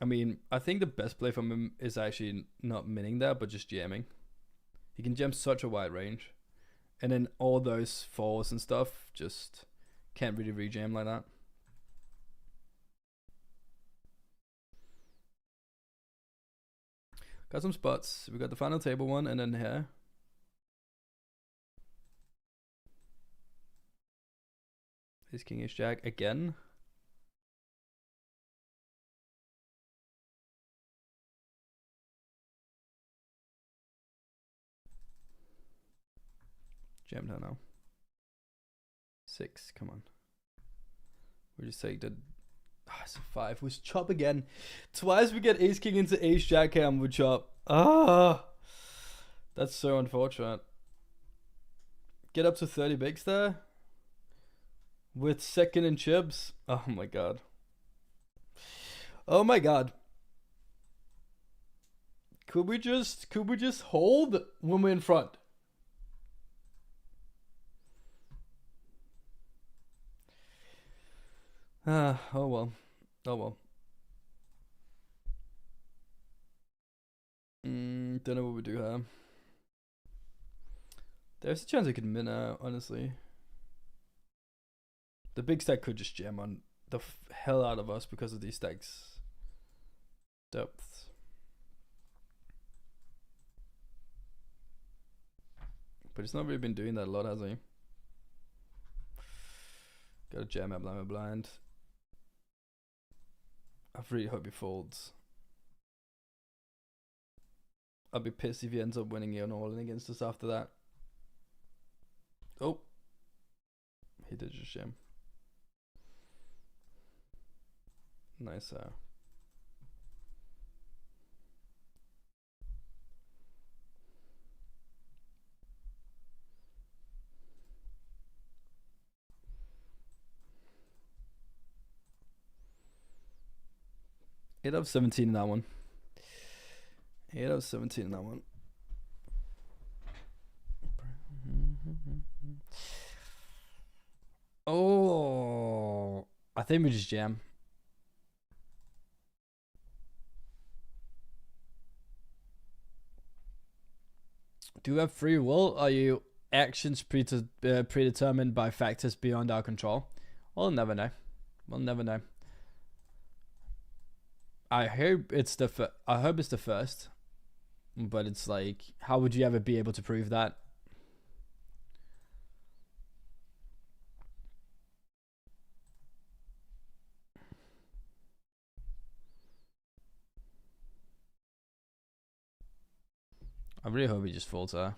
I mean, I think the best play from him is actually not minning that, but just jamming. He can jam such a wide range. And then all those fours and stuff just can't really rejam like that. Got some spots. We got the final table one and then here. Ace King Ace Jack again. Jam down now. 6, come on. We just take the it's a 5. We chop again. Twice we get Ace King into Ace Jack here and we chop. That's so unfortunate. Get up to 30 bigs there. With second and chips. Oh my god. Oh my god. Could we just hold when we're in front? Oh well. Don't know what we do here. There's a chance I could min out, honestly. The big stack could just jam on the hell out of us because of these stacks. Depths. But he's not really been doing that a lot, has he? Gotta jam out blind. I really hope he folds. I'll be pissed if he ends up winning it on all-in against us after that. Oh. He did just jam. Nice. 8 out of 17 in that one. 8 out of 17 in that one. Oh, I think we just jam. Do you have free will? Are you actions predetermined by factors beyond our control? We'll never know. We'll never know. I hope it's the first, but it's like, how would you ever be able to prove that? I really hope he just folds her.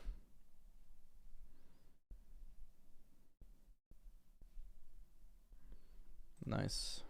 Nice.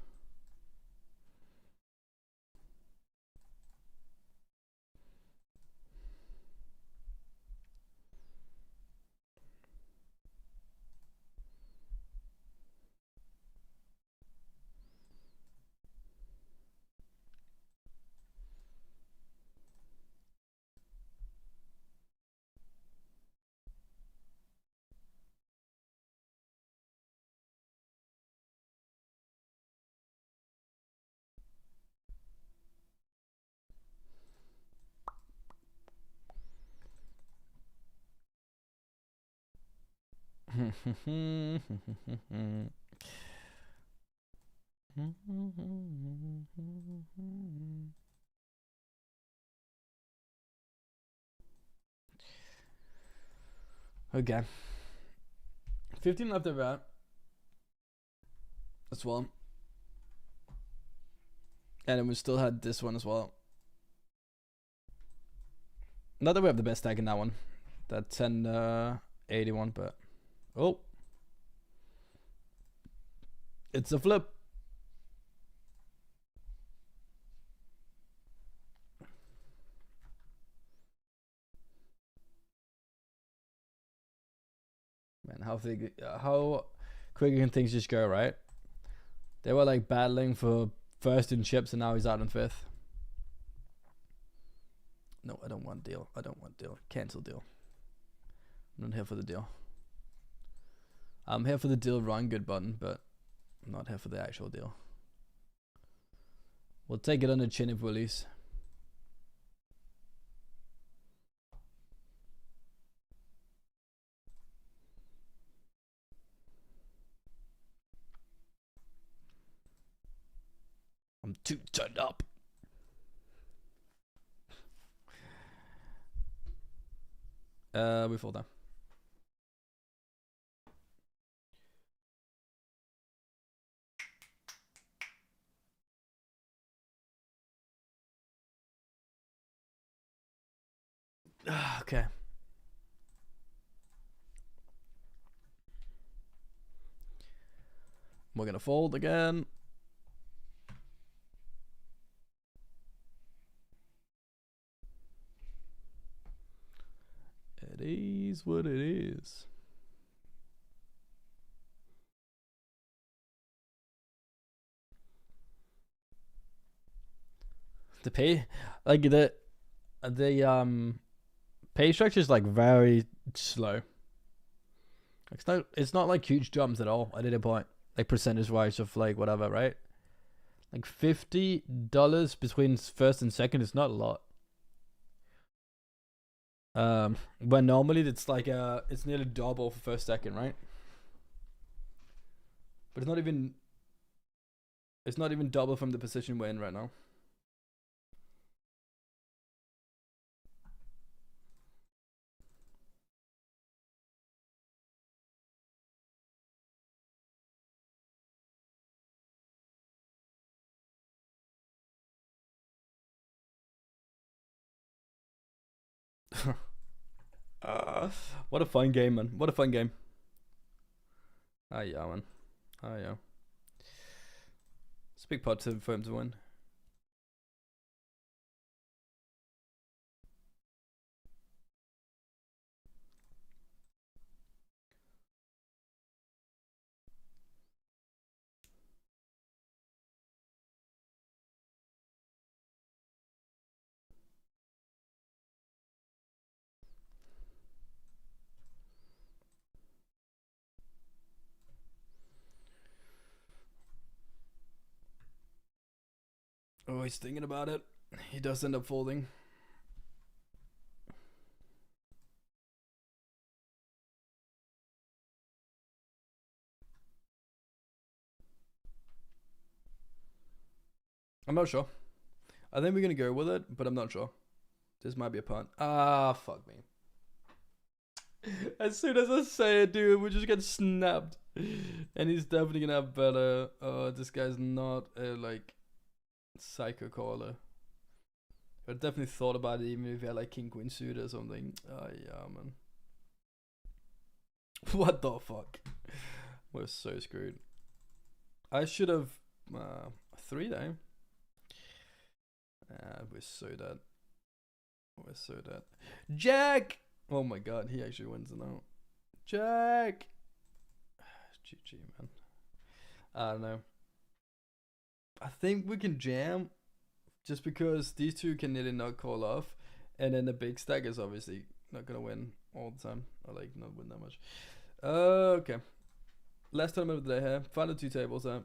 Okay. 15 left over that as well. And then we still had this one as well. Not that we have the best stack in that one. That 1081, but oh. It's a flip. Man, how quick can things just go, right? They were like battling for first in chips, and now he's out in fifth. No, I don't want deal. I don't want deal. Cancel deal. I'm not here for the deal. I'm here for the deal run good button, but I'm not here for the actual deal. We'll take it on the chin if we lose. I'm too turned up. We fall down. Okay. We're gonna fold again. It is what it is. The pay, like the pay structure is like very slow. It's not like huge jumps at all at any point, like percentage wise of like whatever, right? Like $50 between first and second is not a lot. When normally it's like it's nearly double for first second, right? But it's not even double from the position we're in right now. What a fun game, man. What a fun game. Ah, yeah, man. Ah, yeah. big pot for him to win. Oh, he's thinking about it. He does end up folding. I'm not sure. I think we're gonna go with it, but I'm not sure. This might be a punt. Ah, fuck me. As soon as I say it, dude, we just get snapped. And he's definitely gonna have better. Oh, this guy's not a, like, psycho caller. I definitely thought about it even if he had, like, king queen suited or something. Oh, yeah, man. What the fuck? We're so screwed. I should have 3 though. We're so dead. We're so dead. Jack! Oh my god, he actually wins it now. Jack! GG, man. I don't know. I think we can jam just because these two can nearly not call off. And then the big stack is obviously not going to win all the time. Or like not win that much. Okay. Last tournament of the day here. Final 2 tables here.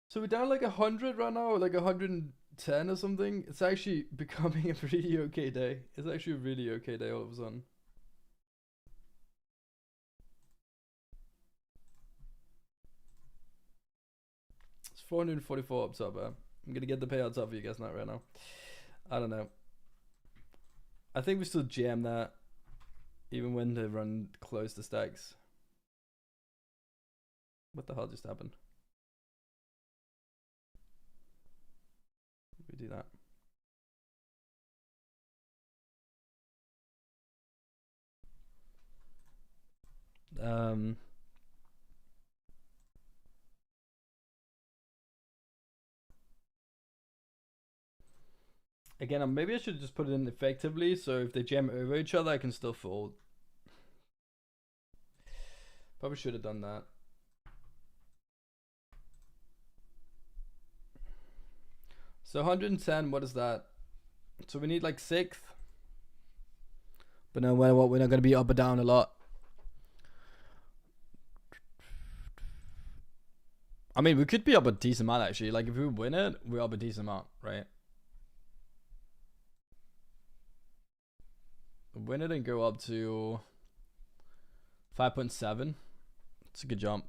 So we're down like 100 right now, or like 110 or something. It's actually becoming a really okay day. It's actually a really okay day all of a sudden. It's 444 up top. I'm gonna get the payouts up for you guys not right now. I don't know. I think we still jam that, even when they run close to stacks. What the hell just happened? We do that. Again, maybe I should just put it in effectively, so if they jam over each other, I can still fold. Probably should have done that. So 110, what is that? So we need like 6th. But no matter what, we're not going to be up or down a lot. I mean, we could be up a decent amount actually. Like if we win it, we're up a decent amount, right? Win it and go up to 5.7. It's a good jump.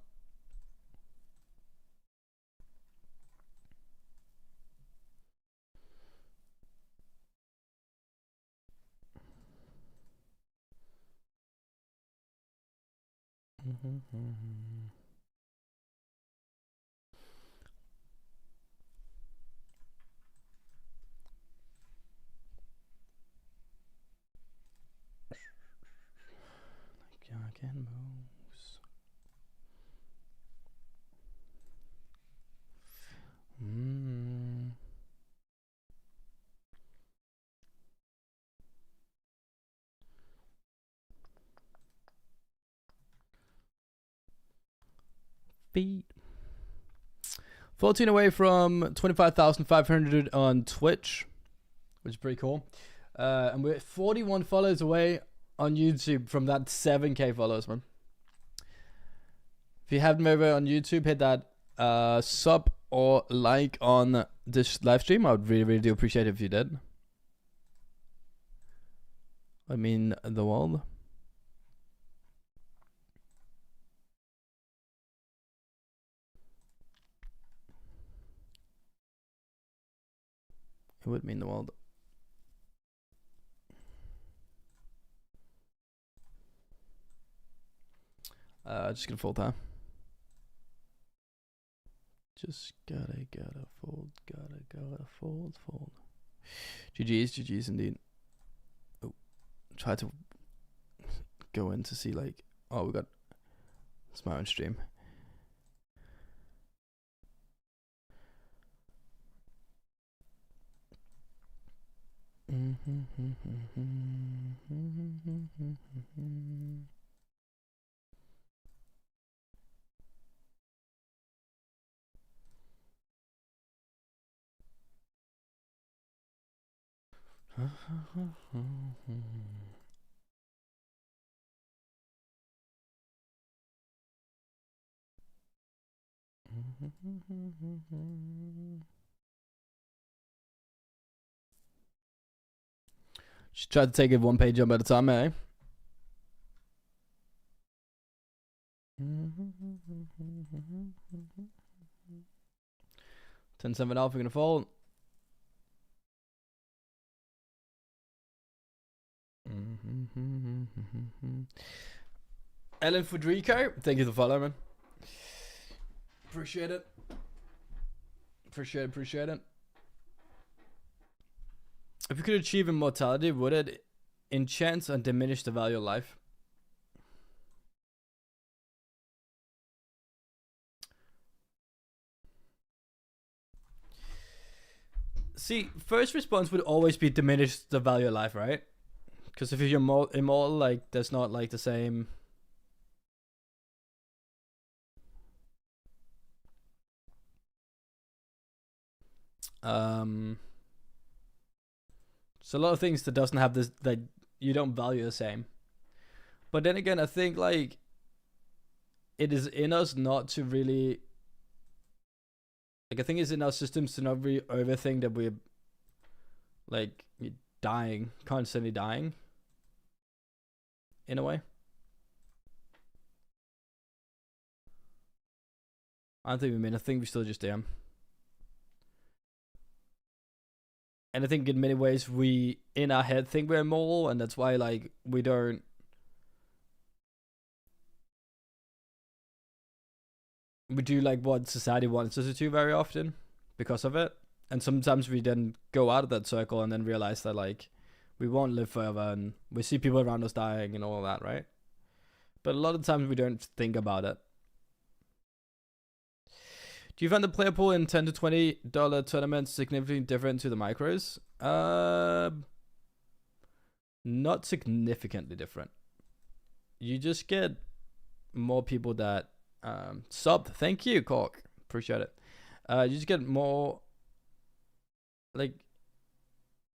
Can moves. Feet. 14 away from 25,500 on Twitch, which is pretty cool. And we're 41 followers away on YouTube from that 7K followers, man. If you haven't over on YouTube, hit that sub or like on this live stream. I would really, really do appreciate it if you did. I mean, the world. It would mean the world. Just gonna fold time. Just gotta fold, gotta fold. GG's indeed. Oh, try to go in to see like, oh, we got Smart on stream. Just try to take it one page jump at a time, eh? $10-7 off, we're gonna fold. Ellen Federico, thank you for the follow, man. Appreciate it. Appreciate it. If you could achieve immortality, would it enchant and diminish the value of life? See, first response would always be diminish the value of life, right? Because if you're more immortal, like, there's not like the same. So a lot of things that doesn't have this, that you don't value the same. But then again, I think like it is in us not to really, like, I think it's in our systems to not really overthink that we're like dying, constantly dying in a way. I don't think we mean, I think we still just am. And I think in many ways we in our head think we're immortal, and that's why like we do like what society wants us to do very often because of it. And sometimes we then go out of that circle and then realize that like we won't live forever, and we see people around us dying and all that, right? But a lot of times we don't think about it. Do you find the player pool in $10 to $20 tournaments significantly different to the micros? Not significantly different. You just get more people that sub. Thank you, Cork. Appreciate it. You just get more, like,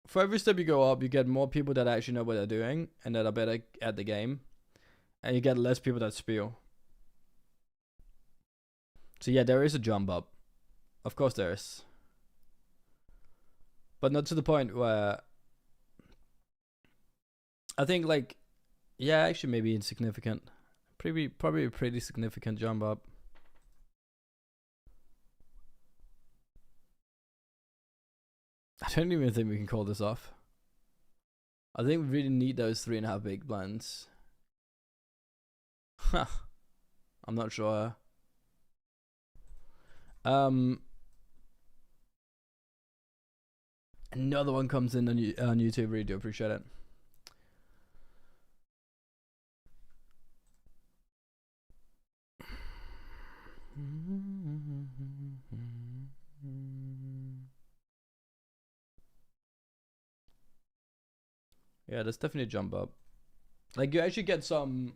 for every step you go up, you get more people that actually know what they're doing and that are better at the game, and you get less people that spill. So yeah, there is a jump up. Of course there is. But not to the point where I think like, yeah, actually maybe insignificant. Probably a pretty significant jump up. I don't even think we can call this off. I think we really need those 3.5 big blinds. Huh. I'm not sure. Another one comes in on YouTube. Really do appreciate it. Yeah, there's definitely a jump up. Like, you actually get some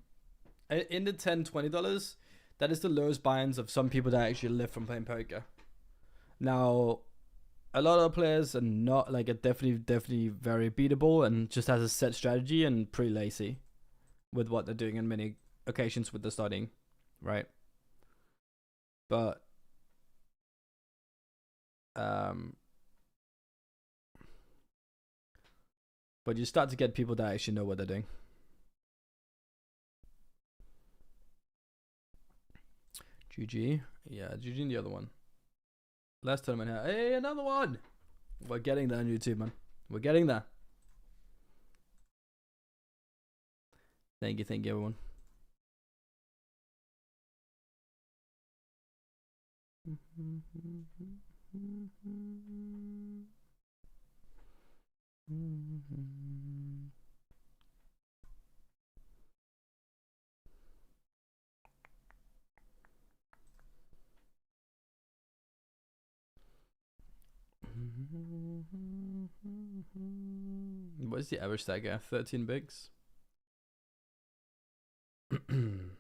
in the $10-20. That is the lowest buy-ins of some people that actually live from playing poker. Now, a lot of players are not, like, are definitely very beatable and just has a set strategy and pretty lazy with what they're doing in many occasions with the starting, right? But you start to get people that actually know what they're doing. GG. Yeah, GG in the other one. Last tournament here. Hey, another one! We're getting there on YouTube, man. We're getting there. Thank you, everyone. What is the average stack here? 13 bigs. And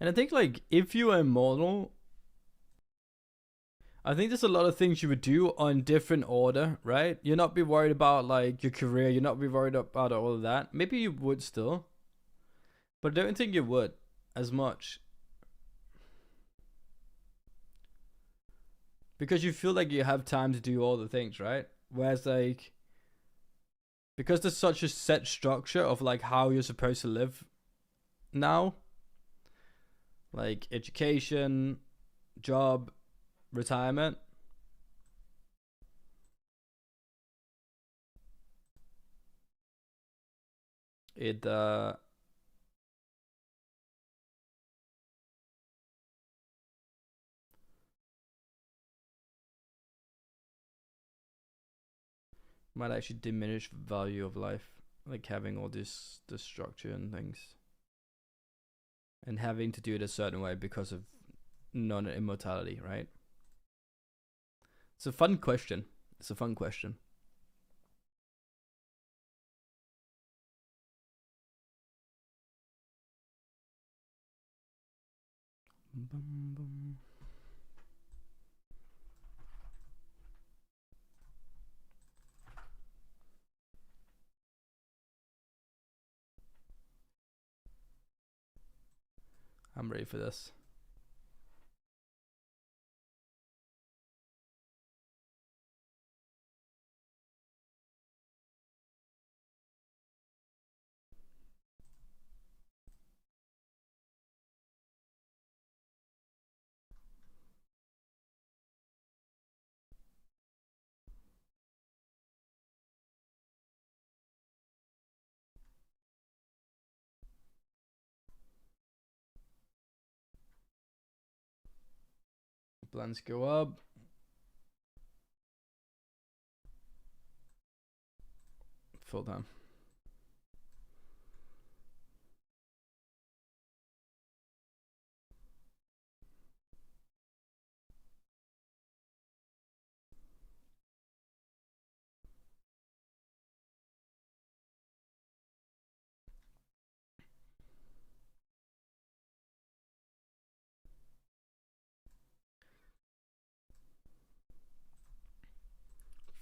I think, like, if you are immortal, I think there's a lot of things you would do on different order, right? You're not be worried about, like, your career. You're not be worried about all of that. Maybe you would still, but I don't think you would as much. Because you feel like you have time to do all the things, right? Whereas, like, because there's such a set structure of, like, how you're supposed to live now, like education, job, retirement, it might actually diminish the value of life, like having all this structure and things, and having to do it a certain way because of non-immortality, right? It's a fun question. It's a fun question. I'm ready for this. Blinds go up. Full time.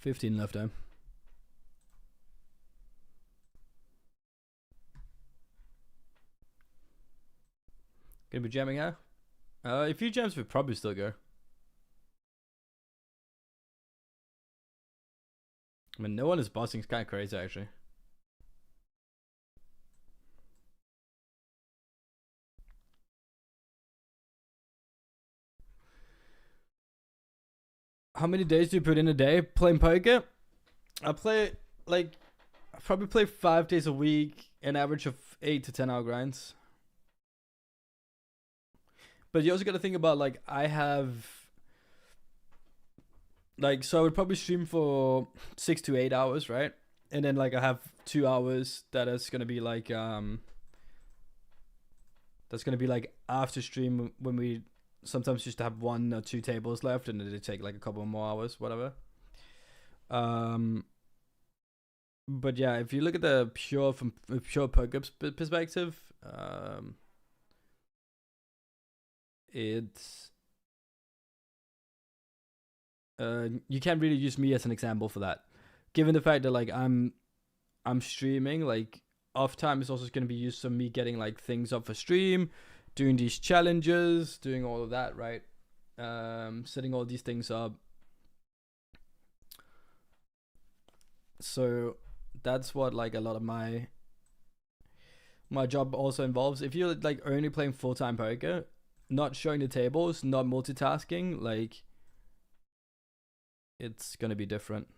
$15 left time. Gonna be jamming out. If you jams, we'd probably still go. I mean, no one is bossing. It's kind of crazy, actually. How many days do you put in a day playing poker? I play, like, I probably play 5 days a week, an average of 8 to 10 hour grinds. But you also got to think about, like, I have, like, so I would probably stream for 6 to 8 hours, right? And then, like, I have 2 hours that is gonna be like that's gonna be like after stream, when we sometimes just have 1 or 2 tables left, and then they take like a couple more hours, whatever. But yeah, if you look at the from a pure poker perspective, it's you can't really use me as an example for that, given the fact that, like, I'm streaming. Like, off time is also going to be used for me getting, like, things up for stream, doing these challenges, doing all of that, right? Setting all these things up. So that's what, like, a lot of my job also involves. If you're, like, only playing full-time poker, not showing the tables, not multitasking, like, it's gonna be different.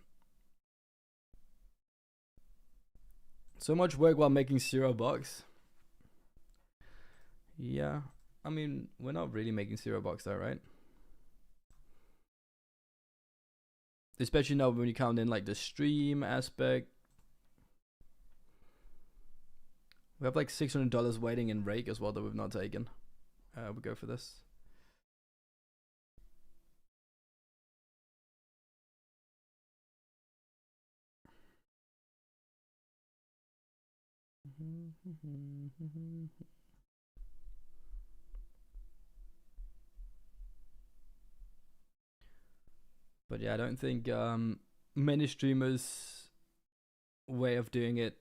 So much work while making $0. Yeah, I mean, we're not really making $0 though, right? especially now when you count in like the stream aspect. We have like $600 waiting in rake as well that we've not taken. We go for this. But yeah, I don't think many streamers' way of doing it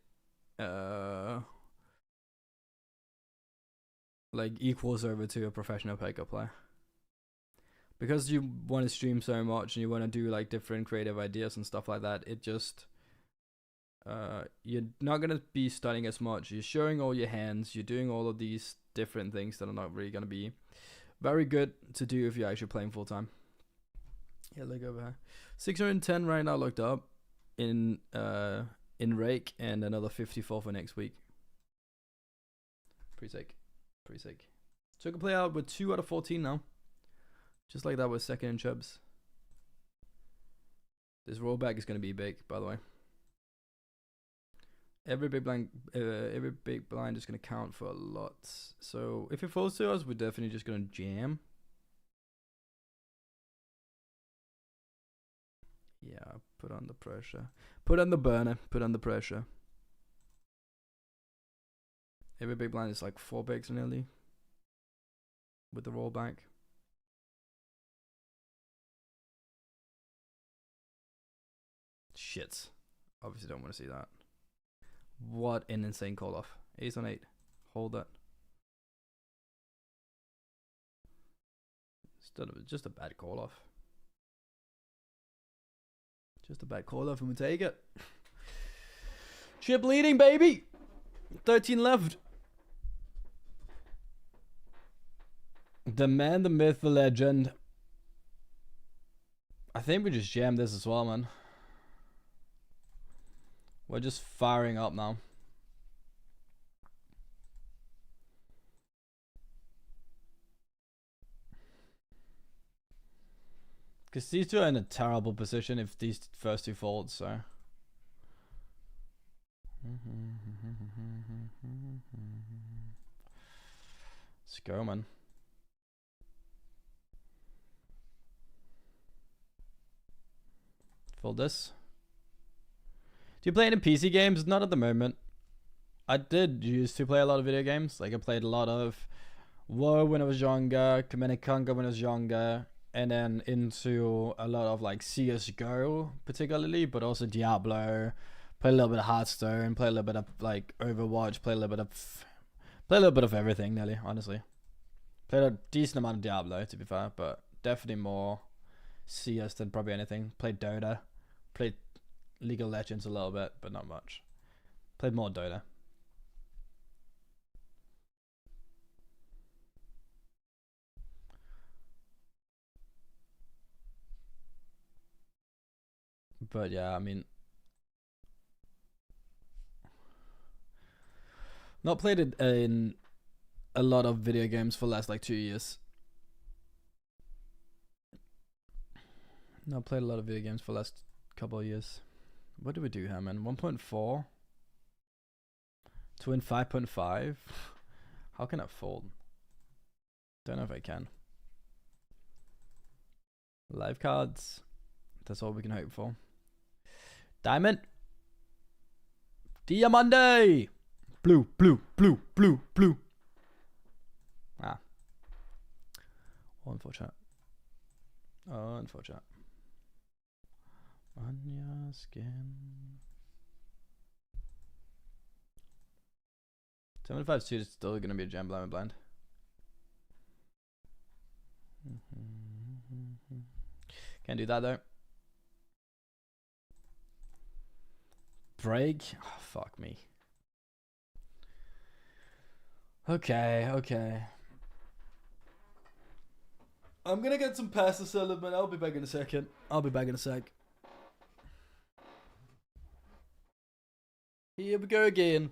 like equals over to a professional poker player. Because you want to stream so much and you want to do like different creative ideas and stuff like that, it just you're not gonna be studying as much. You're showing all your hands. You're doing all of these different things that are not really gonna be very good to do if you're actually playing full time. Yeah, look over here. 610 right now looked up in rake, and another 54 for next week. Pretty sick. Pretty sick. So I can play out with 2 out of 14 now. Just like that with second and chubs. This rollback is gonna be big, by the way. Every big blind is gonna count for a lot. So if it falls to us, we're definitely just gonna jam. Yeah, put on the pressure. Put on the burner. Put on the pressure. Every big blind is like 4 bigs nearly. With the rollback. Shit. Obviously don't want to see that. What an insane call off. Ace on 8. Hold that. Just a bad call off. Just a bad call off and we take it. Chip leading, baby. 13 left. The man, the myth, the legend. I think we just jammed this as well, man. We're just firing up now. Because these two are in a terrible position if these first two fold, so. Let's go, man. Fold this. Do you play any PC games? Not at the moment. I did used to play a lot of video games. Like I played a lot of WoW when I was younger, Command and Conquer when I was younger, and then into a lot of like CS:GO particularly, but also Diablo. Play a little bit of Hearthstone. Play a little bit of like Overwatch. Play a little bit of everything, nearly. Honestly, played a decent amount of Diablo to be fair, but definitely more CS than probably anything. Played Dota. Played League of Legends a little bit, but not much. Played more Dota. But yeah, I mean, not played it in a lot of video games for the last like 2 years. Not played a lot of video games for the last couple of years. What do we do here, man? 1.4 to win 5.5. How can I fold? Don't know if I can. Live cards. That's all we can hope for. Diamond. Diamante. Blue, blue, blue, blue, blue. Ah. Unfortunate. Unfortunate. On your skin. 75 suit is still going to be a jam blind. Can't do that though. Break. Oh, fuck me. Okay, okay. I'm gonna get some pasta salad, man. I'll be back in a second. I'll be back in a sec. Here we go again.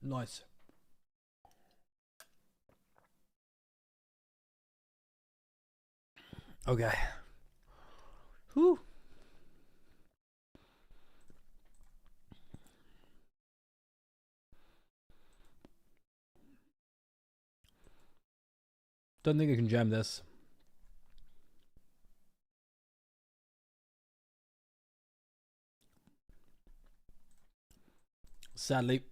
Nice. Okay. Whew. Don't think I can jam this. Sadly.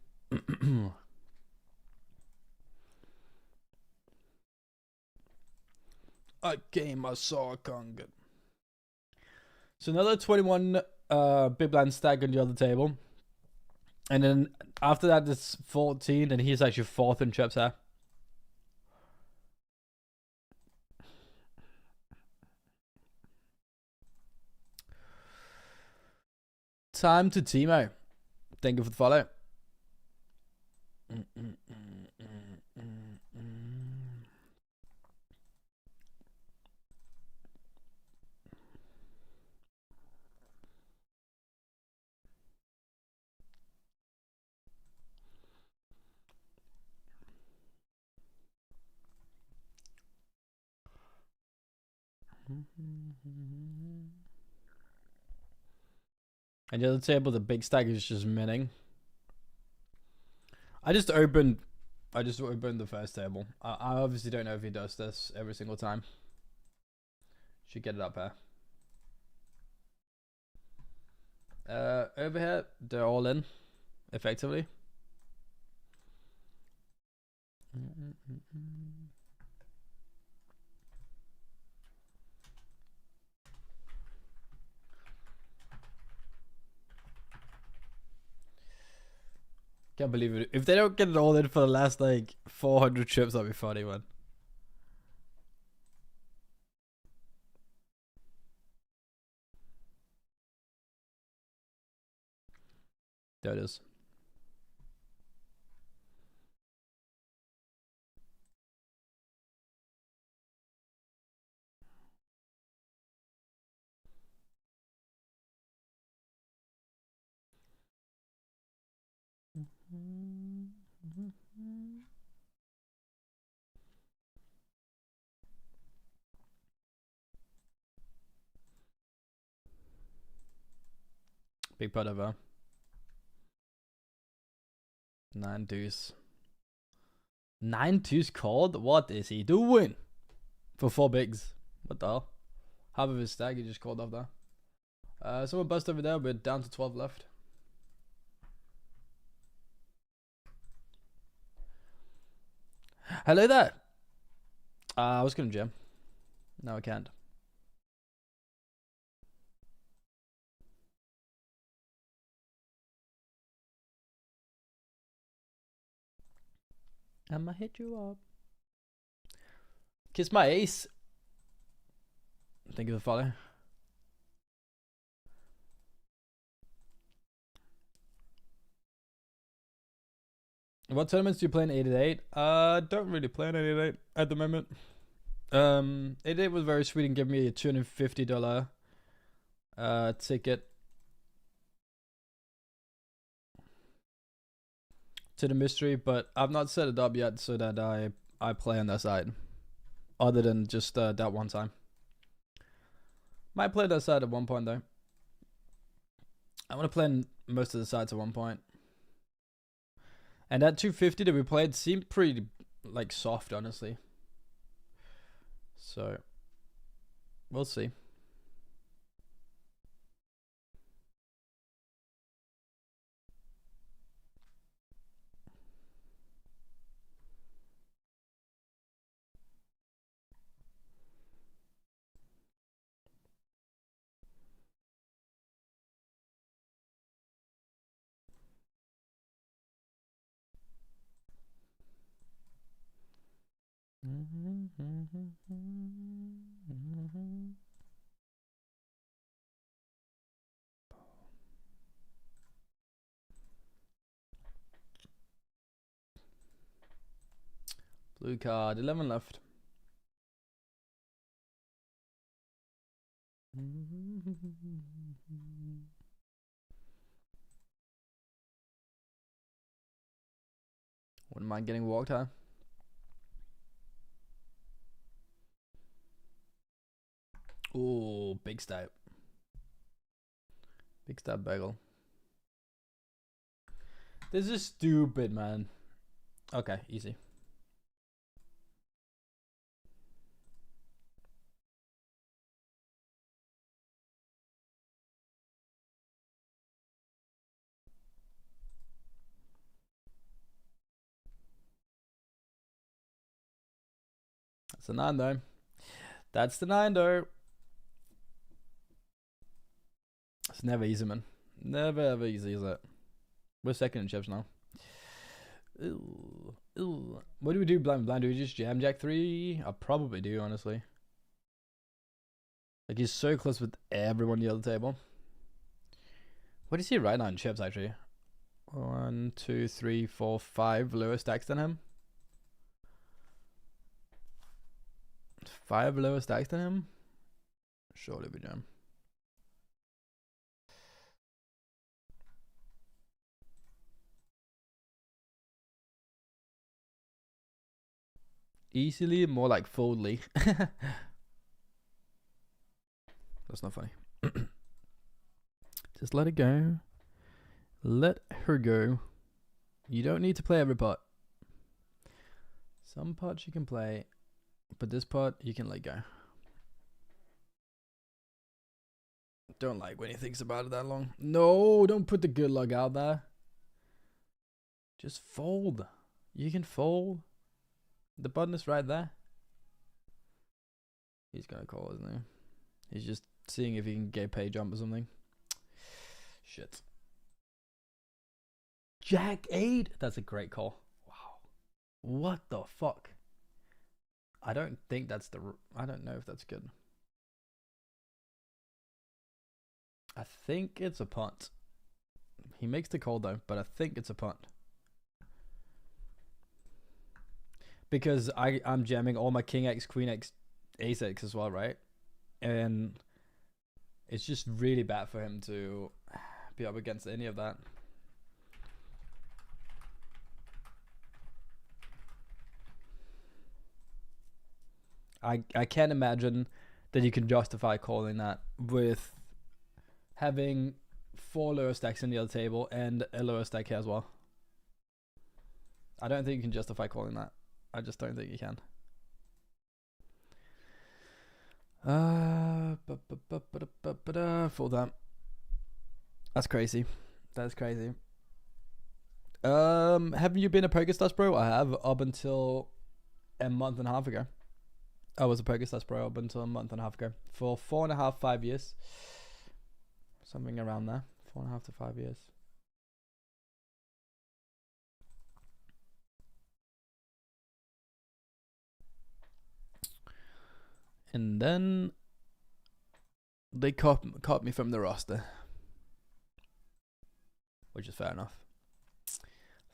A game I saw can't get. So another 21 big blind stack on the other table. And then after that, it's 14, and he's actually fourth in chips here. Time to Timo. Thank you for the follow. And the other table, the big stack is just minting. I just opened the first table. I obviously don't know if he does this every single time. Should get it up here. Over here, they're all in, effectively. Can't believe it. If they don't get it all in for the last like 400 trips, that'd be funny, man. There it is. Big pot over. 9 deuce. 9 deuce called? What is he doing? For 4 bigs. What the hell? Half of his stack he just called off there. Someone bust over there, we're down to 12 left. Hello there. I was gonna jam. No, I can't. I'ma hit you up. Kiss my ace. Thank you for the follow. What tournaments do you play in 888? Don't really play in 888 at the moment. 888 was very sweet and gave me a $250 ticket to the mystery, but I've not set it up yet so that I play on that side. Other than just that one time. Might play that side at one point though. I want to play in most of the sides at one point. And that 250 that we played seemed pretty like soft, honestly. So we'll see. Blue card, 11 left. Wouldn't mind getting walked, huh? Ooh, big stab. Big stab bagel. This is stupid, man. Okay, easy. That's a 9 though. That's the 9 though. It's never easy, man. Never ever easy, is it? We're second in chips now. Ooh, ooh. What do we do blind? Do we just jam jack 3? I probably do, honestly. Like, he's so close with everyone on the other table. What is he right now in chips, actually? 1, 2, 3, 4, 5 lower stacks than him. 5 lower stacks than him? Surely we jam. Easily, more like foldly. That's not funny. Just let it go. Let her go. You don't need to play every pot. Some pots you can play, but this pot you can let go. Don't like when he thinks about it that long. No, don't put the good luck out there. Just fold. You can fold. The button is right there. He's gonna call, isn't he? He's just seeing if he can get pay jump or something. Shit. Jack 8. That's a great call. Wow. What the fuck? I don't think that's the... I don't know if that's good. I think it's a punt. He makes the call though, but I think it's a punt. Because I'm jamming all my King X, Queen X, Ace X as well, right? And it's just really bad for him to be up against any of that. I can't imagine that you can justify calling that with having 4 lower stacks in the other table and a lower stack here as well. I don't think you can justify calling that. I just don't think you can. Full that. That's crazy. That's crazy. Haven't you been a PokerStars pro? I have, up until a month and a half ago. I was a PokerStars pro up until a month and a half ago. For 4.5, 5 years. Something around there. 4.5 to 5 years. And then they caught me from the roster. Which is fair enough.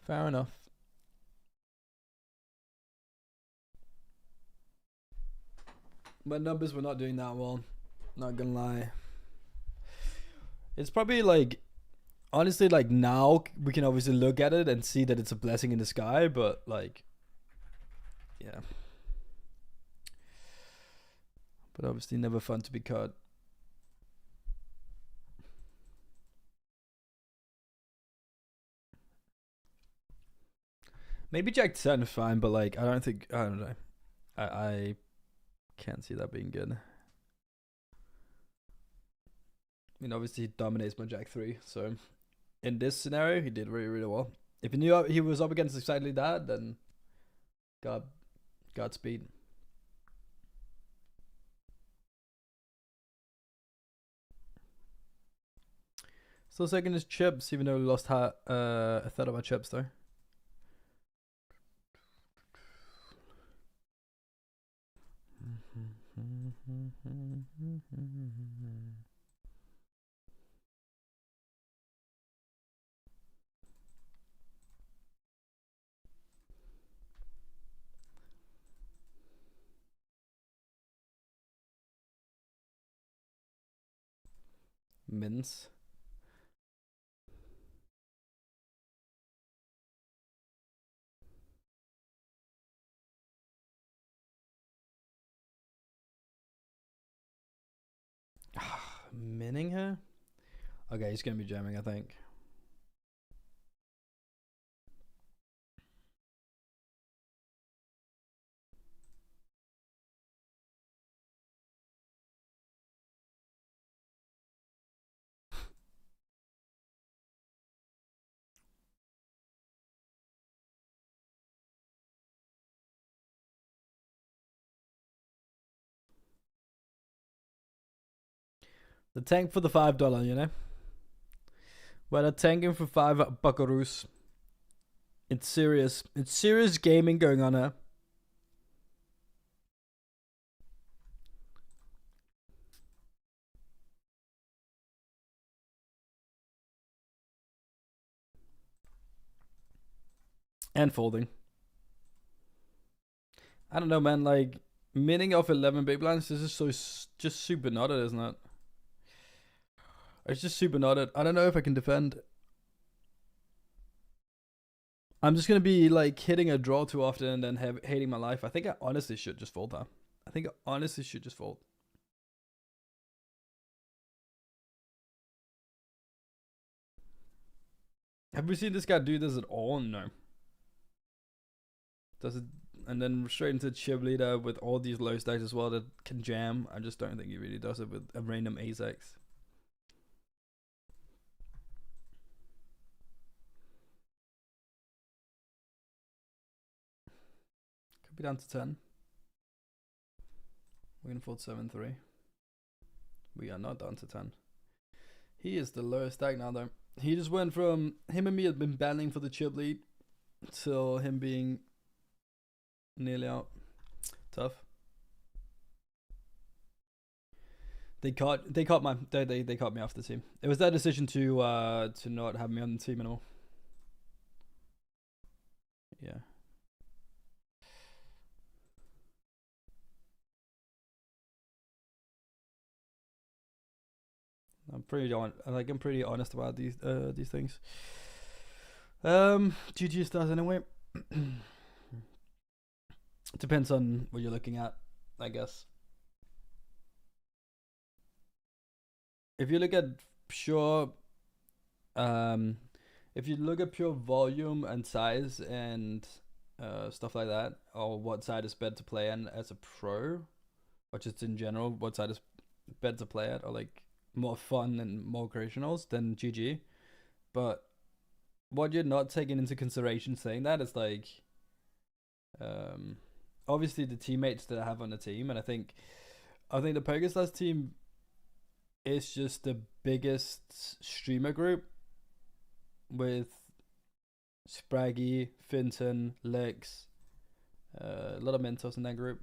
Fair enough. My numbers were not doing that well. Not gonna lie. It's probably like, honestly, like now we can obviously look at it and see that it's a blessing in the sky, but like, yeah. But obviously never fun to be caught. Maybe Jack 10 is fine, but like I don't know. I can't see that being good. I mean, obviously he dominates my Jack 3, so in this scenario he did really, really well. If he knew he was up against exactly that, then Godspeed. Still second is chips, even though we lost a third of our chips though. Mince. Minning her? Okay, he's gonna be jamming, I think. The tank for the $5, you know? Well, they're tanking for $5 It's serious. It's serious gaming going on here. And folding. I don't know, man. Like, minning off 11 big blinds, this is so just super knotted, isn't it? It's just super knotted. I don't know if I can defend. I'm just gonna be like hitting a draw too often and then hating my life. I think I honestly should just fold that. I think I honestly should just fold. Have we seen this guy do this at all? No. Does it, and then straight into chip leader with all these low stacks as well that can jam. I just don't think he really does it with a random ace-x. Could be down to 10. We're gonna fold 7-3. We are not down to 10. He is the lowest stack now though. He just went from him and me had been battling for the chip lead till him being nearly out. Tough. They caught me off the team. It was their decision to not have me on the team at all. Yeah. I'm pretty honest about these things. GG stars anyway. Depends on what you're looking at, I guess. If you look at pure volume and size and stuff like that, or what side is better to play in as a pro, or just in general, what side is better to play at, or like more fun and more occasionals, then GG. But what you're not taking into consideration saying that is like obviously the teammates that I have on the team, and I think the PokerStars team is just the biggest streamer group with Spraggy, Finton, Lex, a lot of mentors in that group,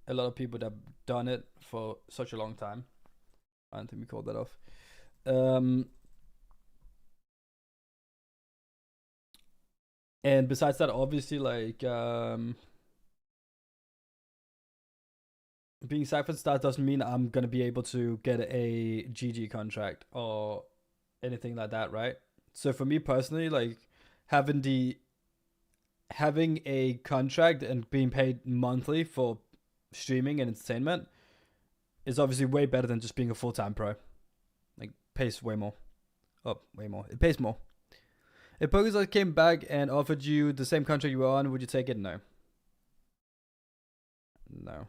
a lot of people that have done it for such a long time. I don't think we called that off. And besides that, obviously, like being Cypher Star doesn't mean I'm gonna be able to get a GG contract or anything like that, right? So for me personally, like having a contract and being paid monthly for streaming and entertainment is obviously way better than just being a full-time pro. Like, pays way more. Oh, way more. It pays more. If PokerStars came back and offered you the same contract you were on, would you take it? No. No.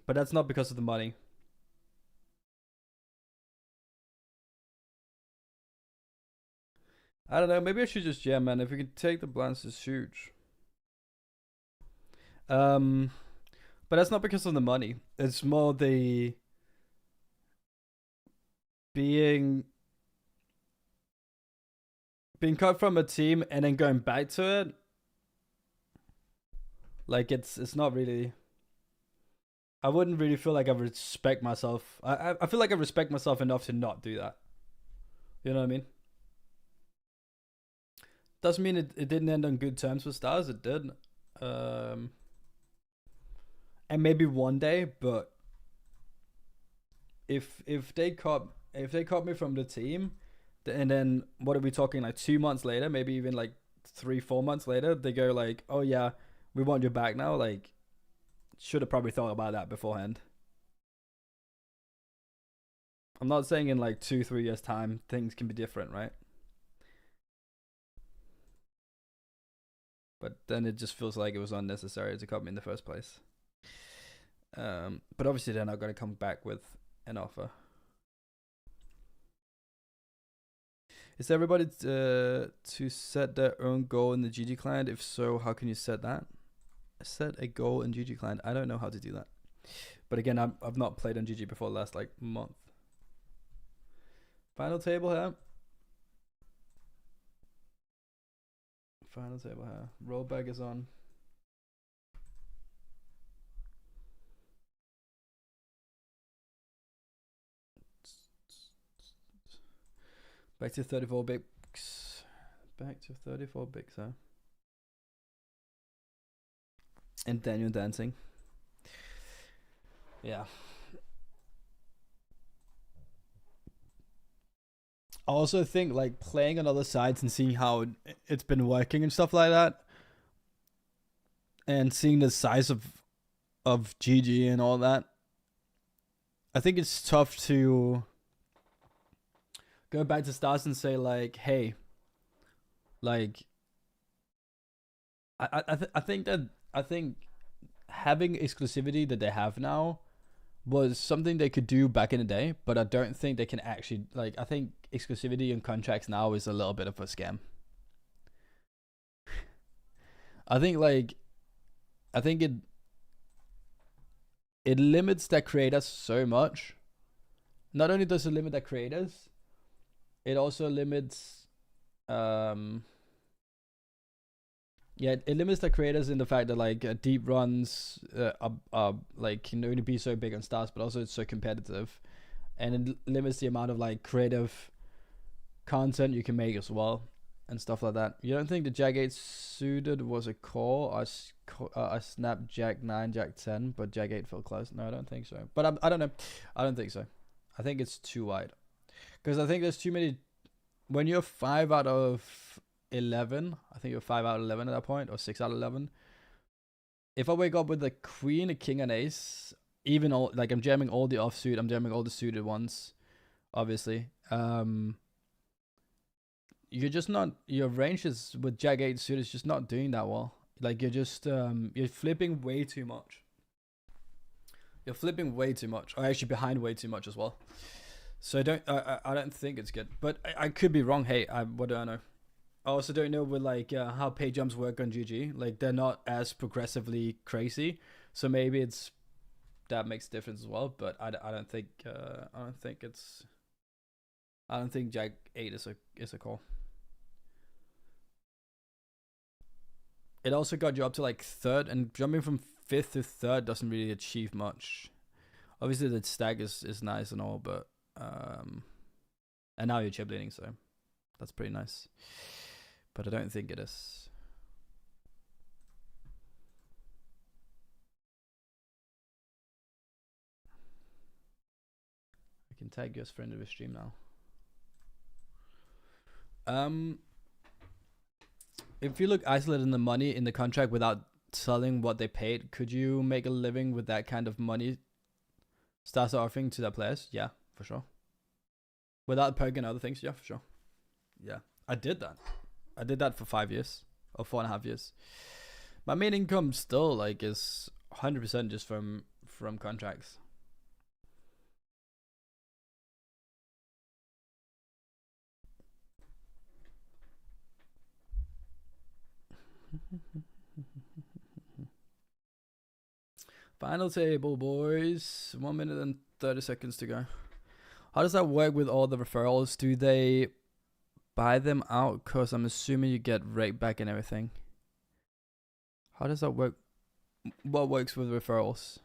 But that's not because of the money. I don't know. Maybe I should just jam, man. If we can take the blinds, it's huge. But that's not because of the money. It's more the being cut from a team and then going back to it. Like it's not really. I wouldn't really feel like I respect myself. I feel like I respect myself enough to not do that. You know what I mean? Doesn't mean it didn't end on good terms with Stars. It did. And maybe one day, but if they caught me from the team, and then what are we talking, like 2 months later, maybe even like 3-4 months later, they go like, oh yeah, we want you back now. Like, Should have probably thought about that beforehand. I'm not saying in like 2-3 years time things can be different, right? But then it just feels like it was unnecessary to cut me in the first place. But obviously they're not going to come back with an offer. Is everybody to set their own goal in the GG client? If so, how can you set that? Set a goal in GG client. I don't know how to do that. But again, I've not played on GG before the last like month. Final table here. Final table here. Rollback is on. Back to 34 bigs. Back to 34 bigs, huh? And Daniel dancing. Yeah. I also think like playing on other sides and seeing how it's been working and stuff like that, and seeing the size of GG and all that, I think it's tough to go back to stars and say like, hey, like I think having exclusivity that they have now was something they could do back in the day, but I don't think they can actually, like, I think exclusivity and contracts now is a little bit of a scam. I think it limits their creators so much. Not only does it limit their creators, it also limits it limits the creators in the fact that like deep runs like can only be so big on stars, but also it's so competitive, and it limits the amount of like creative content you can make as well and stuff like that. You don't think the Jack 8 suited was a call? I snapped Jack 9, Jack 10, but Jack 8 felt close. No, I don't think so. But I don't know. I don't think so. I think it's too wide, because I think there's too many. When you're 5 out of 11, I think you're 5 out of 11 at that point, or 6 out of 11. If I wake up with a queen, a king, and ace, even all, like, I'm jamming all the offsuit, I'm jamming all the suited ones, obviously. You're just not, your range is with Jack 8 suit is just not doing that well. Like, you're just you're flipping way too much. You're flipping way too much, or actually behind way too much as well. So I don't think it's good, but I could be wrong. Hey, what do I know? I also don't know with like how pay jumps work on GG. Like, they're not as progressively crazy, so maybe it's that makes a difference as well. But I don't think Jack 8 is a call. It also got you up to like third, and jumping from 5th to 3rd doesn't really achieve much. Obviously the stack is nice and all, but and now you're chip leading, so that's pretty nice. But I don't think it is. I can tag you as friend of the stream now. If you look isolated in the money in the contract without selling what they paid, could you make a living with that kind of money stars are offering to their players? Yeah, for sure. Without poking and other things, yeah, for sure. Yeah, I did that. I did that for 5 years or 4.5 years. My main income still like is 100% just from contracts. Final table, boys. 1 minute and 30 seconds to go. How does that work with all the referrals? Do they buy them out? Because I'm assuming you get rate back and everything. How does that work? What works with referrals?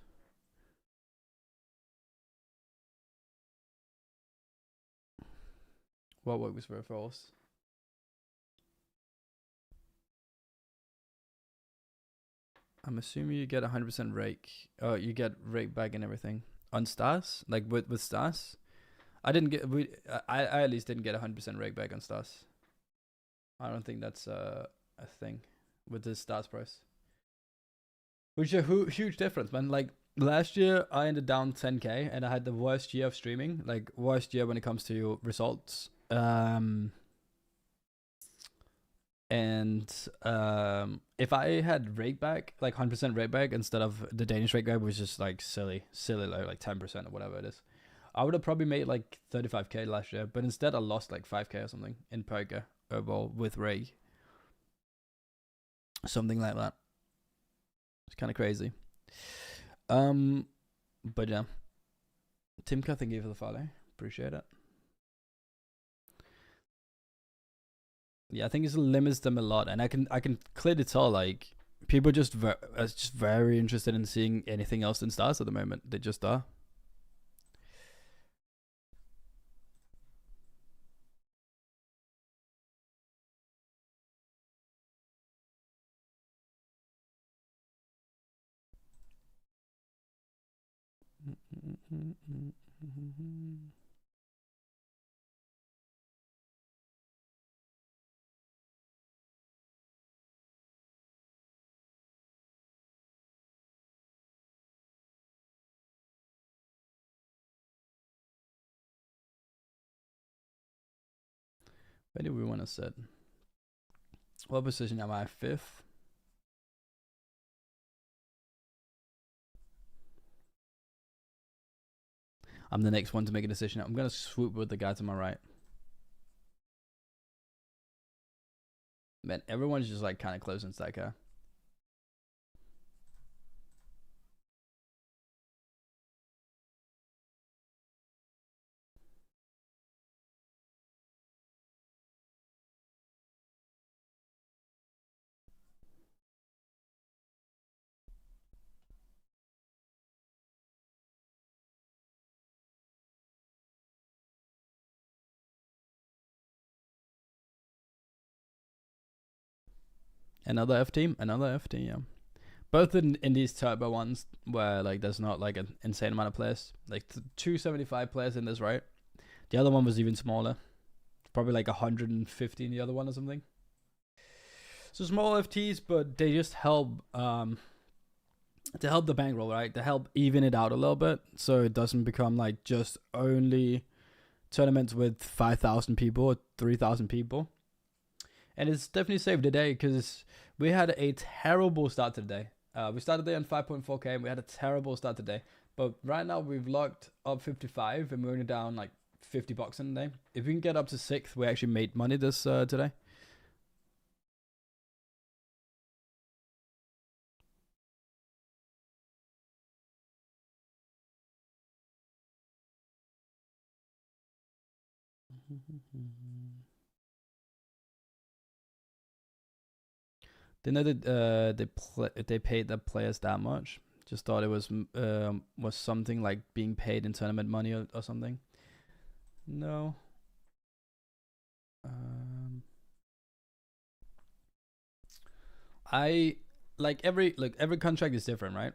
What works with referrals? I'm assuming you get 100% rake. You get rake back and everything on stars, like with stars. I didn't get. I at least didn't get 100% rake back on stars. I don't think that's a thing with the stars price. Which is a huge difference, man. Like last year, I ended down 10k, and I had the worst year of streaming, like worst year when it comes to results. And if I had rate back, like 100% rate back instead of the Danish rate back, which is like silly low, like 10% or whatever it is, I would have probably made like 35k last year. But instead, I lost like 5k or something in poker overall with rate, something like that. It's kind of crazy. But yeah, Timka, thank you for the follow. Appreciate it. Yeah, I think it limits them a lot, and I can clearly tell like people just are just very interested in seeing anything else than stars at the moment. They just are. Where do we want to sit? What position am I? 5th? I'm the next one to make a decision. I'm going to swoop with the guy to my right. Man, everyone's just like kind of close in stack here. Another F team, yeah. Both in these turbo ones where like there's not like an insane amount of players, like 275 players in this, right? The other one was even smaller, probably like 150 in the other one or something. So small FTs, but they just help to help the bankroll, right? To help even it out a little bit, so it doesn't become like just only tournaments with 5,000 people or 3,000 people. And it's definitely saved the day because we had a terrible start to the day. We started the day on 5.4k and we had a terrible start today. But right now we've locked up 55 and we're only down like $50 in the day. If we can get up to 6th, we actually made money this today. Didn't know that they paid the players that much. Just thought it was something like being paid in tournament money or something. No. I like every contract is different, right?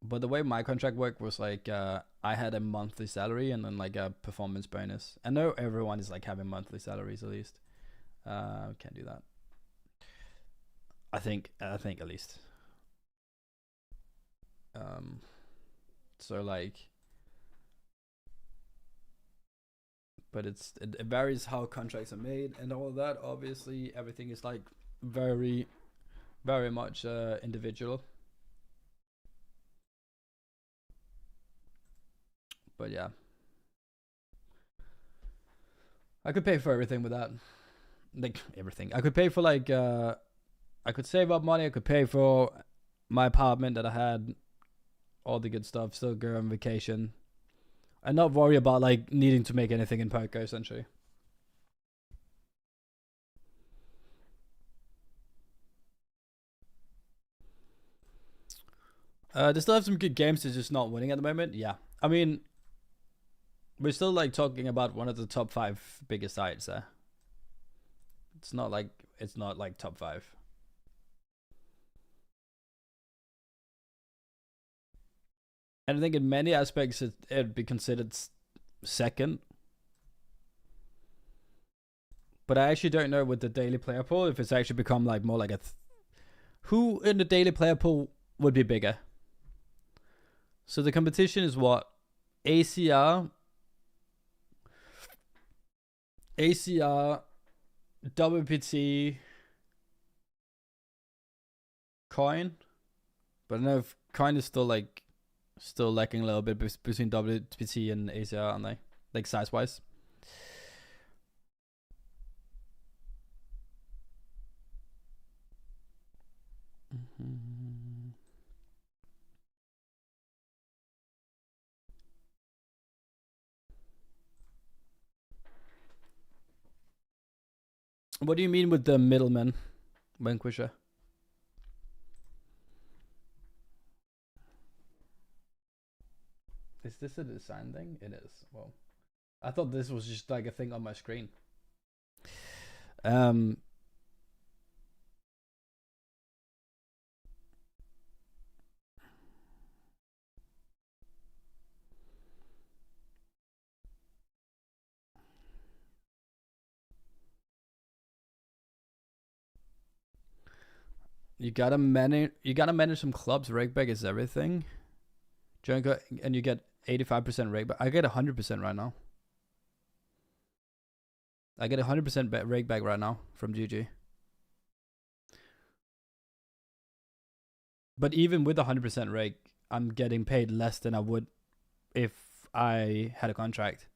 But the way my contract worked was like I had a monthly salary and then like a performance bonus. I know everyone is like having monthly salaries at least. Can't do that. I think at least. So like, but it varies how contracts are made and all of that. Obviously, everything is like very, very much individual. But yeah, I could pay for everything with that. Like everything, I could pay for like I could save up money. I could pay for my apartment that I had, all the good stuff. Still go on vacation, and not worry about like needing to make anything in poker essentially. They still have some good games. They're just not winning at the moment. Yeah, I mean, we're still like talking about one of the top 5 biggest sites there. It's not like top 5. And I think in many aspects it'd be considered second. But I actually don't know with the daily player pool if it's actually become like more like a Who in the daily player pool would be bigger? So the competition is what? ACR, WPT, Coin. But I don't know if Coin is still lacking a little bit between WPT and ACR, aren't they? Like size wise. What do you mean with the middleman, Vanquisher? Is this a design thing? It is. Well, I thought this was just like a thing on my screen. You gotta manage some clubs. Rakeback is everything. And you get 85% rakeback. I get 100% right now. I get 100% rakeback right now from GG. But even with 100% rake, I'm getting paid less than I would if I had a contract.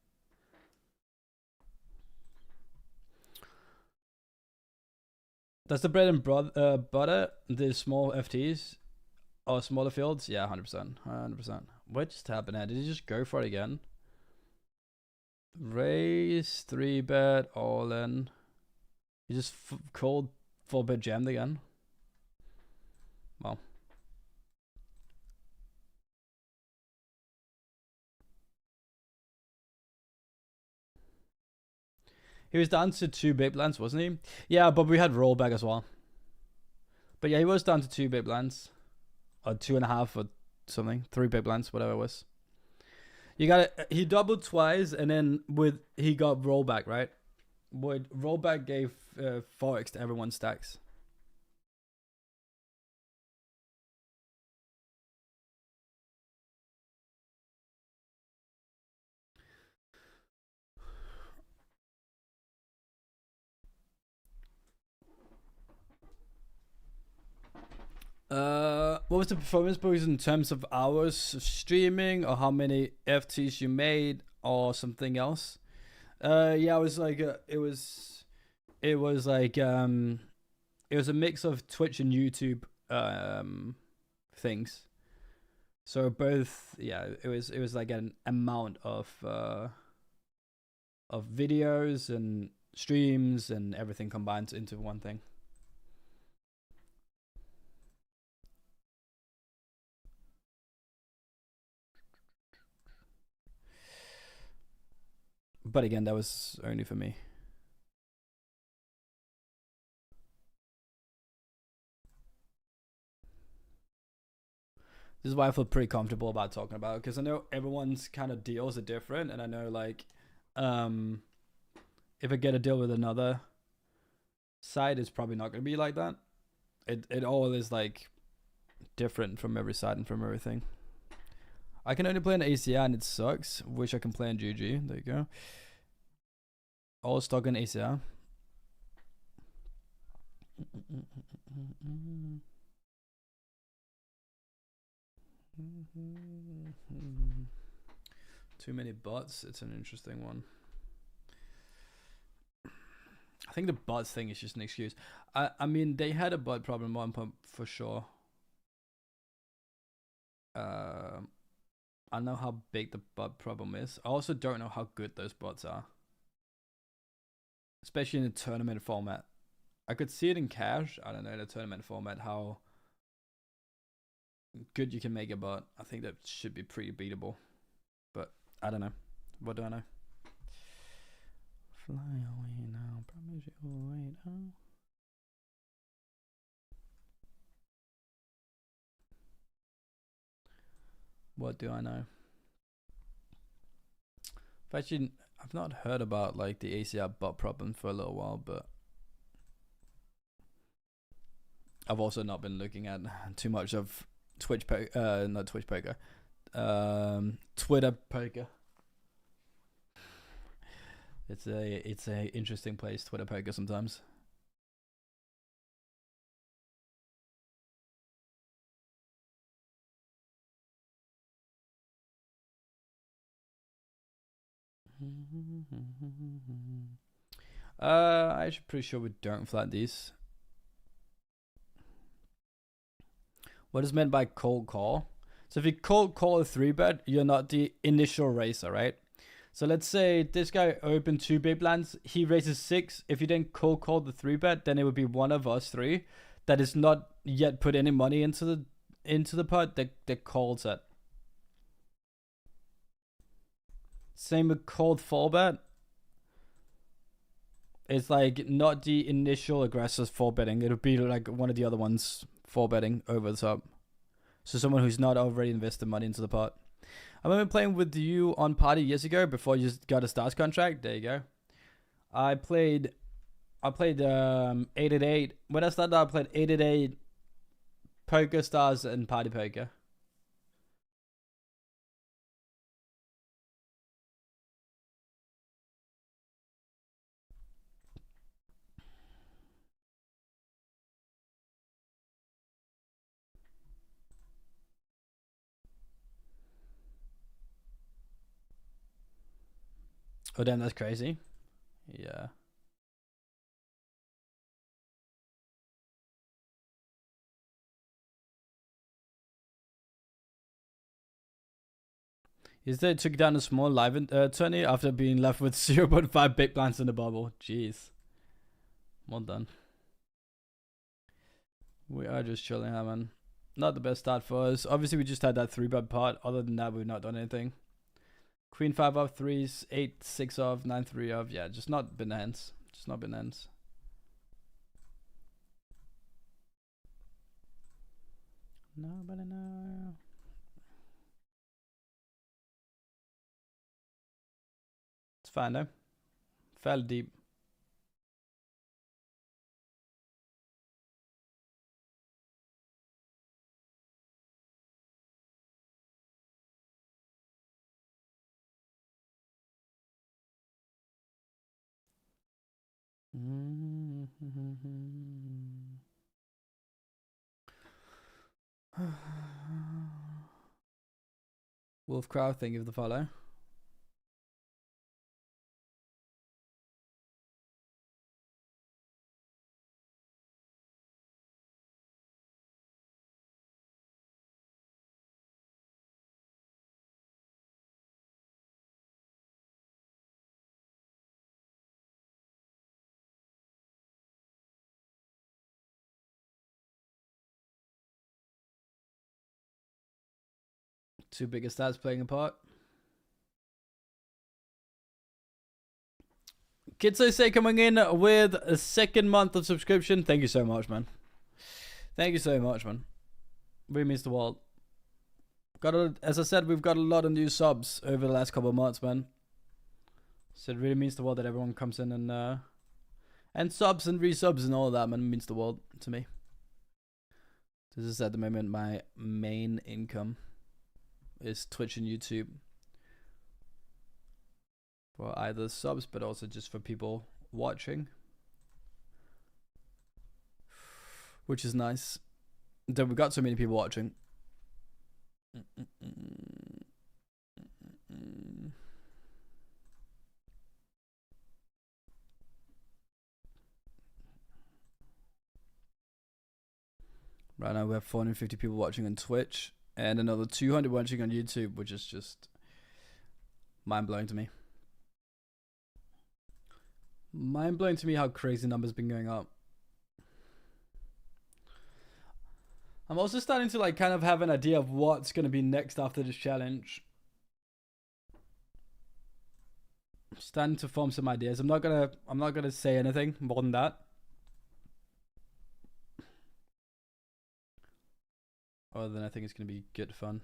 That's the bread and butter, the small FTs or smaller fields. Yeah, 100%. 100%. What just happened here? Did he just go for it again? Raise, 3-bet, all in. He just called 4-bet jammed again. Well. He was down to 2 big blinds, wasn't he? Yeah, but we had rollback as well. But yeah, he was down to 2 big blinds. Or 2.5 or something. 3 big blinds, whatever it was. You got it. He doubled twice, and then he got rollback, right? Rollback gave 4x to everyone's stacks. What was the performance boost in terms of hours of streaming, or how many FTs you made, or something else? Yeah, it was like it was a mix of Twitch and YouTube things. So both, yeah, it was like an amount of videos and streams and everything combined into one thing. But again, that was only for me. This is why I feel pretty comfortable about talking about it, because I know everyone's kind of deals are different, and I know like if I get a deal with another side, it's probably not going to be like that. It all is like different from every side and from everything. I can only play on ACR and it sucks. Wish I can play on GG. There you go. All stock on ACR. Too many bots. It's an interesting one. I think the bots thing is just an excuse. I mean, they had a bot problem one point for sure. I know how big the bot problem is. I also don't know how good those bots are, especially in the tournament format. I could see it in cash. I don't know, in the tournament format, how good you can make a bot. I think that should be pretty beatable, but I don't know. What do I know? Fly away now, promise you will wait now. What do I know? Actually, I've not heard about like the ACR bot problem for a little while, but I've also not been looking at too much of not Twitch poker, Twitter poker. It's a interesting place, Twitter poker sometimes. I'm actually pretty sure we don't flat these. What is meant by cold call? So if you cold call a 3-bet, you're not the initial raiser, right? So let's say this guy opened 2 big blinds, he raises 6. If you then cold call the 3-bet, then it would be one of us 3 that is not yet put any money into the pot that calls it. Same with cold 4-bet. It's like not the initial aggressors 4-betting. It'll be like one of the other ones 4-betting over the top. So someone who's not already invested money into the pot. I remember playing with you on party years ago before you got a stars contract. There you go. I played 888. When I started, I played 888, poker stars, and party poker. Oh damn, that's crazy. Yeah. Is they took down a small live tourney after being left with 0.5 big blinds in the bubble. Jeez. Well done. We are just chilling, man. Not the best start for us. Obviously, we just had that 3-bet pot. Other than that, we've not done anything. Queen 5 off, 3s, 8 6 off, 9 3 off. Yeah, just not been hands. Just not been hands. Nobody know. It's fine though. Fell deep. Wolf Crowd, thank you for the follow. Two biggest stats playing a part. Kids I say coming in with a 2nd month of subscription. Thank you so much, man. Thank you so much, man. Really means the world. As I said, we've got a lot of new subs over the last couple of months, man. So it really means the world that everyone comes in and subs and resubs and all of that, man. It means the world to me. This is at the moment my main income is Twitch and YouTube. For either subs, but also just for people watching. Which is nice. That we've got so many people watching. Right now we have 450 people watching on Twitch and another 200 watching on YouTube, which is just mind-blowing to me. Mind-blowing to me how crazy numbers been going up. I'm also starting to like kind of have an idea of what's going to be next after this challenge. I'm starting to form some ideas. I'm not gonna say anything more than that. Other than I think it's going to be good fun.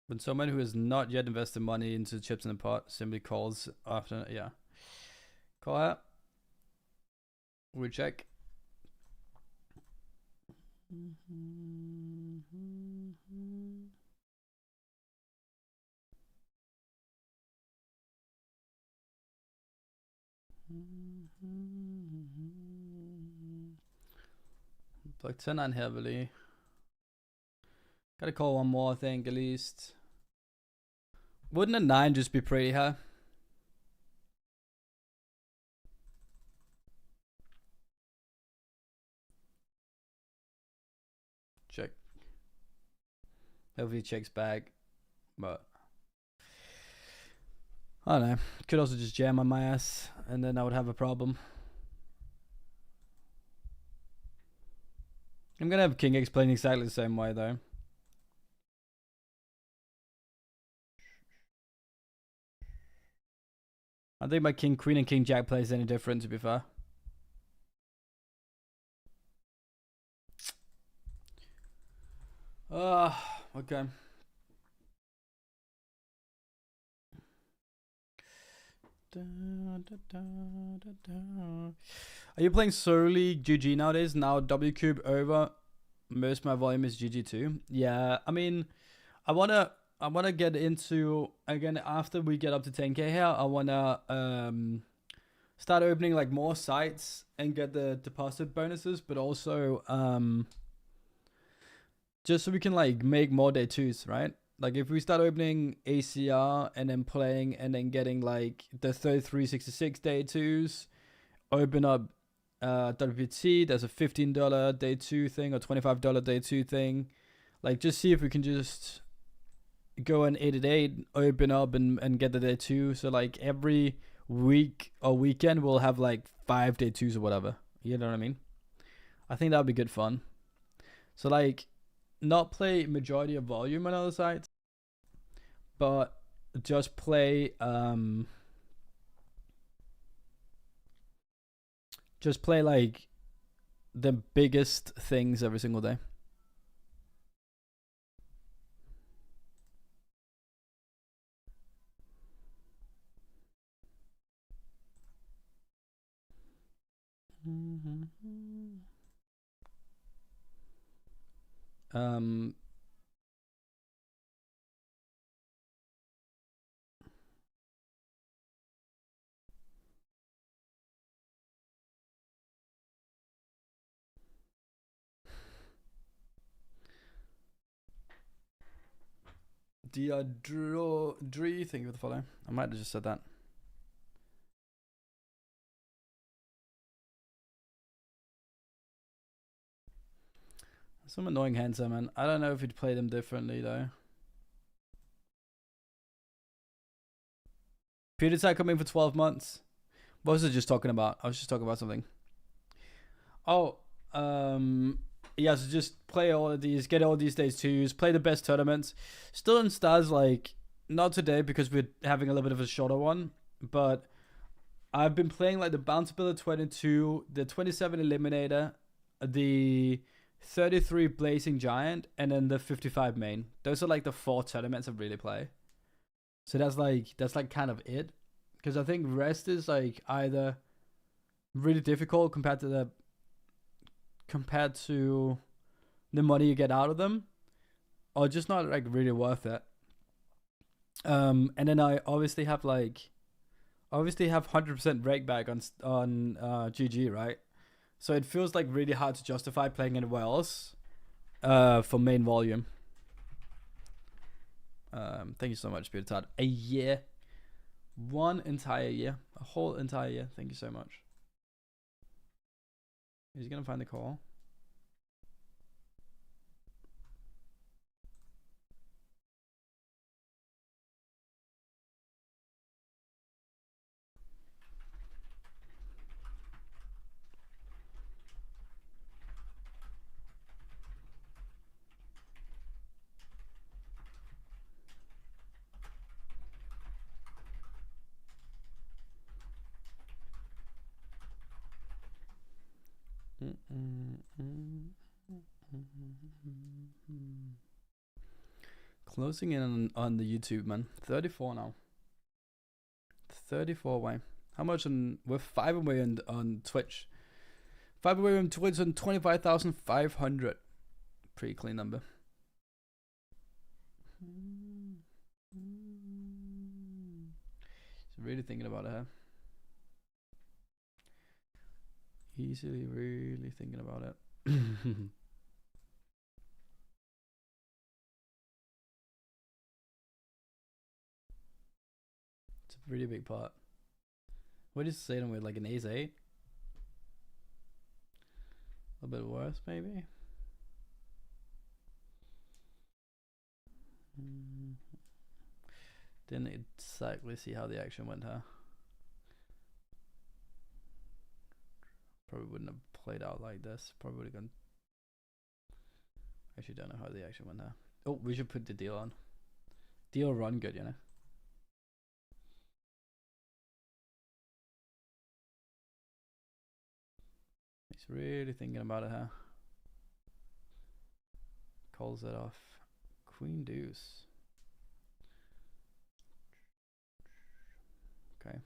When someone who has not yet invested money into chips in the pot simply calls after, yeah. Call out. We check. Block 10-9 heavily. Gotta call one more, I think, at least. Wouldn't a 9 just be pretty high? Check. Hopefully he checks back. But I don't know. Could also just jam on my ass and then I would have a problem. I'm gonna have King X playing exactly the same way though. I don't think my King Queen and King Jack plays any different, to be fair. Okay. Are you playing solely GG nowadays? Now W Cube over. Most of my volume is GG2. Yeah, I mean, I wanna get into, again, after we get up to 10k here, I wanna start opening like more sites and get the deposit bonuses, but also just so we can like make more day twos, right? Like if we start opening ACR and then playing and then getting like the 3366 day twos, open up WPT, there's a $15 day two thing or $25 day two thing. Like just see if we can just go on 888, open up and get the day two. So like every week or weekend we'll have like 5 day twos or whatever. You know what I mean? I think that would be good fun. So like not play majority of volume on other sites, but just play like the biggest things every single day. Dre, thank you for the follow. I might have just said that. Some annoying hands there, man. I don't know if you'd play them differently though. PewDiePie coming for 12 months. What was I just talking about? I was just talking about something. Oh, yeah, so just play all of these, get all these days twos, play the best tournaments. Still in stars, like, not today because we're having a little bit of a shorter one, but I've been playing like the Bounty Builder 22, the 27 Eliminator, the 33 Blazing Giant, and then the 55 main. Those are like the 4 tournaments I really play. So that's like kind of it. Because I think rest is like either really difficult compared to the money you get out of them, or just not like really worth it. And then I obviously have 100% rake back on GG, right? So it feels like really hard to justify playing anywhere else for main volume. Thank you so much, Peter. A year, 1 entire year, a whole entire year. Thank you so much. Is he gonna find the call? Closing in on the YouTube, man. 34 now. 34 away. How much on? We're 5 away on Twitch. 5 away on Twitch on 25,500. Pretty clean number. He's really thinking about it, huh? Easily really thinking about it. It's a really big pot. What is Satan with, like an ace 8? A little bit worse, maybe. Didn't exactly see how the action went, huh? Probably wouldn't have played out like this. Probably would have gone. Actually, don't know how the action went, huh? Oh, we should put the deal on. Deal run good, you know. He's really thinking about it, huh? Calls it off. Queen deuce. Okay.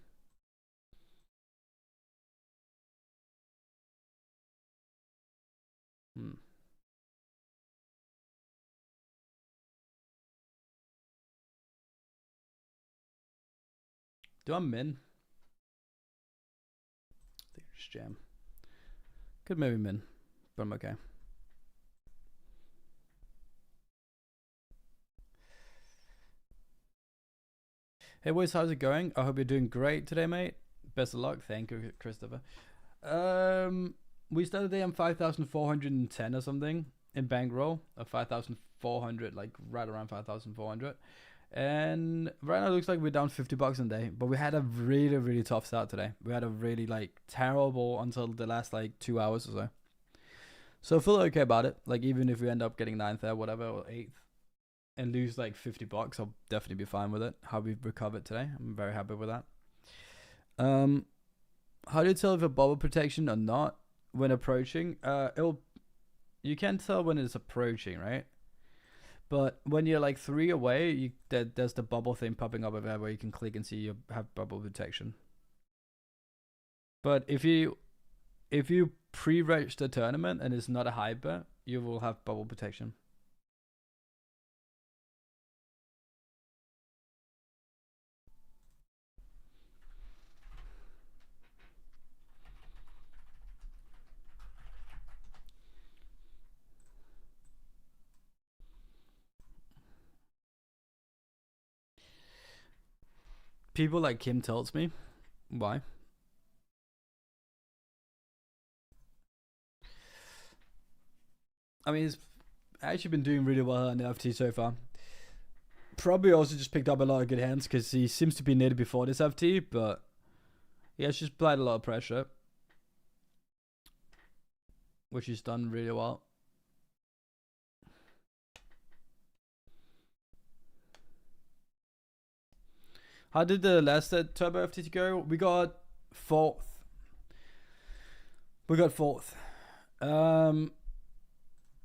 Do I min? I think just jam. Could maybe min, but I'm okay. Hey boys, how's it going? I hope you're doing great today, mate. Best of luck. Thank you, Christopher. We started the day on 5,410 or something in bankroll, or 5,400, like right around 5,400. And right now it looks like we're down $50 a day, but we had a really, really tough start today. We had a really like terrible until the last like 2 hours or so. So I feel okay about it. Like even if we end up getting 9th there, whatever, or 8th, and lose like $50, I'll definitely be fine with it. How we've recovered today, I'm very happy with that. How do you tell if a bubble protection or not when approaching? You can tell when it's approaching, right? But when you're like 3 away, there's the bubble thing popping up over there where you can click and see you have bubble protection. But if you pre-register tournament and it's not a hyper, you will have bubble protection. People like Kim tells me. Why? I mean, he's actually been doing really well on the FT so far. Probably also just picked up a lot of good hands because he seems to be needed before this FT, but he has just applied a lot of pressure, which he's done really well. How did the last Turbo FT go? We got 4th.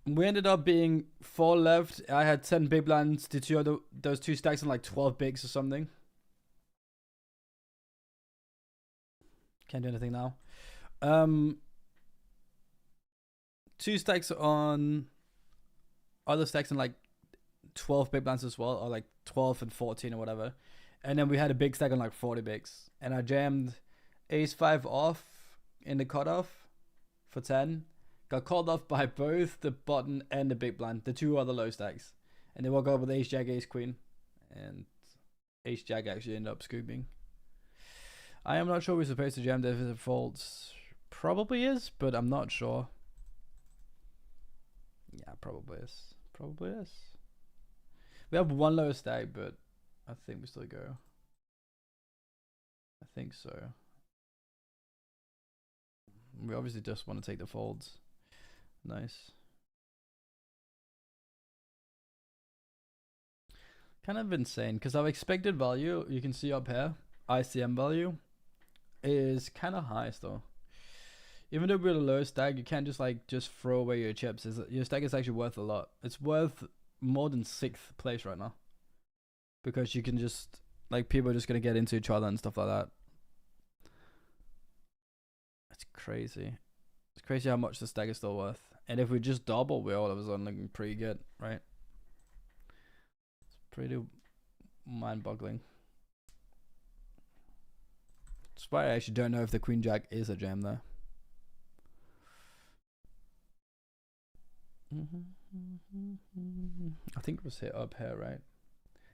We ended up being 4 left. I had 10 big blinds. Those 2 stacks and like 12 bigs or something. Can't do anything now. 2 stacks on other stacks and like 12 big blinds as well, or like 12 and 14 or whatever. And then we had a big stack on like 40 bigs. And I jammed ace 5 off in the cutoff for 10. Got called off by both the button and the big blind, the 2 other low stacks. And they walk up with ace jack, ace queen. And ace jack actually ended up scooping. I am not sure we're supposed to jam if it folds. Probably is, but I'm not sure. Yeah, probably is. Probably is. We have 1 lower stack, but I think we still go. I think so. We obviously just want to take the folds. Nice. Kind of insane because our expected value, you can see up here, ICM value, is kind of high still. Even though we're the lowest stack, you can't just throw away your chips. Your stack is actually worth a lot. It's worth more than 6th place right now. Because you can just, like, people are just going to get into each other and stuff like that. It's crazy. It's crazy how much the stack is still worth. And if we just double, we're all of a sudden looking pretty good, right? It's pretty mind-boggling. That's why I actually don't know if the Queen Jack is a jam, though. I think it was hit up here, right?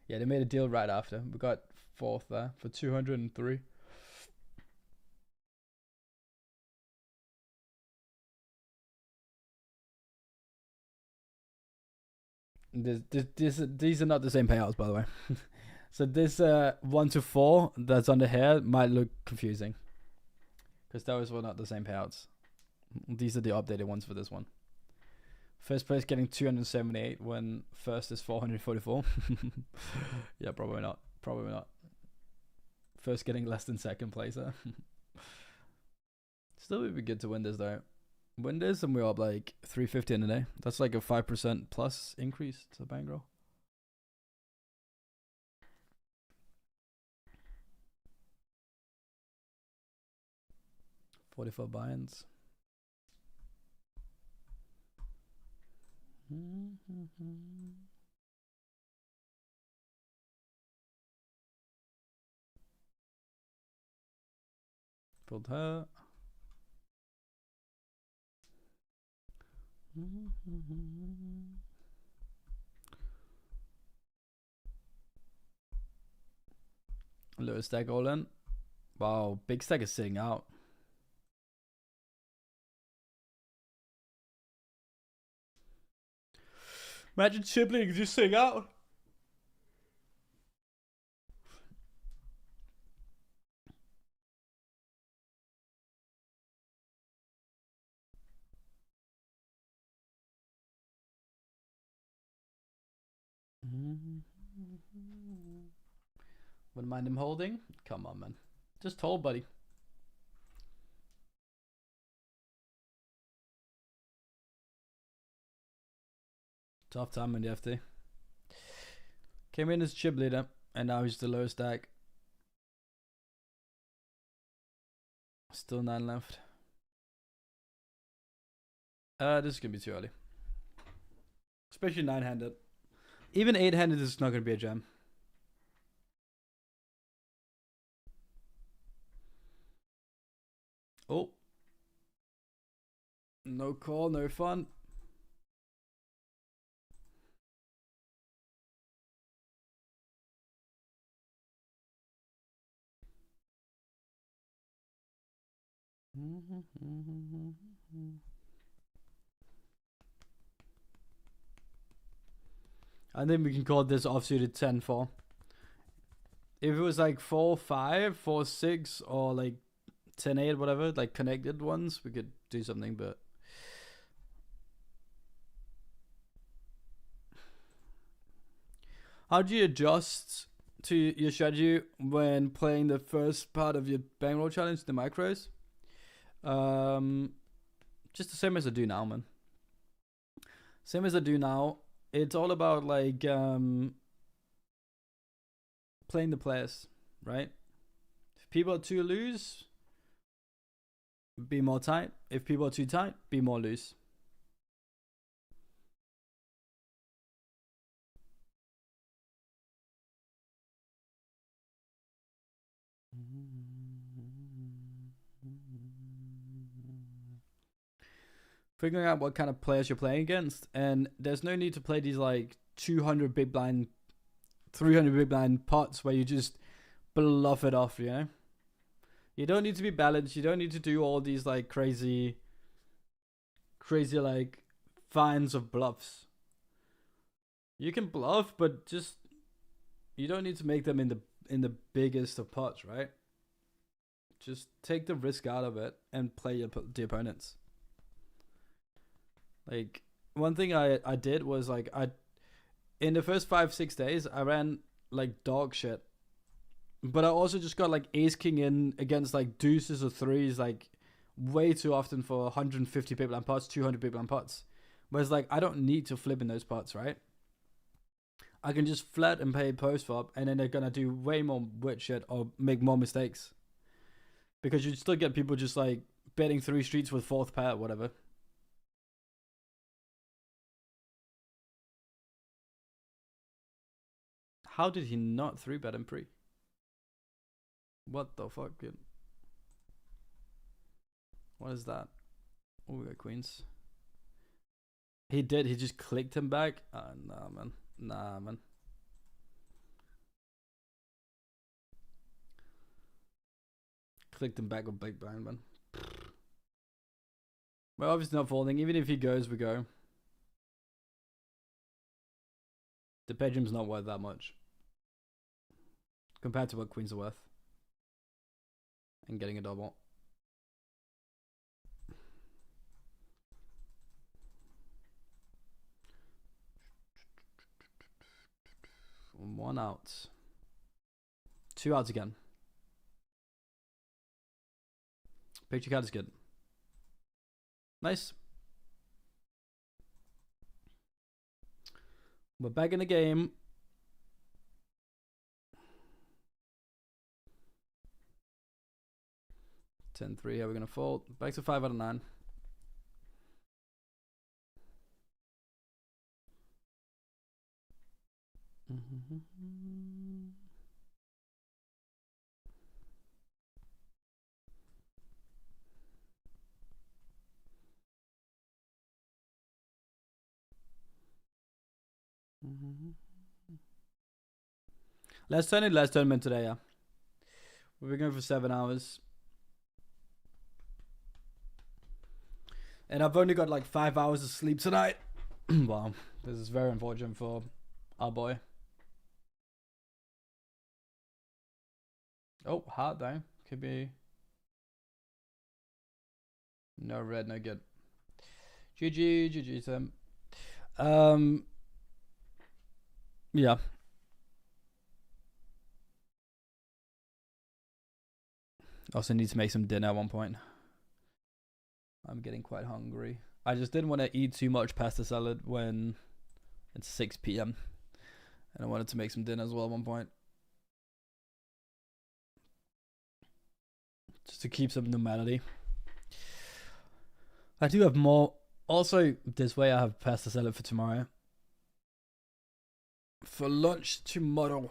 Yeah, they made a deal right after. We got 4th there for 203. These are not the same payouts, by the way. So this 1 to 4 that's under here might look confusing, because those were not the same payouts. These are the updated ones for this one. First place getting 278 when first is 444. Yeah, probably not. Probably not. First getting less than second place. Still would be good to win this though. Win this and we're up like 350 in a day. That's like a 5% plus increase to bankroll. $44 buy-ins. Pulled her. Low stack all in. Wow, big stack is sitting out. Imagine Chibling just sitting out. Wouldn't mind him holding? Come on, man. Just hold, buddy. Tough time in the FT. Came in as chip leader, and now he's the low stack. Still 9 left. This is gonna be too early. Especially 9-handed. Even 8-handed is not gonna be a jam. Oh. No call, no fun. I think we can call this offsuited 10-4. If it was like 4-5, 4-6, or like 10-8, whatever, like connected ones, we could do something, but how do you adjust to your strategy when playing the first part of your bankroll challenge, the micros? Just the same as I do now, man. Same as I do now. It's all about like playing the players, right? If people are too loose, be more tight. If people are too tight, be more loose. Figuring out what kind of players you're playing against, and there's no need to play these like 200 big blind, 300 big blind pots where you just bluff it off, you know? You don't need to be balanced. You don't need to do all these like crazy like finds of bluffs. You can bluff, but just you don't need to make them in the biggest of pots, right? Just take the risk out of it and play the opponents. Like one thing I did was like in the first 5-6 days I ran like dog shit, but I also just got like ace king in against like deuces or threes like way too often for 150 big blind pots, 200 big blind pots. Whereas like I don't need to flip in those pots, right? I can just flat and pay post flop, and then they're gonna do way more weird shit or make more mistakes. Because you still get people just like betting 3 streets with 4th pair, whatever. How did he not 3-bet in pre? What the fuck, dude? What is that? Oh, we got queens. He did. He just clicked him back. Nah, man. Nah, man. Clicked him back with big blind, man. We're obviously not folding. Even if he goes, we go. The bedroom's not worth that much compared to what queens are worth. And getting a double. One out. 2 outs again. Picture card is good. Nice. We're back in the game. $10-3. How are we gonna fold? Back to 5 out of 9. Last tournament today, yeah. We've been going for 7 hours. And I've only got like 5 hours of sleep tonight. Wow, this is very unfortunate for our boy. Oh, hard though. Could be. No red, no good. GG, Tim. Yeah. Also need to make some dinner at one point. I'm getting quite hungry. I just didn't want to eat too much pasta salad when it's 6 p.m. And I wanted to make some dinner as well at one point. Just to keep some normality. I do have more. Also, this way I have pasta salad for tomorrow. For lunch tomorrow.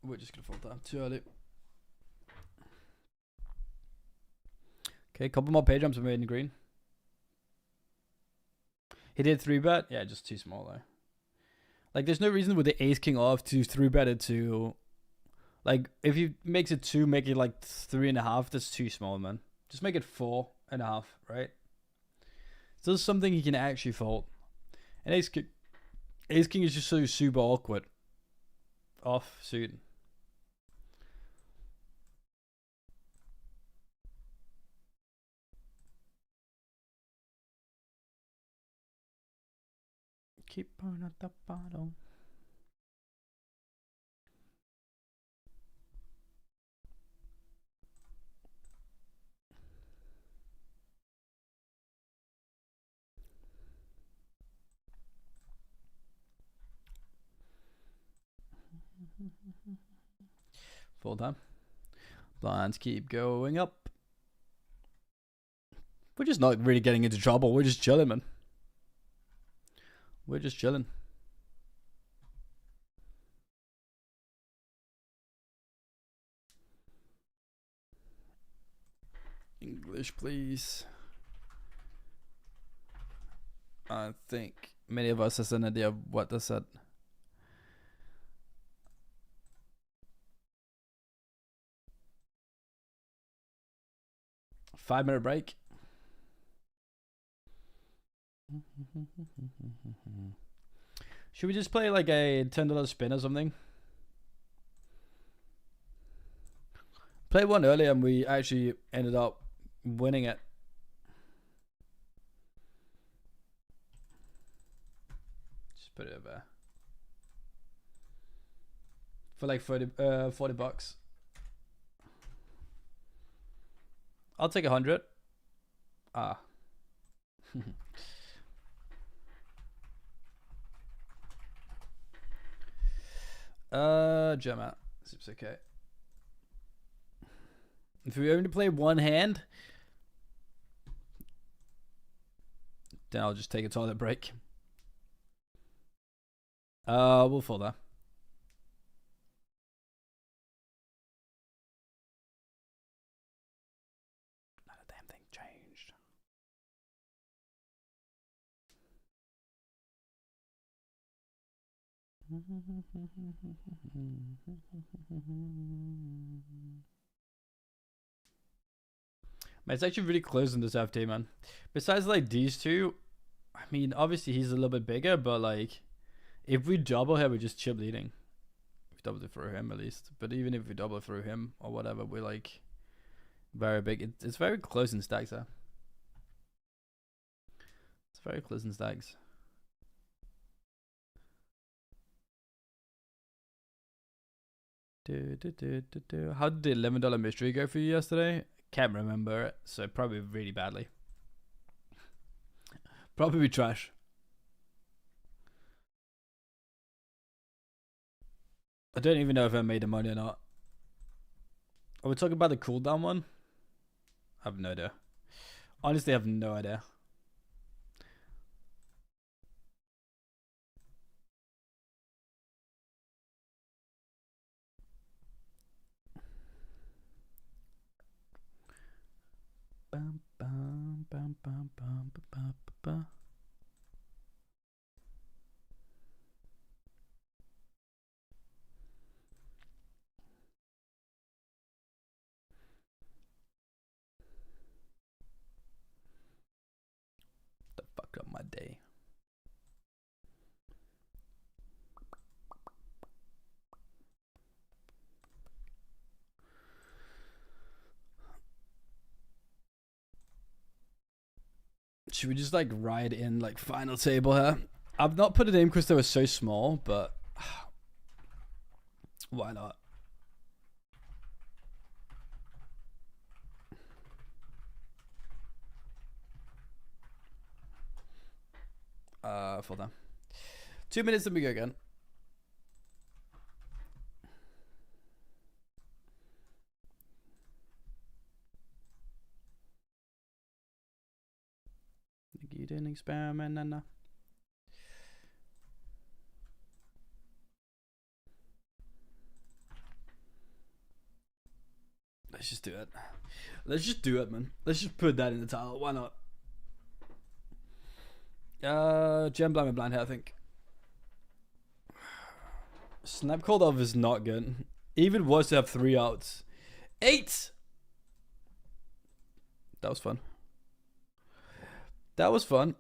We're just gonna fold that too early. Okay, couple more pay jumps and we're in the green. He did 3-bet. Yeah, just too small though. Like, there's no reason with the ace king off to 3-bet it to. Like, if he makes it 2, make it like 3.5. That's too small, man. Just make it 4.5, right? So this is something he can actually fold. And ace king is just so super awkward. Off suit. Keep on at the bottom. Full time. Blinds keep going up. We're just not really getting into trouble. We're just chilling, man. We're just chilling. English, please. I think many of us has an idea of what they said. Five-minute break. Should we just play like a $10 spin or something? Played one earlier and we actually ended up winning it. Just put it over there. For like 40 bucks. I'll take 100. Ah. Gemma. Seems okay. If we only play one hand, then I'll just take a toilet break. We'll fold that. Not a damn thing changed. Man, it's actually really close in this FT, man. Besides like these two, I mean, obviously he's a little bit bigger, but like, if we double here, we're just chip leading. We double it through him at least. But even if we double it through him or whatever, we're like very big. It's very close in stacks, huh? It's very close in stacks. How did the $11 mystery go for you yesterday? Can't remember it, so probably really badly. Probably trash. I don't even know if I made the money or not. Are we talking about the cooldown one? I have no idea. Honestly, I have no idea. Bum, bum, bum, bum, bum, bum, bum. The fuck up my day. Should we just like ride in like final table here? I've not put it in because they were so small, but why not? For them. 2 minutes and we go again. You did an experiment, Nana. Let's just do it. Let's just do it, man. Let's just put that in the title. Why not? Gem blind and blind here, I think. Snap called off is not good. Even worse to have 3 outs. 8! That was fun. That was fun.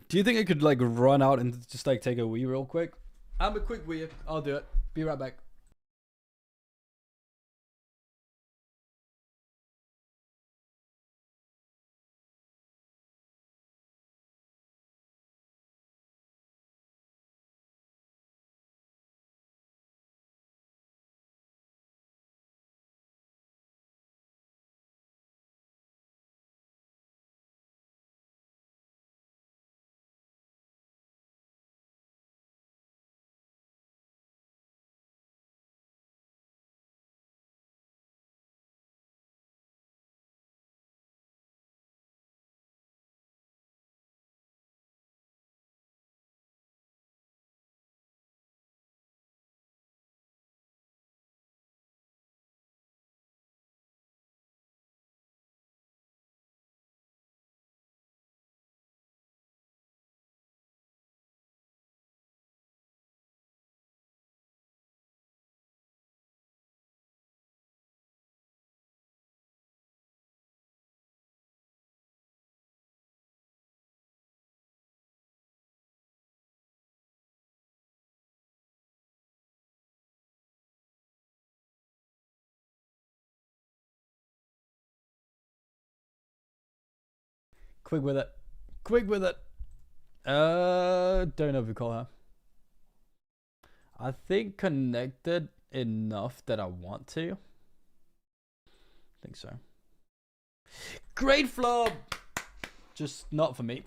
Do you think I could like run out and just like take a wee real quick? I'm a quick wee. I'll do it. Be right back. Quick with it. Quick with it. Don't know if we call her. I think connected enough that I want to. I think so. Great flop! Just not for me.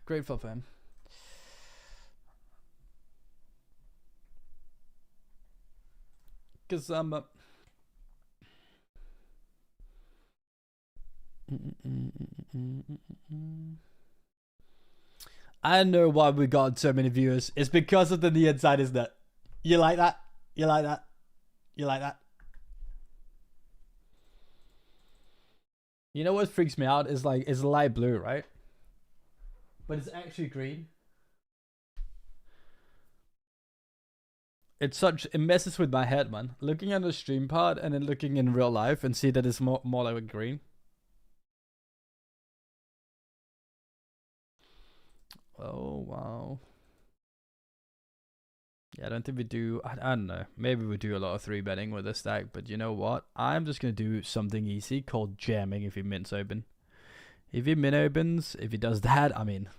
Great flop for him. Because I'm I know why we got so many viewers. It's because of the knee inside, isn't it? You like that? You like that? You like that? You know what freaks me out is like, it's light blue, right? But it's actually green. It's such, it messes with my head, man. Looking at the stream part and then looking in real life and see that it's more like a green. Oh, wow. Yeah, I don't think we do, I don't know. Maybe we do a lot of 3-betting with this stack, but you know what? I'm just going to do something easy called jamming if he mints open. If he min opens, if he does that, I mean,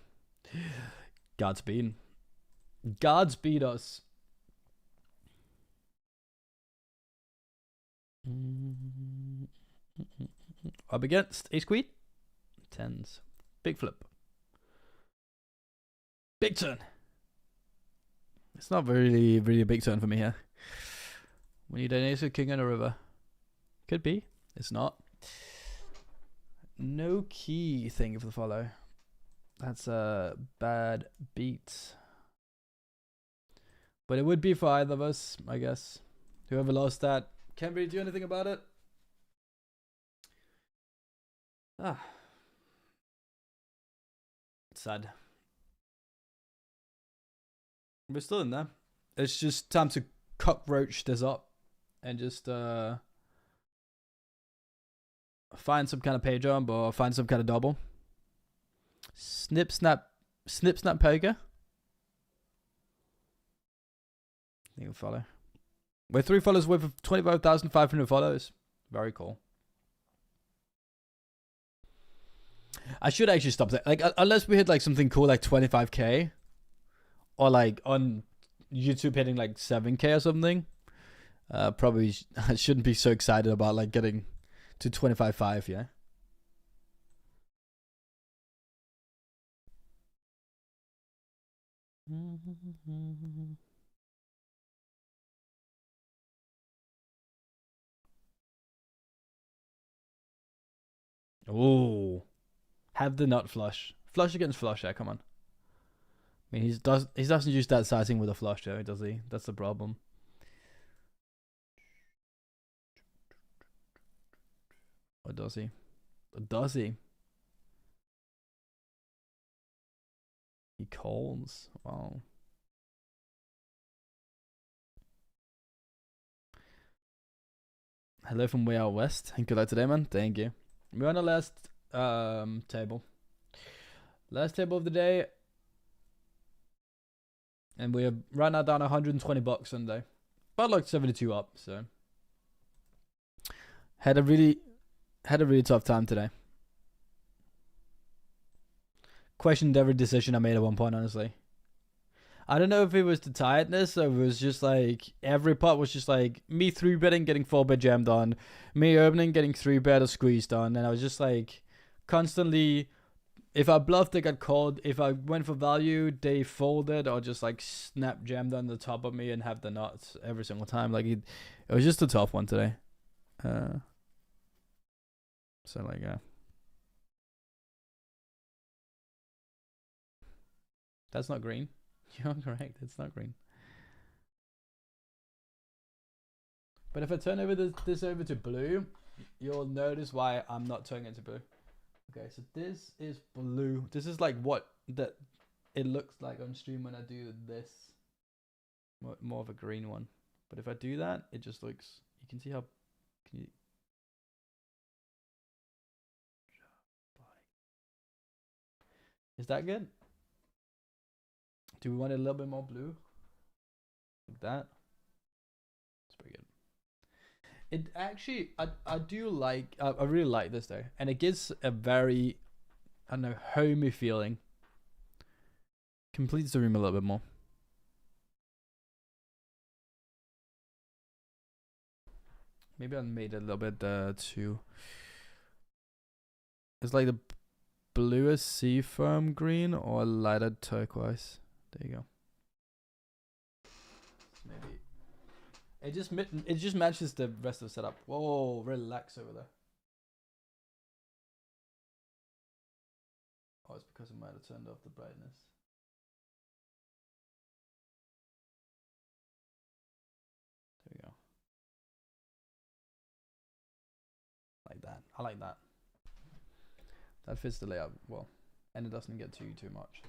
Godspeed. Godspeed us. Up against ace queen. Tens. Big flip. Big turn. It's not really a big turn for me here. We need an ace of king and a river. Could be. It's not. No key thing for the follow. That's a bad beat. But it would be for either of us, I guess. Whoever lost that can't really do anything about it. Ah. Sad. We're still in there. It's just time to cockroach this up and just find some kind of pay jump or find some kind of double. Snip snap poker. I think we'll follow. We're 3 followers with 25,500 followers. Very cool. I should actually stop that. Like, unless we hit like something cool like 25k, or like on YouTube hitting like 7k or something. Probably I shouldn't be so excited about like getting to 25.5. Yeah. Oh, have the nut flush. Flush against flush. Yeah, come on. I mean, he doesn't use that sizing with a flush, though, does he? That's the problem. Or does he? Or does he? He calls. Wow. Hello from way out west. And good luck today, man. Thank you. We're on the last table. Last table of the day. And we're right now down 120 bucks Sunday. But like 72 up, so. Had a really tough time today. Questioned every decision I made at one point, honestly. I don't know if it was the tiredness or it was just like every pot was just like me 3-betting, getting 4-bet jammed on, me opening, getting 3-bet or squeezed on, and I was just like constantly, if I bluffed, they got called. If I went for value, they folded or just like snap jammed on the top of me and have the nuts every single time. Like it was just a tough one today. So like that's not green. You're correct. It's not green. But if I turn over this over to blue, you'll notice why I'm not turning it to blue. Okay, so this is blue. This is like what that it looks like on stream when I do this. More of a green one. But if I do that, it just looks. You can see how. Can you? Is that good? Do we want it a little bit more blue? Like that? It's pretty good. It actually, I do like, I really like this though. And it gives a very I don't know, homey feeling. Completes the room a little bit more. Maybe I made it a little bit too. It's like the bluest seafoam green or lighter turquoise. There you go. Maybe it just matches the rest of the setup. Whoa, relax over there. Oh, it's because I might have turned off the brightness. There we go. Like that. I like that. That fits the layout well. And it doesn't get too much.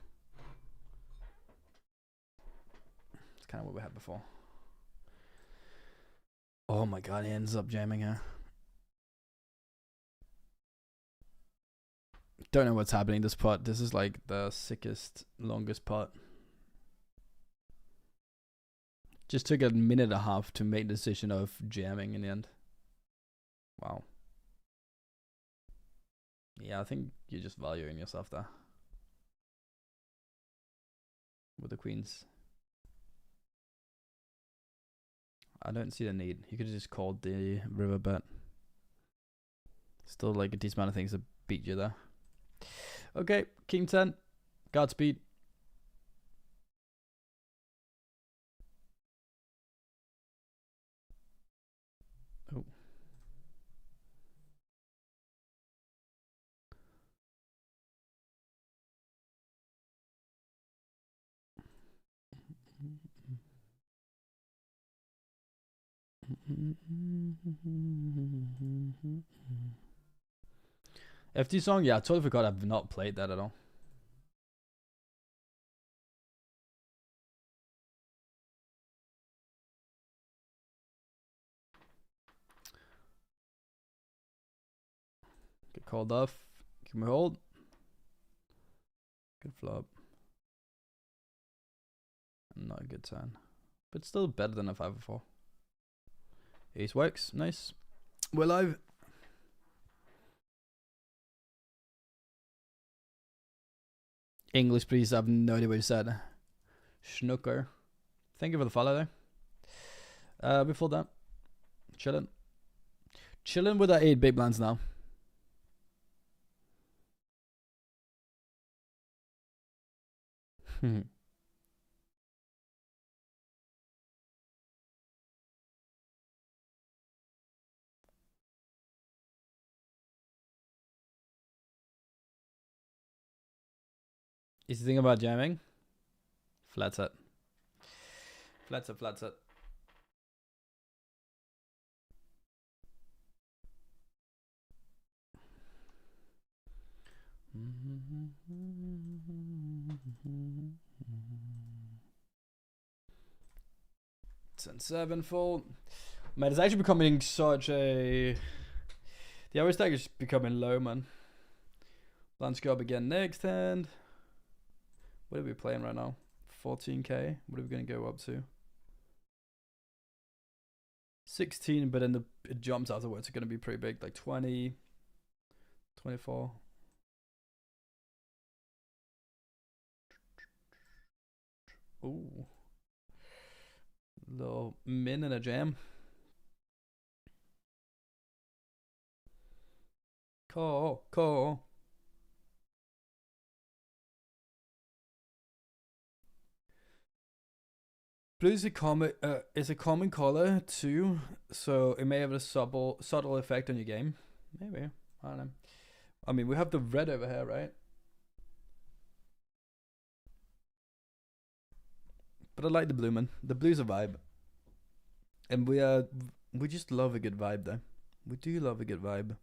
It's kind of what we had before. Oh my god, he ends up jamming her. Don't know what's happening this part. This is like the sickest, longest part. Just took a minute and a half to make the decision of jamming in the end. Wow. Yeah, I think you're just valuing yourself there. With the queens. I don't see the need. You could have just called the river bet. Still like a decent amount of things that beat you there. Okay, king 10. Godspeed. Oh. FD song? Yeah, I totally forgot I've not played that at all. Get called off. Can we hold? Good flop. Not a good turn. But still better than a 5 or 4. Ace works. Nice. We're live. English, please. I have no idea what you said. Schnooker. Thank you for the follow there. Before that, chilling. Chilling with our 8 big blinds now. Is the thing about jamming? Flat set. Flat set, flat set. Ten seven fold. Man, it's actually becoming such a. The average stack is becoming low, man. Let's go up again next hand. What are we playing right now? 14k. What are we gonna go up to? 16, but then it jumps afterwards. It's gonna be pretty big, like 20, 24. Ooh. Little min and a jam. Call. Blue is a common color too, so it may have a subtle effect on your game. Maybe. I don't know. I mean, we have the red over here, right? But I like the blue, man. The blue's a vibe. And we just love a good vibe though. We do love a good vibe.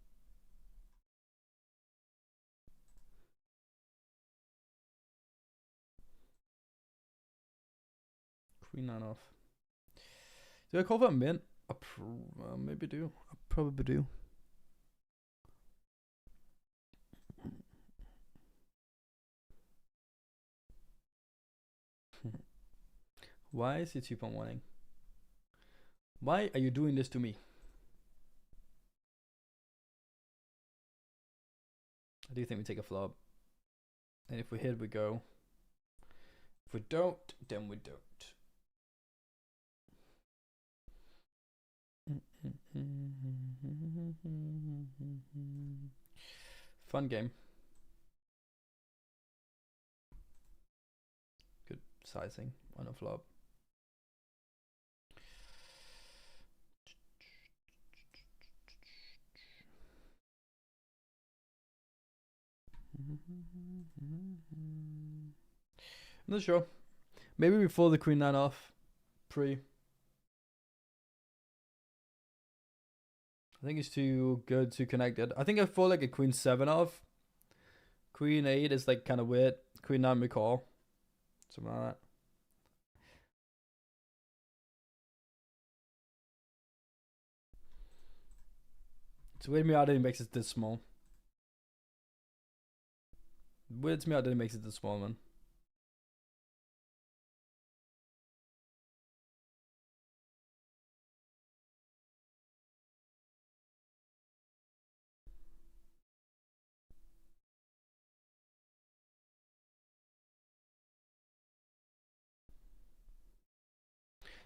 Queen 9 off. Do I call that mint? Maybe do. I probably do. Why is he 2.1ing? Why are you doing this to me? I do think we take a flop. And if we hit, we go. If we don't, then we don't. Fun game. Good sizing on a flop. I'm not sure. Maybe before the queen 9 off. Pre. I think it's too good, too connected. I think I feel like a queen 7 off. Queen 8 is like kind of weird. Queen 9 we call. Something like that. It's weird me out that it makes it this small. Weirds me out that it makes it this small, man.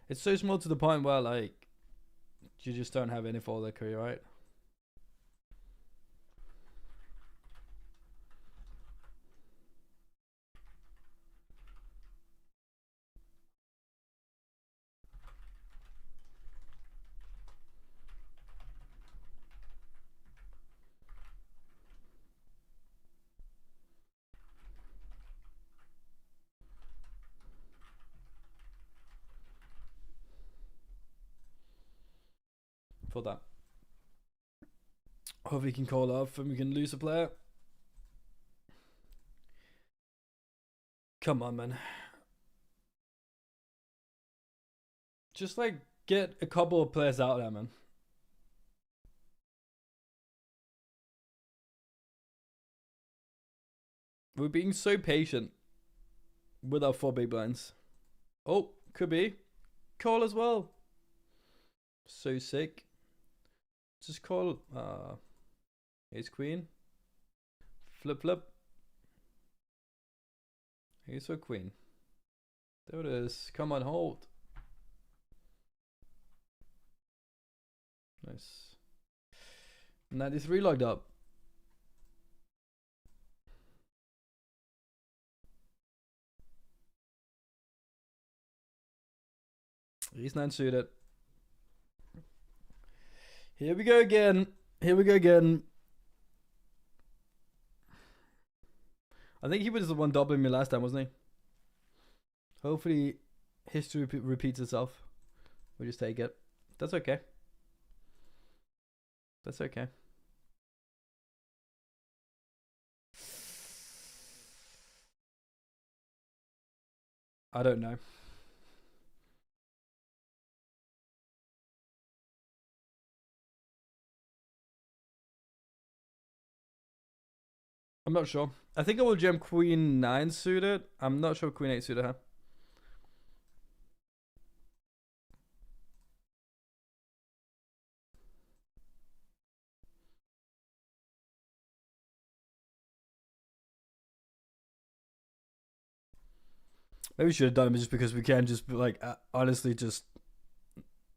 It's so small to the point where like you just don't have any folder career, right? For that. Hope we can call off and we can lose a player. Come on, man. Just like get a couple of players out there, man. We're being so patient with our 4 big blinds. Oh, could be. Call as well. So sick. Just call ace queen. Flip flip. Ace or queen. There it is. Come on, hold. Nice. 93 logged up. Ace 9 suited. Here we go again. Here we go again. I think he was the one doubling me last time, wasn't he? Hopefully history repeats itself. We just take it. That's okay. That's okay. I don't know. I'm not sure. I think I will jam queen 9 suited. I'm not sure queen 8 suited, huh? Maybe we should have done it just because we can just like honestly just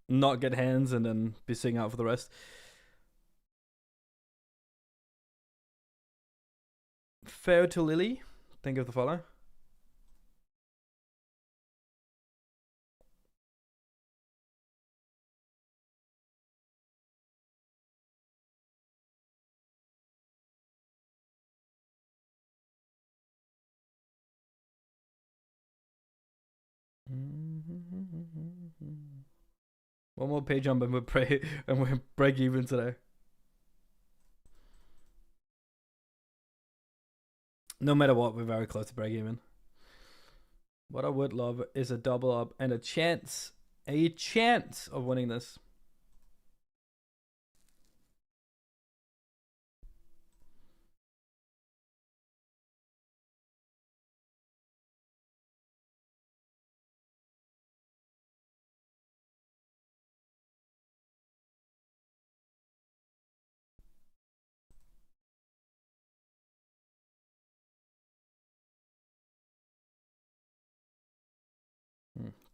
not get hands and then be sitting out for the rest. Fair to Lily. Think of the follow. One more page jump and we're break even today. No matter what, we're very close to break even. What I would love is a double up and a chance of winning this.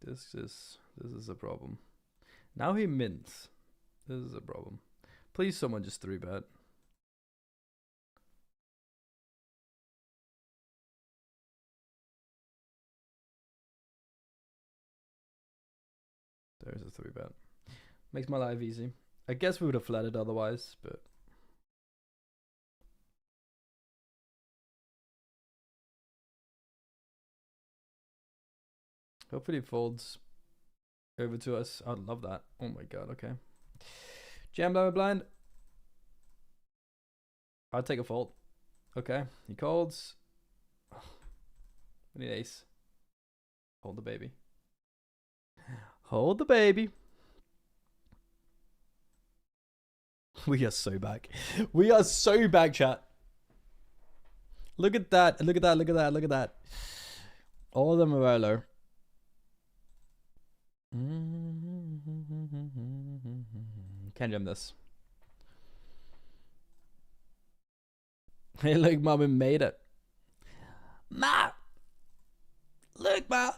This is a problem. Now he mints. This is a problem. Please, someone just 3-bet. There's a 3-bet. Makes my life easy. I guess we would have flatted otherwise, but hopefully it folds over to us. I'd love that. Oh my god, okay. Jam down blind. I'll take a fold. Okay, he calls. I need ace. Hold the baby. Hold the baby. We are so back. We are so back, chat. Look at that. Look at that. Look at that. Look at that. All of them are very low. Can't jam this. Hey, look, Ma, we made it. Ma! Look, Ma!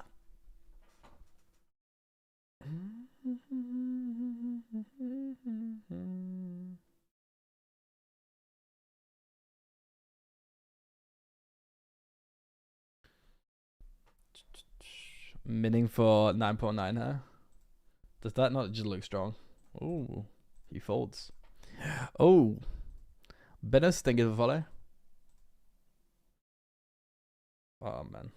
Minning for 9.9, huh? Does that not just look strong? Oh, he folds. Oh, Bennis, thank you for the follow. Oh man.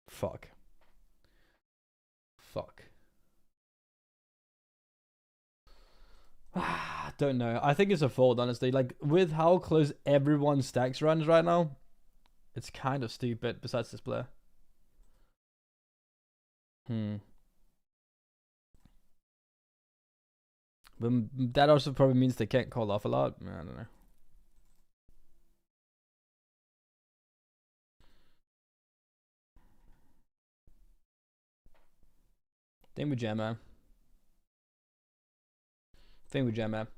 Fuck. Fuck. Don't know. I think it's a fold, honestly. Like, with how close everyone's stacks runs right now, it's kind of stupid, besides this player. But that also probably means they can't call off a lot. I don't know. Think we jam, man. Think we jam, man.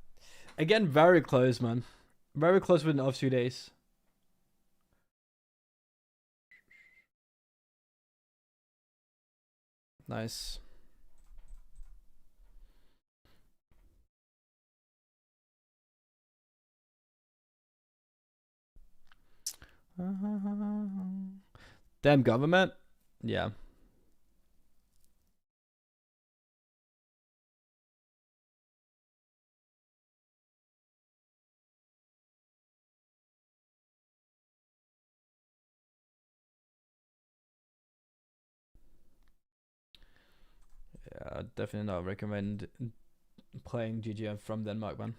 Again, very close, man. Very close with an offsuit ace. Nice. Damn government. Yeah. Yeah, I'd definitely not recommend playing GG from Denmark, man.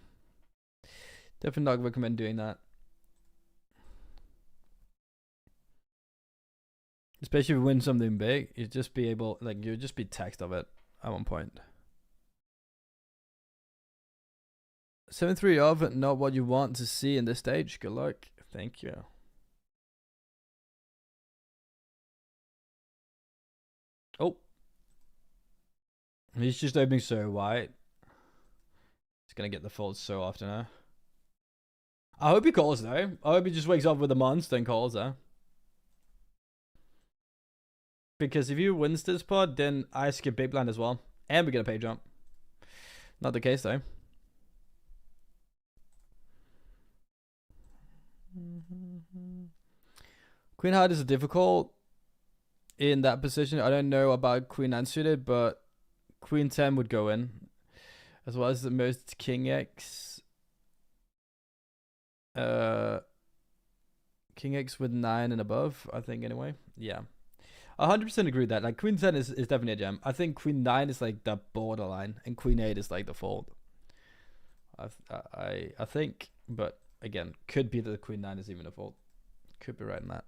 Definitely not recommend doing that. Especially if you win something big, you'd just be able, like, you'd just be taxed of it at one point. 7-3 of, not what you want to see in this stage. Good luck. Thank you. Oh. He's just opening so wide. He's going to get the folds so often, huh? I hope he calls, though. I hope he just wakes up with a monster and calls, huh? Because if he wins this pod, then I skip big blind as well. And we get a pay jump. Not the case, though. Queen hard is difficult in that position. I don't know about queen unsuited, but queen 10 would go in. As well as the most king x. King x with 9 and above, I think, anyway. Yeah. 100% agree with that. Like, queen 10 is definitely a gem. I think queen 9 is like the borderline, and queen 8 is like the fold. I think, but again, could be that the queen 9 is even a fold. Could be right in that.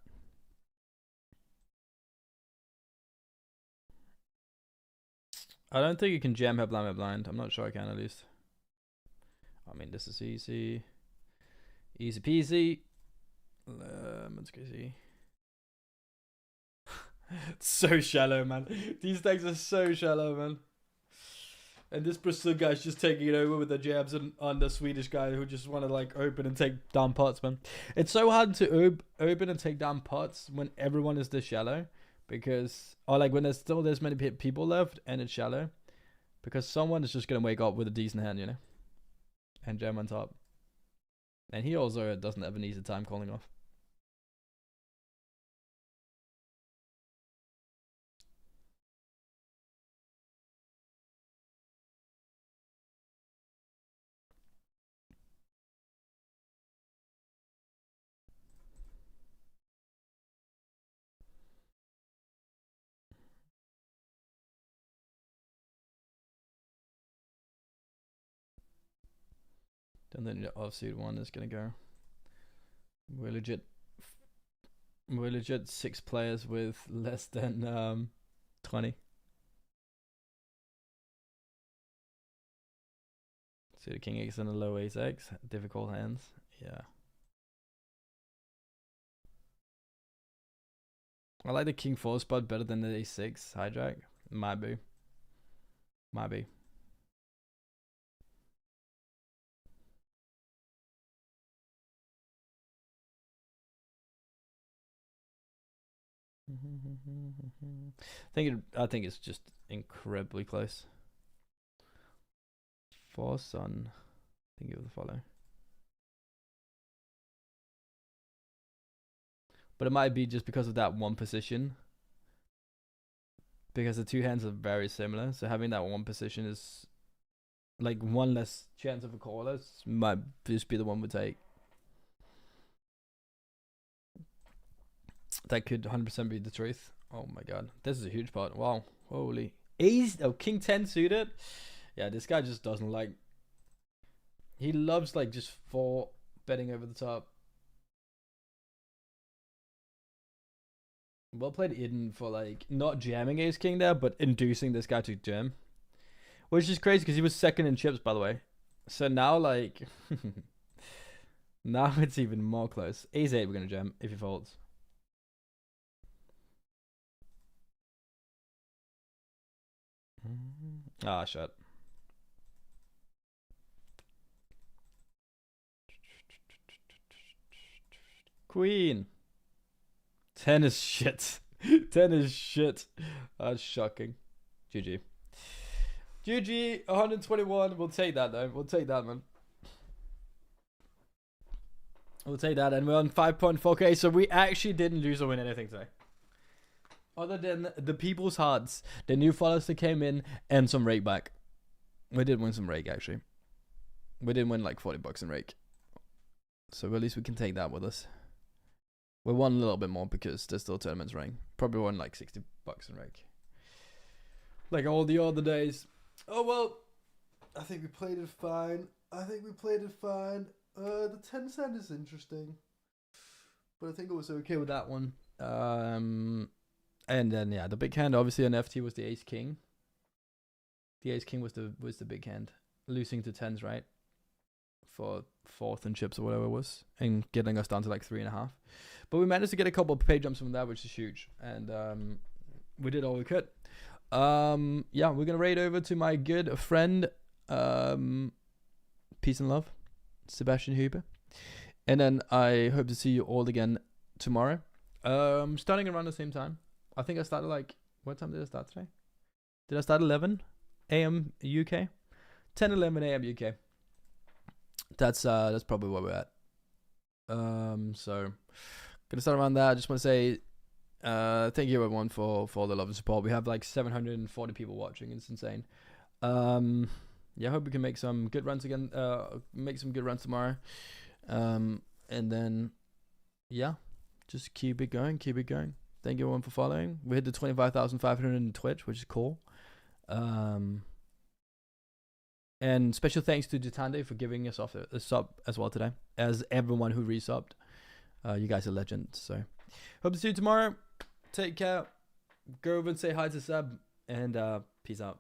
I don't think you can jam her blind. I'm not sure I can, at least. I mean, this is easy. Easy peasy. Let's go see. So shallow, man. These decks are so shallow, man. And this Brazil guy's just taking it over with the jabs on the Swedish guy who just want to like open and take down pots, man. It's so hard to open and take down pots when everyone is this shallow, because or like when there's still this many people left and it's shallow, because someone is just gonna wake up with a decent hand, you know, and jam on top. And he also doesn't have an easy time calling off. And then the offsuit one is gonna go. We're legit 6 players with less than 20. See the king X and the low ace X, difficult hands. Yeah. I like the king 4 spot better than the ace 6 hijack. Might be. Might be. I think it's just incredibly close. For Sun, I think it was the follow. But it might be just because of that one position. Because the two hands are very similar, so having that one position is like one less chance of a caller. Might just be the one we take. That could 100% be the truth. Oh my god, this is a huge part. Wow, holy ace. Oh, king 10 suited. Yeah, this guy just doesn't like. He loves like just 4 betting over the top. Well played Eden for like not jamming ace king there, but inducing this guy to jam, which is crazy because he was second in chips, by the way. So now like now it's even more close. Ace 8 we're gonna jam if he folds. Ah, shit. Queen. 10 is shit. 10 is shit. That's shocking. GG. GG, 121. We'll take that, though. We'll take that, man. We'll take that. And we're on 5.4k. So we actually didn't lose or win anything today. Other than the people's hearts, the new followers that came in, and some rake back. We did win some rake, actually. We didn't win like 40 bucks in rake. So at least we can take that with us. We won a little bit more because there's still tournaments running. Probably won like 60 bucks in rake. Like all the other days. Oh, well. I think we played it fine. The 10 cent is interesting. But I think it was okay with that one. And then, yeah, the big hand, obviously, on FT was the ace king. The ace king was the big hand. Losing to 10s, right? For 4th and chips or whatever it was. And getting us down to like 3.5. But we managed to get a couple of pay jumps from that, which is huge. And we did all we could. Yeah, we're going to raid over to my good friend, peace and love, Sebastian Huber. And then I hope to see you all again tomorrow. Starting around the same time. I think I started like, what time did I start today? Did I start 11 a.m. UK? 10, 11 a.m. UK. That's probably where we're at. So gonna start around that. I just want to say thank you everyone for all the love and support. We have like 740 people watching. It's insane. Yeah, I hope we can make some good runs again. Make some good runs tomorrow. And then yeah, just keep it going. Thank you everyone for following. We hit the 25,500 in Twitch, which is cool. And special thanks to Jitande for giving us a sub as well today, as everyone who resubbed. You guys are legends. So hope to see you tomorrow. Take care. Go over and say hi to Seb, and peace out.